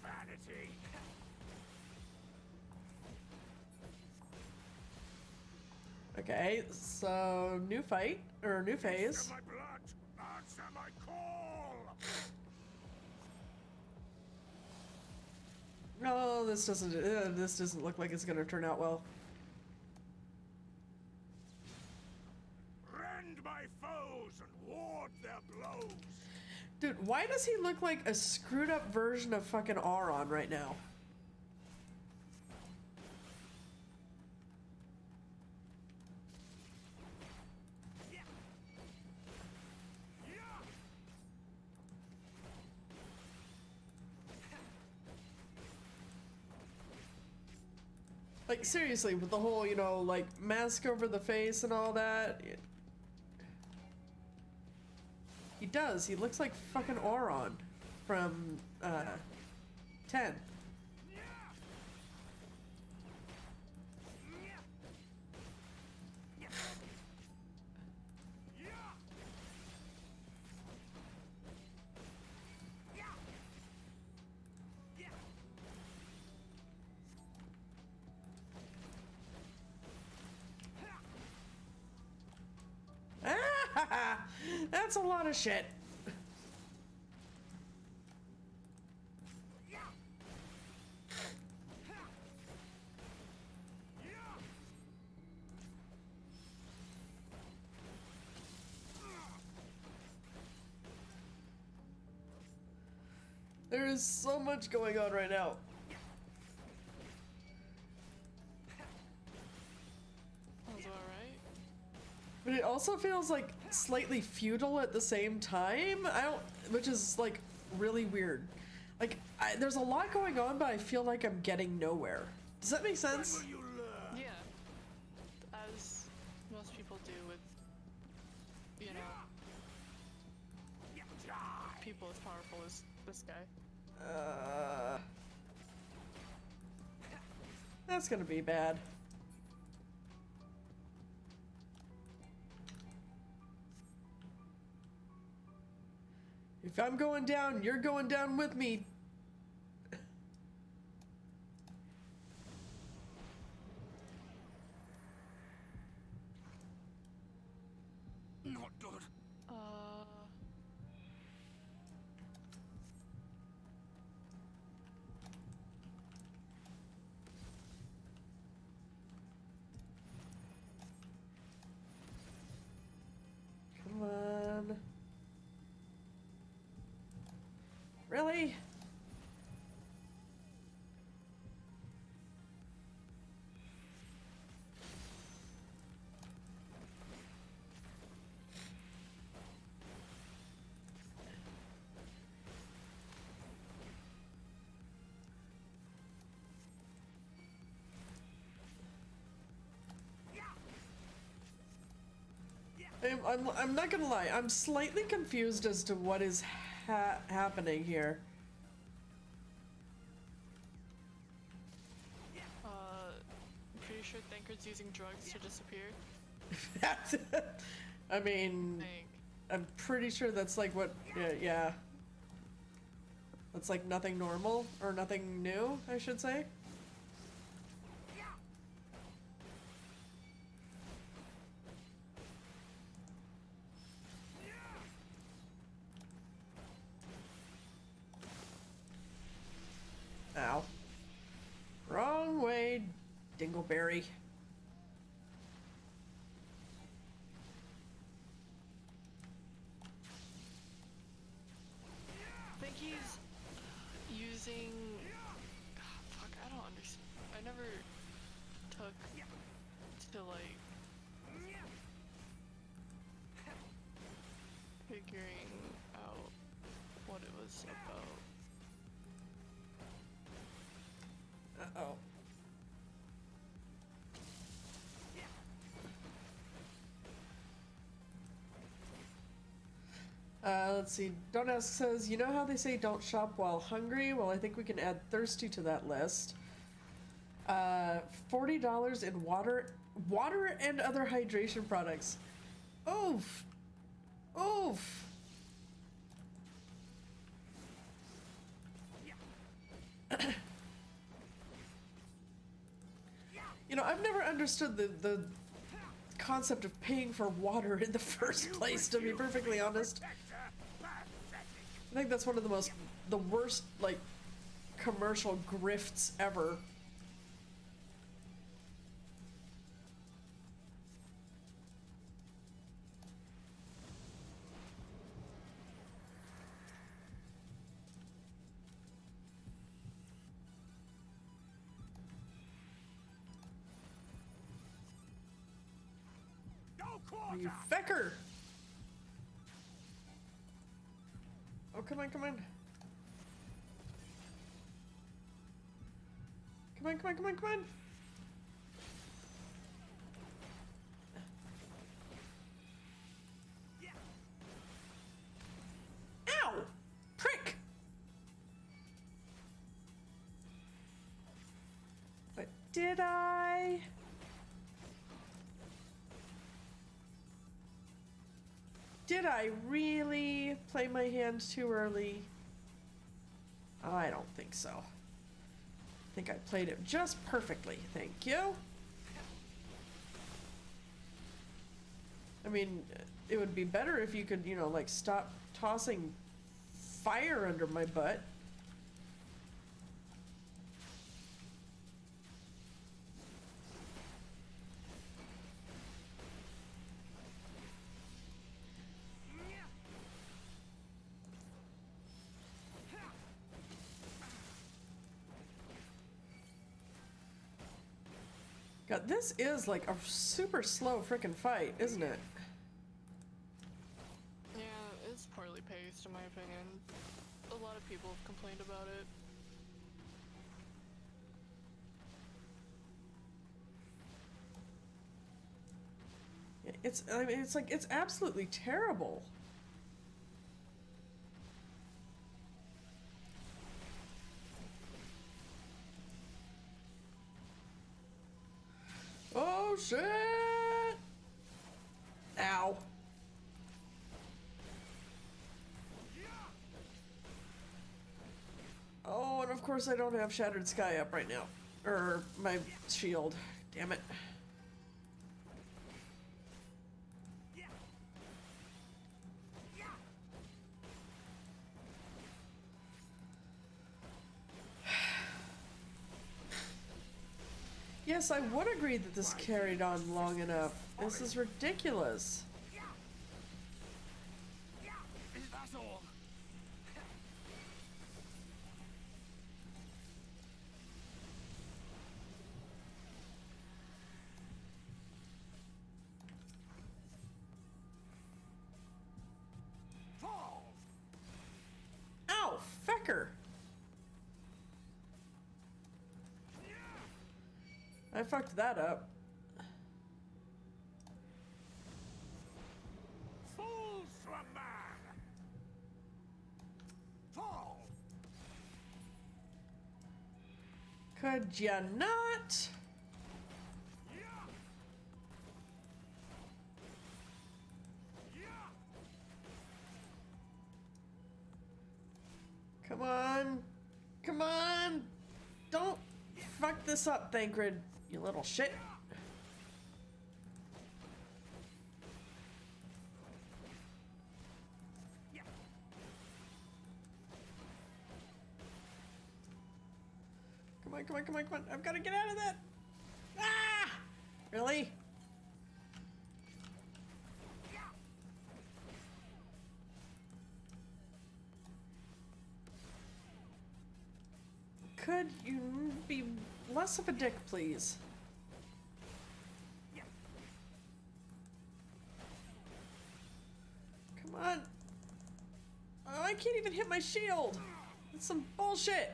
Vanity.
Okay, so new fight, or new phase.
Answer my blood. Answer my call.
No, this doesn't look like it's gonna turn out well.
Rend my foes and ward their blows.
Dude, why does he look like a screwed up version of fucking Auron right now? Like, seriously, with the whole, you know, like, mask over the face and all that. He does. He looks like fucking Auron from, 10. That's a lot of shit. There is so much going on right now.
Sounds alright.
But it also feels like slightly futile at the same time. Which is like really weird. Like, there's a lot going on, but I feel like I'm getting nowhere. Does that make sense?
Yeah. As most people do with, you know, people as powerful as this guy.
That's gonna be bad. If I'm going down, you're going down with me.
Not good.
I'm not gonna lie, I'm slightly confused as to what is happening here.
Pretty sure Thancred's using drugs to disappear.
I mean, I'm pretty sure that's like what, yeah. That's like nothing normal, or nothing new, I should say. Ow. Wrong way, Dingleberry.
I think he's using... fuck, I don't understand. I never took to, like, figuring out what it was about.
Uh-oh. Let's see. Don't Ask says, you know how they say don't shop while hungry? Well, I think we can add thirsty to that list. $40 in water and other hydration products. Oof. Oof. You know, I've never understood the concept of paying for water in the first place, to be perfectly honest. I think that's one of the worst, like, commercial grifts ever. You fecker! Oh, come on, come on. Come on, come on, come on, come on. Ow! Prick! But did I? Did I really play my hand too early? I don't think so. I think I played it just perfectly, thank you. I mean, it would be better if you could, you know, like, stop tossing fire under my butt. God, this is like a super slow frickin' fight, isn't it?
Yeah, it's poorly paced in my opinion. A lot of people have complained about it.
I mean, it's like, it's absolutely terrible. Oh shit! Ow. Oh, and of course I don't have Shattered Sky up right now. Or my shield. Damn it. Yes, I would agree that this carried on long enough. This is ridiculous.
Is that all?
Ow, fecker. I fucked that up.
Could you not? Come on. Come on. Don't fuck this up, Thancred, you little shit. Come on, come on, come on, come on. I've got to get out of that. Ah! Really? Could you be less of a dick, please? Come on. Oh, I can't even hit my shield. That's some bullshit.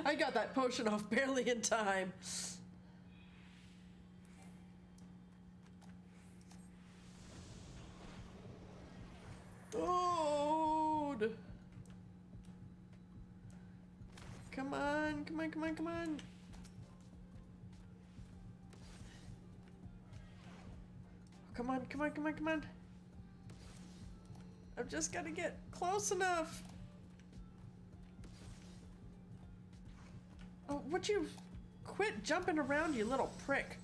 I got that potion off barely in time. Dude. Come on, come on, come on, come on. Come on, come on, come on, come on. I've just got to get close enough. Oh, would you quit jumping around, you little prick?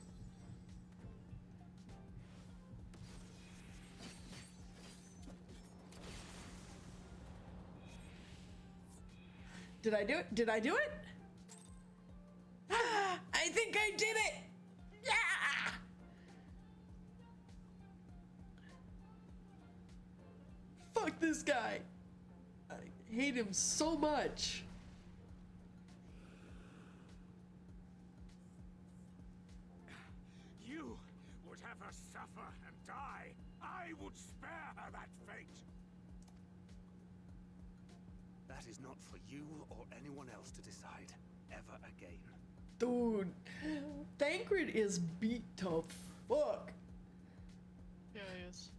Did I do it? Did I do it? I think I did it! Yeah! Fuck this guy. I hate him so much.
You would have her suffer and die. I would spare her that fate.
That is not for you or anyone else to decide ever again.
Dude, Thancred is beat to fuck.
Yeah, he is.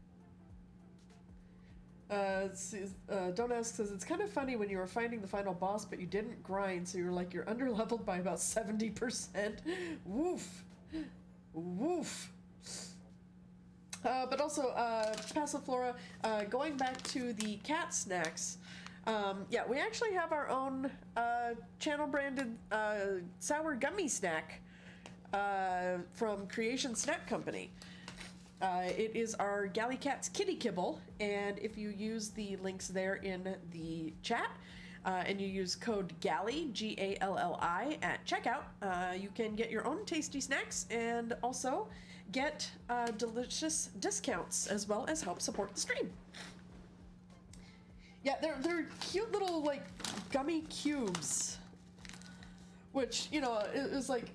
Don't Ask says, it's kind of funny when you were fighting the final boss, but you didn't grind, so you're like, you're underleveled by about 70%. Woof. Woof. But also, Passiflora, going back to the cat snacks, yeah, we actually have our own channel branded sour gummy snack from Creation Snack Company. It is our GalliCat's Kitty Kibble, and if you use the links there in the chat, and you use code GALLI, G-A-L-L-I, at checkout, you can get your own tasty snacks and also get delicious discounts as well as help support the stream. Yeah, they're cute little, like, gummy cubes, which, you know, it was like,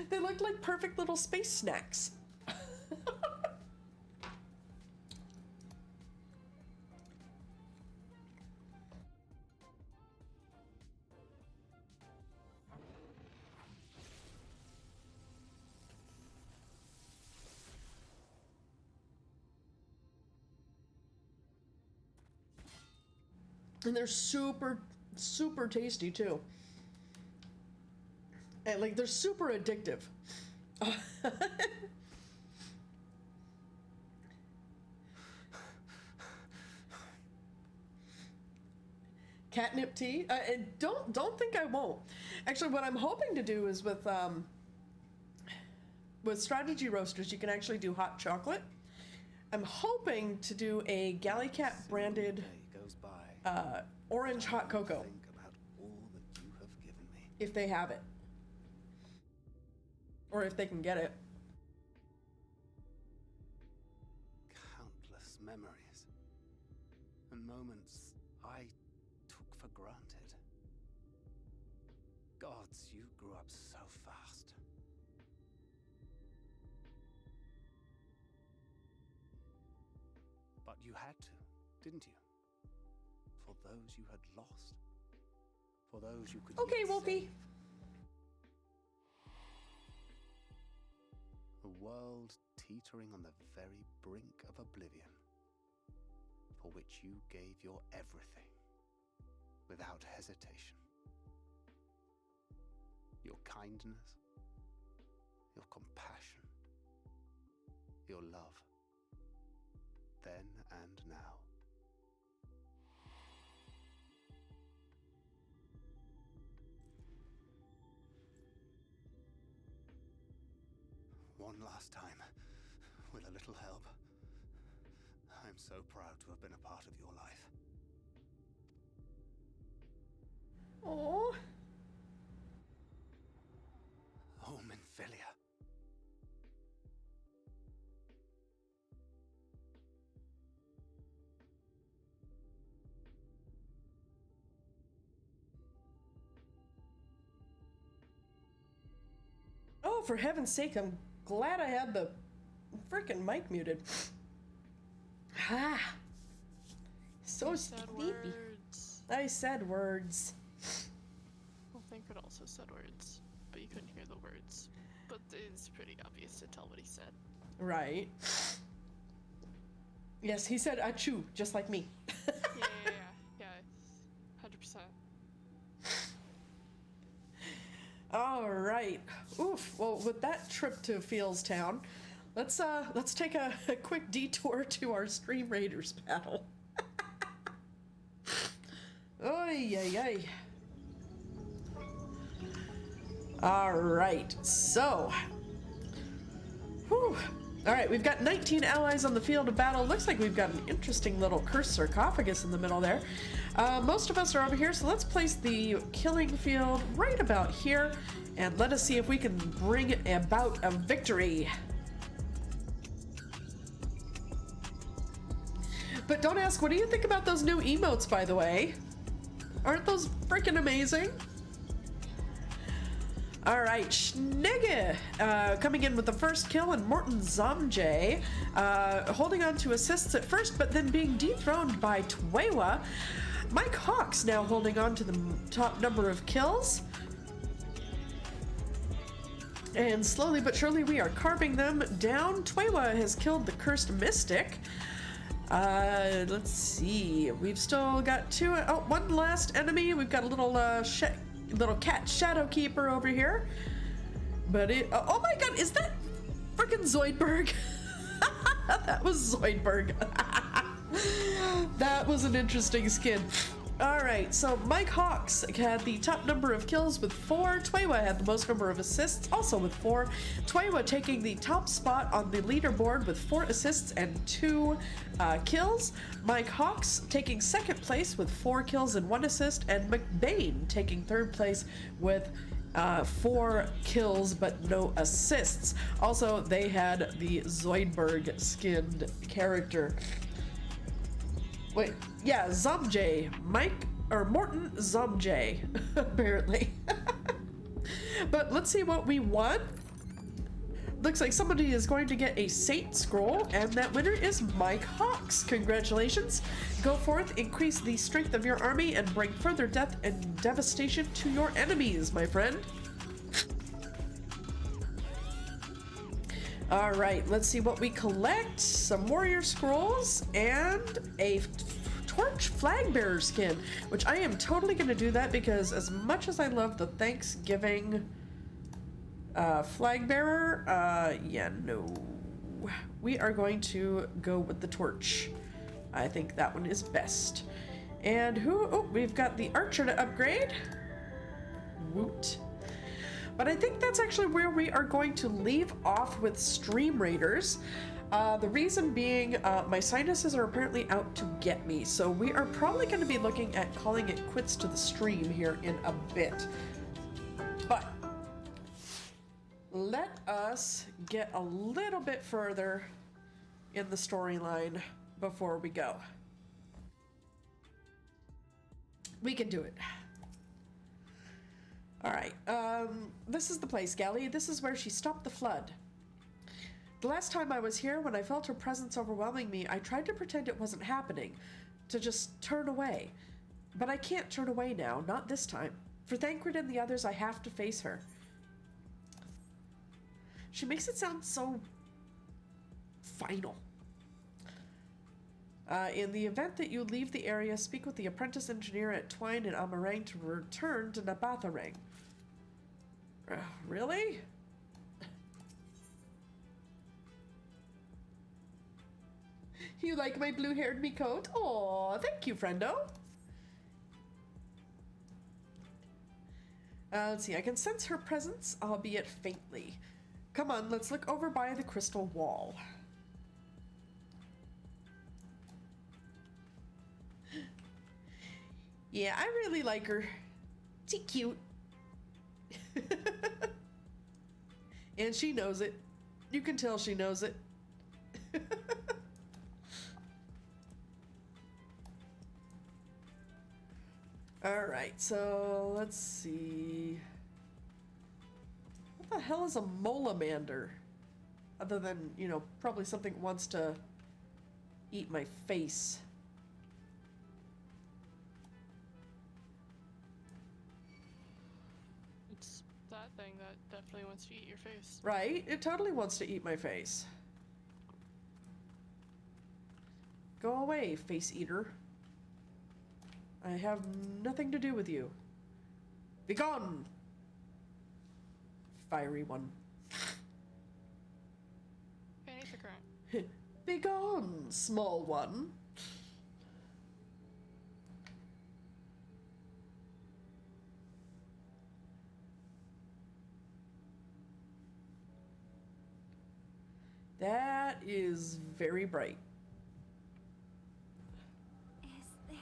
they looked like perfect little space snacks. And they're super, super tasty too. And like, they're super addictive. Catnip tea? And don't think I won't. Actually, what I'm hoping to do is with strategy roasters, you can actually do hot chocolate. I'm hoping to do a GalliCat branded orange hot cocoa, if they have it, or if they can get it.
Countless memories and moments I took for granted. Gods, you grew up so fast. But you had to, didn't you? For those you had lost. For those you could
Okay,
yet
Wolfie.
save. world teetering on the very brink of oblivion, for which you gave your everything, without hesitation. Your kindness, your compassion, your love, then and now. One last time, with a little help. I'm so proud to have been a part of your life.
Oh.
Oh, Minfilia.
Oh, for heaven's sake, I'm glad I had the freaking mic muted. Ah. So sleepy. I said words.
Well, Thing could also said words, but you couldn't hear the words. But it's pretty obvious to tell what he said.
Right. Yes, he said achoo, just like me.
Yeah, 100%.
All right. Oof. Well, with that trip to Fieldstown, let's take a quick detour to our Stream Raiders battle. Oy, ay, ay. All right. So, whew. All right, we've got 19 allies on the field of battle. Looks like we've got an interesting little cursed sarcophagus in the middle there. Most of us are over here, so let's place the killing field right about here, and let us see if we can bring about a victory. But don't ask, what do you think about those new emotes, by the way? Aren't those freaking amazing? All right, Schnegge coming in with the first kill, and Morten Zomjay holding on to assists at first, but then being dethroned by Twewa. Mike Hawks now holding on to the top number of kills. And slowly but surely we are carving them down. Twewa has killed the Cursed Mystic. Let's see. We've still got one last enemy. We've got a little cat Shadowkeeper over here. But oh my god, is that freaking Zoidberg? That was Zoidberg. That was an interesting skin. Alright, so Mike Hawks had the top number of kills with 4. Twewa had the most number of assists, also with 4. Twewa taking the top spot on the leaderboard with 4 assists and 2 kills. Mike Hawks taking second place with 4 kills and 1 assist, and McBain taking third place with 4 kills but no assists. Also, they had the Zoidberg skinned character. Wait, yeah, Zomjay. Morten Zomjay, apparently. But let's see what we won. Looks like somebody is going to get a Saint Scroll, and that winner is Mike Hawks. Congratulations. Go forth, increase the strength of your army, and bring further death and devastation to your enemies, my friend. All right, let's see what we collect. Some warrior scrolls and a torch flag bearer skin, which I am totally going to do that because as much as I love the Thanksgiving flag bearer, yeah, no. We are going to go with the torch. I think that one is best. And we've got the archer to upgrade. Woot. But I think that's actually where we are going to leave off with Stream Raiders. The reason being, my sinuses are apparently out to get me, so we are probably going to be looking at calling it quits to the stream here in a bit. But let us get a little bit further in the storyline before we go. We can do it. All right, this is the place, Galli. This is where she stopped the flood. The last time I was here, when I felt her presence overwhelming me, I tried to pretend it wasn't happening, to just turn away. But I can't turn away now, not this time. For Thancred and the others, I have to face her.
She makes it sound so final. In the event that you leave the area, speak with the apprentice engineer at Twine and Amarang to return to Nabatharang. Really? You like my blue-haired me coat? Aw, thank you, friendo. Let's see, I can sense her presence, albeit faintly. Come on, let's look over by the crystal wall. Yeah, I really like her. She's cute. And she knows it. You can tell she knows it. Alright, so let's see. What the hell is a molamander? Other than, you know, probably something that wants to eat my face.
It's that thing that definitely wants to eat your face.
Right? It totally wants to eat my face. Go away, face eater. I have nothing to do with you. Begone! Fiery one.
Beneath the current.
Begone, small one. That is very bright.
Is this...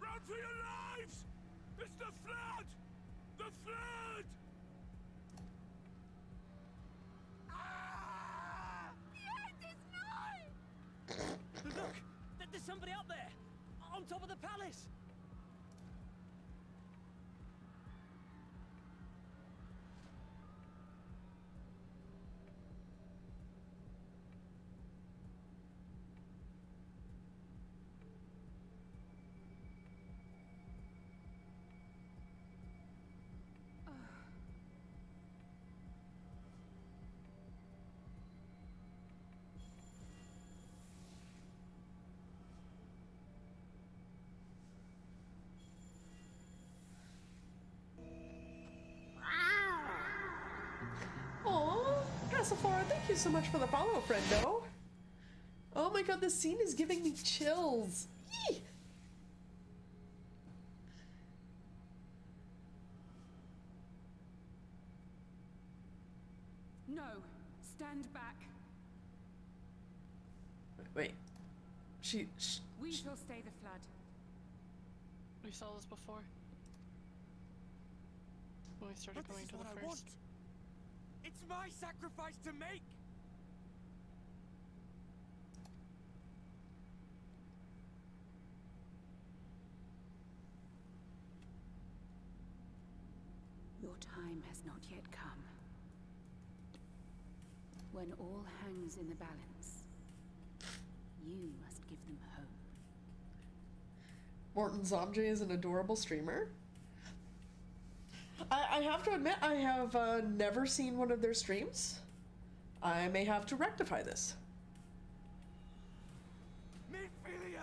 Run for your lives! It's the flood! The flood!
Look! There's somebody up there! On top of the palace!
Aw, Pacifier, thank you so much for the follow, friendo. Oh my god, this scene is giving me chills. Yee!
No, stand back.
Wait.
We shall stay the flood.
We saw this before. When we started
But
going
this is
to the
what I
first.
want. It's my sacrifice to make!
Your time has not yet come. When all hangs in the balance, you must give them hope.
Morton Zomjay is an adorable streamer. I have to admit, I have never seen one of their streams. I may have to rectify this.
Midfilia!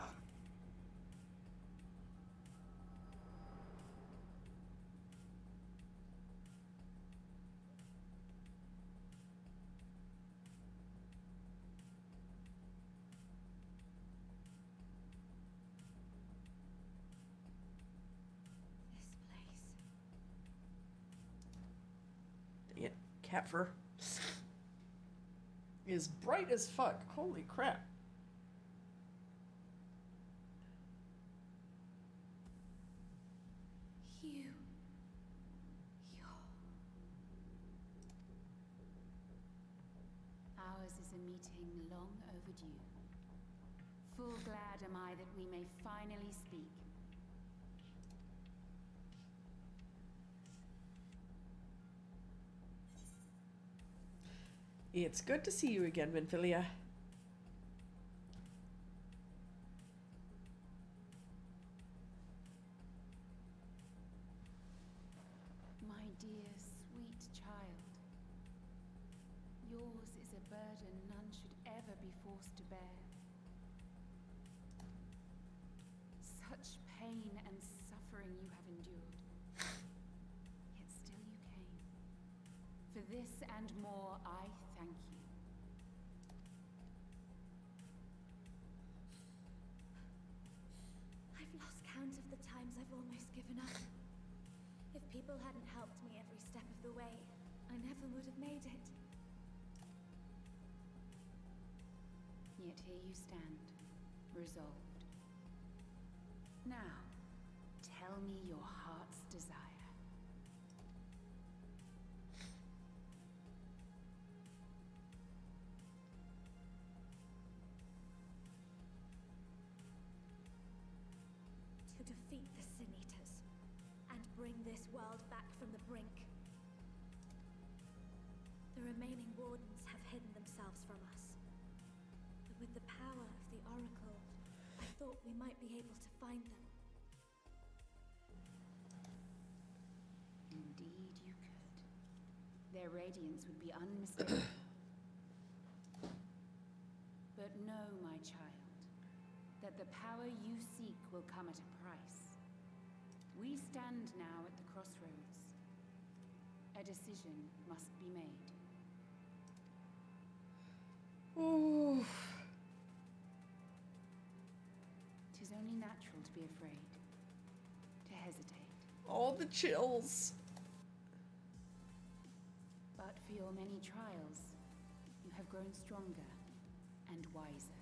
Dang it, cat fur is bright as fuck. Holy crap.
Ours is a meeting long overdue. Full glad am I that we may finally speak.
It's good to see you again, Minfilia.
My dear, sweet child. Yours is a burden none should ever be forced to bear. Such pain and suffering you have endured. Yet still you came. For this and more, I thank you.
I've lost count of the times I've almost given up. If people hadn't helped me every step of the way, I never would have made it.
Yet here you stand, resolved. Now, tell me your heart's desire.
To defeat the Sin Eaters and bring this world back from the brink. The remaining wardens have hidden themselves from us. But with the power of the Oracle, I thought we might be able to find them.
Indeed you could. Their radiance would be unmistakable. But know, my child, that the power you seek will come at a price. We stand now at the crossroads. A decision must be made.
Ooh.
'Tis only natural to be afraid, to hesitate.
All the chills.
But for your many trials, you have grown stronger and wiser.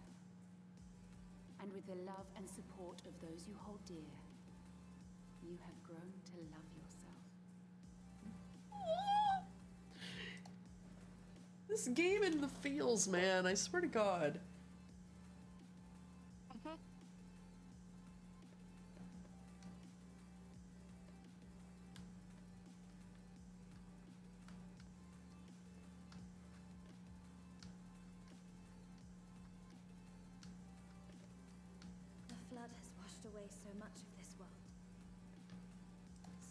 And with the love and support of those you hold dear, you have grown to love yourself.
This game in the feels, man. I swear to God.
The flood has washed away so much of this world.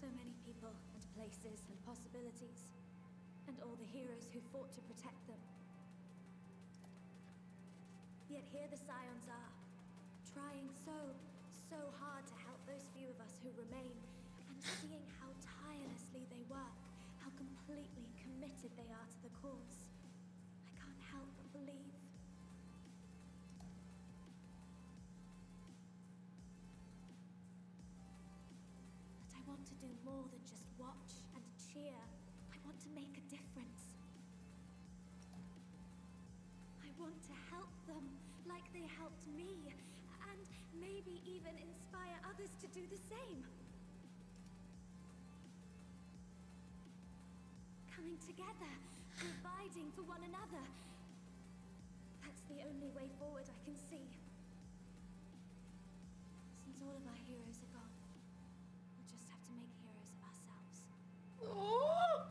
So many people and places and possibilities. And all the heroes who fought to protect them. Yet here the Scions are, trying so hard to help those few of us who remain, and seeing how tirelessly they work, how completely committed they are to the cause. I can't help but believe. But I want to do more than just watch and cheer. I want to make a difference. I want to help them like they helped me, and maybe even inspire others to do the same. Coming together, providing for one another. That's the only way forward I can see. Since all of our heroes are gone, we'll just have to make heroes of ourselves.
Oh!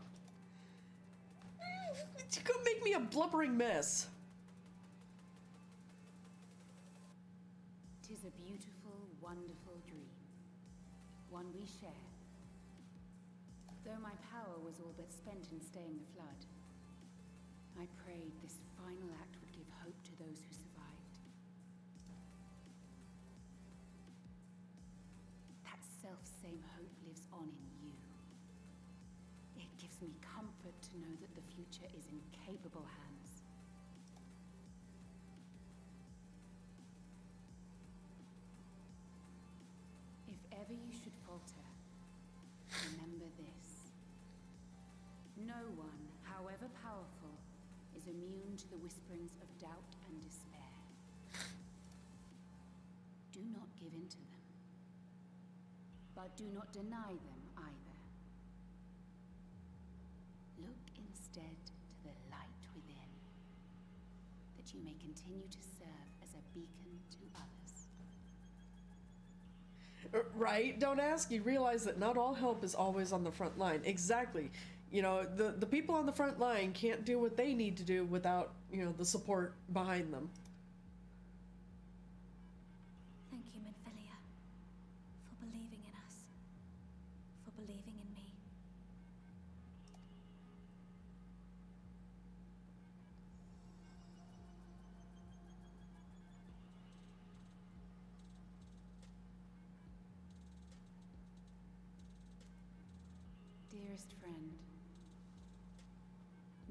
You could make me a blubbering mess.
'Tis a beautiful, wonderful dream. One we share. Though my power was all but spent in staying the flood, I prayed this final act would give hope to those who survived. That self-same hope lives on in you. It gives me comfort to know that the future is in capable hands. If ever you should falter, remember this. No one, however powerful, is immune to the whisperings of doubt and despair. Do not give in to them. But do not deny them either. Look instead to the light within, that you may continue to serve as a beacon to others.
Right? Don't ask. You realize that not all help is always on the front line. Exactly.
You know, the people on the front line can't do what they need to do without, you know, the support behind them.
Thank you, Minfilia, for believing in us, for believing in me. Dearest friend,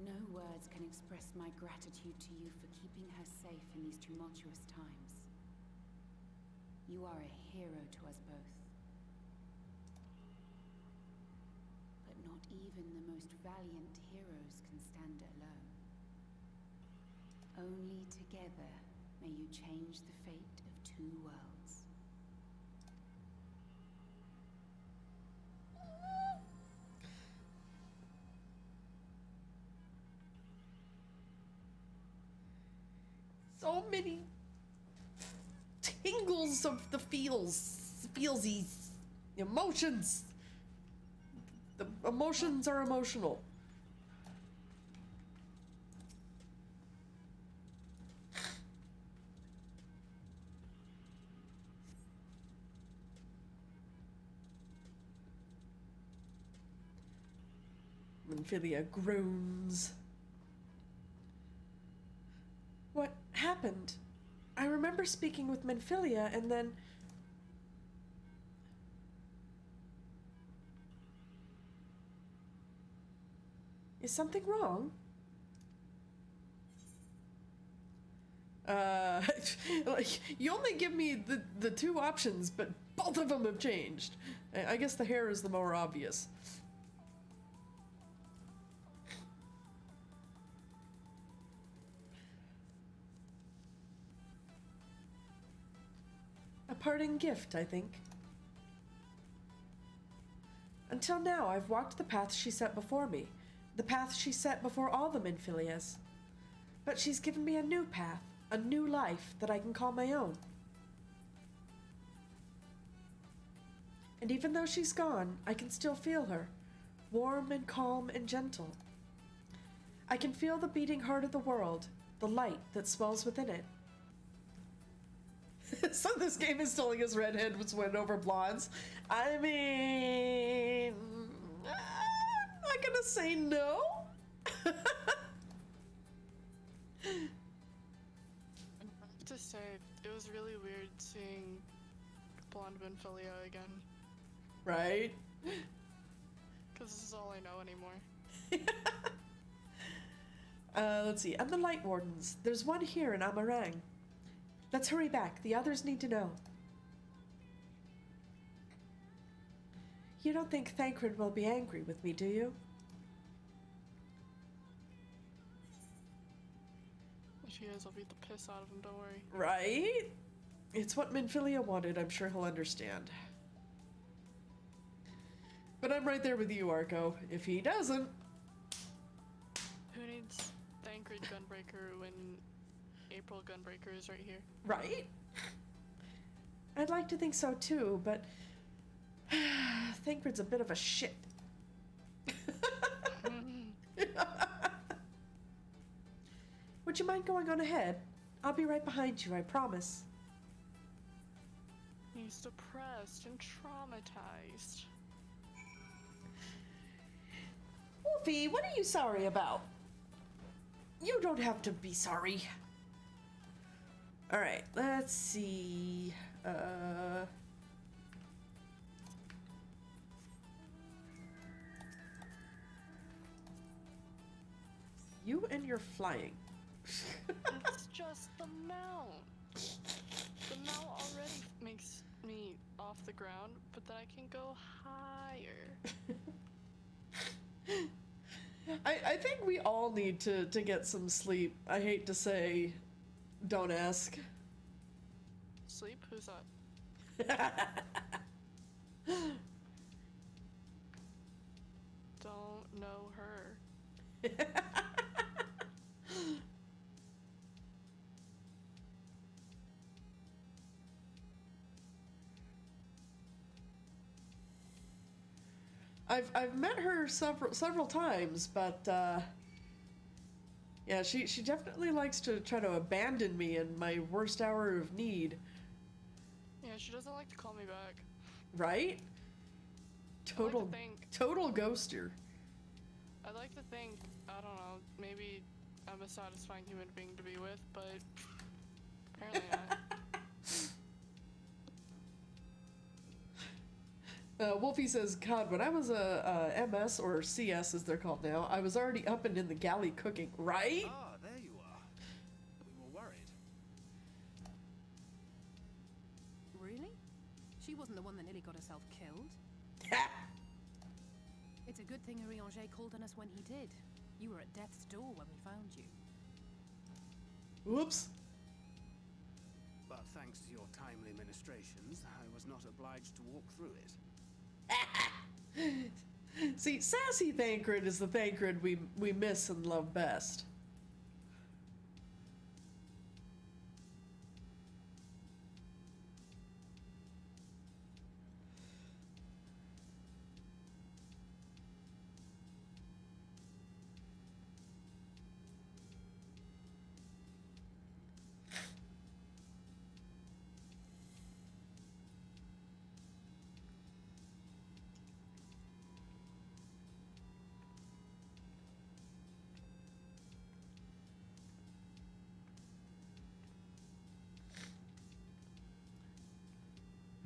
no words can express my gratitude to you for keeping her safe in these tumultuous times. You are a hero to us both. But not even the most valiant heroes can stand alone. Only together may you change the fate of two worlds.
So many tingles of the feelsies, emotions. The emotions are emotional. Minfilia groans. What happened? I remember speaking with Minfilia and then... Is something wrong? You only give me the two options, but both of them have changed. I guess the hair is the more obvious. A parting gift, I think. Until now, I've walked the path she set before me. The path she set before all the Minfilias. But she's given me a new path, a new life that I can call my own. And even though she's gone, I can still feel her, warm and calm and gentle. I can feel the beating heart of the world, the light that swells within it. So this game is telling us redheads win over blondes. I mean, I'm not gonna say no.
I have to say, it was really weird seeing blonde Minfilia again.
Right?
Because this is all I know anymore.
Let's see. And the Light Wardens. There's one here in Amarang. Let's hurry back. The others need to know. You don't think Thancred will be angry with me, do you?
If he is, I'll beat the piss out of him, don't worry.
Right? It's what Minfilia wanted. I'm sure he'll understand. But I'm right there with you, Arco. If he doesn't...
Who needs Thancred Gunbreaker when April Gunbreaker is right here?
Right? I'd like to think so too, but... Thancred's a bit of a shit. Would you mind going on ahead? I'll be right behind you, I promise.
He's depressed and traumatized.
Wolfie, what are you sorry about? You don't have to be sorry. Alright, let's see. You and your flying.
It's just the mount. The mount already makes me off the ground, but then I can go higher.
I think we all need to get some sleep. I hate to say, don't ask.
Sleep? Who's that? Don't know her.
I've met her several times, but yeah, she definitely likes to try to abandon me in my worst hour of need.
Yeah, she doesn't like to call me back.
Right? Total ghoster.
I'd like to think, I don't know, maybe I'm a satisfying human being to be with, but apparently not.
Wolfie says, God, when I was a MS, or CS as they're called now, I was already up and in the galley cooking, right?
Ah, there you are. We were worried.
Really? She wasn't the one that nearly got herself killed? It's a good thing Urianger called on us when he did. You were at death's door when we found you.
Whoops.
But thanks to your timely ministrations, I was not obliged to walk through it.
See, sassy Thancred is the Thancred we miss and love best.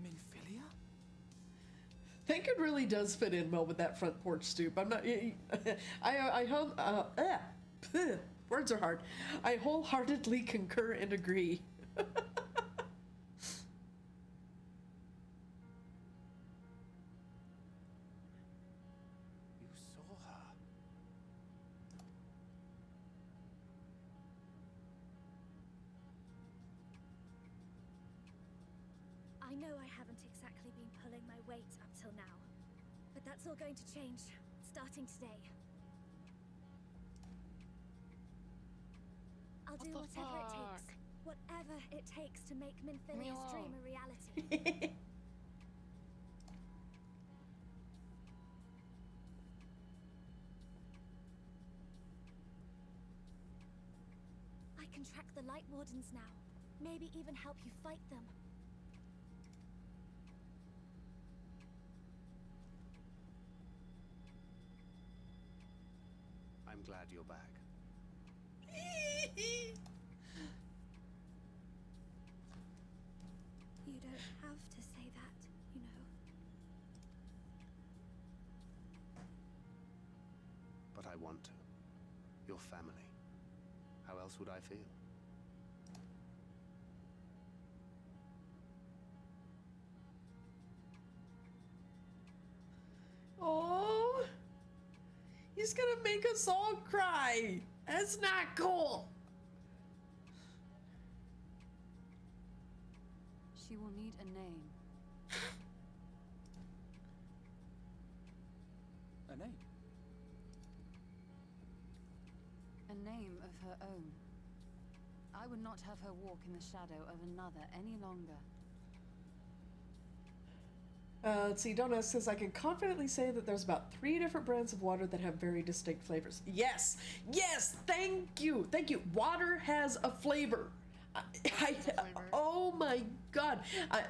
Minfilia?
Thancred really does fit in well with that front porch stoop. I'm not. Words are hard. I wholeheartedly concur and agree.
You saw her.
I know I haven't exactly been pulling my weight up till now, but that's all going to change, starting today. I'll do whatever it takes. Whatever it takes to make Minfilia's dream a reality. I can track the Light Wardens now. Maybe even help you fight them.
I'm glad you're back.
You don't have to say that, you know.
But I want to. Your family. How else would I feel?
Oh, he's gonna make us all cry. That's not cool.
She will need a name.
A name?
A name of her own. I would not have her walk in the shadow of another any longer.
Let's see, Donna says, I can confidently say that there's about 3 different brands of water that have very distinct flavors. Yes! Yes! Thank you! Thank you! Water has a flavor. Oh my god.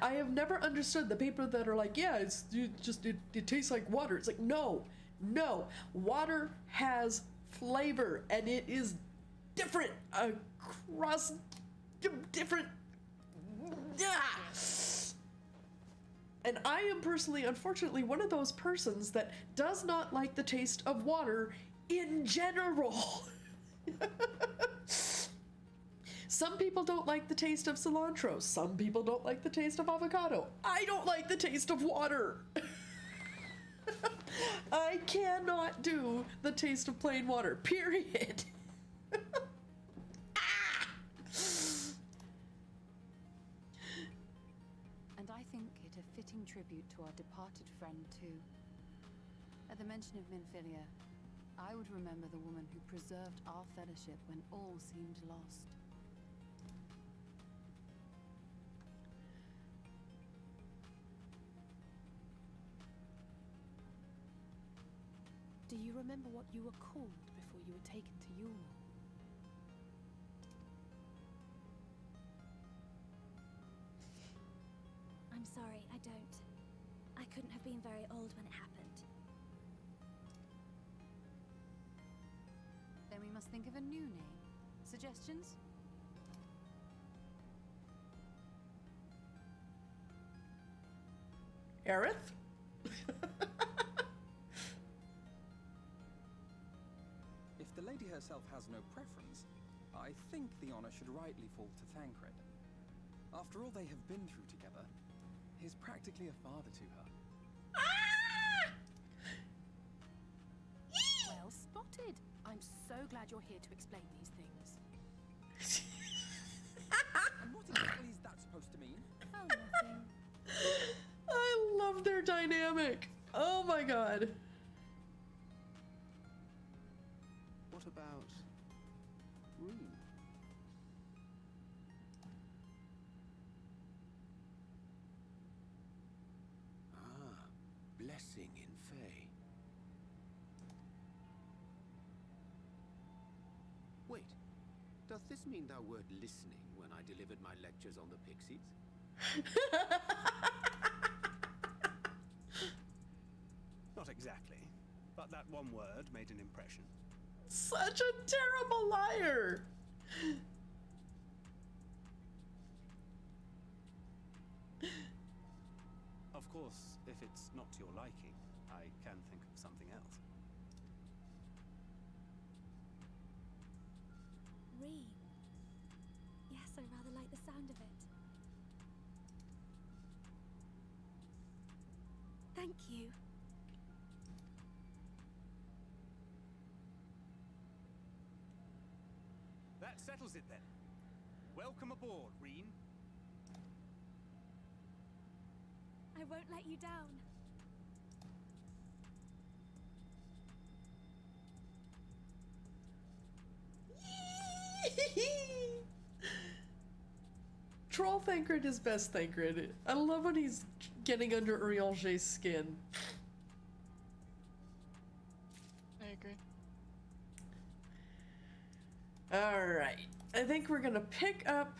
I have never understood the people that are like, yeah, it tastes like water. It's like, no. No. Water has flavor, and it is different across different... And I am personally, unfortunately, one of those persons that does not like the taste of water in general. Some people don't like the taste of cilantro. Some people don't like the taste of avocado. I don't like the taste of water. I cannot do the taste of plain water, period.
And I think it a fitting tribute to our departed friend, too. At the mention of Minfilia, I would remember the woman who preserved our fellowship when all seemed lost. remember what you were called before you were taken to Yule?
I'm sorry, I don't. I couldn't have been very old when it happened.
Then we must think of a new name. Suggestions?
Aerith?
If the lady herself has no preference, I think the honor should rightly fall to Thancred. After all they have been through together, he's practically a father to her.
Well spotted. I'm so glad you're here to explain these things.
And what exactly is that supposed to mean?
Oh, nothing.
I love their dynamic. Oh my god.
What about Rune? Ah, blessing in Fae. Wait, does this mean thou wert listening when I delivered my lectures on the Pixies?
Not exactly, but that one word made an impression.
Such a terrible liar.
Of course, if it's not to your liking, I can think of something else.
Reen. Yes, I rather like the sound of it. Thank you.
That settles it then. Welcome aboard, Reen.
I won't let you down.
Troll Thancred is best Thancred. I love when he's getting under Urielge's skin.
I agree.
Alright. I think we're gonna pick up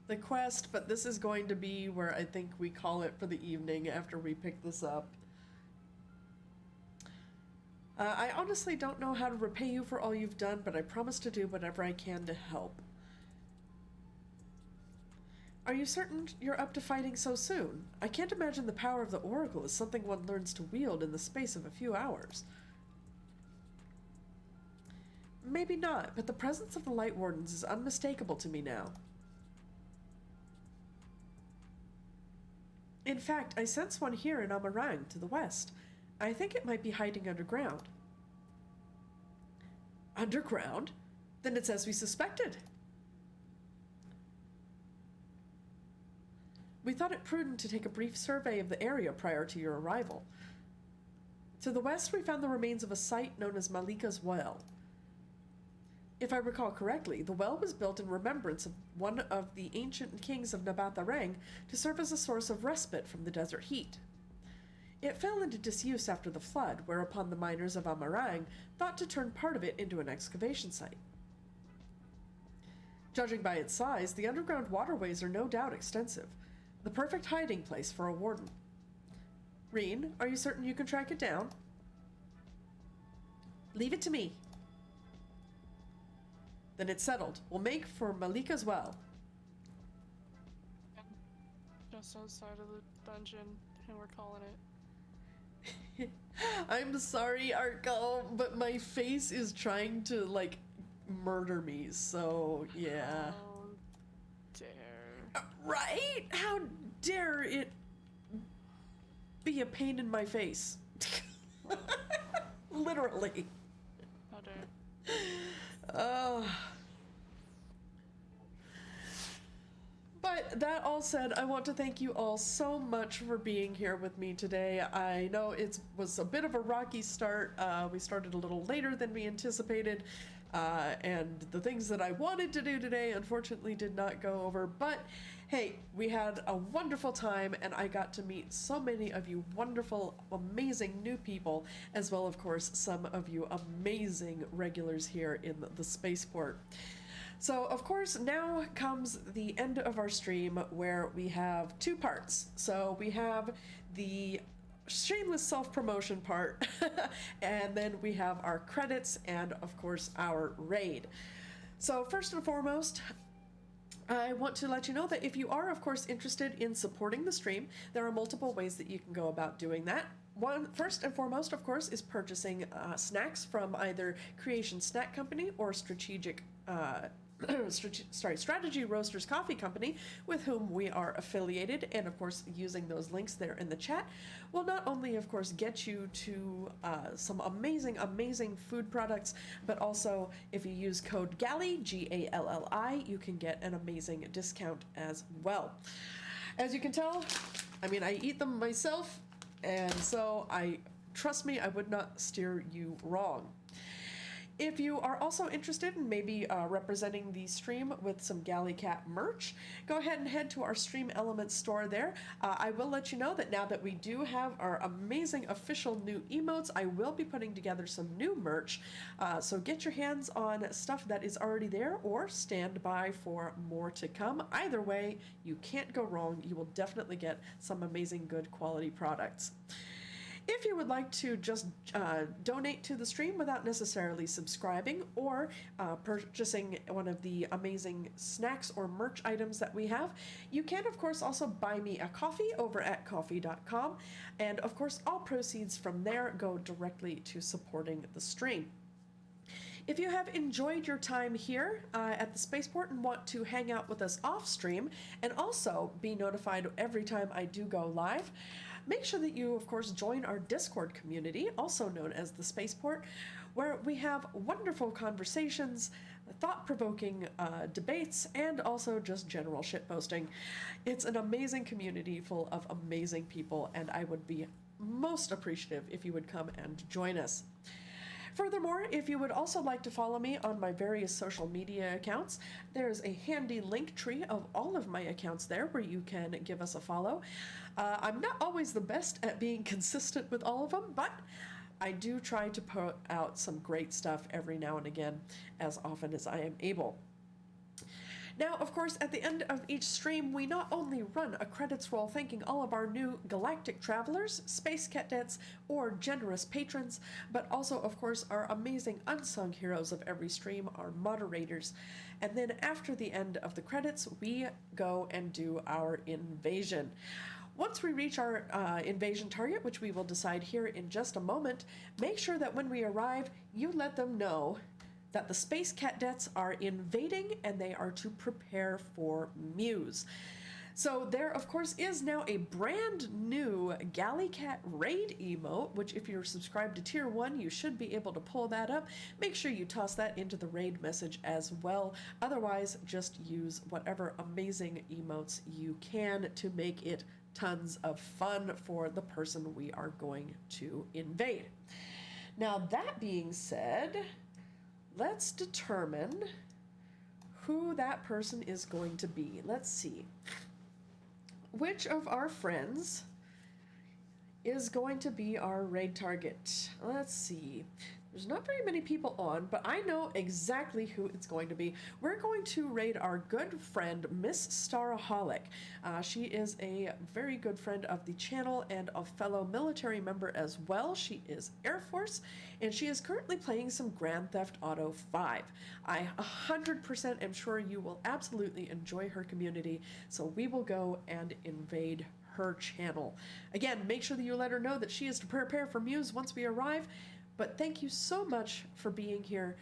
the quest, but this is going to be where I think we call it for the evening after we pick this up. I honestly don't know how to repay you for all you've done, but I promise to do whatever I can to help. Are you certain you're up to fighting so soon? I can't imagine the power of the Oracle is something one learns to wield in the space of a few hours. Maybe not, but the presence of the Light Wardens is unmistakable to me now. In fact, I sense one here in Amarang to the west. I think it might be hiding underground. Underground? Then it's as we suspected. We thought it prudent to take a brief survey of the area prior to your arrival. To the west, we found the remains of a site known as Malika's Well. If I recall correctly, the well was built in remembrance of one of the ancient kings of Nabatharang to serve as a source of respite from the desert heat. It fell into disuse after the flood, whereupon the miners of Amarang thought to turn part of it into an excavation site. Judging by its size, the underground waterways are no doubt extensive, the perfect hiding place for a warden. Reen, are you certain you can track it down? Leave it to me. Then it's settled. We'll make for Malika's Well.
Just outside of the dungeon, and we're calling it.
I'm sorry, Arco, but my face is trying to, like, murder me, so yeah.
How dare.
Right? How dare it be a pain in my face? Literally.
How dare.
But that all said, I want to thank you all so much for being here with me today. I know it was a bit of a rocky start. We started a little later than we anticipated, and the things that I wanted to do today unfortunately did not go over, but hey, we had a wonderful time and I got to meet so many of you wonderful, amazing new people, as well, of course, some of you amazing regulars here in the spaceport. So, of course, now comes the end of our stream where we have two parts. So we have the shameless self-promotion part, and then we have our credits and, of course, our raid. So first and foremost, I want to let you know that if you are, of course, interested in supporting the stream, there are multiple ways that you can go about doing that. One, first and foremost, of course, is purchasing snacks from either Creation Snack Company or Strategic Strategy Roasters Coffee Company, with whom we are affiliated, and of course using those links there in the chat will not only of course get you to some amazing food products, but also if you use code GALLI, G-A-L-L-I, you can get an amazing discount as well. As you can tell, I mean, I eat them myself, and so trust me, I would not steer you wrong. If you are also interested in maybe representing the stream with some GalliCat merch, go ahead and head to our Stream Elements store there. I will let you know that now that we do have our amazing official new emotes, I will be putting together some new merch. So get your hands on stuff that is already there or stand by for more to come. Either way, you can't go wrong. You will definitely get some amazing good quality products. If you would like to just donate to the stream without necessarily subscribing or purchasing one of the amazing snacks or merch items that we have, you can of course also buy me a coffee over at ko-fi.com, and of course all proceeds from there go directly to supporting the stream. If you have enjoyed your time here at the Spaceport and want to hang out with us off stream and also be notified every time I do go live, make sure that you, of course, join our Discord community, also known as the Spaceport, where we have wonderful conversations, thought-provoking debates, and also just general shitposting. It's an amazing community full of amazing people, and I would be most appreciative if you would come and join us. Furthermore, if you would also like to follow me on my various social media accounts, there's a handy link tree of all of my accounts there where you can give us a follow. I'm not always the best at being consistent with all of them, but I do try to put out some great stuff every now and again, as often as I am able. Now, of course, at the end of each stream, we not only run a credits roll thanking all of our new galactic travelers, space cadets, or generous patrons, but also, of course, our amazing unsung heroes of every stream, our moderators. And then after the end of the credits, we go and do our invasion. Once we reach our invasion target, which we will decide here in just a moment, make sure that when we arrive, you let them know that the space cadets are invading and they are to prepare for Muse. So there, of course, is now a brand new GalliCat raid emote, which if you're subscribed to Tier 1, you should be able to pull that up. Make sure you toss that into the raid message as well. Otherwise, just use whatever amazing emotes you can to make it tons of fun for the person we are going to invade. Now, that being said, let's determine who that person is going to be. Let's see. Which of our friends is going to be our raid target? Let's see. There's not very many people on, but I know exactly who it's going to be. We're going to raid our good friend, Miss Staraholic. She is a very good friend of the channel and a fellow military member as well. She is Air Force, and she is currently playing some Grand Theft Auto 5. I 100% am sure you will absolutely enjoy her community, so we will go and invade her channel. Again, make sure that you let her know that she is to prepare for Muse once we arrive. But thank you so much for being here,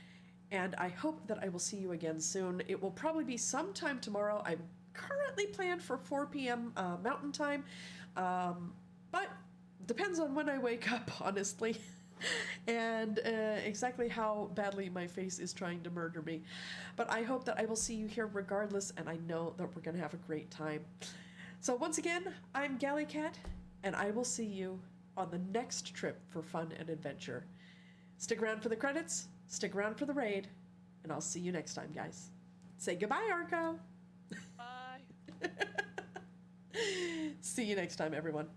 and I hope that I will see you again soon. It will probably be sometime tomorrow. I'm currently planned for 4 p.m. Mountain Time, but depends on when I wake up, honestly, and exactly how badly my face is trying to murder me. But I hope that I will see you here regardless, and I know that we're going to have a great time. So once again, I'm GalliCat, and I will see you on the next trip for fun and adventure. Stick around for the credits, stick around for the raid,
And I'll see you next time, guys. Say goodbye, Arco.
Bye.
See you next time, everyone.